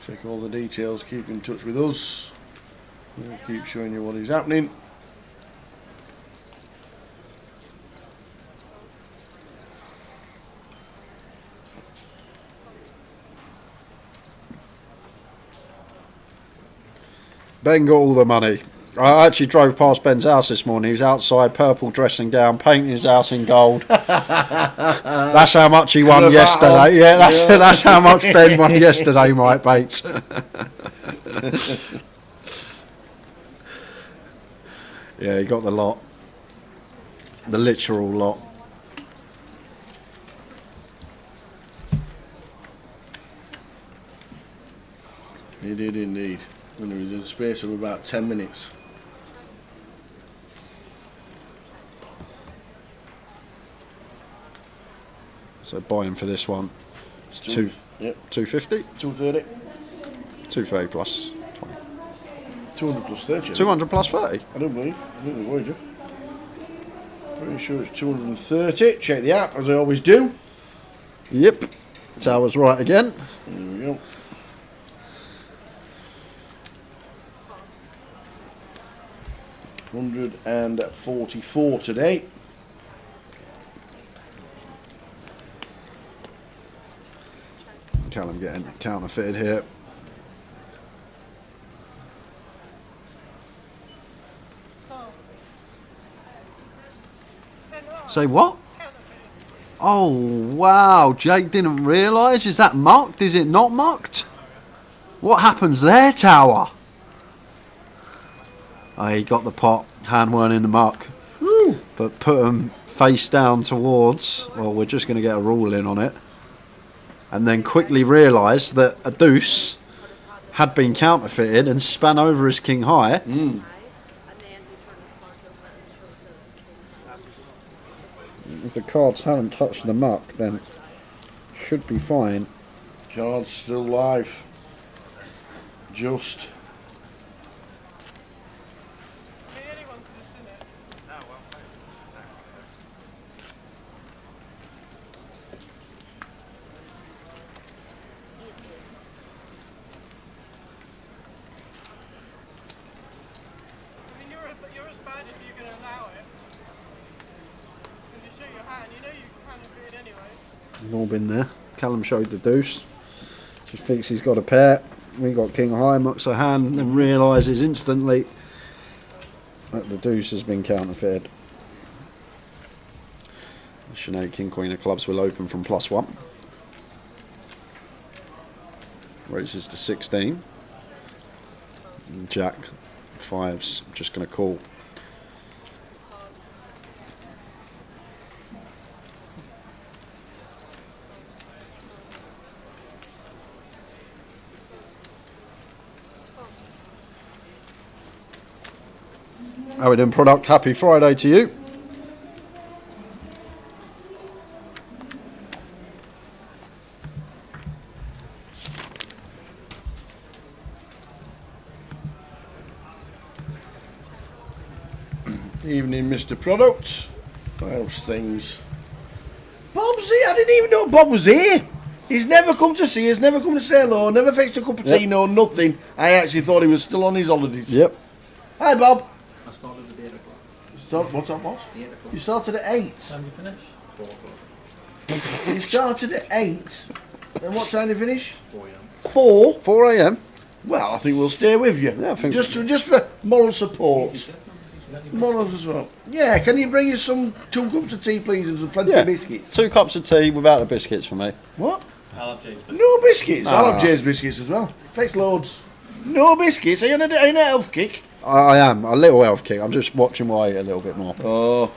check all the details, keep in touch with us. We'll keep showing you what is happening. Ben got all the money. I actually drove past Ben's house this morning. He was outside, purple dressing down, painting his house in gold. That's how much he won yesterday. Yeah, that's how much Ben won yesterday, Mike Bates. Yeah, he got the lot. The literal lot. He did indeed. And there was in a space of about 10 minutes. So buying for this one, it's Yep. 250, 230. 230 plus 20. 200 plus 30. 200 plus 30. I don't believe. I think the Voyager. Pretty sure it's 230. Check the app as I always do. Yep. Tower's right again. There we go. $144 today. Callum getting counterfeited here. Say what? Oh wow, Jake didn't realise. Is that mucked? Is it not mucked? What happens there, Tower? Oh, he got the pot. Hand weren't in the muck. Whew. But put them face down towards. Well, we're just going to get a rule in on it. And then quickly realised that a deuce had been counterfeited and span over his king high. If the cards haven't touched the muck, then should be fine. Cards still live. Just. You're as bad if you're going to allow it. When you show your hand, you know you can do it anyway. All been there. Callum showed the deuce. Just thinks he's got a pair. We got king high, mucks a hand, and realises instantly that the deuce has been counterfeited. Sinead king queen of clubs will open from +1. Raises to 16. And Jack fives just going to call. How we doing, product? Happy Friday to you. Evening, Mr. Product. How's things? Bob's here. I didn't even know Bob was here. He's never come to see us, never come to say hello, never fixed a cup of tea, no nothing. I actually thought he was still on his holidays. Yep. Hi, Bob. I started at 8 o'clock. What's that, boss? 8 o'clock. You started at 8. Time you finish? 4 o'clock. You started at 8. And what time do you finish? 4 a.m. 4? 4 a.m. Well, I think we'll stay with you. Yeah, I think just for moral support. Morals as well. Yeah, can you bring us some 2 cups of tea, please, and some plenty of biscuits? 2 cups of tea without the biscuits for me. What? I'll have James biscuits. No biscuits. I'll have Ah. Jay's biscuits as well. Thanks loads. No biscuits. Are you on a health kick? I am a little health kick. I'm just watching why I eat a little bit more. Oh,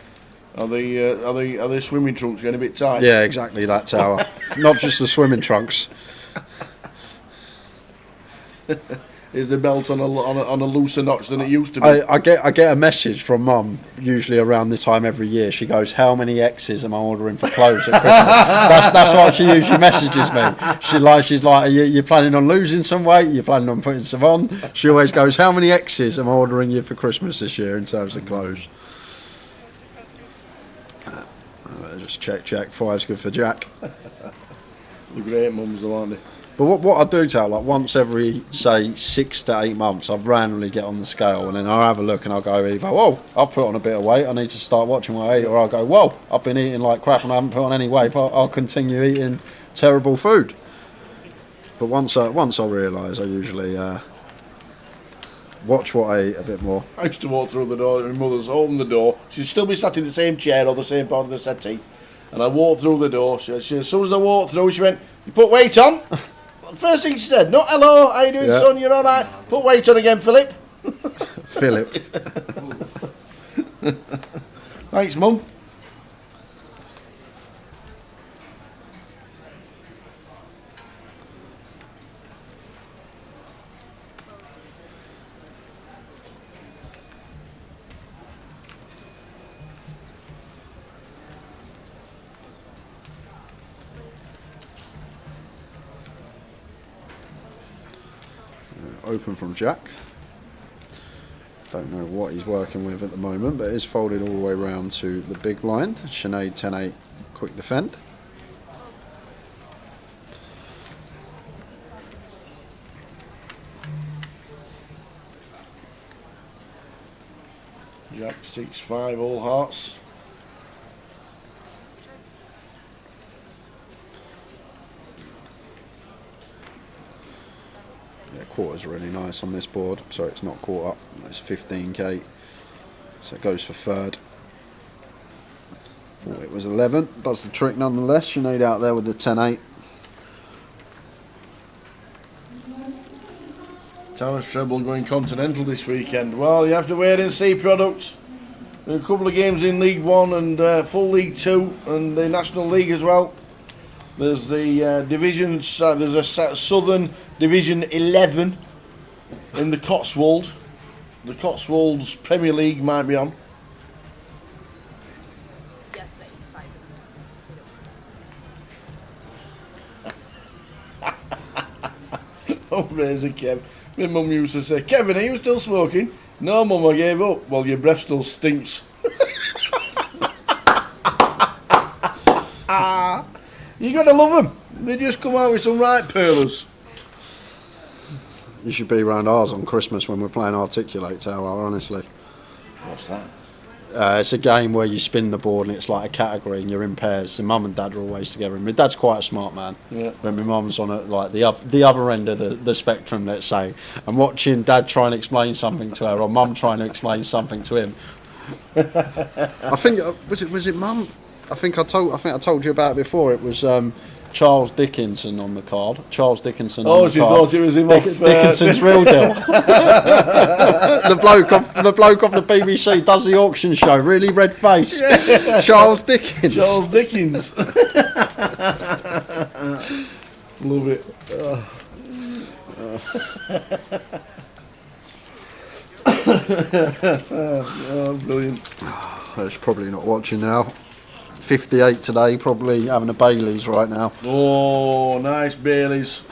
are the swimming trunks getting a bit tight? Yeah, exactly that, Tower. Not just the swimming trunks. Is the belt on a looser notch than it used to be? I get a message from Mum usually around this time every year. She goes, "How many X's am I ordering for clothes at Christmas?" that's what she usually messages me. She's like, "You planning on losing some weight? You planning on putting some on?" She always goes, "How many X's am I ordering you for Christmas this year in terms of clothes?" Just check. 5's good for Jack. The great mums, though, aren't they? But what I do tell, like once every, say, 6 to 8 months, I've randomly get on the scale and then I'll have a look and I'll go either, whoa, I've put on a bit of weight, I need to start watching what I eat, or I'll go, whoa, I've been eating like crap and I haven't put on any weight, but I'll continue eating terrible food. But once I realise, I usually watch what I eat a bit more. I used to walk through the door, my mother's opened the door, she'd still be sat in the same chair or the same part of the settee, and I walked through the door, she, as soon as I walked through, she went, "You put weight on?" First thing she said, "Not hello, how you doing, son? You're all right? Put weight on again, Philip." Philip. Thanks, Mum. open from Jack. Don't know what he's working with at the moment, but it is folded all the way round to the big blind. Sinead 10-8, quick defend. Jack 6-5, all hearts. Yeah, quarter's really nice on this board. Sorry, it's not quarter. It's 15k. So it goes for third. Thought it was 11. Does the trick nonetheless. Sinead out there with the 10-8. Towers treble going continental this weekend. Well, you have to wait and see, products. There are a couple of games in League One and full League Two and the National League as well. There's the divisions. There's a Southern Division 11 in the Cotswold. The Cotswolds Premier League might be on. Yes, please. 5. Oh, Razor Kev. My mum used to say, Kevin, are you still smoking? No, mum, I gave up. Well, your breath still stinks. You gotta love them. They just come out with some right pearlers. You should be around ours on Christmas when we're playing Articulate Tower, honestly. What's that? It's a game where you spin the board and it's like a category and you're in pairs. So mum and dad are always together. And my dad's quite a smart man. Yeah. But my mum's on like the other end of the spectrum, let's say. I'm watching dad try and explain something to her, or mum trying to explain something to him. I think was it mum? I think I told you about it before. It was Charles Dickinson on the card. Charles Dickinson. Oh, on she the card. thought it was him off Dickinson's real deal. the bloke off the BBC does the auction show. Really red face. Yeah. Charles Dickens. Charles Dickens. Love it. Oh, brilliant. That's probably not watching now. 58 today, probably having a Bailey's right now. Oh, nice Bailey's.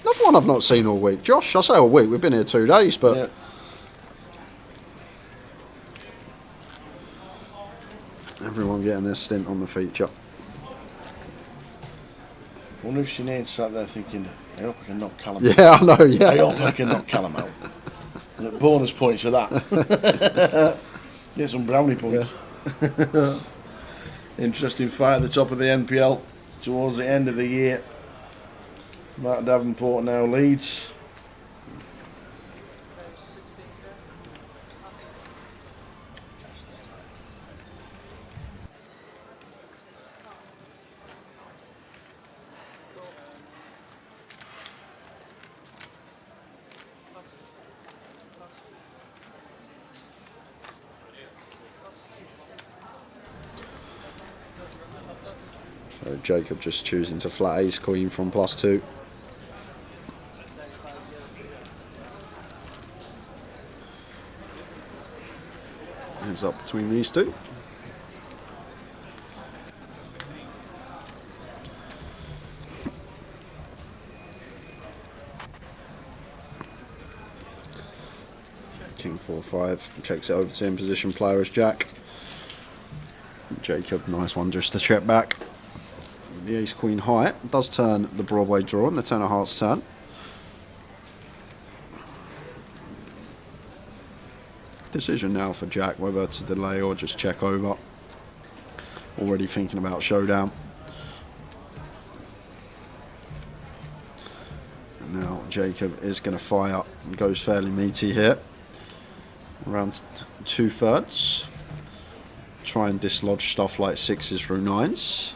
Another one I've not seen all week. Josh, I say all week, we've been here 2 days, but... Yeah. Everyone getting their stint on the feature. I wonder if Sinead sat there thinking, I hope I can knock Callum out. Yeah, I know, yeah. I hope I can knock Callum out. Bonus points for that. Get some brownie points. Yeah. Interesting fight at the top of the NPL towards the end of the year. Matt Davenport now leads. So Jacob just choosing to flat ace queen from +2. Hands up between these two. King 4-5 checks it over to him. Position player as Jack. Jacob, nice one, just to check back. The ace queen high does turn the Broadway draw and the 10 of hearts turn. Decision now for Jack whether to delay or just check over. Already thinking about showdown. And now Jacob is going to fire and goes fairly meaty here. Around 2/3. Try and dislodge stuff like 6s through 9s.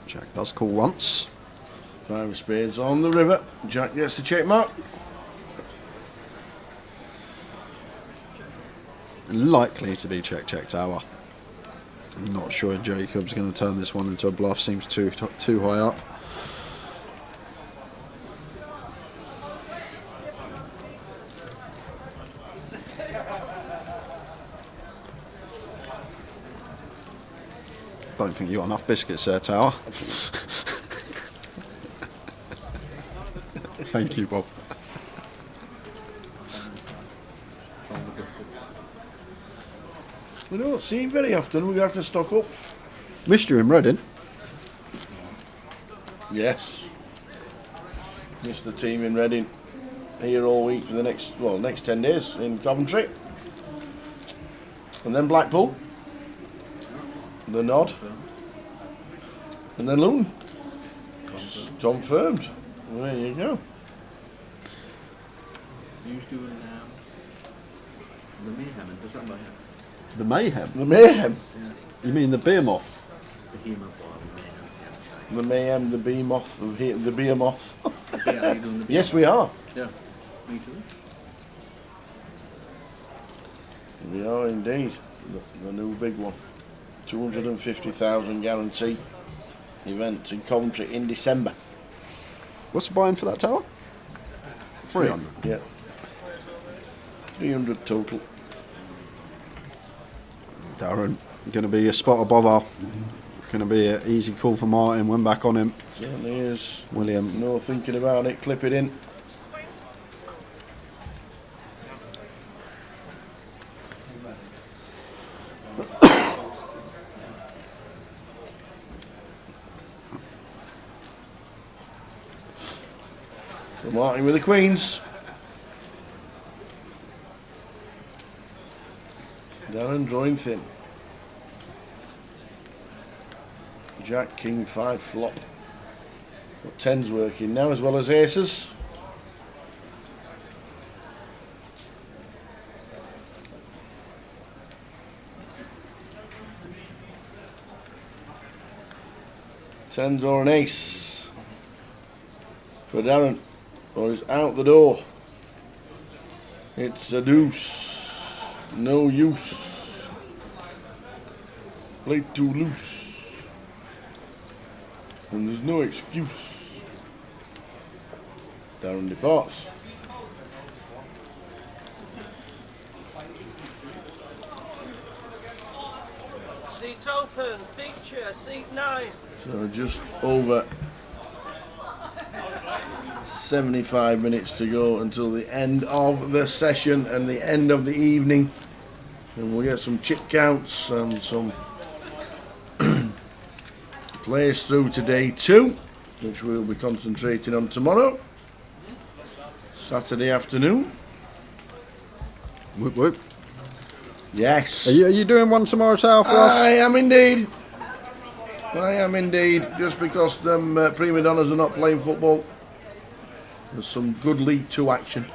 Jack does call once. 5 of spades on the river. Jack gets the check mark. Likely to be check tower. I'm not sure Jacob's going to turn this one into a bluff. Seems too high up. Don't think you got enough biscuits there, Tower. Thank you, Bob. We don't see him very often. We have to stock up. Missed you in Reading. Yes. Missed the team in Reading. Here all week for the next 10 days in Coventry. And then Blackpool. The Nod. And then Luton. Confirmed. Well, there you go. Who's doing the Mayhem? Does that Mayhem? The Mayhem? The Mayhem? Yeah. You mean the Behemoth? Behemoth or The Mayhem, the Behemoth, the Behemoth. Yeah, are you doing the Yes, we are. Yeah, me too. We are indeed. The new big one. 250,000 guarantee event in Coventry in December. What's the buy-in for that tower? 300. Yeah. 300 total. Darren, going to be a spot above our. Going to be an easy call for Martin. Went back on him. Certainly is. William. No thinking about it. Clip it in. So Martin with the Queens. Darren drawing thin. Jack, King, 5 flop. Got 10s working now as well as aces. Tens or an ace for Darren, or is out the door. It's a deuce, no use. Played too loose. And there's no excuse. Darren departs. Seats open, feature, seat 9. So just over 75 minutes to go until the end of the session and the end of the evening. And we'll get some chip counts and some plays through today too, which we'll be concentrating on tomorrow, Saturday afternoon. Whoop whoop. Yes. Are you doing one tomorrow, Tower, for us? I am indeed. I am indeed. Just because them prima donnas are not playing football, there's some good League 2 action.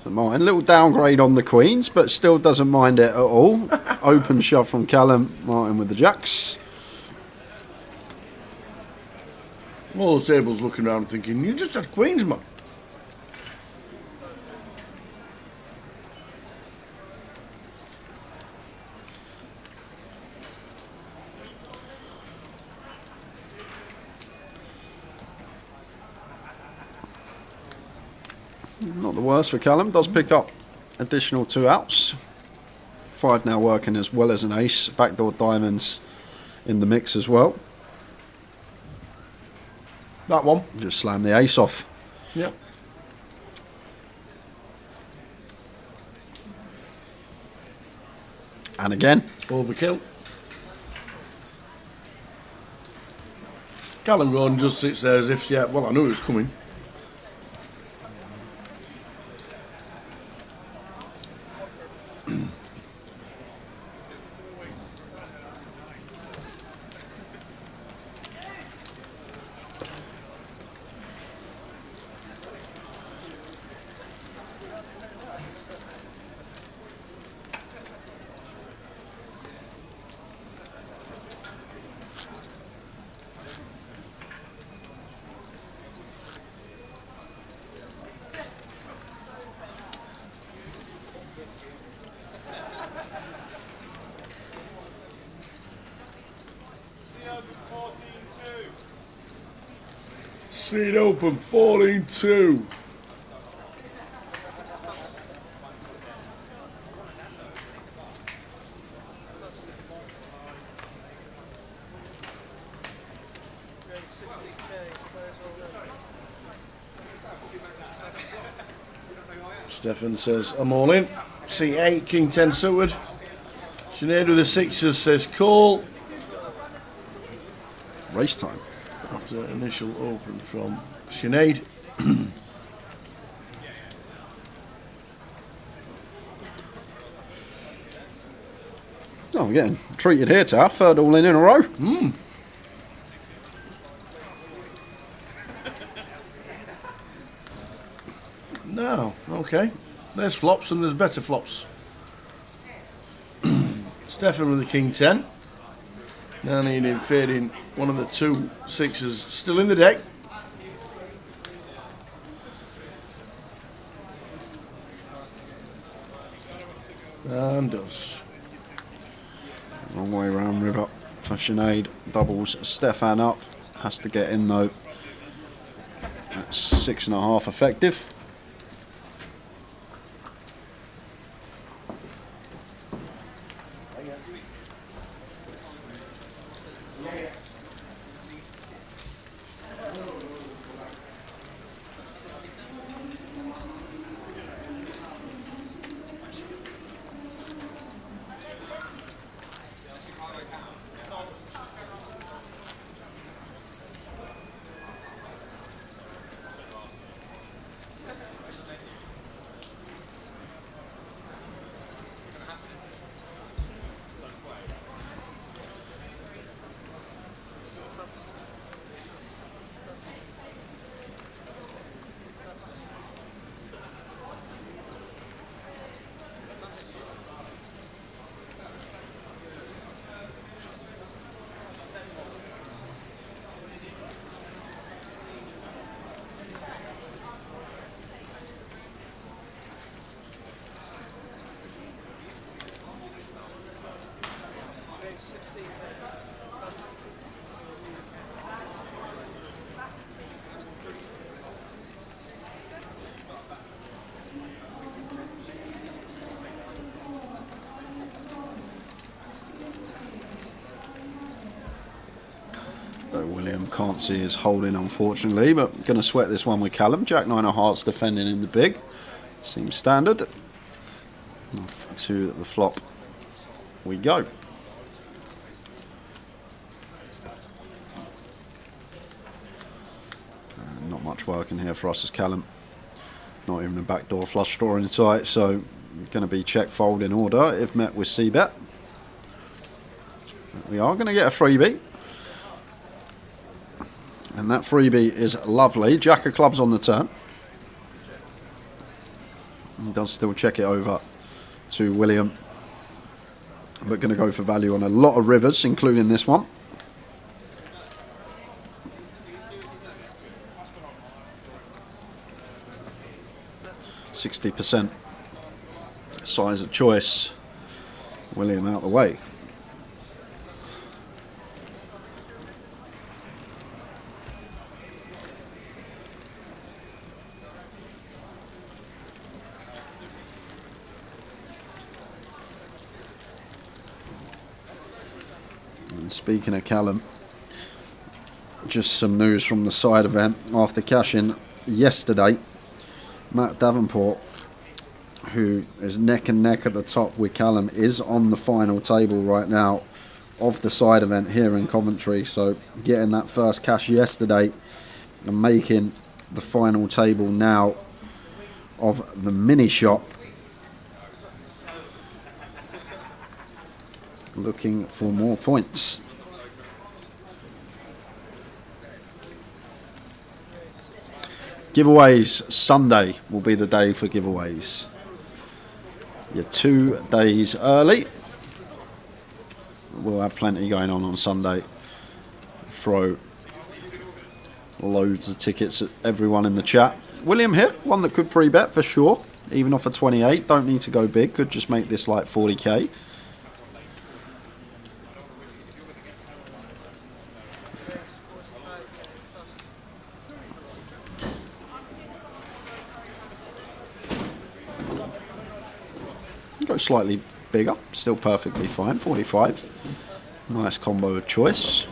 Martin, little downgrade on the Queens, but still doesn't mind it at all. Open shove from Callum. Martin with the jacks. All the tables looking around thinking, you just had Queens, man. Not the worst for Callum. Does pick up additional 2 outs. 5 now working as well as an ace. Backdoor diamonds in the mix as well. That one. Just slam the ace off. Yep. And again. Overkill. Callum Gordon just sits there as if, yeah, well, I knew it was coming. Seed open 14-2. Stefan says, I'm all in. C8, King 10 suited. Sinead with the sixes says call. Race time. After that initial open from Sinead. Oh, we're getting treated here, Tao. Third all in a row. No, okay. There's flops and there's better flops. Stefan with the King 10. Now needing fading one of the two sixes still in the deck. And does. Wrong way round river for Sinead. Doubles Stefan up. Has to get in though. That's 6.5 effective. William can't see his holding, unfortunately, but going to sweat this one with Callum. Jack 9 of hearts defending in the big. Seems standard. Off to the flop we go. Not much work in here for us as Callum. Not even a backdoor flush draw in sight, so going to be check fold in order if met with C-bet. We are going to get a freebie. And that freebie is lovely. Jack of clubs on the turn. He does still check it over to William. But going to go for value on a lot of rivers, including this one. %60 size of choice. William out the way. Speaking of Callum, just some news from the side event after cashing yesterday. Matt Davenport, who is neck and neck at the top with Callum, is on the final table right now of the side event here in Coventry. So getting that first cash yesterday and making the final table now of the mini shop. Looking for more points. Giveaways, Sunday will be the day for giveaways. You're 2 days early. We'll have plenty going on Sunday. Throw loads of tickets at everyone in the chat. William here, one that could free bet for sure. Even off a 28, don't need to go big. Could just make this like 40k. go slightly bigger. Still perfectly fine. 45. Nice combo of choice.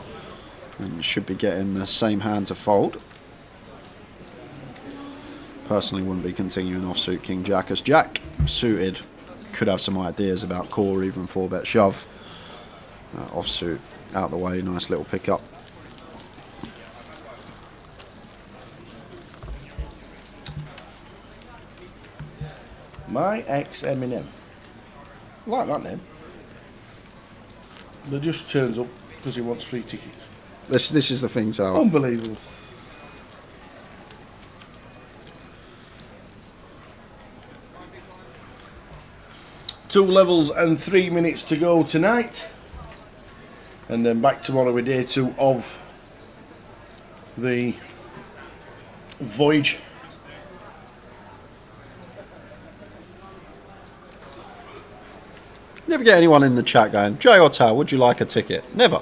And should be getting the same hand to fold. Personally wouldn't be continuing offsuit King Jack as Jack. Suited could have some ideas about core, even 4-bet shove. Offsuit out the way, nice little pickup. My ex Eminem. I like that name. But just turns up because he wants free tickets. This is the thing, so Unbelievable. Two levels and 3 minutes to go tonight. And then back tomorrow with day 2 of the Voyage. Never get anyone in the chat going, Jay or Tao, would you like a ticket? Never.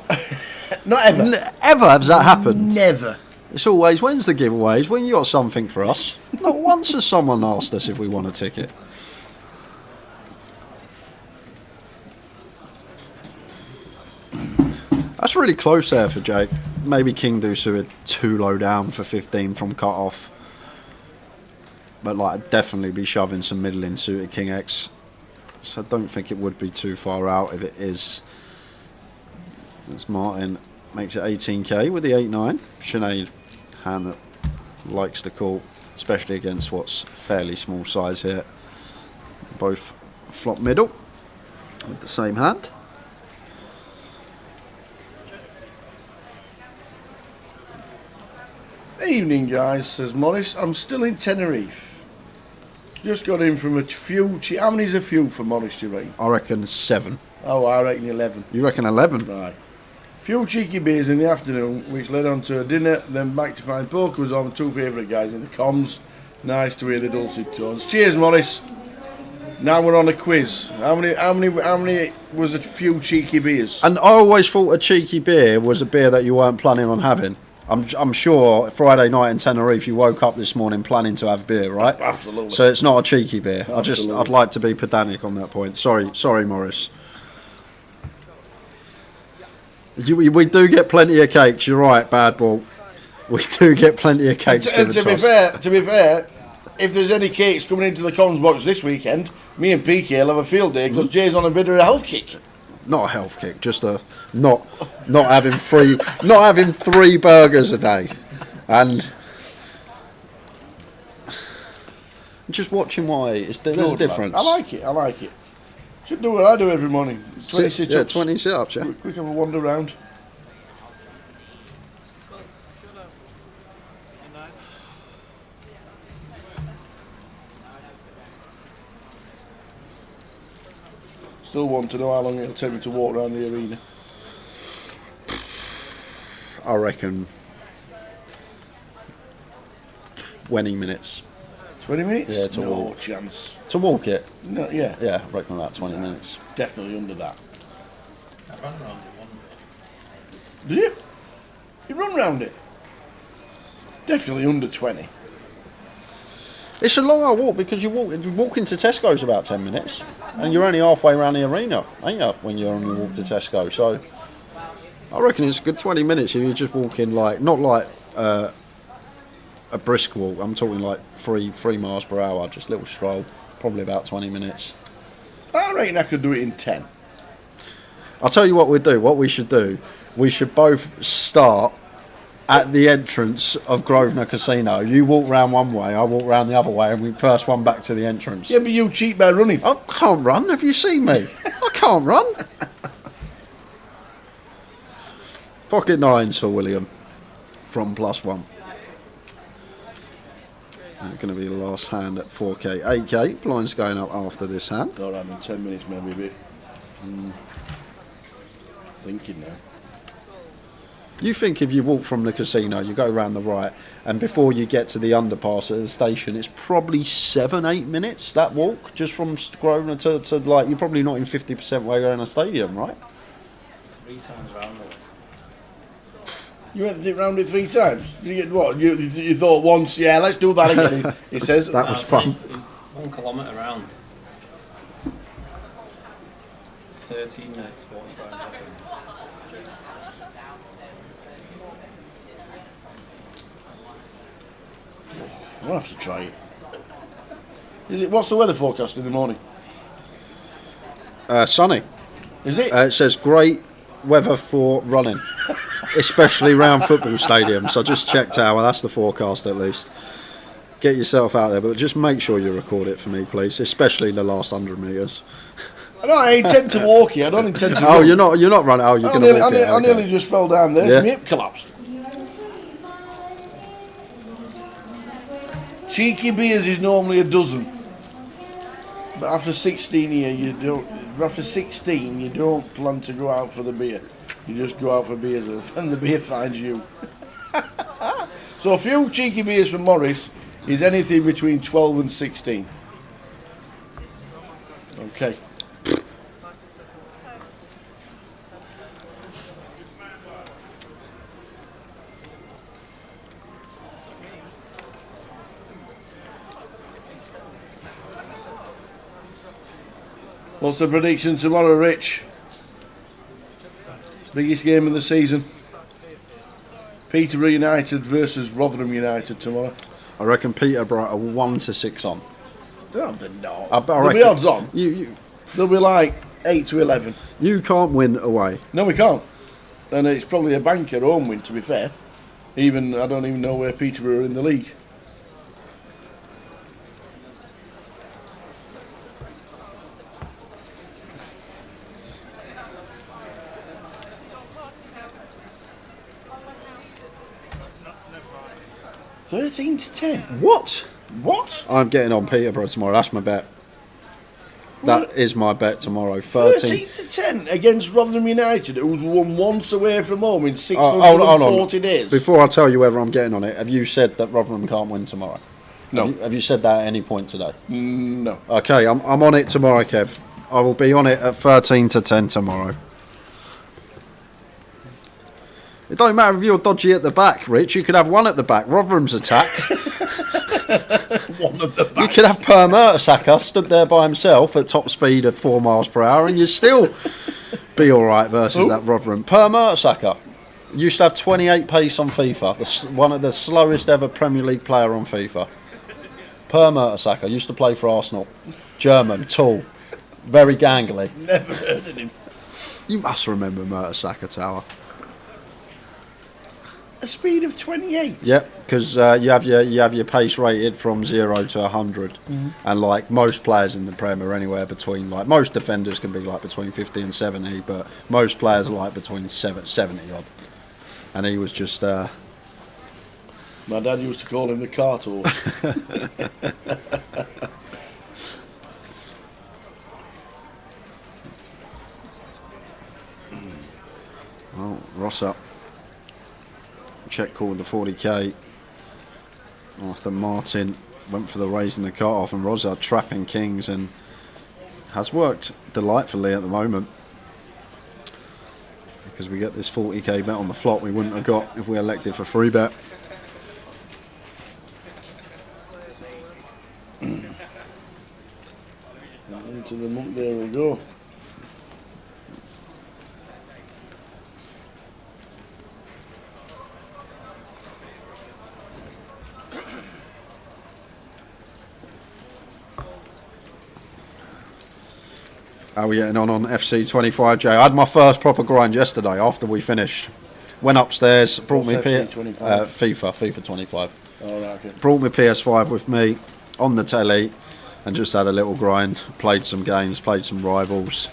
Not ever. Ever has that happened? Never. It's always, when's the giveaways? When you got something for us? Not once has someone asked us if we want a ticket. That's really close there for Jake. Maybe King Deuce suited too low down for 15 from cut off. But like, I'd definitely be shoving some middling suited King X. So I don't think it would be too far out if it is. As Martin makes it 18k with the 8-9. Sinead, hand that likes to call, especially against what's fairly small size here. Both flop middle with the same hand. Evening, guys, says Morris. I'm still in Tenerife. Just got in from a few. How many's a few for Morris, do you reckon? I reckon 7. Oh, I reckon 11. You reckon 11? Right. Few cheeky beers in the afternoon, which led on to a dinner, then back to find poker was on. 2 favourite guys in the comms. Nice to hear the dulcet tones. Cheers, Morris. Now we're on a quiz. How many was a few cheeky beers? And I always thought a cheeky beer was a beer that you weren't planning on having. I'm sure Friday night in Tenerife you woke up this morning planning to have beer, right? Absolutely. So it's not a cheeky beer. Absolutely. I'd like to be pedantic on that point. Sorry, Morris. We do get plenty of cakes. You're right, Bad Ball. We do get plenty of cakes. And to be fair, if there's any cakes coming into the comms box this weekend, me and PK will have a field day because Jay's on a bit of a health kick. Not a health kick, just a not having 3 burgers a day, and just watching why there's a difference. I like it. Should do what I do every morning. 20 sit-ups. Yeah, 20 sit-ups. Yeah. Quick have a wander around. Still want to know how long it'll take me to walk around the arena. I reckon 20 minutes. 20 minutes? Yeah, to no walk. Chance. To walk it? No, yeah. Yeah, I reckon about 20 minutes. Definitely under that. I ran around it one day. Did you? You run round it? Definitely under 20. It's a long old walk because walking to Tesco's about 10 minutes and you're only halfway around the arena, ain't you, when you're on your walk to Tesco. So I reckon it's a good 20 minutes if you're just walking, like, not like a brisk walk. I'm talking like 3 miles per hour, just a little stroll, probably about 20 minutes. I reckon I could do it in 10. I'll tell you what we should do. We should both start at the entrance of Grosvenor Casino. You walk round one way, I walk round the other way, and we first one back to the entrance. Yeah, but you cheat by running. I can't run. Have you seen me? I can't run. Pocket 9s for William from +1. Going to be the last hand at 4k, 8k. Blind's going up after this hand. God, I'm in 10 minutes, maybe a bit. Thinking now. You think if you walk from the casino, you go round the right, and before you get to the underpass at the station, it's probably 7-8 minutes, that walk, just from Grosvenor to like, you're probably not in 50% way around a stadium, right? 3 times round it. You went round it 3 times? You get what? You thought once, yeah, let's do that again. He says that was fun. It was 1 kilometre round. 13 minutes, 45 seconds. I'll have to try it. What's the weather forecast in the morning? Sunny. Is it? It says great weather for running, especially round football stadiums. So I just checked out. Well, that's the forecast at least. Get yourself out there, but just make sure you record it for me, please. Especially the last 100 metres. No, I intend to walk here. I don't intend to. Oh, run. you're not running. Oh, you're going to walk it. I nearly just fell down there. Yeah. My hip collapsed. Cheeky beers is normally a dozen, but after 16 here, you don't. After 16, you don't plan to go out for the beer. You just go out for beers, and the beer finds you. So a few cheeky beers from Morris is anything between 12 and 16. Okay. What's the prediction tomorrow, Rich? Biggest game of the season. Peterborough United versus Rotherham United tomorrow. I reckon Peterborough are 1-6 on. No, they're not. I There'll reckon be odds on. You They'll be like 8 to 11. You can't win away. No, we can't. And it's probably a banker home win, to be fair. I don't even know where Peterborough are in the league. $13 to 10. What? What? I'm getting on Peterborough tomorrow. That's my bet. That is my bet tomorrow. 13 to 10 against Rotherham United, who's won once away from home in 640 days. Before I tell you whether I'm getting on it, have you said that Rotherham can't win tomorrow? No. Have you said that at any point today? No. Okay, I'm on it tomorrow, Kev. I will be on it at 13 to 10 tomorrow. It don't matter if you're dodgy at the back, Rich. You could have one at the back. Rotherham's attack. One at the back. You could have Per Mertesacker stood there by himself at top speed of 4 miles per hour, and you'd still be all right versus that Rotherham. Per Mertesacker used to have 28 pace on FIFA. One of the slowest ever Premier League player on FIFA. Per Mertesacker used to play for Arsenal. German, tall, very gangly. Never heard of him. You must remember Mertesacker Tower. A speed of 28. Yep, because you have your pace rated from 0 to 100, and like most players in the Prem are anywhere between, like most defenders can be like between 50 and 70, but most players are like between 70 odd. And he was just. My dad used to call him the cart horse. Well, Ross up. Check called the 40k after Martin went for the raising the cart off, and Rosa trapping kings, and has worked delightfully at the moment, because we get this 40k bet on the flop we wouldn't have got if we elected for free bet. Into the monk, there we go. How are we getting on FC 25J? I had my first proper grind yesterday after we finished. Went upstairs, brought me FIFA 25. Oh, right, okay. Brought my PS5 with me on the telly and just had a little grind. Played some games, played some rivals,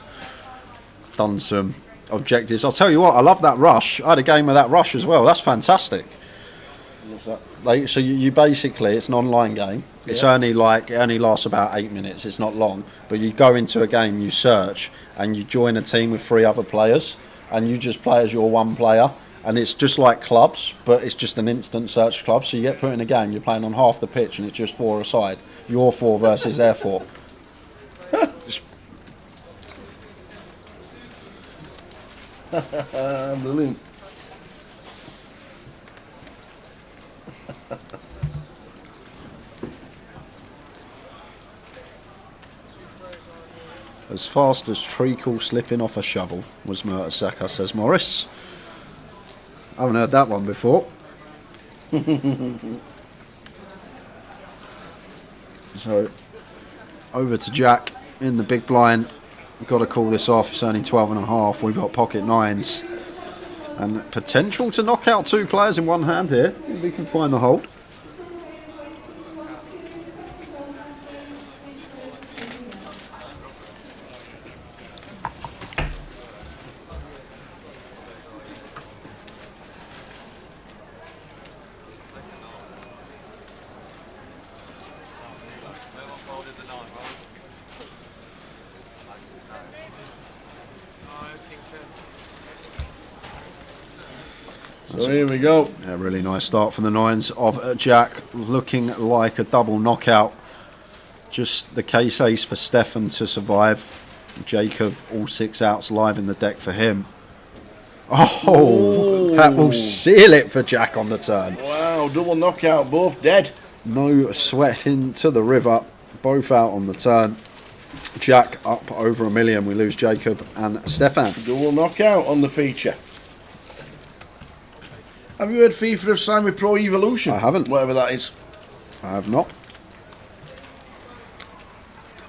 done some objectives. I'll tell you what, I love that rush. I had a game of that rush as well. That's fantastic. What's that? So you basically, it's an online game. It's only it only lasts about 8 minutes. It's not long, but you go into a game, you search, and you join a team with 3 other players, and you just play as your one player, and it's just like clubs, but it's just an instant search club. So you get put in a game, you're playing on half the pitch, and it's just 4 aside. Your 4 versus their 4. Brilliant. As fast as treacle slipping off a shovel, was Mertesacker, says Morris. I haven't heard that one before. So, over to Jack in the big blind. We've got to call this off. It's only 12.5. We've got pocket nines. And potential to knock out 2 players in one hand here. If we can find the hold. So here we go. A really nice start from the nines of Jack, looking like a double knockout. Just the case ace for Stefan to survive. Jacob, all 6 outs live in the deck for him. Oh, that will seal it for Jack on the turn. Wow, double knockout, both dead. No sweat into the river, both out on the turn. Jack up over $1 million. We lose Jacob and Stefan. Double knockout on the feature. Have you heard FIFA have signed with Pro Evolution? I haven't. Whatever that is. I have not.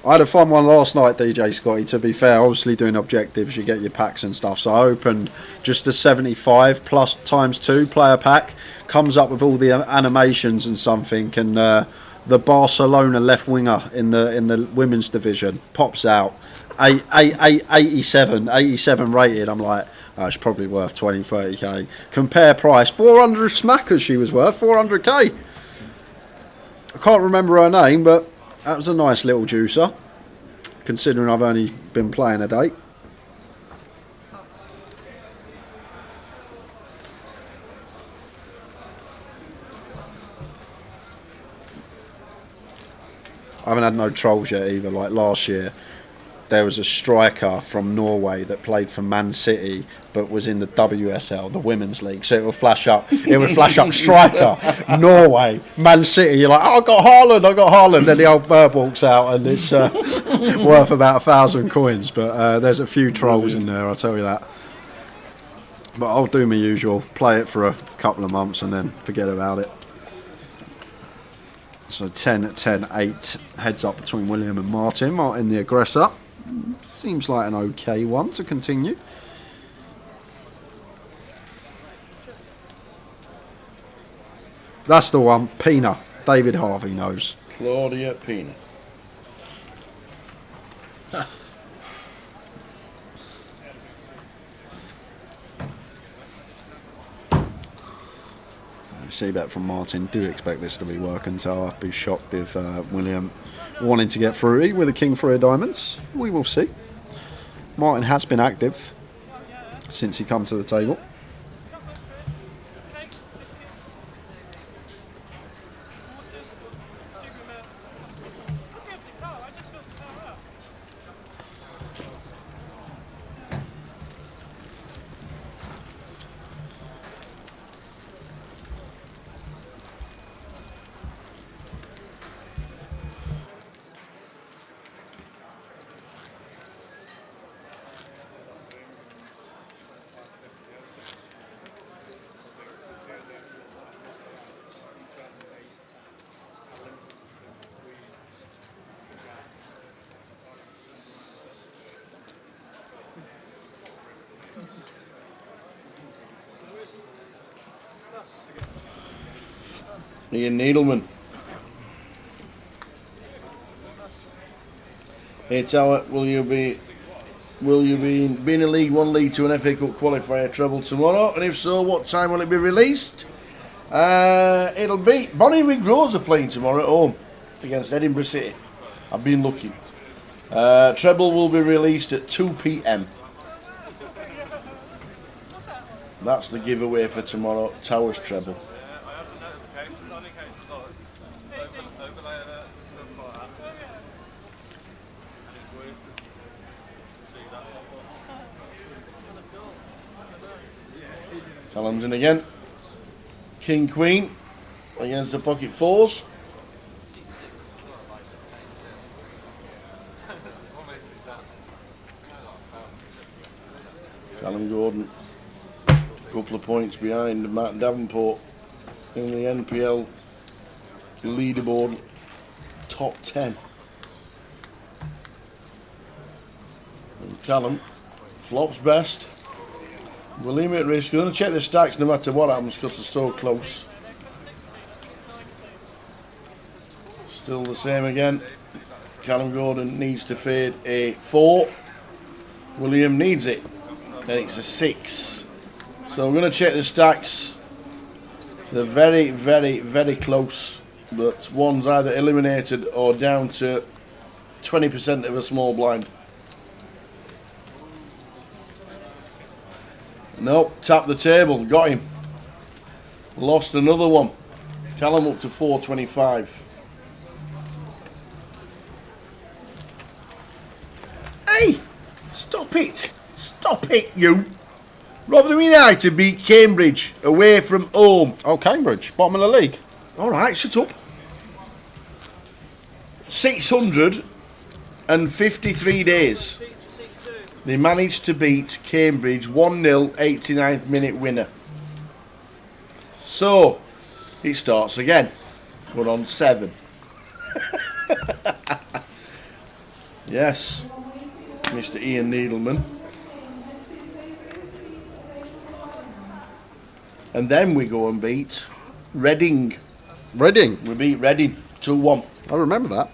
I had a fun one last night, DJ Scotty, to be fair. Obviously doing objectives, you get your packs and stuff. So I opened just a 75 plus ×2 player pack. Comes up with all the animations and something. And the Barcelona left winger in the women's division pops out. 87 rated. I'm like, oh, it's probably worth 20-30k. Compare price, 400 smackers she was worth, 400k. I can't remember her name, but that was a nice little juicer, considering I've only been playing a day. I haven't had no trolls yet either. Like last year, there was a striker from Norway that played for Man City, but was in the WSL, the Women's League. So it would flash up. It would flash up striker, Norway, Man City. You're like, oh, I got Haaland. Then the old bird walks out, and it's worth about 1,000 coins. But there's a few trolls in there, I'll tell you that. But I'll do my usual, play it for a couple of months, and then forget about it. So 10-10-8 heads up between William and Martin. Martin the aggressor. Seems like an okay one to continue. That's the one. Pina. David Harvey knows. Claudia Pina. See that from Martin. Do expect this to be working, so I'd be shocked if William wanting to get through with a king for a diamonds. We will see. Martin has been active since he come to the table. Ian Needleman. Hey Tower, will you be in a League 1, League 2 and FA Cup qualifier treble tomorrow? And if so, what time will it be released? It'll be Bonnyrigg Rose are playing tomorrow at home against Edinburgh City. I've been looking. Treble will be released at 2 PM. That's the giveaway for tomorrow, Towers treble. Callum's in again. King Queen against the pocket fours. Callum Gordon, a couple of points behind Matt Davenport in the NPL leaderboard, top 10. And Callum flops best. William at risk. We're going to check the stacks no matter what happens because they're so close. Still the same again. Callum Gordon needs to fade a 4. William needs it. And it's a 6. So I'm going to check the stacks. They're very, very, very close. But one's either eliminated or down to 20% of a small blind. Nope, tapped the table, got him. Lost another one. Callum up to 425. Hey! Stop it! Stop it, you! Rotherham United beat Cambridge away from home. Oh, Cambridge, bottom of the league. Alright, shut up. 653 days. They managed to beat Cambridge 1-0, 89th minute winner. So, it starts again. We're on 7. Yes, Mr. Ian Needleman. And then we go and beat Reading. Reading? We beat Reading 2-1. I remember that.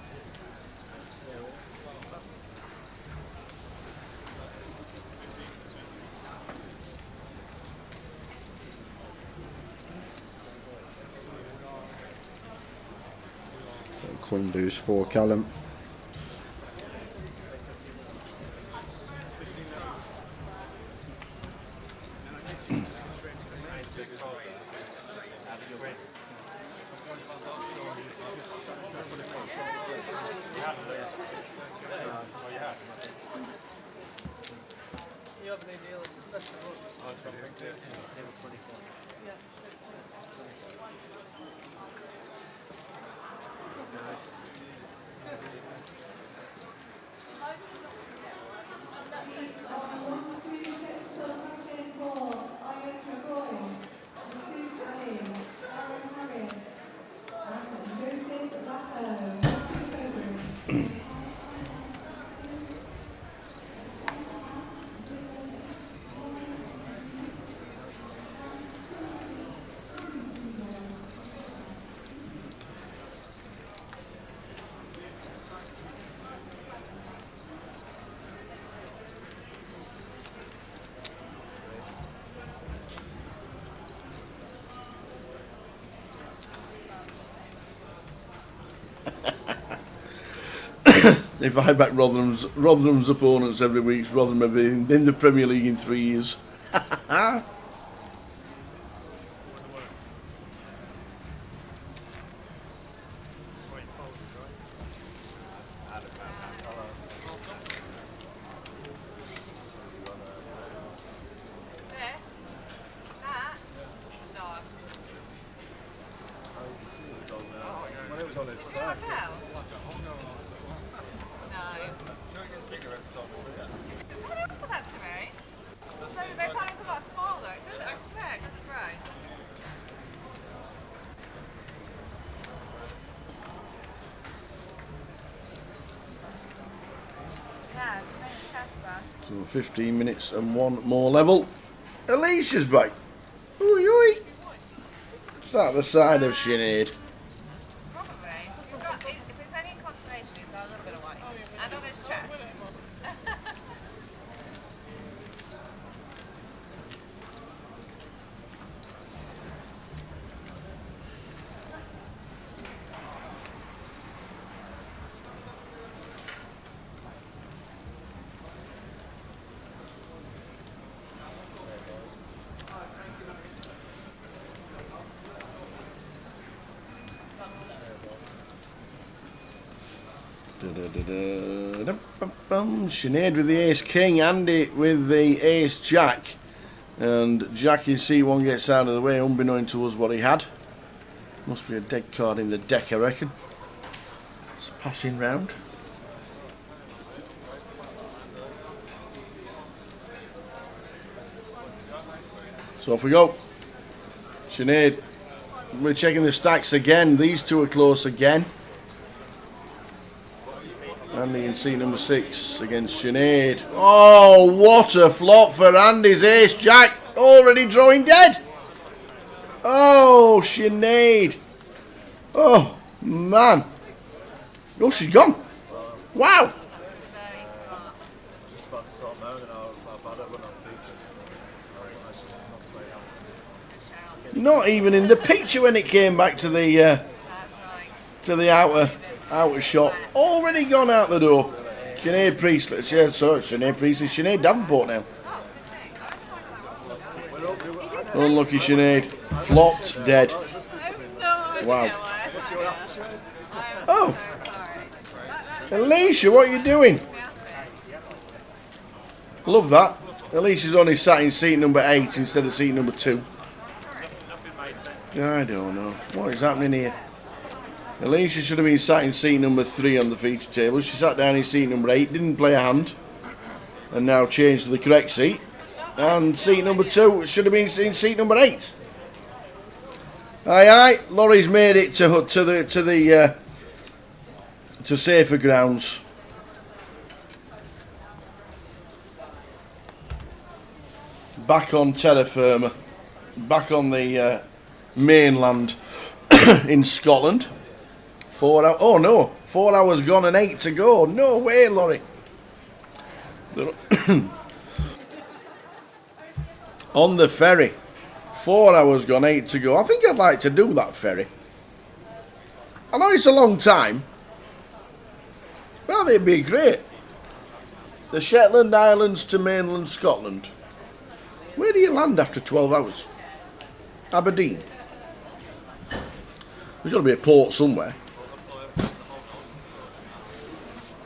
Quindu's for Callum. If I back Rotherham's opponents every week, Rotherham have been in the Premier League in 3 years. So 15 minutes and one more level. Alicia's back. Ooh, ooh. Is that the side of Sinead? If it's any consolation, he's got a little bit of white. And on his chest. Sinead with the ace king, Andy with the ace jack, and Jack in C1 gets out of the way unbeknown to us what he had. Must be a dead card in the deck, I reckon. It's passing round. So off we go. Sinead. We're checking the stacks again. These two are close again. Andy in seat number 6 against Sinead. Oh, what a flop for Andy's ace jack. Already drawing dead. Oh, Sinead. Oh, man. Oh, she's gone. Wow. Just about to start now, and I've had a run on features. Not even in the picture when it came back to the outer shot. Already gone out the door. Sinead Priestley. Sinead Priestley. Sinead Davenport now. Unlucky Sinead. Flopped dead. Wow. Oh. Alicia, what are you doing? Love that. Alicia's only sat in seat number 8 instead of seat number 2. I don't know. What is happening here? Alicia should have been sat in seat number 3 on the feature table. She sat down in seat number 8, didn't play a hand, and now changed to the correct seat. And seat number 2 should have been in seat number 8. Aye, aye. Laurie's made it to safer grounds. Back on terra firma. Back on the mainland in Scotland. 4 hours. Oh no, 4 hours gone and 8 to go. No way, Laurie. On the ferry. 4 hours gone, 8 to go. I think I'd like to do that ferry. I know it's a long time. Well, it'd be great. The Shetland Islands to mainland Scotland. Where do you land after 12 hours? Aberdeen. There's got to be a port somewhere.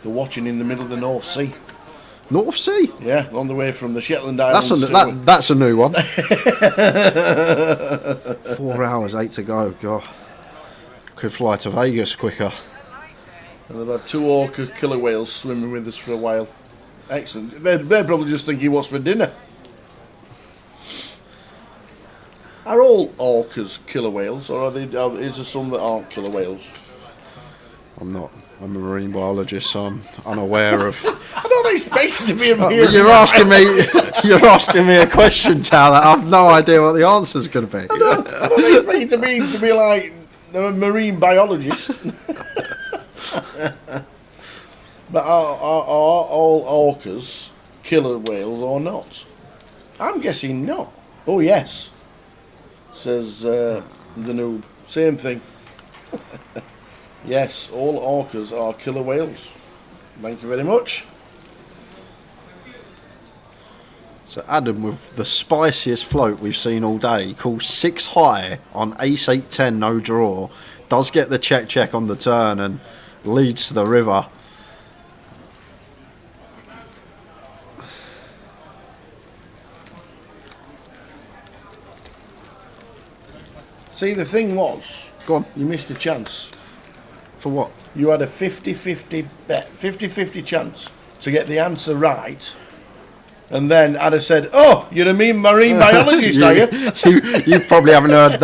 They're watching in the middle of the North Sea. North Sea? Yeah, on the way from the Shetland Islands. That's a new one. 4 hours, 8 to go. God, could fly to Vegas quicker. And they've had 2 orca killer whales swimming with us for a while. Excellent. They're probably just thinking, what's for dinner? Are all orcas killer whales, or is there some that aren't killer whales? I'm not. I'm a marine biologist, so I'm unaware of. I don't expect you to be a marine. You're asking me a question, Tal, that I've no idea what the answer's going to be. I don't expect you to be like a marine biologist. But are all orcas killer whales or not? I'm guessing not. Oh yes, says the noob. Same thing. Yes, all orcas are killer whales. Thank you very much. So Adam, with the spiciest float we've seen all day, he calls 6 high on ace 8-10 no draw, does get the check on the turn and leads to the river. See, the thing was, go on, you missed a chance. For what? You had a 50-50 bet, 50-50 chance to get the answer right. And then I'd have said, "Oh, you're a marine biologist, are you?" You probably haven't heard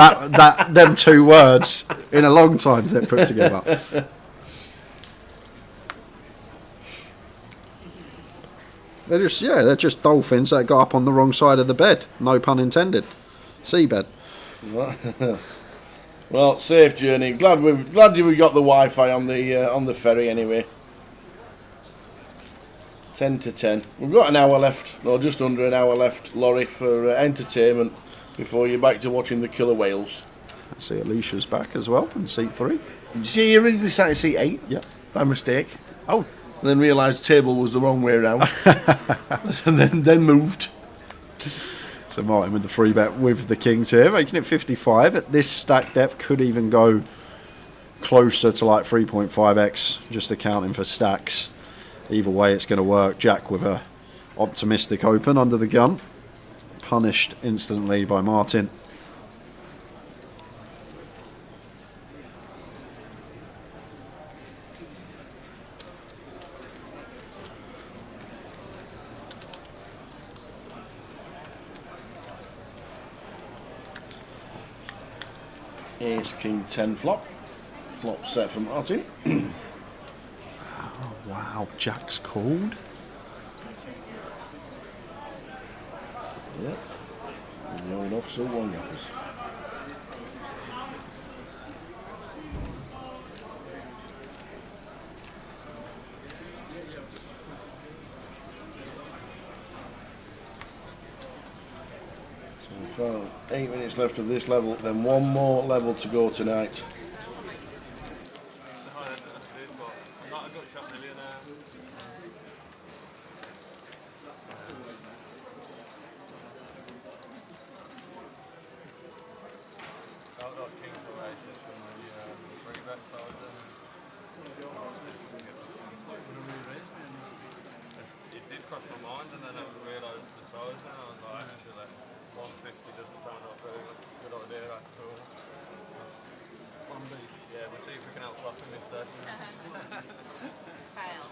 them 2 words in a long time they're put together. They're just dolphins that got up on the wrong side of the bed. No pun intended. Seabed. Well, safe journey. Glad we got the Wi-Fi on the ferry anyway. 10 to 10. We've got an hour left, or just under an hour left, Laurie, for entertainment before you're back to watching the killer whales. I see Alicia's back as well in seat 3. Did you see you originally sat in seat 8? Yeah. By mistake. Oh. And then realised the table was the wrong way around. And then moved. So Martin with the free bet with the kings here, making it 55. At this stack depth, could even go closer to like 3.5x, just accounting for stacks. Either way, it's going to work. Jack with a optimistic open under the gun. Punished instantly by Martin. Ace, King, 10 flop. Flop set from Martin. Oh, wow, Jack's called. Yeah. And the old officer one gappers. So 8 minutes left of this level, then one more level to go tonight. Not a good shot millionaire. I've got King's Oasis from the free bet side. It did cross my mind, and then I realised the size, and I was like, actually, 150 doesn't sound like a very good idea at all. Yeah, we'll see if we can outclock him instead. Fail.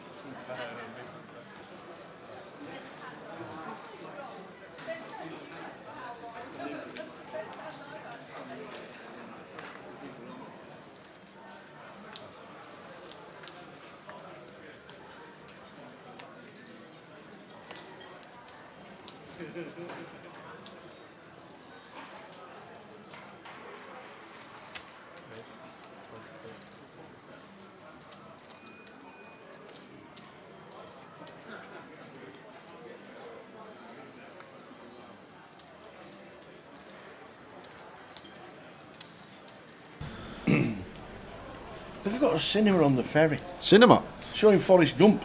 They've got a cinema on the ferry. Cinema? Showing Forrest Gump.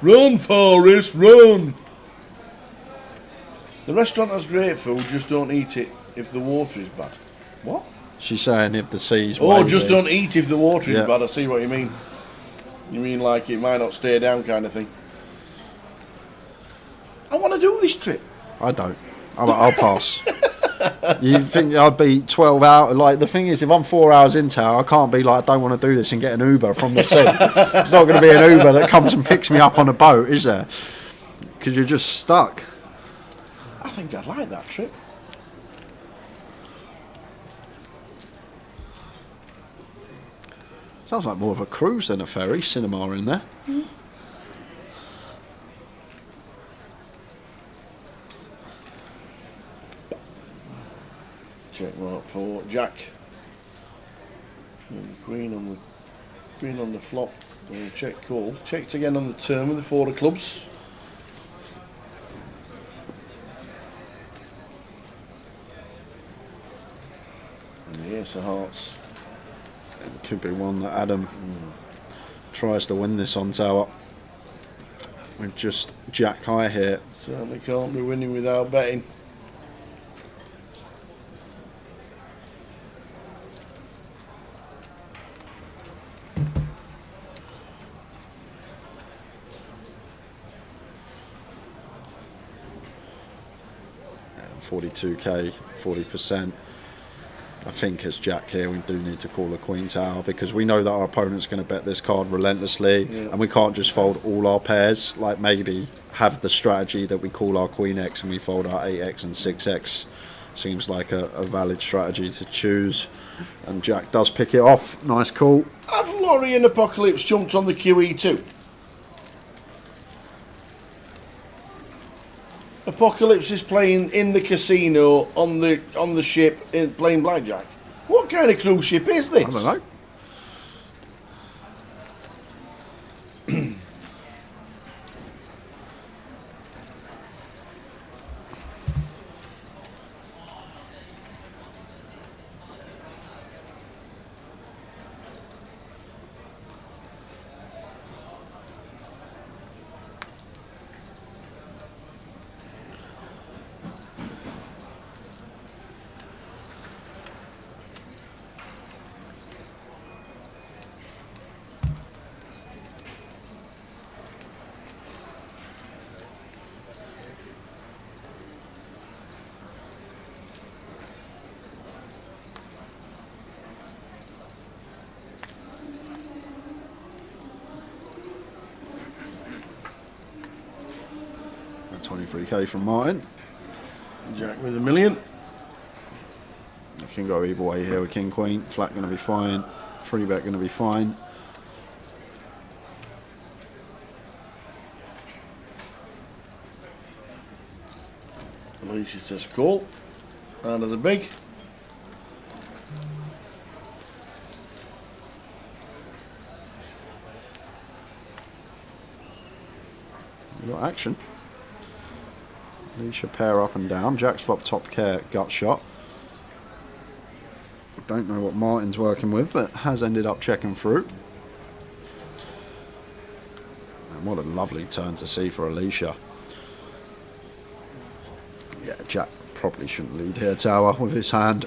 Run, Forrest, run! The restaurant has great food, just don't eat it if the water is bad. What? She's saying if the sea's Oh, wavy. just don't eat if the water is Yeah. bad. I see what you mean. You mean like it might not stay down kind of thing. I want to do this trip. I don't. I'll pass. You think I'd be 12 hours? Like, the thing is, if I'm 4 hours in town, I can't be like, I don't want to do this and get an Uber from the sea. It's not going to be an Uber that comes and picks me up on a boat, is there? Because you're just stuck. I think I'd like that trip. Sounds like more of a cruise than a ferry. Cinema in there. Check mark for Jack. And the queen on the flop. Check call. Checked again on the turn with the 4 of clubs. And the ace of hearts. It could be one that Adam tries to win this on tower. With just Jack high here. Certainly can't be winning without betting. And 42k, 40%. I think as Jack here, we do need to call a queen tower because we know that our opponent's going to bet this card relentlessly, and we can't just fold all our pairs. Like, maybe have the strategy that we call our queen X and we fold our 8x and 6x. Seems like a valid strategy to choose, and Jack does pick it off. Nice call. Have Laurie and Apocalypse jumped on the QE too? Apocalypse is playing in the casino on the ship playing blackjack. What kind of cruise ship is this? I don't know. $23k from Martin. Jack with $1 million. Can go either way here with king queen. Flat going to be fine. Free bet going to be fine. Alicia says call. Out of the big. You got action. Alicia pair up and down. Jack's flop top care gut shot. Don't know what Martin's working with, but has ended up checking through. And what a lovely turn to see for Alicia. Yeah, Jack probably shouldn't lead here, Tower, with his hand.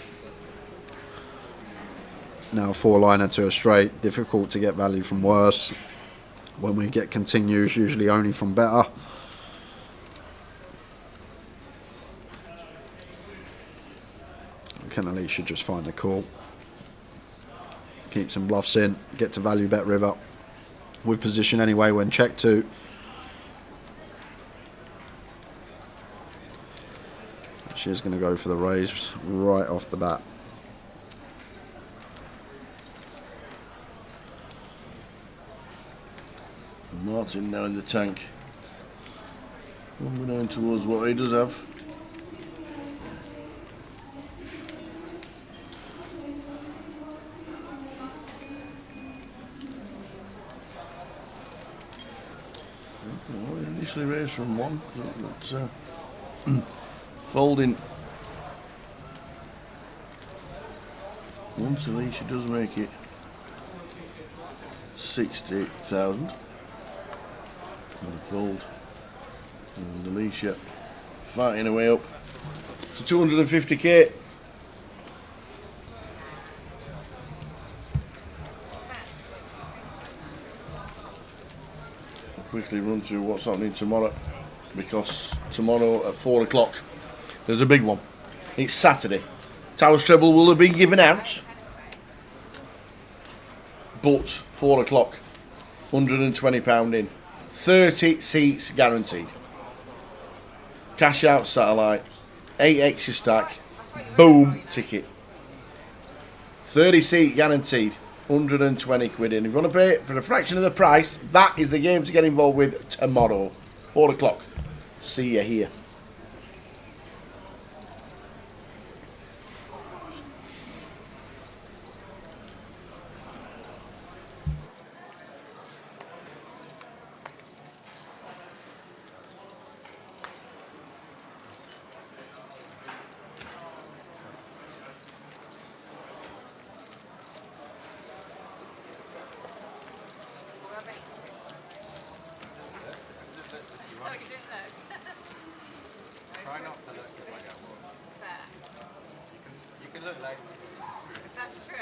Now 4-liner to a straight. Difficult to get value from worse. When we get continues, usually only from better. Can Alicia just find the call? Keep some bluffs in. Get to value bet river. With position anyway when check 2. She's going to go for the raise right off the bat. Martin now in the tank. Unbeknown to us what he does have. Well, initially raised from 1, but folding. Once Alicia does make it 60,000. And a fold. And Alicia fighting her way up to 250k. I'll quickly run through what's happening tomorrow, because tomorrow at 4 o'clock there's a big one. It's Saturday. Tower's treble will have been given out, but 4 o'clock, £120 in. 30 seats guaranteed. Cash out satellite, 8 extra stack, boom, ticket. 30 seat guaranteed, 120 quid in. If you want to pay it for a fraction of the price, that is the game to get involved with tomorrow, 4 o'clock. See you here. Try not to look like that. You can look like. That's true.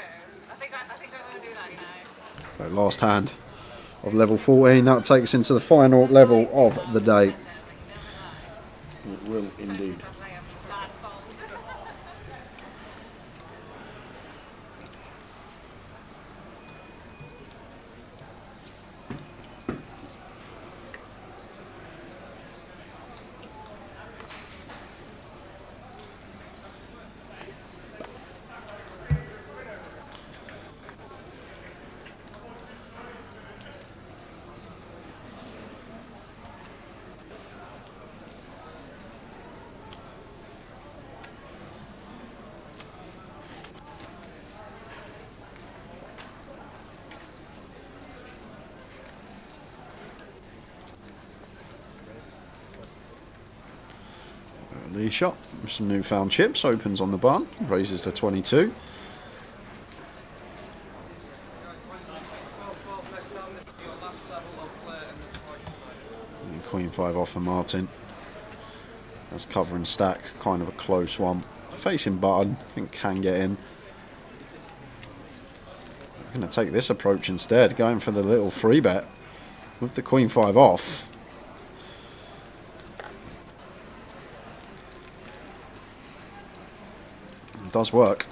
I think I'm going to do that, you know. So last hand of level 14. That takes us into the final level of the day. It will indeed. The shot with some newfound chips opens on the barn, raises to 22. And Queen 5 off for Martin. That's covering stack, kind of a close one. Facing button, I think can get in. I'm going to take this approach instead, going for the little free bet with the Queen 5 off. It does work.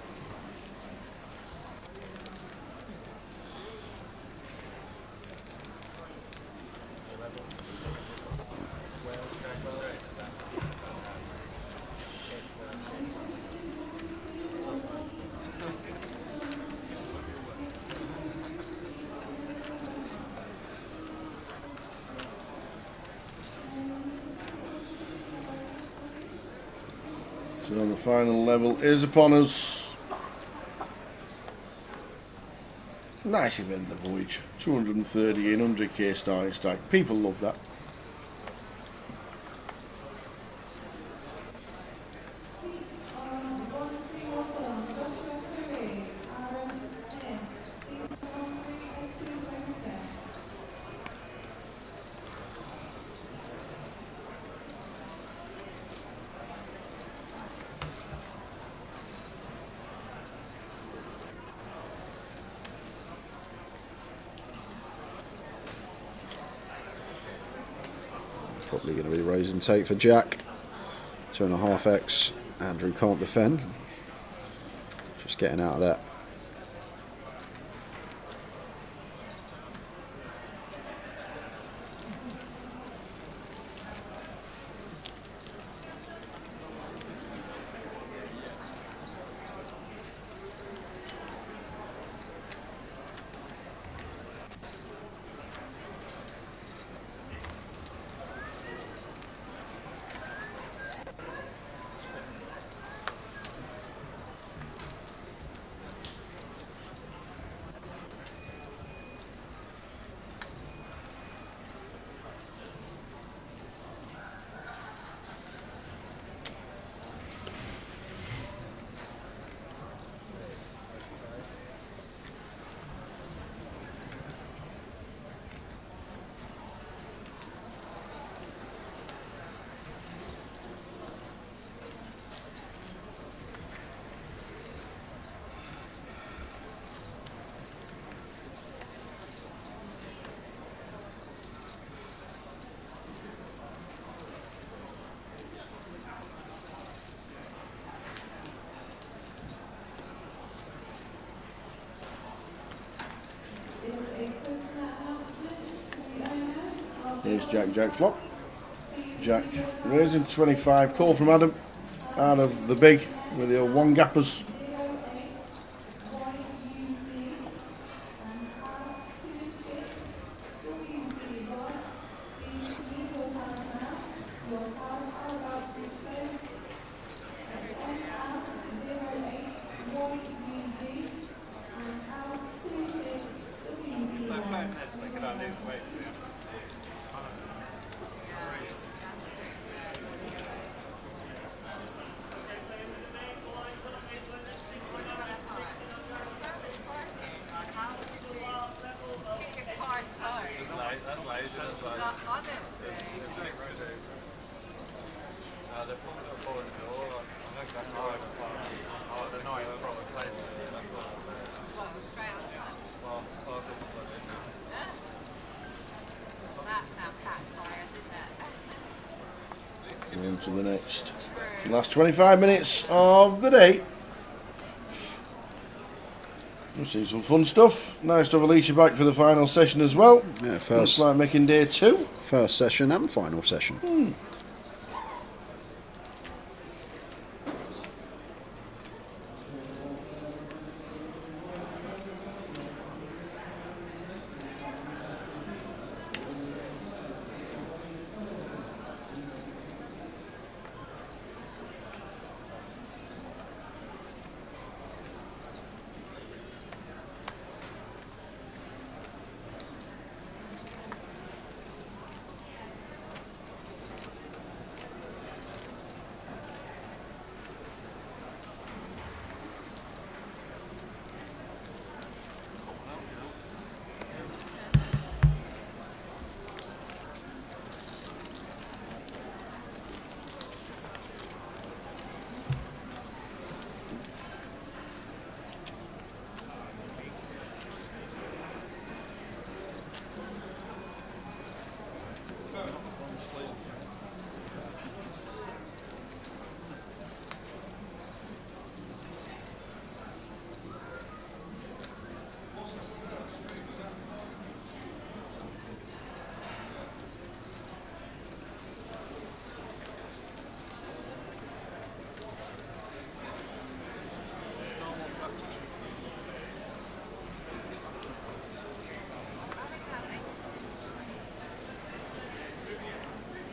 So the final level is upon us. Nice event, the Voyage. 230 in 100k starting strike. People love that. Probably going to be raise and take for Jack. 2.5x. Andrew can't defend. Just getting out of that. Here's Jack, Jack flop. Jack raising 25. Call from Adam. Out of the big with the old one gappers. On to the next. Last 25 minutes of the day. We'll see some fun stuff. Nice to have Alicia back for the final session as well. Yeah, first. Looks like making day 2. First session and final session.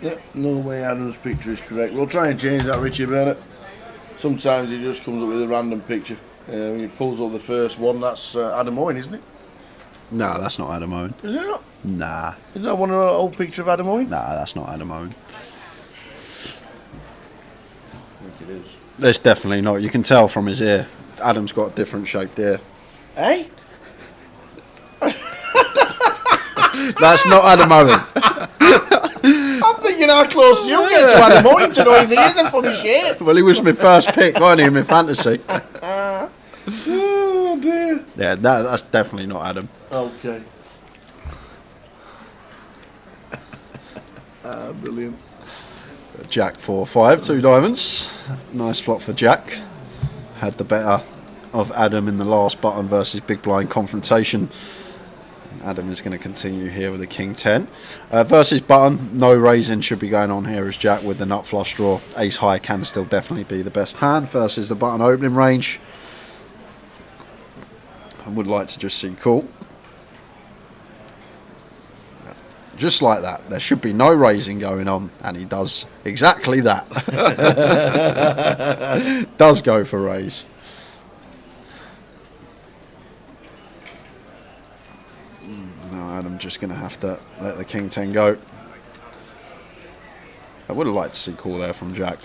Yep, no way Adam's picture is correct. We'll try and change that, Richie Bennett. sometimes he just comes up with a random picture. When he pulls up the first one, that's Adam Owen, isn't it? No, that's not Adam Owen. Is it not? Nah. Is that one old picture of Adam Owen? Nah, that's not Adam Owen. I think it is. There's definitely not. You can tell from his ear. Adam's got a different shaped ear. Eh? That's not Adam Owen. I'm thinking how close you get to Adam Owen to know his ears are funny shape. Well, he was my first pick, wasn't he, in my fantasy? Oh dear. Yeah, that's definitely not Adam. Okay. Brilliant. Jack 4-5, 2 diamonds. Nice flop for Jack. Had the better of Adam in the last button versus big blind confrontation. Adam is going to continue here with a king 10. Versus button, no raising should be going on here as Jack with the nut flush draw. Ace high can still definitely be the best hand versus the button opening range. I would like to just see call. Just like that. There should be no raising going on, and he does exactly that. Does go for raise. Now Adam just going to have to let the king 10 go. I would have liked to see call there from Jack,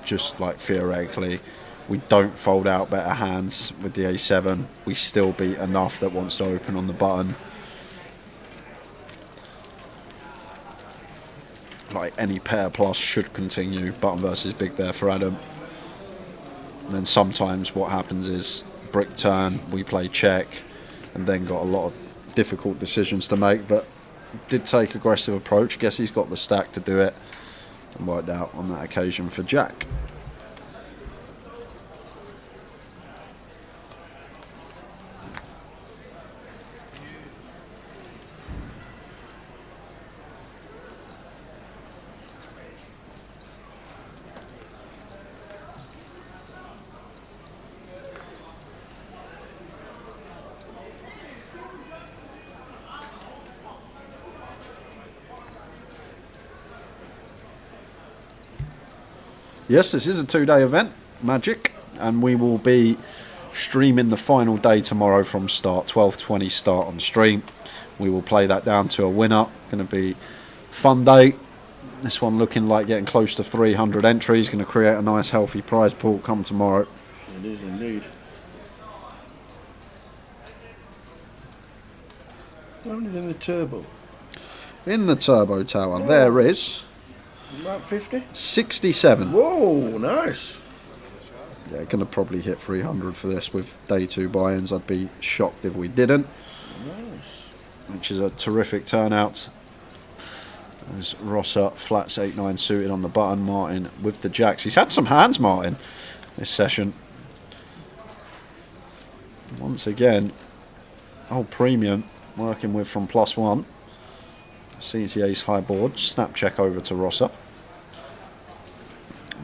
just like theoretically. We don't fold out better hands with the A7. We still beat enough that wants to open on the button. Like any pair plus should continue. Button versus big there for Adam. And then sometimes what happens is brick turn, we play check, and then got a lot of difficult decisions to make. But did take aggressive approach. Guess he's got the stack to do it. And worked out on that occasion for Jack. Yes, this is a 2-day event, Magic, and we will be streaming the final day tomorrow from start, 12:20 start on stream. We will play that down to a winner. Going to be fun day. This one looking like getting close to 300 entries. Going to create a nice healthy prize pool come tomorrow. It is indeed. How many in the turbo? In the turbo tower, there is... About 50? 67. Whoa, nice. Yeah, going to probably hit 300 for this with day 2 buy-ins. I'd be shocked if we didn't. Nice. Which is a terrific turnout. As Rosser flats 8-9 suited on the button. Martin with the jacks. He's had some hands, Martin, this session. Once again, old premium working with from +1. Sees the ace high board. Snap check over to Rosser.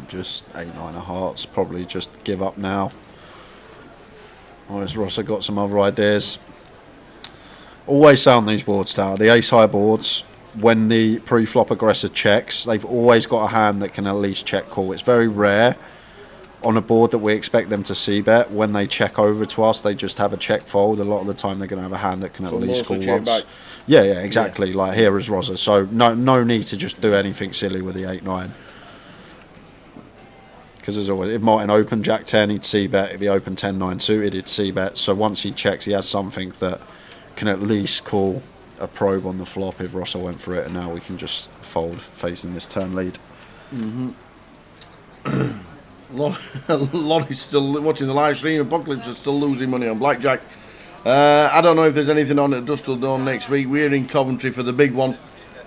Just 8-9 of hearts. Probably just give up now. Or has Rosser got some other ideas? Always sound these boards down. The ace high boards, when the pre-flop aggressor checks, they've always got a hand that can at least check call. It's very rare on a board that we expect them to see bet. When they check over to us, they just have a check fold. A lot of the time they're going to have a hand that can at least call once. Back. Yeah, exactly. Yeah. Like here is Rosser. So no need to just do anything silly with the 8-9. Because as always, if Martin opened Jack 10, he'd see bet. If he opened 10-9 suited, he'd see bet. So once he checks, he has something that can at least call a probe on the flop if Rosser went for it. And now we can just fold facing this turn lead. Lonnie's still watching the live stream. Apocalypse is still losing money on blackjack. I don't know if there's anything on at Dustle Dawn next week. We're in Coventry for the big one.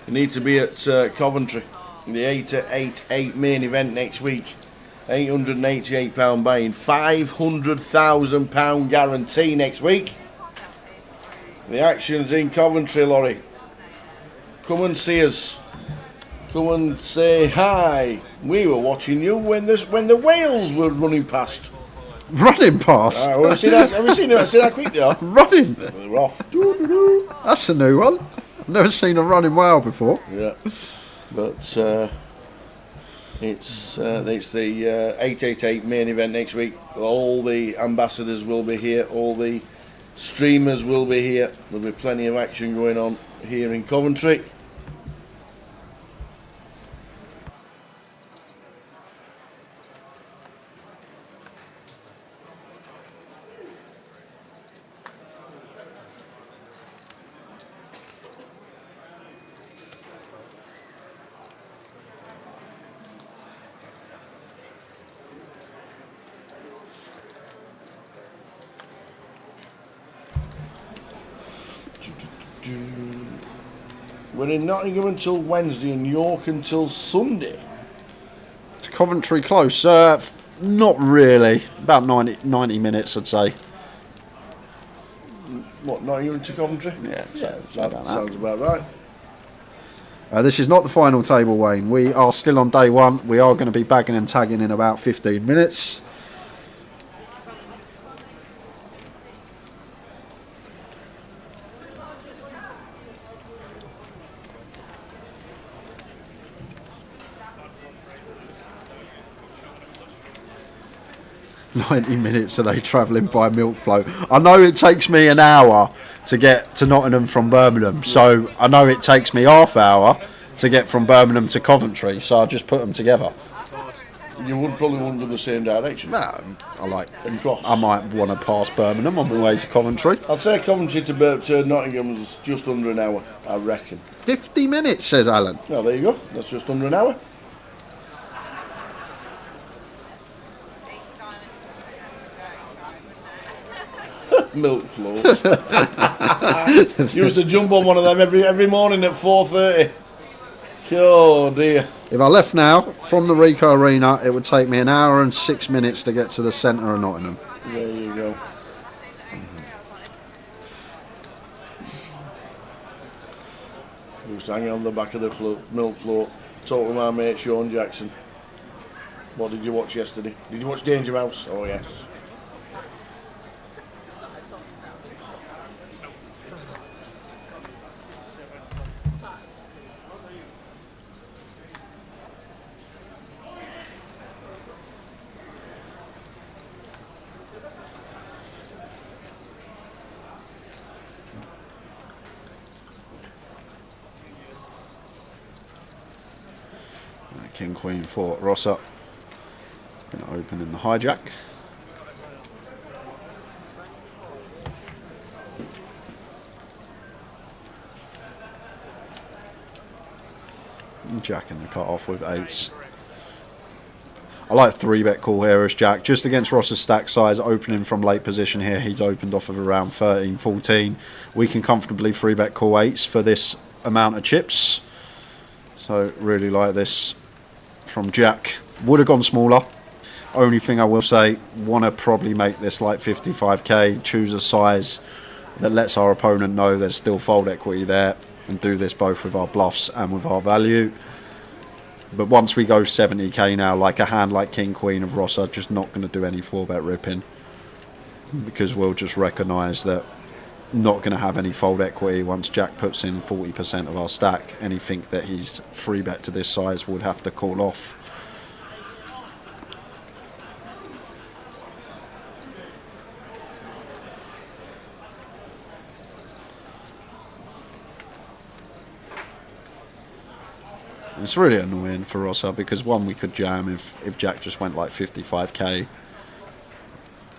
You need to be at Coventry. The 8-8 main event next week. £888 buy-in. £500,000 guarantee next week. The action's in Coventry, Laurie. Come and see us. Come and say hi. We were watching you when the whales were running past. Running past? Have you seen how quick they are? Running? They're off. That's a new one. I've never seen a running whale before. Yeah. But It's the 888 main event next week. All the ambassadors will be here. All the streamers will be here. There'll be plenty of action going on here in Coventry. We're in Nottingham until Wednesday and York until Sunday. To Coventry close? Not really. About 90 minutes, I'd say. What, Nottingham to Coventry? Yeah, sounds about right. This is not the final table, Wayne. We are still on day one. We are going to be bagging and tagging in about 15 minutes. 90 minutes are they travelling by milk float. I know it takes me an hour to get to Nottingham from Birmingham, so I know it takes me half hour to get from Birmingham to Coventry, so I just put them together. You would probably want to do the same direction. No, across. I might want to pass Birmingham on my way to Coventry. I'd say Coventry to Nottingham is just under an hour, I reckon. 50 minutes, says Alan. Well, there you go. That's just under an hour. Milk floats. Used to jump on one of them every morning at 4:30. Oh dear. If I left now from the Rico Arena, it would take me an hour and 6 minutes to get to the centre of Nottingham. There you go. Used to hang on the back of the milk float. Talk to my mate Sean Jackson. What did you watch yesterday? Did you watch Danger Mouse? Oh yes. King Queen for Rosser. Going to open in the hijack. And Jack in the cut off with eights. I like 3-bet call here as Jack, just against Ross's stack size, opening from late position here. He's opened off of around 13, 14. We can comfortably 3-bet call eights for this amount of chips. So really like this from Jack. Would have gone smaller. Only thing I will say, want to probably make this like 55k, choose a size that lets our opponent know there's still fold equity there, and do this both with our bluffs and with our value. But once we go 70k now, like a hand like King Queen of Rosser, just not going to do any 4-bet ripping, because we'll just recognise that not going to have any fold equity once Jack puts in 40% of our stack. Anything that he's 3-bet to this size would have to call off. It's really annoying for Rosser because one, we could jam if Jack just went like 55k,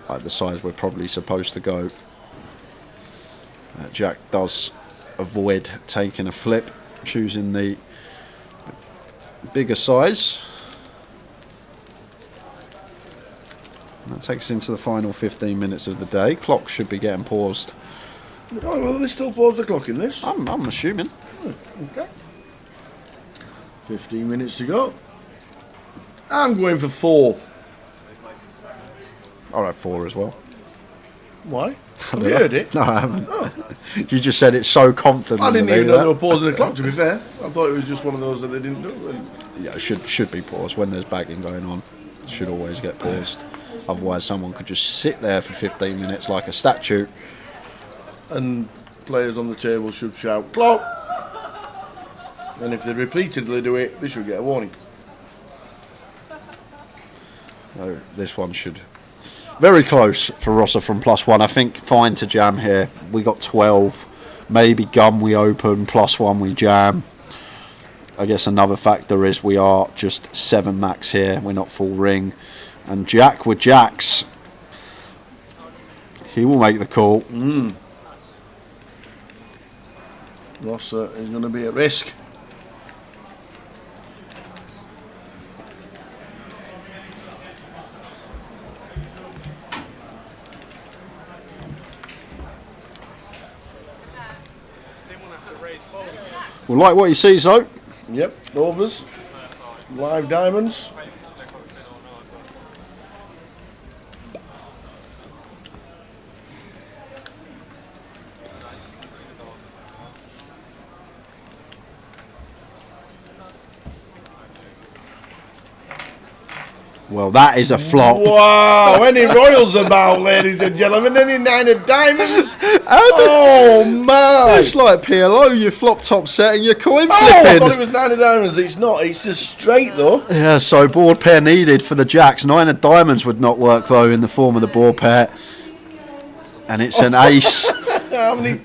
like the size we're probably supposed to go. Jack does avoid taking a flip, choosing the bigger size. And that takes us into the final 15 minutes of the day. Clock should be getting paused. Oh, well, they still pause the clock in this? I'm assuming. Oh, okay. 15 minutes to go. I'm going for 4. I'll have 4 as well. Why? Have you heard it? No, I haven't. Oh. You just said it so confidently. I didn't even know they were pausing the clock, to be fair. I thought it was just one of those that they didn't do. Yeah, it should be paused when there's bagging going on. It should always get paused. Otherwise, someone could just sit there for 15 minutes like a statue. And players on the table should shout, "Clock!" And if they repeatedly do it, they should get a warning. So this one should very close for Rosser from +1. I think fine to jam here. We got 12. Maybe gun we open, +1 we jam. I guess another factor is we are just 7 max here. We're not full ring. And Jack with jacks. He will make the call. Rosser is going to be at risk. We'll like what he sees though. Yep, overs. Live diamonds. Well, that is a flop. Wow, any royals about, ladies and gentlemen? Any 9 of diamonds? Oh, man. It's like PLO, you flop top setting your coin Oh, I flipping. thought it was 9 of diamonds. It's not. It's just straight, though. Yeah, so board pair needed for the jacks. 9 of diamonds would not work, though, in the form of the board pair. And it's an ace. How many?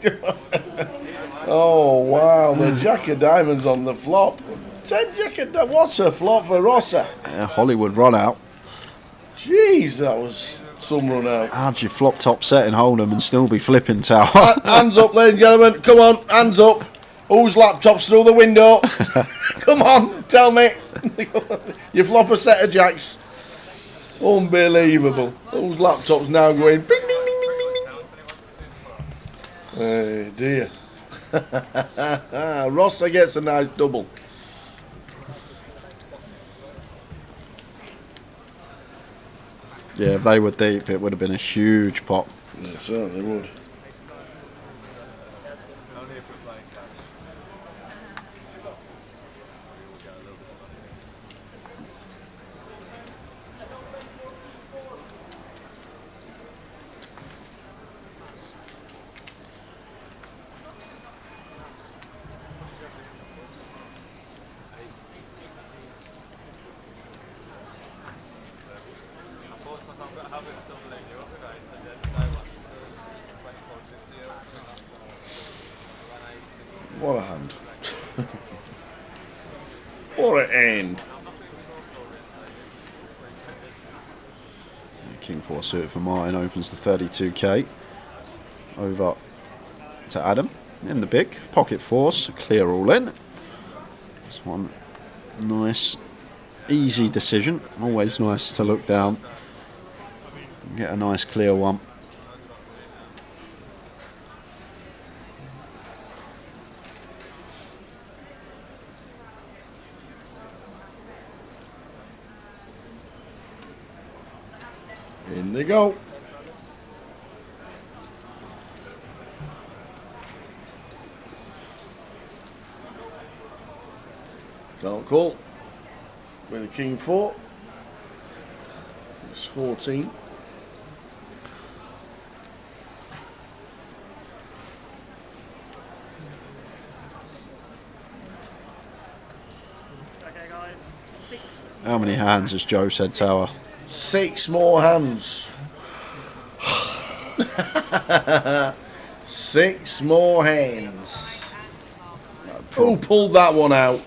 Oh, wow. The jack of diamonds on the flop. 10 jack of diamonds. What's a flop for Rosser? Hollywood run out. Jeez, that was some run out. How'd you flop top set in Hold'em and still be flipping tower? Hands up, ladies and gentlemen. Come on, hands up. Whose laptop's through the window? Come on, tell me. You flop a set of jacks. Unbelievable. Whose laptop's now going bing, bing, bing, bing, bing, bing. Hey, dear. Rosser gets a nice double. Yeah, if they were deep, it would have been a huge pop. Yeah, it certainly would. What a hand. What an end. King 4 suited for Martin opens the 32k. Over to Adam in the big. Pocket force, clear all in. This one, nice, easy decision. Always nice to look down and get a nice clear one. In they go. Felt cool. With a king 4. It's 14. Okay, guys. 6. How many hands has Joe said tower? 6 more hands. 6 more hands. Who pulled that one out?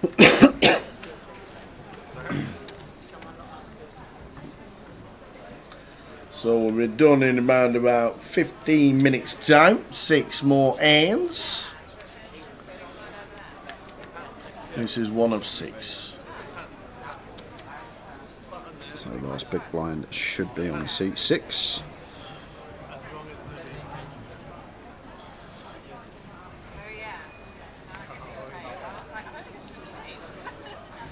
So we're done in around about 15 minutes time. 6 more hands. This is 1 of 6. So last big blind should be on seat 6.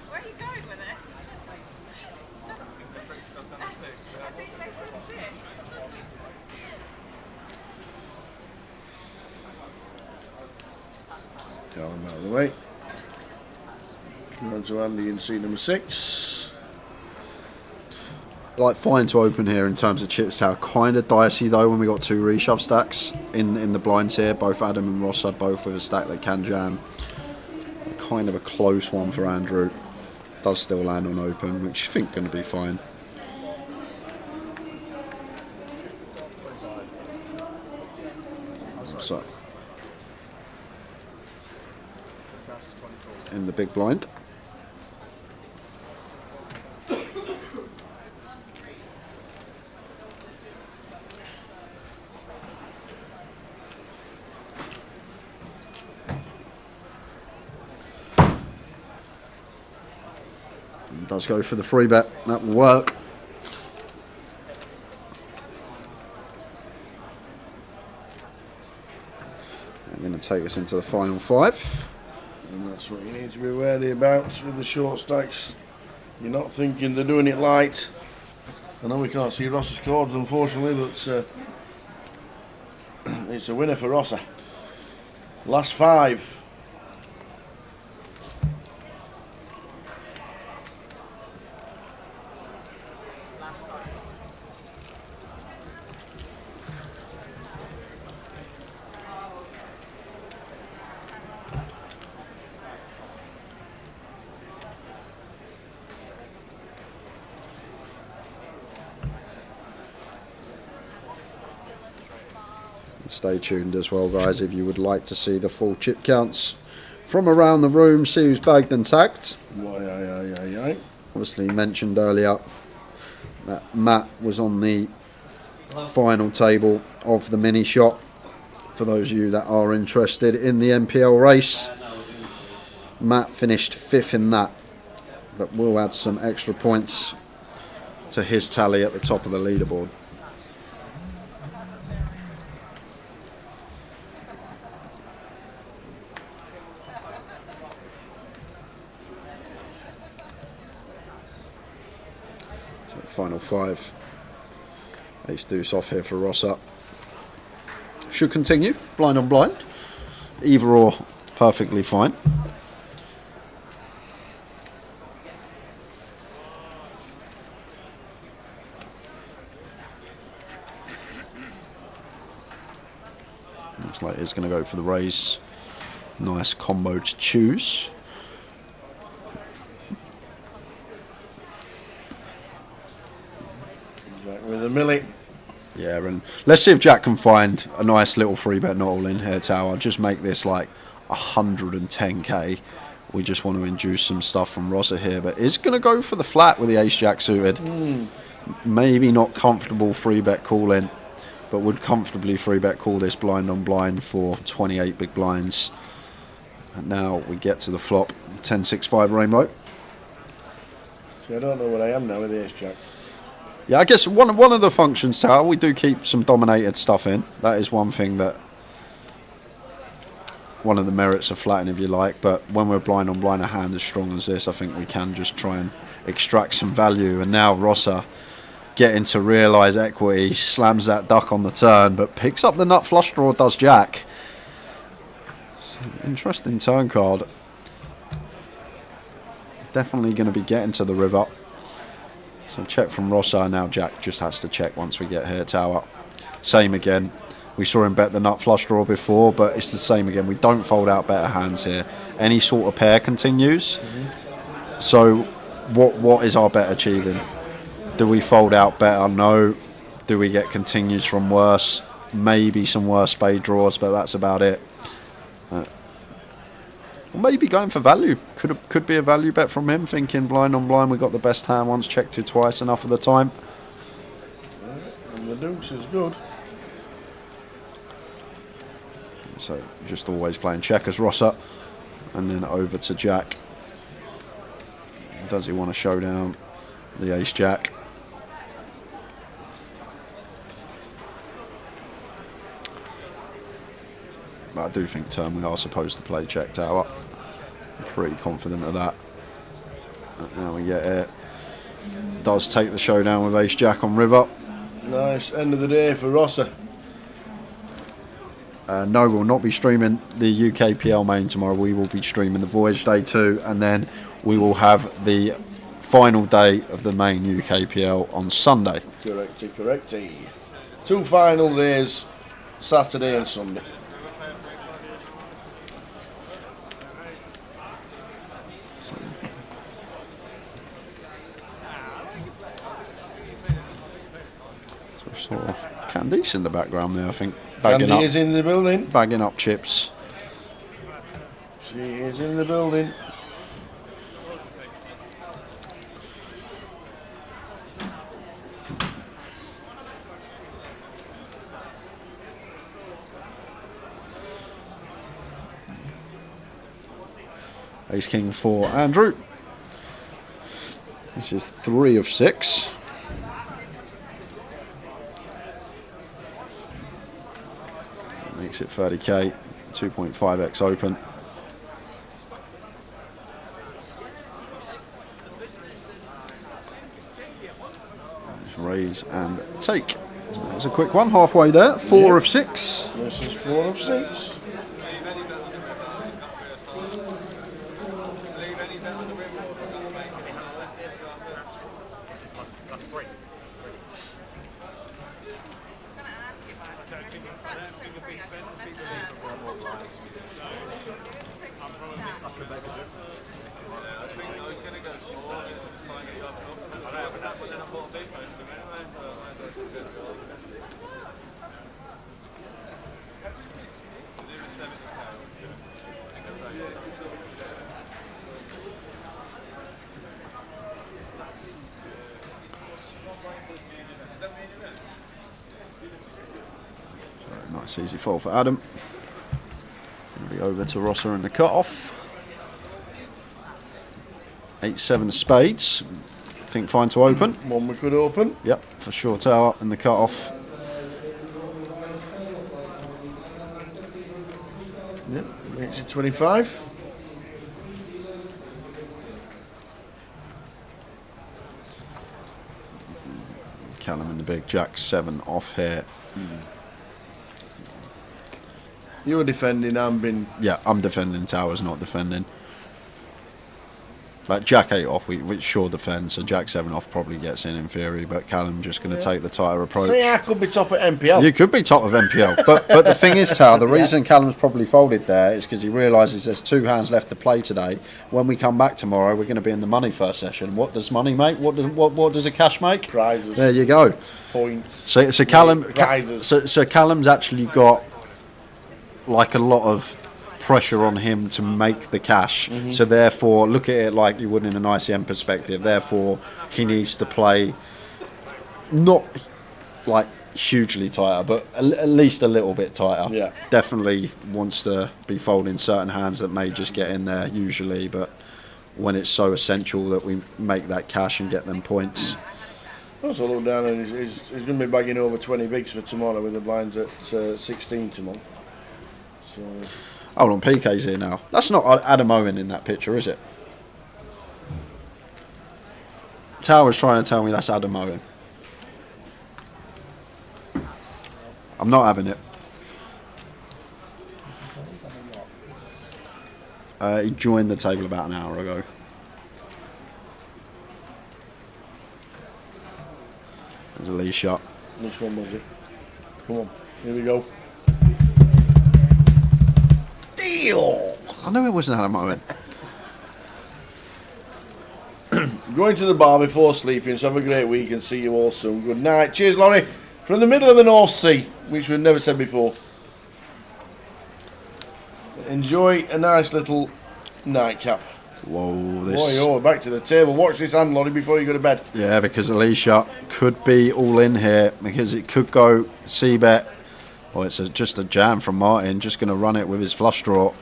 Where are you going with this? I think they said 6. Got him out of the way. On to Andy in seat number 6. Like fine to open here in terms of chips tower. Kind of dicey though when we got 2 reshove stacks in the blinds here. Both Adam and Ross are both with a stack that can jam. Kind of a close one for Andrew. Does still land on open, which I think going to be fine. So, in the big blind. Does go for the free bet. That will work. I'm going to take us into the final 5. And that's what you need to be wary about with the short stacks. You're not thinking they're doing it light. I know we can't see Ross's cards, unfortunately, but it's a winner for Rosser. Last 5. Stay tuned as well, guys, if you would like to see the full chip counts from around the room, see who's bagged and tagged. Obviously mentioned earlier that Matt was on the final table of the mini shot. For those of you that are interested in the NPL race, Matt finished 5th in that, but we'll add some extra points to his tally at the top of the leaderboard. Final 5. Ace deuce off here for Rosser. Should continue. Blind on blind. Either or, perfectly fine. Looks like it's going to go for the raise. Nice combo to choose. With a milli. Yeah, and let's see if Jack can find a nice little free bet not all in here, Tower. Just make this like 110k. We just want to induce some stuff from Rosser here, but is going to go for the flat with the ace jack suited. Maybe not comfortable free bet call in, but would comfortably free bet call this blind on blind for 28 big blinds. And now we get to the flop, 10-6-5 rainbow. See, I don't know what I am now with the ace jack. Yeah, I guess one of the functions, Tower, we do keep some dominated stuff in. That is one thing that, one of the merits of flatting, if you like. But when we're blind on blind, a hand as strong as this, I think we can just try and extract some value. And now Rosser getting to realise equity, slams that duck on the turn, but picks up the nut flush draw, does Jack. Interesting turn card. Definitely going to be getting to the river. So check from Rosser. Now Jack just has to check once we get here, Tower. Same again. We saw him bet the nut flush draw before, but it's the same again. We don't fold out better hands here. Any sort of pair continues. So what is our bet achieving? Do we fold out better? No. Do we get continues from worse? Maybe some worse spade draws, but that's about it. Maybe going for value. Could be a value bet from him, thinking blind on blind, we got the best hand once, checked it twice, enough of the time. And the deuce is good. So just always playing checkers, Rosser. And then over to Jack. Does he want to show down the ace jack? But I do think turn we are supposed to play check, Tower. I'm pretty confident of that. But now we get it. Does take the showdown with ace jack on river. Nice end of the day for Rosser. No, we'll not be streaming the UKPL main tomorrow. We will be streaming the Voyage Day 2, and then we will have the final day of the main UKPL on Sunday. Correcty. 2 final days, Saturday and Sunday. Sort of Candice in the background there, I think. Candy is in the building. Bagging up chips. She is in the building. Ace King for Andrew. This is 3 of 6. Makes it 30k, 2.5x open. Just raise and take. So that was a quick one, halfway there. 4 of 6. This is 4 of 6. Nice easy fall for Adam. Gonna be over to Rosser in the cut-off. 8-7 of spades. Think fine to open. One we could open. Yep, for sure tower in the cut-off. Yep, makes it 25. Callum in the big Jack 7 off here. You're defending, I'm being... Yeah, I'm defending towers, not defending. Like Jack 8 off, we sure defend, so Jack 7 off probably gets in theory, but Callum just going to take the tighter approach. See, I could be top at MPL. You could be top of MPL, but the thing is, Tower, the reason Callum's probably folded there is because he realises there's 2 hands left to play today. When we come back tomorrow, we're going to be in the money first session. What does money make? What does a cash make? Prizes. There you go. Points. So Callum, Prizes. so Callum's actually got like a lot of pressure on him to make the cash. So therefore, look at it like you would in an ICM perspective. Therefore, he needs to play not like hugely tighter, but at least a little bit tighter. Yeah. Definitely wants to be folding certain hands that may just get in there usually, but when it's so essential that we make that cash and get them points. Also look down and he's going to be bagging over 20 bigs for tomorrow with the blinds at 16 tomorrow. So... Hold on, PK's here now. That's not Adam Owen in that picture, is it? Tower's trying to tell me that's Adam Owen. I'm not having it. He joined the table about an hour ago. There's a Lee shot. Which one was it? Come on, here we go. Deal! I knew it wasn't Adam Owen. Going to the bar before sleeping, so have a great week and see you all soon. Good night. Cheers, Laurie. From the middle of the North Sea, which we've never said before. Enjoy a nice little nightcap. Whoa, this... Boy, back to the table. Watch this hand, Laurie, before you go to bed. Yeah, because Alicia could be all in here, because it could go C-bet. Well, it's just a jam from Martin, just going to run it with his flush draw.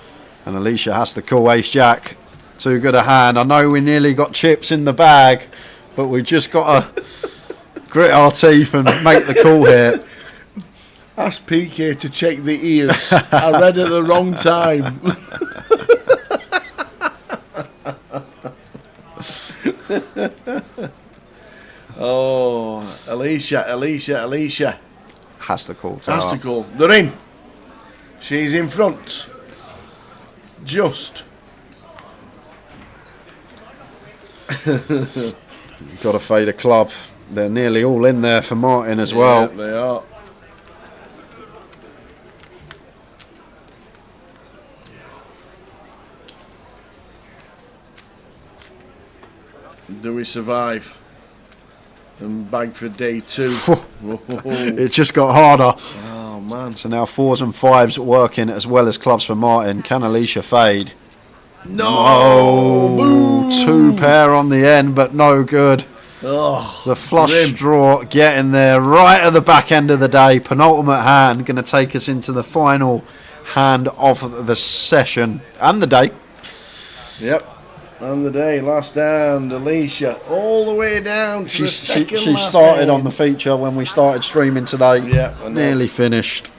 And Alicia has to call ace-jack. Too good a hand. I know we nearly got chips in the bag, but we just got to grit our teeth and make the call here. Ask PK to check the ears. I read at the wrong time. Oh, Alicia. Has to call. Has to call. They're in. She's in front. Just. You've got to fade a club. They're nearly all in there for Martin as well. Yeah, they are. Do we survive and bag for day 2? It just got harder. Oh man. So now 4s and 5s working as well as clubs for Martin. Can Alicia fade? No! Oh, 2 pair on the end, but no good. Oh, The flush grim. draw getting there right at the back end of the day. Penultimate hand going to take us into the final hand of the session and the day. Yep. And the day, last hand, Alicia, all the way down to the second She last started hand. on the feature when we started streaming today. Yeah, I know. Nearly finished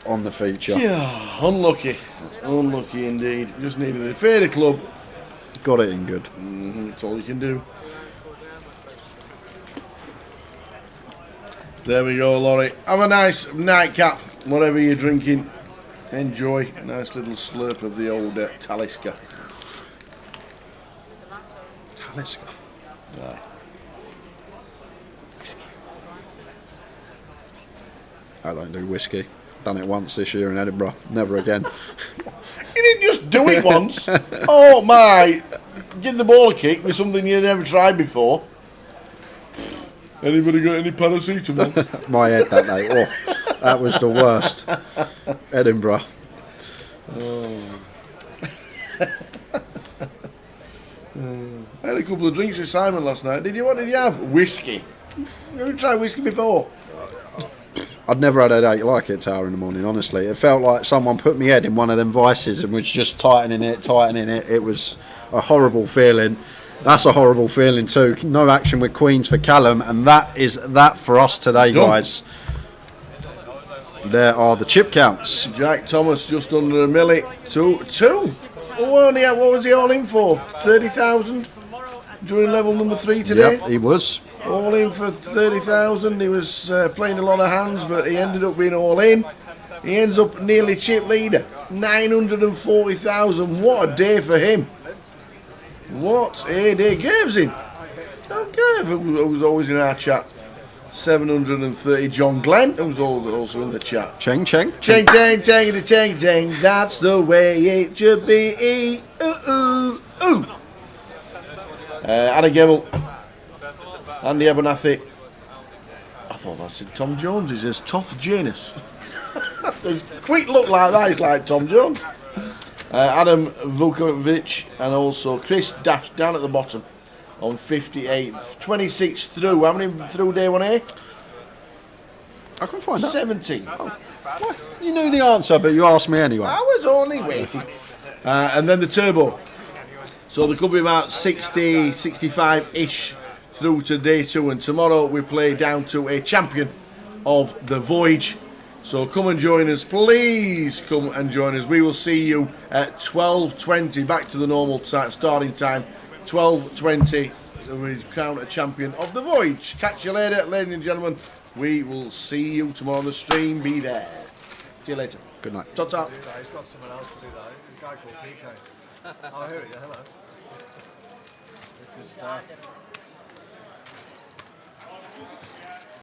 on the feature. Yeah, unlucky. Unlucky indeed. Just needed a fader club. Got it in good. That's all you can do. There we go, Laurie. Have a nice nightcap, whatever you're drinking. Enjoy. Nice little slurp of the old Talisker. Talisker. Aye. I don't do whiskey. Done it once this year in Edinburgh. Never again. You didn't just do it once. Oh my! Give the ball a kick with something you never tried before. Anybody got any paracetamol? My head that day. Oh, that was the worst. Edinburgh. Oh. I had a couple of drinks with Simon last night. Did you? What did you have? Whiskey. You ever tried whiskey before? I'd never had a headache like it, Tower, in the morning, honestly. It felt like someone put my head in one of them vices and was just tightening it. It was a horrible feeling. That's a horrible feeling too. No action with Queens for Callum, and that is that for us today, guys. There are the chip counts. Jack Thomas just under a milli. Two. What was he all in for? 30,000 during level number 3 today. Yep, he was. All in for 30,000. He was playing a lot of hands, but he ended up being all in. He ends up nearly chip leader. 940,000. What a day for him. What a day. Gave's in. Oh, Gave, who was always in our chat. 730. John Glenn, who's also in the chat. Cheng. Cheng. That's the way it should be. Ooh. Adam Gebel. Andy Abernathy. I thought that said Tom Jones. He says Toth Janus. Quick look like that is like Tom Jones. Adam Vukovic and also Chris Dash down at the bottom on 58. 26 through. How many through day 1A? I can find out. 17. Oh, you knew the answer, but you asked me anyway. I was only waiting. And then the turbo. So there could be about 60, 65-ish through to day 2. And tomorrow we play down to a champion of the Voyage. So come and join us. Please come and join us. We will see you at 12:20. Back to the normal starting time. 12:20. So we crown a champion of the Voyage. Catch you later, ladies and gentlemen. We will see you tomorrow on the stream. Be there. See you later. Good night. Ta-ta. He's got someone else to do that. A guy called PK. Oh, here we go. Hello. This is stuff.